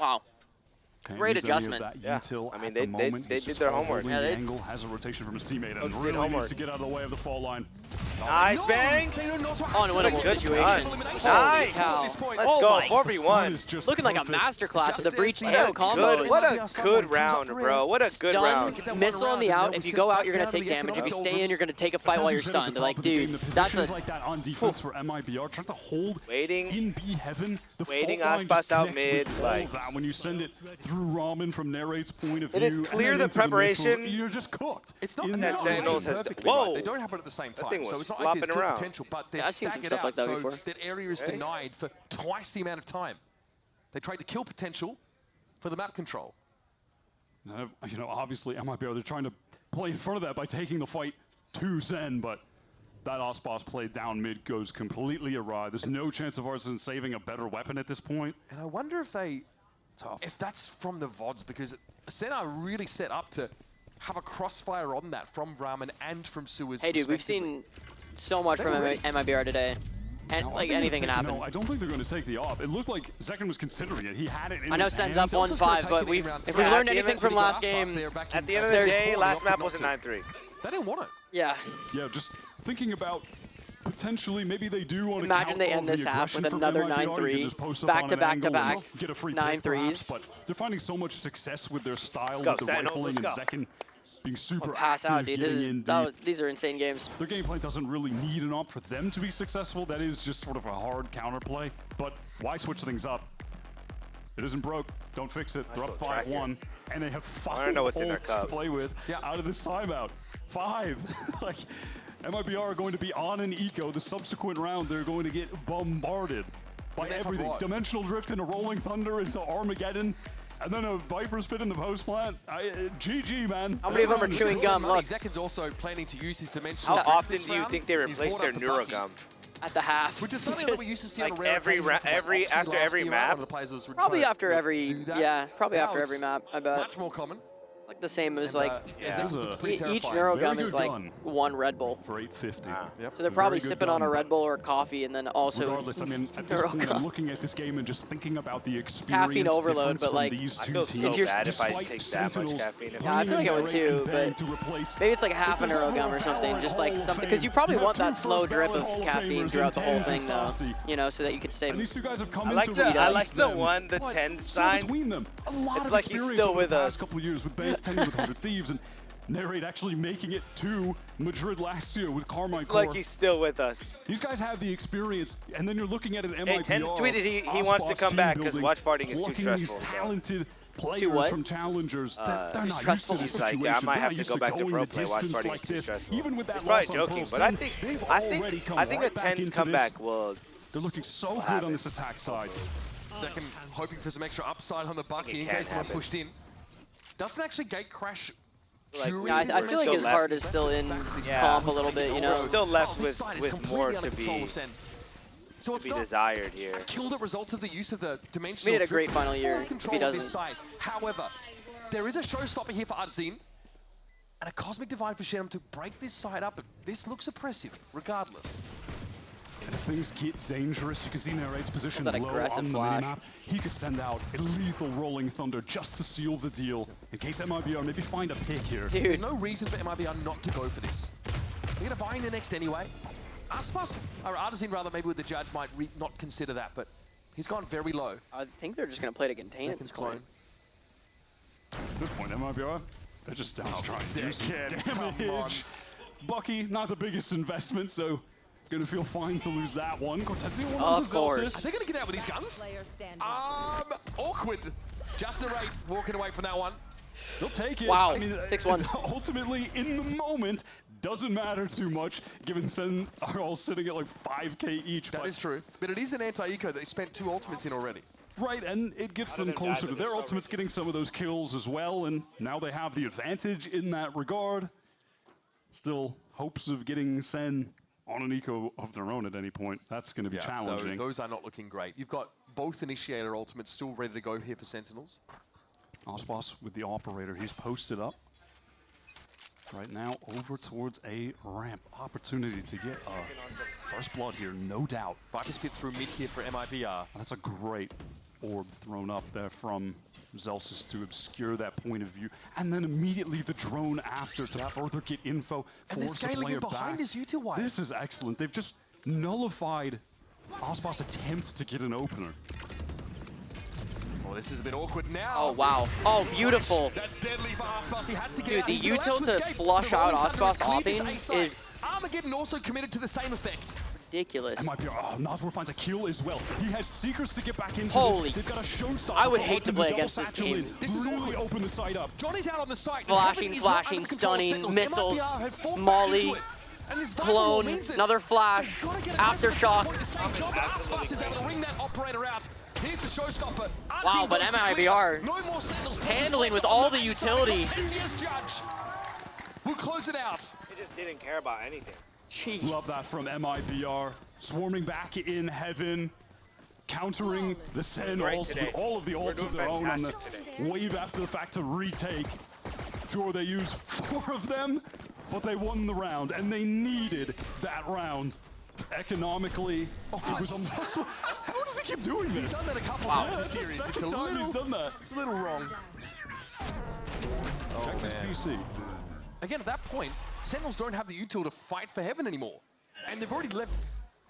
wow. Great adjustment. Yeah, I mean, they did their homework. Yeah, the angle has a rotation from his teammate and really needs to get out of the way of the fall line. Nice bang! Unwinnable situation. Nice! Let's go, 4v1. Looking like a masterclass with the breach AO combo. What a good round, bro. What a good round. Missile on the out. If you go out, you're going to take damage. If you stay in, you're going to take a fight while you're stunned. Like, dude, that's a... like that on defense for MIBR. Trying to hold in B heaven. The waiting fault line Ospas just out mid. with all of that when you send it through Ramen from Narrate's point of view. It is clear the preparation. You're just cooked. It's not that Sentinels has. Whoa! They don't happen at the same time. That thing was so it's not flopping like there's around. potential, but they're I've seen some staggered stuff like out, that so before. that area is denied for twice the amount of time. They tried to kill potential for the map control. You know, obviously MIBR, they're trying to play in front of that by taking the fight to Sen, but that Ospas play down mid goes completely awry. There's no chance of Arsene saving a better weapon at this point. And I wonder if if that's from the VODs, because Sen are really set up to have a crossfire on that from Ramen and from Suez. Hey, dude, we've seen so much from MIBR today. And, like, anything can happen. No, I don't think they're going to take the op. It looked like Zekken was considering it. He had it in I know his Sen's hands. up 1-5, but if we learned anything from last game... At the end of the day, last map was a 9-3. They didn't want it. Yeah. Yeah, just thinking about potentially maybe they do want to imagine they end this half with another 9-3, back-to-back-to-back, 9-3s. But they're finding so much success with their style, with the rifling and Zekken being super pass out, dude. active, these are insane games. Their gameplay doesn't really need an op for them to be successful. That is just sort of a hard counterplay. But why switch things up? It isn't broke. Don't fix it. They're up 5-1, and they have 5 ults to play with out of this timeout. 5. Like, MIBR are going to be on an eco. The subsequent round, they're going to get bombarded by everything. Dimensional Drift into Rolling Thunder into Armageddon. And then a Viper Spit in the post plant. GG, man. How many of them are chewing gum? Look. Zekken's also planning to use his dimensional. How often do you think they replace their Neurogum? At the half. Which is something that we used to see on like after every map? Probably after every, probably after every map, I bet. Much more common. It's like the same as like, each Very Neurogum is good like gun. 1 Red Bull. For 850. So they're probably Very good sipping gun, on a but Red Bull or coffee, and then also regardless, I mean, at this point, I'm looking at this game and just thinking about the experience caffeine overload, difference but from like, these two I feel teams. so bad if I take that much caffeine. Yeah, I feel like I would too, but maybe it's like half a Neurogum or something, just like something, because you probably want that slow drip of caffeine throughout the whole thing, though, you know, so that you can stay. These two guys have come I like the 10 sign. It's like he's still with us. Couple of years with Bands 10 with 100 Thieves and Narrate actually making it to Madrid last year with Carmine. It's like he's still with us. These guys have the experience, and then you're looking at an MIBR. Hey, 10's tweeted he wants to come back because watch farting is too stressful. These talented players from challengers, they're not used to this situation. I might have to go back to pro play. Watch farting is too stressful. Even with that, he's probably joking, but I think a 10's comeback will. They're looking so good on this attack side. Zekken hoping for some extra upside on the Bucky in case someone pushed in. Doesn't actually gate crash. Yeah, I feel like his heart is still in comp a little bit, you know. Still left with more to be desired here. Killed it results of the use of the dimensional. Made it a great final year if he doesn't. However, there is a showstopper here for Arzin and a cosmic divide for Shenum to break this side up, but this looks oppressive regardless. And if things get dangerous, you can see Narrate's position low aggressive on the flash. minimap. He could send out a lethal Rolling Thunder just to seal the deal. In case MIBR maybe find a pick here. Dude. There's no reason for MIBR not to go for this. They're going to buy in the next anyway. Aspas, or Artisan rather, maybe with the judge might not consider that, but he's gone very low. I think they're just going to play to contain at this point. At this point, MIBR, they're just down to try and do some damage. Bucky, not the biggest investment, so gonna feel fine to lose that one. Cortezia one onto Zelsis. Are they gonna get out with these guns? Awkward. Just a right walking away from that one. They'll take it. Wow, I mean, 6-1. Ultimately, in the moment, doesn't matter too much, given Sen are all sitting at like 5K each. That is true. But it is an anti-eco that they spent 2 ultimates in already. Right, and it gets them closer to their ultimates, getting some of those kills as well, and now they have the advantage in that regard. Still, hopes of getting Sen on an eco of their own at any point. That's going to be challenging. Those are not looking great. You've got both Initiator ultimates still ready to go here for Sentinels. Aspas with the Operator, he's posted up. Right now, over towards a ramp. Opportunity to get first blood here, no doubt. Viper's Pit through mid here for MIBR. That's a great orb thrown up there from Zelsis to obscure that point of view. And then immediately the drone after to further get info, force the player back. This util wire. This is excellent. They've just nullified Aspas' attempt to get an opener. Oh, this is a bit awkward now. Oh, wow. Oh, beautiful. That's deadly for Aspas. He has to get Dude, out. the util to flush out Aspas opping is Armageddon also committed to the same effect. Ridiculous. MIBR, Nazwar finds a kill as well. He has Secrets to get back into Holy. this. They've got a showstopper. I would hate to play against this team. This is really open the site up. Johnny's out on the site. Flashing, stunning, missiles, Molly, clone, another flash, aftershock. Aspas is able to ring that operator out. Here's the showstopper. Wow, but MIBR handling with all the utility. We'll close it out. He just didn't care about anything. Jeez. Love that from MIBR. Swarming back in heaven, countering the Sen ults with all of the ults of their own on the wave after the fact to retake. Sure, they used 4 of them, but they won the round, and they needed that round. Economically, it was a must. How does he keep doing this? He's done that a couple Wow, times that's this the series. second time he's done that. It's a little wrong. Check his PC. Again, at that point, Sentinels don't have the util to fight for heaven anymore. And they've already left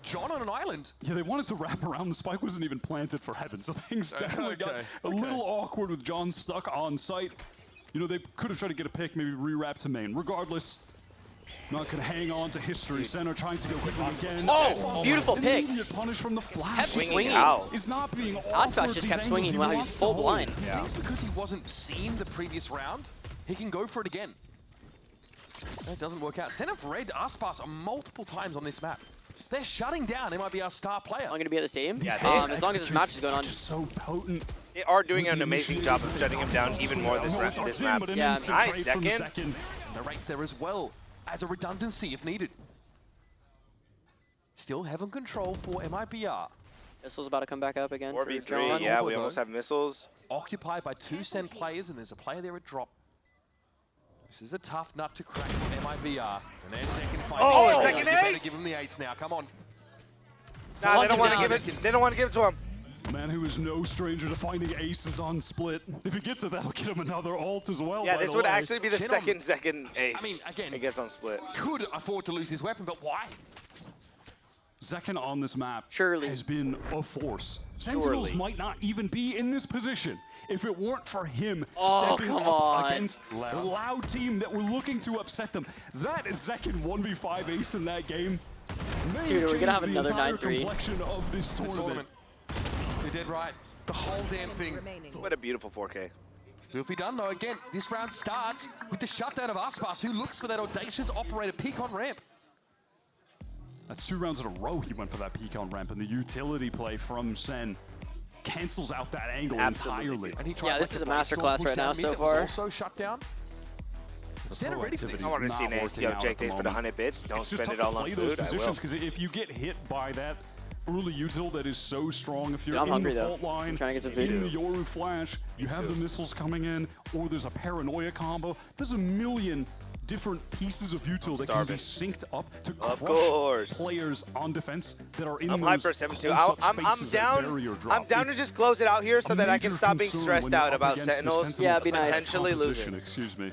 John on an island. Yeah, they wanted to wrap around. The spike wasn't even planted for heaven, so things definitely got a little awkward with John stuck on site. You know, they could have tried to get a pick, maybe re-wrap to main. Regardless, not going to hang on to history. Center trying to go quickly again. Oh, beautiful pick. Immediate punish from the flash. Kept swinging. Is not being Aspas just kept swinging while he was full blind. He thinks because he wasn't seen the previous round, he can go for it again. That doesn't work out. Sen have read Aspas multiple times on this map. They're shutting down MIBR's star player. I'm going to be at the stadium. Yeah, as long as this match is going on. Just so potent. They are doing an amazing job of shutting him down even more this map. Yeah, nice, second. The rank's there as well as a redundancy if needed. Still heaven control for MIBR. Missile's about to come back up again. 4v3, yeah, we almost have missiles. Occupied by 2 Sen players, and there's a player there at drop. This is a tough nut to crack for MIBR. And their second fight. Oh, second you better ace! give him the ace now, come on. Nah, they don't want to give it. They don't want to give it to him. A man who is no stranger to finding aces on split. If he gets it, that'll get him another ult as well. Yeah, this would actually be the Chin second ace. I mean, again, he gets on split. Could afford to lose his weapon, but why? Zekken on this map Surely has been a force. Sentinels might not even be in this position if it weren't for him stepping up against the loud team that were looking to upset them. That is Zekken 1v5 ace in that game. Dude, we're gonna have another 9-3 complexion of this tournament. You're dead right. The whole damn thing. What a beautiful 4K. Beautifully done though. Again, this round starts with the shutdown of Aspas, who looks for that audacious operator peek on ramp. That's 2 rounds in a row he went for that peek on ramp, and the utility play from Sen cancels out that angle entirely. And he yeah, this is a masterclass right now so far. Also shut down. Sen ready for this. I want to see an ace. Yo, Jake, thanks for the 100 bits. Don't spend it all on food. I will. Because if you get hit by that early util that is so strong, if you're I'm in hungry, the though. fault line, trying to get some food. in the Yoru flash, you have the missiles coming in, or there's a paranoia combo. There's a million different pieces of util that can be synced up to crush players on defense that are in I'm those hyper 7-2. I'm down to It's just close it out here so that I can stop being concern stressed when you're out up about against the Sentinels Sentinel Yeah, it'd be nice. potentially composition, losing. Excuse me.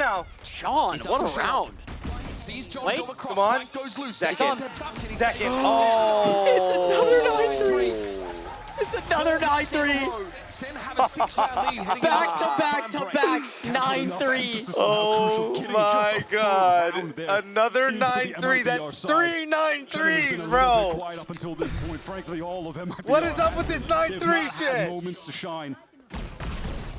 now. John, what a round. Sees John Wait. go across. Come on. Spike goes loose. Second. Steps up. Can he Second. second? Oh. It's another 9-3. It's another 9-3. Sen have a 6-round lead heading Back into to back time to break. back. 9-3. Oh my God. Another 9-3. That's 3 9-3s, bro. Quiet up until this point. Frankly, all of MIBR What is up with this have 9-3 not had shit? moments to shine.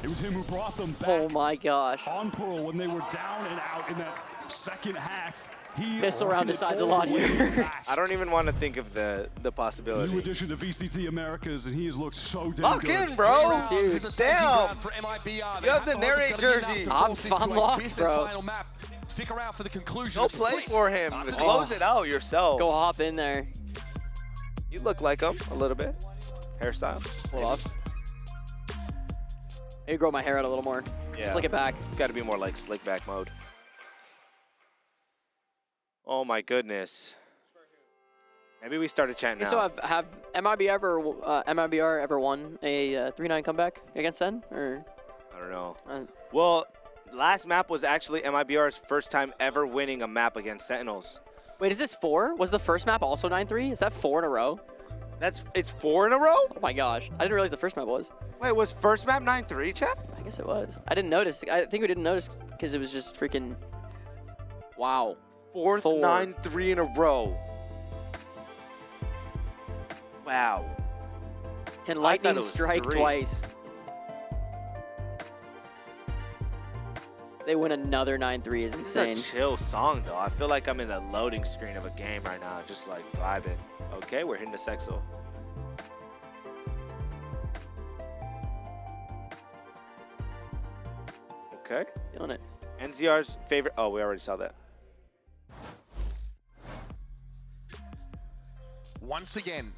It was him who brought them back. Oh my gosh. On Pearl when they were down and out in that second half. He Pistol round ran it decides a all lot the way here. back. I don't even want to think of the possibility. New addition to VCT Americas, and he has looked so damn Lock good. in, bro. Dude. Damn. For MIBR. You have the narrate jersey. I'm locked, bro. Stick around for the conclusion. Go of play split. for him. Close it out yourself. Go hop in there. You look like him a little bit. Hairstyle. Pull off. Maybe grow my hair out a little more. Yeah. Slick it back. It's got to be more like slick back mode. Oh my goodness. Maybe we start a chant now. So have MIBR ever won a 3-9 comeback against SEN? Or I don't know. Well, last map was actually MIBR's first time ever winning a map against Sentinels. wait, is this 4? Was the first map also 9-3? Is that 4 in a row? It's 4 in a row? Oh my gosh. I didn't realize the first map was. Wait, was first map 9-3, chat? I guess it was. I didn't notice. I think we didn't notice because it was just freaking... Wow. Fourth 9-3 in a row. Wow. Can lightning strike twice? They win another 9-3 is insane. It's a chill song, though. I feel like I'm in the loading screen of a game right now, just like vibing. Okay, we're hitting the Sexo. Okay. Feeling it. NZR's favorite. Oh, we already saw that. Once again,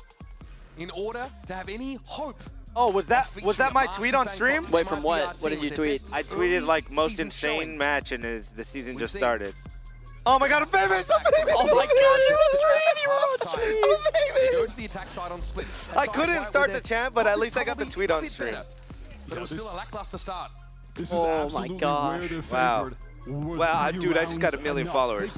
in order to have any hope. Oh, was that my tweet on stream? Wait, from what? What did you tweet? I tweeted like most insane match, and the season just started. Oh my God, I'm famous! I'm famous! Oh my gosh, They go to the attack side on split. I couldn't start the chant, but at least I got the tweet on stream. But it was still a lackluster start. This is absolutely where they're favored. Wow, dude, I just got 1 million followers.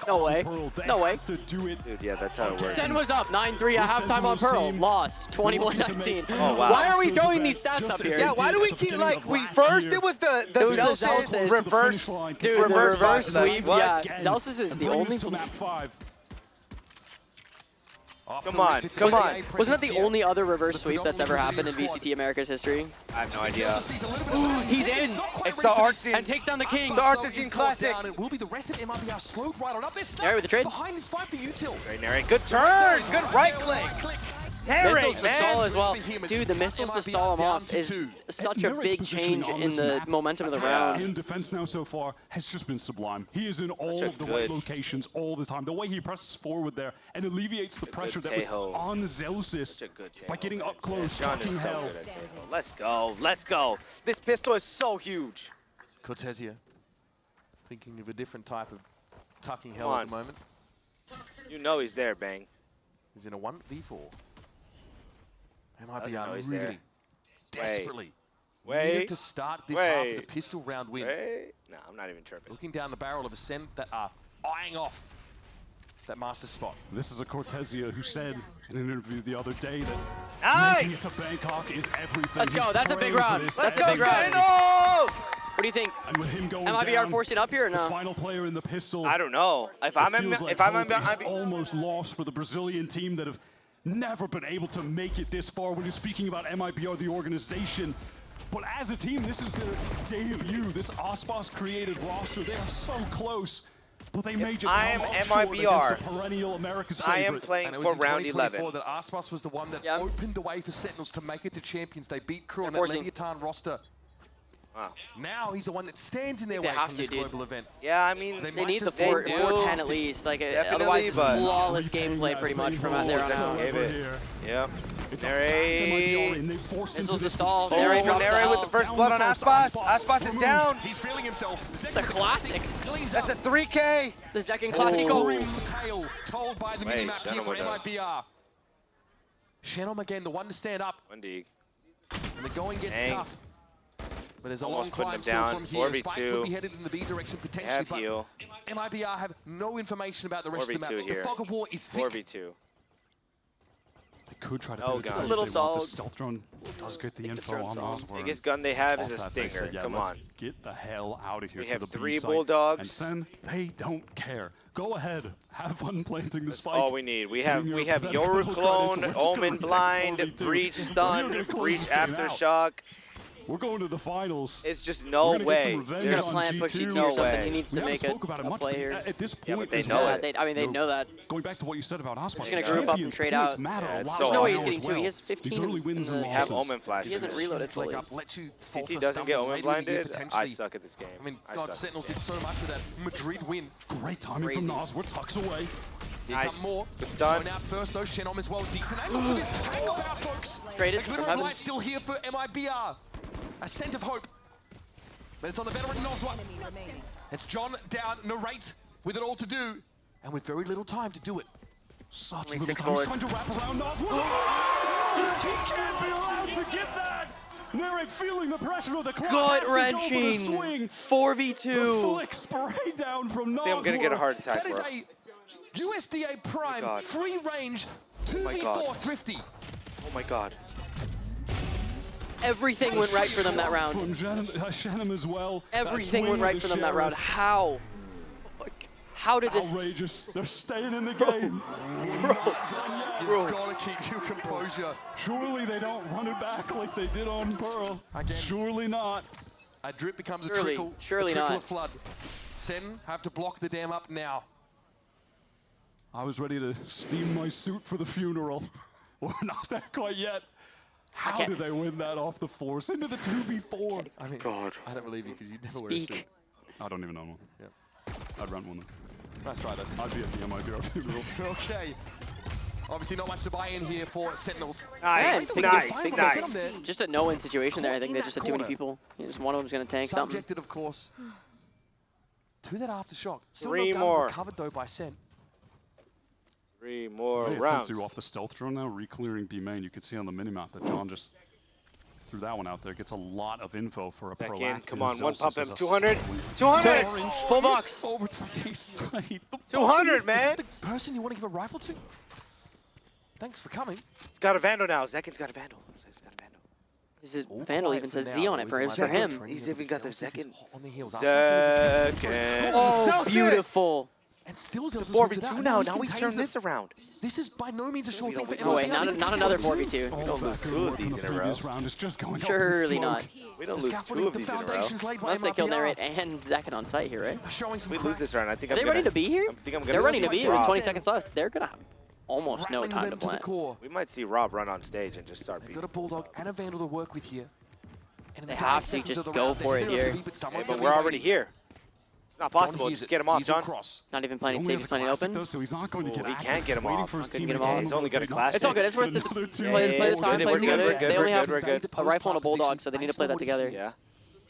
No way. No way. Dude, yeah, that's how it works. SEN was up 9-3 at halftime on Pearl. Lost 21-19. Oh, wow. Why are we throwing these stats up here? Yeah, why do we keep like first it was the Zelsis reverse, dude, the reverse sweep. What? Yeah, Zelsis is the only. Come on, come on. Wasn't that the only other reverse sweep that's ever happened in VCT America's history? I have no idea. He's in. It's the Artisan. And takes down the king. The Artisan Classic. It will be the rest of MIBR slowed right on up. This Nary with the trade. behind his fight for util. Nary, good turns, good right click. Missiles to stall man. as well. Dude, the missiles to stall him off is such a big change in the momentum of the round. In defense now so far has just been sublime. He is in all of the right locations all the time. The way he presses forward there and alleviates the pressure that was on Zelsis by getting up close, tucking hell. Let's go, let's go. This pistol is so huge. Cortesia thinking of a different type of tucking hell at the moment. You know he's there, Bang. He's in a 1v4. MIBR really desperately needed to start this half with a pistol round win. No, I'm not even tripping. Looking down the barrel of a SEN that are eyeing off that master spot. This is a Cortesia who said in an interview the other day that nice! making it to Bangkok is everything. Let's go. That's a big round. Let's go, Sentinels! What do you think? And with him going MIBR down, forcing up here or no? The final player in the pistol. I don't know. If I'm almost lost for the Brazilian team that have never been able to make it this far when you're speaking about MIBR, the organization. But as a team, this is their debut, this Aspas created roster. They are so close, but they may just come up short against a perennial America's favorite. I am playing for round 11. That Aspas was the one that opened the way for Sentinels to make it to champions. They beat Crew on that Leviathan roster. Wow. Now he's the one that stands in their They way have from to, this dude. global event. Yeah, I mean, They need the 4-10 at least. Like, otherwise, it's flawless gameplay pretty much from out there on out. Yep. Nary. Missiles to stall. Nary drops Nary with the first blood on Aspas. Aspas is down. He's feeling himself. The classic. That's a 3K. The second classico. Tail told by the minimap here for MIBR. Shannon again, the one to stand up. Wendy. And the going gets tough. But there's a Almost long putting climb him still down. from here. 4v2. Spike would be headed in the B direction potentially, Have but heal. MIBR have no information about the rest of the map. 4v2 here. The fog of war is thick. 4v2 They could try to Oh, put it God. through. Little They want dog. the stealth drone does get the info on Osborne. Biggest gun they have is Off a that, they stinger. said, yeah, Come let's on. get the hell out of here We to have the 3 B site. Bulldogs. And Sen, they don't care. Go ahead, have fun planting the spike. All we need. We have Getting your pathetic Yoru little clone, credits. We're just Omen gonna take blind, 4v2. breach We're stun, gonna close breach this game out. aftershock. We're going to the finals. It's just We're no gonna get way. some revenge He's gonna on plant G2. push G2 No or something. way. He needs We to make haven't spoke about it a much, play but here. at this Yeah, point but they as know well, it. I mean, they know that. Going back to what you said about Osborne, He's gonna group up and trade out. matter Yeah, a it's lot. so There's no way hard. he's getting 2. He has 15. These early wins and in We the- have losses. Omen flash. He hasn't reloaded fully. Let you CT doesn't get Omen blinded. I suck at this game. I mean, I God, suck at Sentinels this did so much with that Madrid win. Great timing from Nas. We're tucks away. Here Nice. come more. Good stun. Going out first, though. Shenom as well. Decent angle for this. Hang about, folks. Traded A from glimmer of heaven. light still here for MIBR. A scent of hope. But it's on the veteran Noswa. It's John down, narrate with it all to do. And with very little time to do it. Such Only little 6 time. He's bullets. trying to wrap around Nas. He can't be allowed to get that. Narrate feeling the pressure of the clock. Gut-wrenching. 4v2. The flick spray down from Nas. I think I'm gonna get a heart attack, That is bro. a USDA Prime God. free range my 2v4 God. thrifty. Oh my God. Everything went right for them that round. From Shannon as well. Everything That went swing right with for the them that round. sheriff. How? How did this? Outrageous. They're staying in the game. You've got to keep your composure. Surely they don't run it back like they did on Pearl. Again. Surely not. A drip becomes a Surely- trickle. surely a trickle not. of flood. Sen have to block the dam up now. I was ready to steam my suit for the funeral. We're not there quite yet. How can't- did they win that off the force into the 2v4? I mean, God. I don't believe you because you never wear a suit. Speak. I don't even know one. Yeah. I'd rent one. Nice try, though. I'd be at the MIBR funeral. Okay. Obviously not much to buy in here for Sentinels. Nice, Yeah, nice, nice. Just a no-win situation there. I think they just had too many corner. people. Just one of them's gonna tank something. Subjected, of course, to that aftershock. Still 3 no gun more. recovered, though, by Sen. 3 more Hey, rounds. Tetsu off the stealth drone now, re-clearing B main. You can see on the minimap that John just threw that one out there. Gets a lot of info for a Second, proactive. come on, one Zelsis pump is him. a 200, solid 200. orange. Full box. Over to the east side. 200, man. The person you want to give a rifle to? Thanks for coming. It's got a Vandal now. Zekken's got a Vandal. Zekken's got a Vandal. Is it Vandal even says Z on it for him. He's even got the second. On the heels. Second. Oh, Celsius. beautiful. And still It's a Zelsis wins it 4v2 out. now. He Now we contains turn them. this around. This is by no means a short thing for No way, MIBR. not another 4v2. We don't lose 2 of these in a row. Previous round is just going up in Surely smoke. not. We don't The lose 2 scaffolding, of the these in a row. foundations laid by Unless they kill MIBR. Narrate and Zakin on site here, right? Showing some We lose this cracks. round. I think Are I'm they gonna. ready to be here? I think I'm gonna. They're ready to see be here with Rob. 20 seconds left. They're gonna have almost no Rattling time them to to the plant. core. We might see Rob run on stage and just start They've beating. got a Bulldog and a Vandal to work with here. And in They the have dying to seconds just of the go round, for they're it here here. to beat, but someone's But gonna we're be already waiting. here. It's not John possible. hears Just it. get him off, He's John. across. Not even He planning only safe, has he's a planning classic open. though, so he's not going to Ooh, get he active. can't get him Waiting off. for his Not gonna get teammates him on off. the He's only got a rotating. classic. It's all good. It's worth it. Another two. Play this time, Good, play we're together. good, They only we're have good, we're good. a rifle and a bulldog, so they need to play that together. Yeah.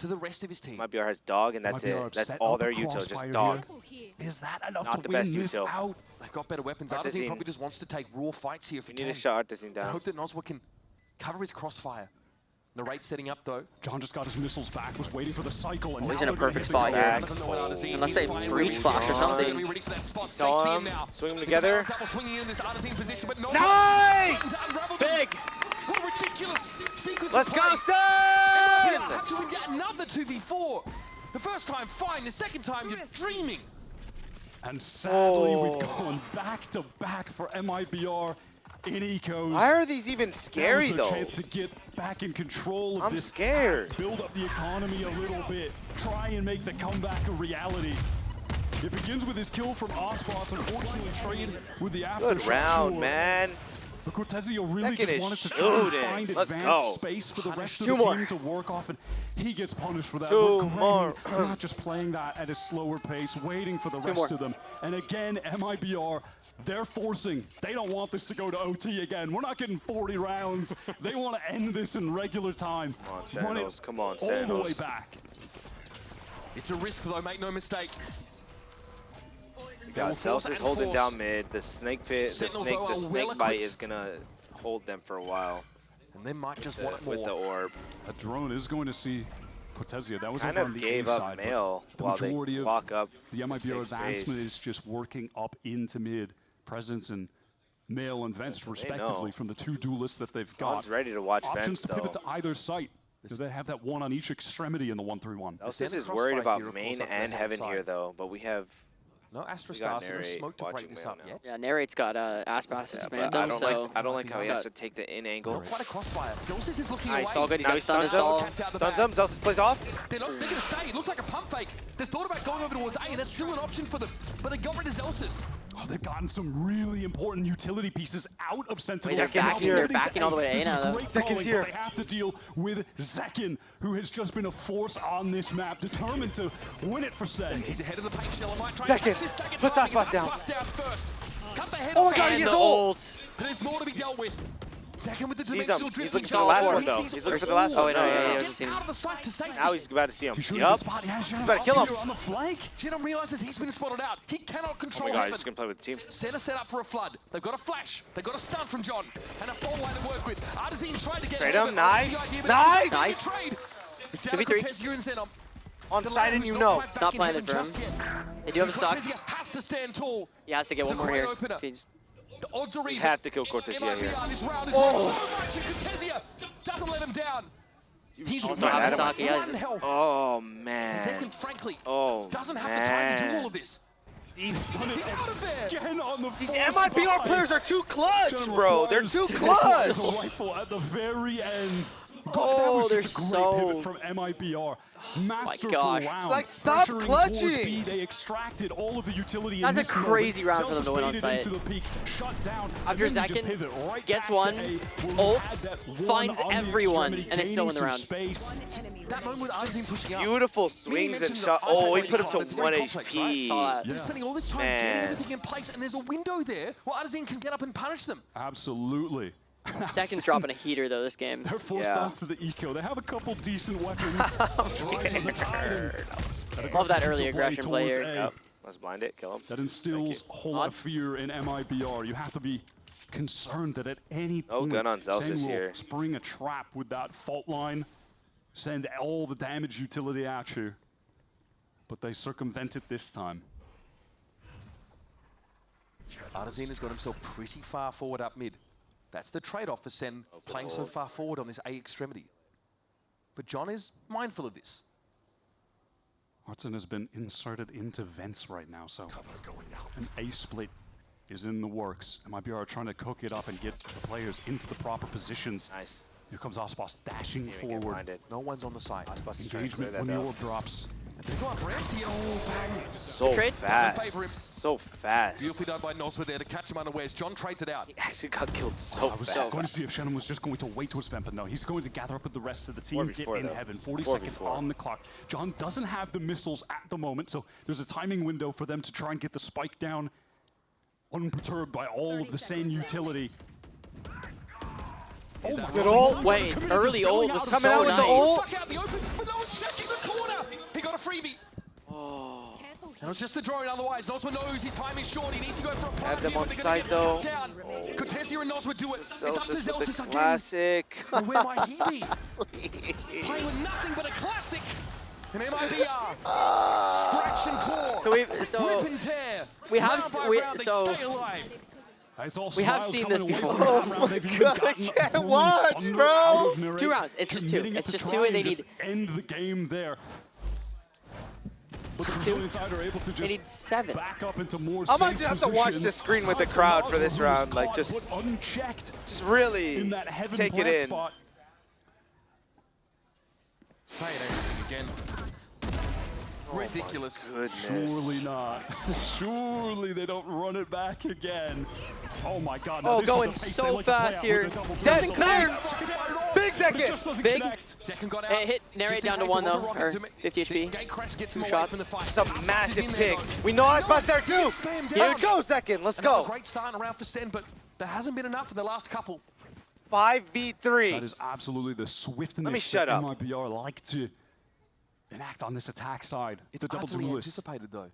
To the rest of his team. MIBR has dog, and that's MIBR it. That's upset all up their the util. Just crossfire dog. here. Is that enough Not to the win best this util. Oh, out? They've got better weapons. Artazine. Artazine probably just wants to take raw fights here if he We need can. a shot. Artazine I down. hope that Noswa can cover his crossfire. Narrate setting up though. John just got his missiles back, was waiting for the cycle, and Oh, he's now in a they're gonna perfect hit the spot ground. here. Unless they breach flash or something. Saw him. Swing them together. Double swinging in this Artazine position, but no. Nice! Big. What a ridiculous sequence. Let's of go, play. Sen! Have to win yet another 2v4. The first time, fine. The second time, you're dreaming. And sadly, we're going back to back for MIBR in Ecos. Why are these even scary, That was though? a chance to get back in control of I'm this. scared. Build up the economy a little bit. Try and make the comeback a reality. It begins with his kill from Osboss. Unfortunately, trade with the aftershock. Good round, sure. man. But Cortezio really Second just is wanted to try and shooting. find Let's advanced go. space for the rest of Two the more. team to work off, and he gets punished for that. Two We're more. not just playing that at a slower pace, waiting for the rest more. of them. And again, MIBR, they're forcing. They don't want this to go to OT again. We're not getting 40 rounds. They want to end this in regular time. Come on, Run it Santos. Come on, all the way Santos. back. It's a risk though, make no mistake. We got Celsius holding down mid. The snake pit, the Sentinels, snake, though, the are snake well bite equipped. is gonna hold them for a while. And they might just want it With the more. orb. A drone is going to see Cortezia. That was kind over of on the gave A up side. mail The while they majority of walk up. the MIBR take advancement space. is just working up into mid. Presence and Mail and Vents, respectively, from the two duelists that they've got. John's ready to watch Options Vents, to pivot though. to either site. Do they have that one on each extremity in the 1-3-1? This is worried about main and heaven here, though, but we have. No Astra we got Stars Narrate smoke to break watching this mail up now. yet. Yeah, Narrate's got Aspas' But I don't like how he has to take the in angle. Not quite a crossfire. Zelsis is looking Nice. away. It's all good. He's got stun install. Stuns him. Zelsis plays off. They're going to stay. It looked like a pump fake. They thought about going over towards A, and that's still an option for them. But they got rid of Zelsis. Oh, they've gotten some really important utility pieces out of Sentinel. They're backing all the way to A now, though. Zekin's here. They have to deal with Zekin, who has just been a force on this map, determined to win it for Sen. He's ahead of the paint shell. Might try Zekin puts Aspas down. First. Cut the head Oh off. my god, he has ult! There's more to be dealt with. Second with the Sees dimensional him. He's drifting. looking for the last one, though. He's looking for the last one. Oh, wait, no, yeah, he doesn't see him. Out of the sight to safety. Now he's about to see him. He's Yup. spot. Yeah, He's about to kill him. On the flank. Jenom realizes he's been spotted out. He cannot Oh control my god, heaven. he's just gonna play with the team. Center set up for a flood. They've got a flash. They've got a stun from John. And a full line to work with. Artazine tried to get Trade ahead of him. it. Nice. The idea, but Nice. Nice. Trade. It's down to 2v3. Cortezia and Zenom. On side and you know. It's not playing this for him. They do have a stock. Cortezia has to stand tall. He has to get one more here. The odds are We even. have to kill Cortezia here. MIBR this round is Oh. so much, and Cortezia doesn't let him down. He's also have a stock. He has one health. Oh man. Zekin, frankly, Oh doesn't have the time to do all of this. He's done it out of there. again on the These fourth MIBR spot. players are too clutch, Gentlemen, bro. They're requires too to clutch. miss the rifle at the very end. Oh, that was they're just a great so- pivot from MIBR. Masterful gosh. round. It's like, stop Pressuring clutching. towards B, they extracted all of the utility That's in a this crazy moment. round for them to win on Zelsis site. baited into the peak, shut down, After and then we just Zekin pivot right gets back one, to A, where we ults, had that one finds on the everyone, extremity, and they still win the gaining round. some space. That moment with Artazine pushing out. Beautiful swings and shot. Oh, he put him to 1 HP. They're spending all this time Man. getting everything in place, and there's a window there where Artazine can get up and punish them. Absolutely. Zekin's dropping a heater, though, this game. They're forced onto the eco. They have a couple decent weapons. Love that early aggression play here. Yep. Let's blind it, kill him. That instills a whole lot of fear in MIBR. You have to be concerned that at any point, gun on Zelsis Sen will here. spring a trap with that fault line, send all the damage utility at you. But they circumvent it this time. Artazine has got himself pretty far forward up mid. That's the trade-off for Sen playing so far forward on this A extremity. But John is mindful of this. Artson has been inserted into vents right now, so an A split is in the works. MIBR are trying to cook it up and get the players into the proper positions. Nice. Here comes Aspas dashing forward. No one's on the side. Engagement when the orb drops. They go up Ramsey. Oh, bang. So Trade fast. doesn't favor him. So fast. Beautifully done by Nosworth there to catch him unawares. John trades it out. He actually got killed so I was fast. going to see if Shannon was just going to wait towards Vamp, but no, he's going to gather up with the rest of the team, get 4v4 in though. heaven. 40 4v4. seconds on the clock. John doesn't have the missiles at the moment, so there's a timing window for them to try and get the spike down unperturbed by all of the Sen utility. Oh my good ult. Wait, early ult was coming so out with nice. the ult. Stuck out in the open, but no one's checking the corner. He got a freebie. Oh. And it was just the drone otherwise. Nosworth knows his time is short. He needs to go for a plant Have them here, on but they're site gonna though. get down. Cortezia and Nosworth do it. It's up to Zelsis with Zelsis the again. classic. And where might he be? Playing with nothing but a classic. And MIBR. Scratch and claw. So Rip and tear. we have Round by round, they so stay alive. we have seen this before. Oh my god, I can't watch, bro. 2 rounds. It's just 2. It's just 2, and they need. end the game there. But the Brazilian side are able to They just need 7. back up into more I might safe have to watch positions. the screen with the Aside crowd from for this Osmo, who was round, like caught, just but unchecked really in that heaven take it plant in. spot. Say it again. Ridiculous. Surely not. Surely they don't run it back again. Oh my god. Now Oh, this going is the pace so they like to play fast out here. with the double Doesn't dribble. clear. Big It second. just doesn't Big. connect. Second got out. Hey, hit Narrate Just in down to case 1 it was a though, rocket or to me. 50 HP. Gate crash gets 2 him away shots. from the fight. It's a Aspas is massive in there, pick. though. We know Aspas there too. Spam down. Let's go, second. Let's Another go. great starting around for Sen, but there hasn't been enough in the last couple. 5v3. That is absolutely the swiftness Let me shut that up. MIBR like to enact on this attack side. It's the double utterly duelist. anticipated though.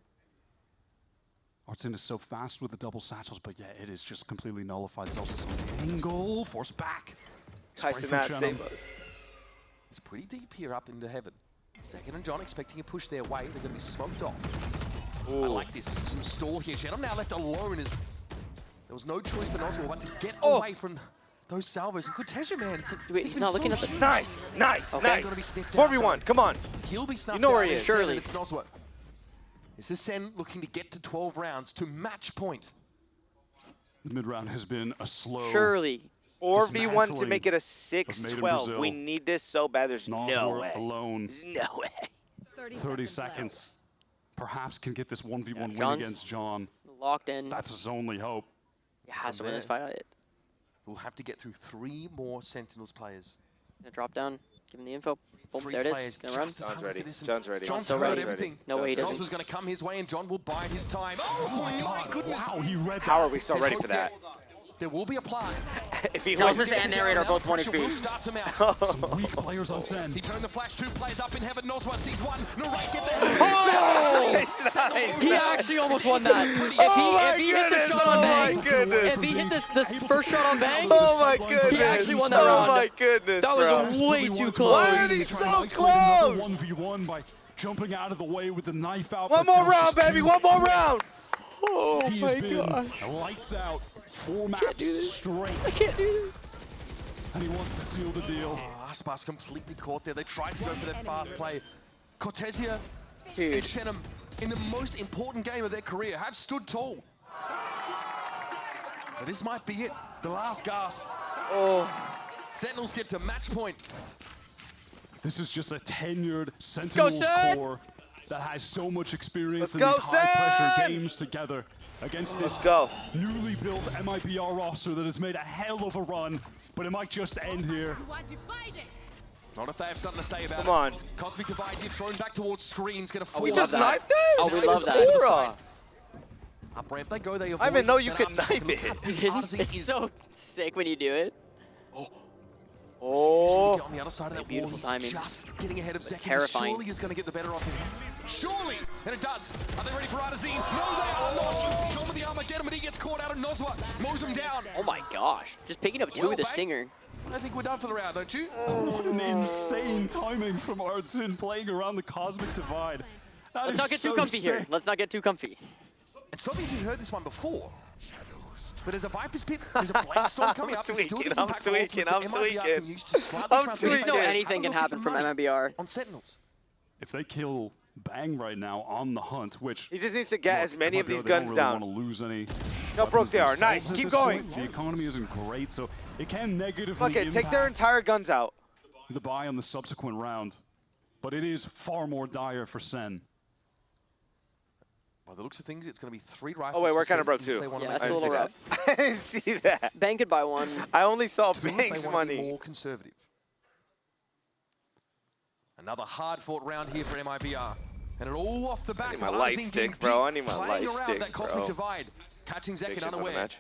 Artson is so fast with the double satchels, but yeah, it is just completely nullified. Zelsis on the angle, force back. Spray Tyson from Nash Shannon. save us. It's pretty deep here up into heaven. Zekin and John expecting a push their way. They're going to be smoked off. Ooh. I like this. Some stall here. Shenum now left alone as there was no choice but Oswald but to get away from those salvos. And Cortezia, man. Wait, he's not looking at the... Nice, nice, Okay. nice. Gonna be sniffed 4v1, out, come on. He'll be snuffed You know where out, he and is. Surely. It's Noswa. This is Sen looking to get to 12 rounds to match point. The mid-round has been a slow... Surely. 4v1 to make it a dismantling of 6-12. Brazil. We need this so bad. There's no Nosworth way. alone. There's no way. 30 seconds. Perhaps can get this 1v1 win John's against John. Locked in. That's his only hope. He has to win this fight. We'll have to get through 3 more Sentinels players. Gonna drop down. Give him the info. Boom, 3 there it players is. Gonna run. just as John's hungry ready. for this, and John's ready. John's So heard ready. everything. No way he doesn't. Nos was going to come his way, and John will bide his time. Oh my goodness! Wow, he read that. How are we so There's ready hope for that? There will be a play. If he Zelsis wins, and Narrator are both 1 Pressure will HP. start to mount. Some weak players on Sen. He turned the flash, 2 players up in heaven. Noswa sees 1. Narrate gets ahead. Nice. He actually almost won that. If he hit the shot on Bang, goodness. if he hit this first shot on Bang, Oh my goodness. he actually won that Oh round. my goodness, That bro. was way too Why are close. they so Another close? 1v1 by jumping out of the way with the knife out. One but more round, Celsius baby. too. One more round. Oh He has been lights out 4 maps straight. I can't do this. And he wants to seal the deal. Oh, Aspas completely caught there. They tried to go for that fast play. Cortezia and Dude. Shenum, in the most important game of their career, have stood tall. But this might be it. The last gasp. Oh. Sentinels get to match point. This is just a tenured Sentinels Sen! core that has so much experience Let's in go, these high-pressure Sen! games together against this go. newly built MIBR roster that has made a hell of a run, but it might just end here. Not if they have something to say about Come it. on. Cosmic Divide here, thrown back towards screens, gonna fall. We love just that. knifed it? Oh, we love that. Aura. Up ramp they go, they avoid. I didn't know you that could uppercut. knife Look it. how Artisan It's is. so sick when you do it. Oh. On the other side of that Beautiful wall, he's timing. just getting ahead of Zekin. Terrifying. Surely is going to get the better of him. Surely! And it does. Are they ready for Artisan? No, they are not. John with the Armageddon, but he gets caught out of Noswa. Mows him down. Oh my gosh. Just picking up 2 Well, with a Bang. stinger. I think we're done for the round, don't you? What an insane timing from Artsin playing around the Cosmic Divide. That Let's is not get too so comfy here. sick. Let's not get too comfy. And some of you heard this one before. But there's a Viper's Pit, there's a Blade Storm coming up. There's still tweaking, this I'm impactful tweaking, ultimate I'm that MIBR tweaking. can use to slide I'm this round. We just know tweaking. anything can Have a look happen at from money MIBR. on Sentinels. If they kill Bang right now on the hunt, which He just needs to get as many of these they don't guns really down. want to lose any. How broke they are. themselves Nice. at Keep this going. point. The economy isn't great, so it can negatively Fuck it. impact Take their entire guns out. the buy on the subsequent round. But it is far more dire for Sen. By the looks of things, it's going to be 3 rifles. Oh, wait, we're for kind of broke, Sentinels too. if they wanna Yeah, make that's a this little success. rough. I didn't see that. Bang could buy 1. I only saw 2 if Banks they want to be money. more conservative. Another hard-fought round here for MIBR. And it all off the back. I need my of light Arzin stick, getting bro. deep, I need my playing light around stick, that Cosmic bro. Divide. Catching Zekin Predictions on the unaware. match.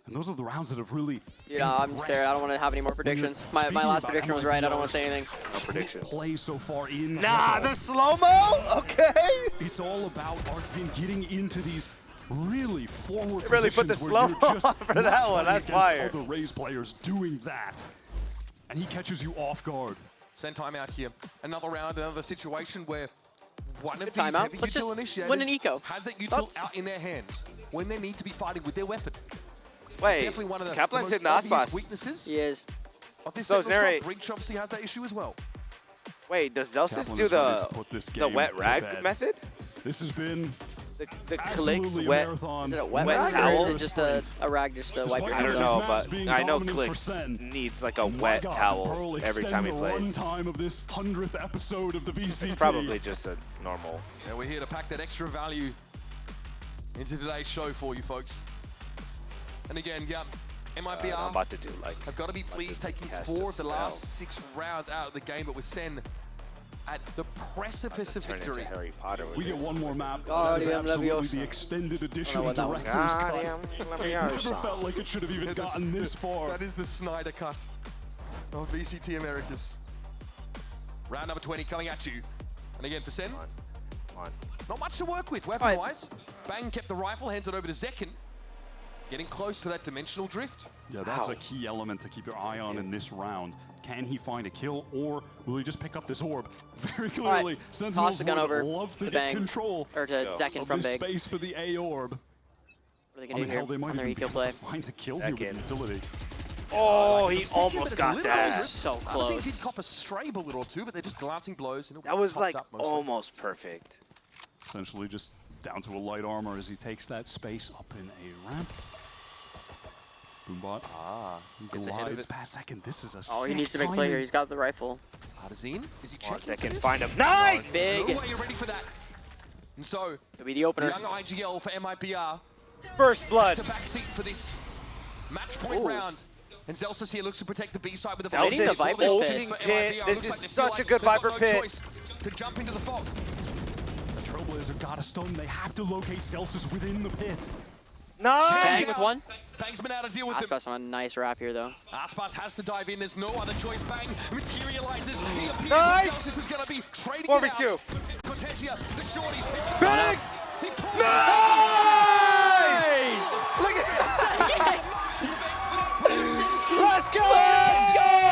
And those are the rounds that have really Dude, I'm scared. I don't want to have any more predictions. My last prediction was right. I don't want to say anything. No predictions. play so far in. Nah, the slow-mo? Okay. It's all about Artsin getting into these really forward They really put the positions where you're slow-mo just on for not that one. playing That's against fire. Other Rays players doing that. And he catches you off guard. Send time out here. Another round, another situation where one of Good these timeout. heavy Let's util just initiators win an eco. has that util That's- out in their hands when they need to be fighting with their weapon. This Wait, is definitely one of the Kaplan's most hitting the obvious Aspas. weaknesses He is. of this So is Sentinels Narrate. squad. Breach obviously has that issue as well. Wait, does Zelsis Kaplan do is ready to put this the game wet to rag bed. method? This has been The clicks absolutely a wet. marathon. Is it a wet Wet rag or towel? is it just a rag just to wipe Despite your I don't hands Sentinels know, off? maps but being I know dominant for Clicks Sen. needs like a My wet God, towel Pearl every time he extend the plays. runtime of this 100th episode of the VCT. It's probably just a normal. And we're here to pack that extra value into today's show for you folks. And again, yeah, MIBR I'm about to do like. have got to be pleased taking cast 4 a of the last spell. 6 rounds out of the game, but with Sen at the precipice of Turn into victory. Harry Potter with We get this. one more map. Oh, This is yeah, absolutely Leviosa. the extended edition what that was. director's cut. Goddamn It Leviosa. never felt like it should have even gotten this far. That is the Snyder cut of VCT Americas. Round number 20 coming at you. And again for Sen, Come on. not much to work with weapon-wise. Bang kept the rifle, hands it over to Zekin. Getting close to that dimensional drift. Yeah, that's a key element to keep your eye on in this round. Can he find a kill, or will he just pick up this orb? Very clearly, right. Sentinels Toss the gun over love to to get Bang, control or to Zekin of from this Big. space for the A orb. What are they gonna do here They might on their even eco be able play? to find a kill here with utility. Oh, he almost got that. So I think close. he'd cop a stray bullet or two, but they're just glancing blows. And That was popped like up mostly. almost perfect. Essentially just down to a light armor as he takes that space up in a ramp. Boombot. Gets ahead of it. Past second. This is a Oh, he sick needs to make play here. He's got the rifle. Hardazine, is he One checking second, for this? find him. Nice! Big. No way you're ready for that. And so, It'll be the opener. young IGL for MIBR. First blood. To backseat for this match point round. And Zelsis here looks to protect the B side with the Zelsis, Viper Viper pit. pit. Pit. This is Looks like such a they've good got Viper no pit. choice to jump into the fog. The Trailblazer got a stun. They have to locate Celsius within the pit. Nice! Bang with one. Bang's been out to deal with him. Aspas on a nice wrap here, though. Aspas has to dive in. There's no other choice. Bang materializes. He appears. Nice! Celsius is going to be trading 4v2. Cortesia, the shorty. Bang! No!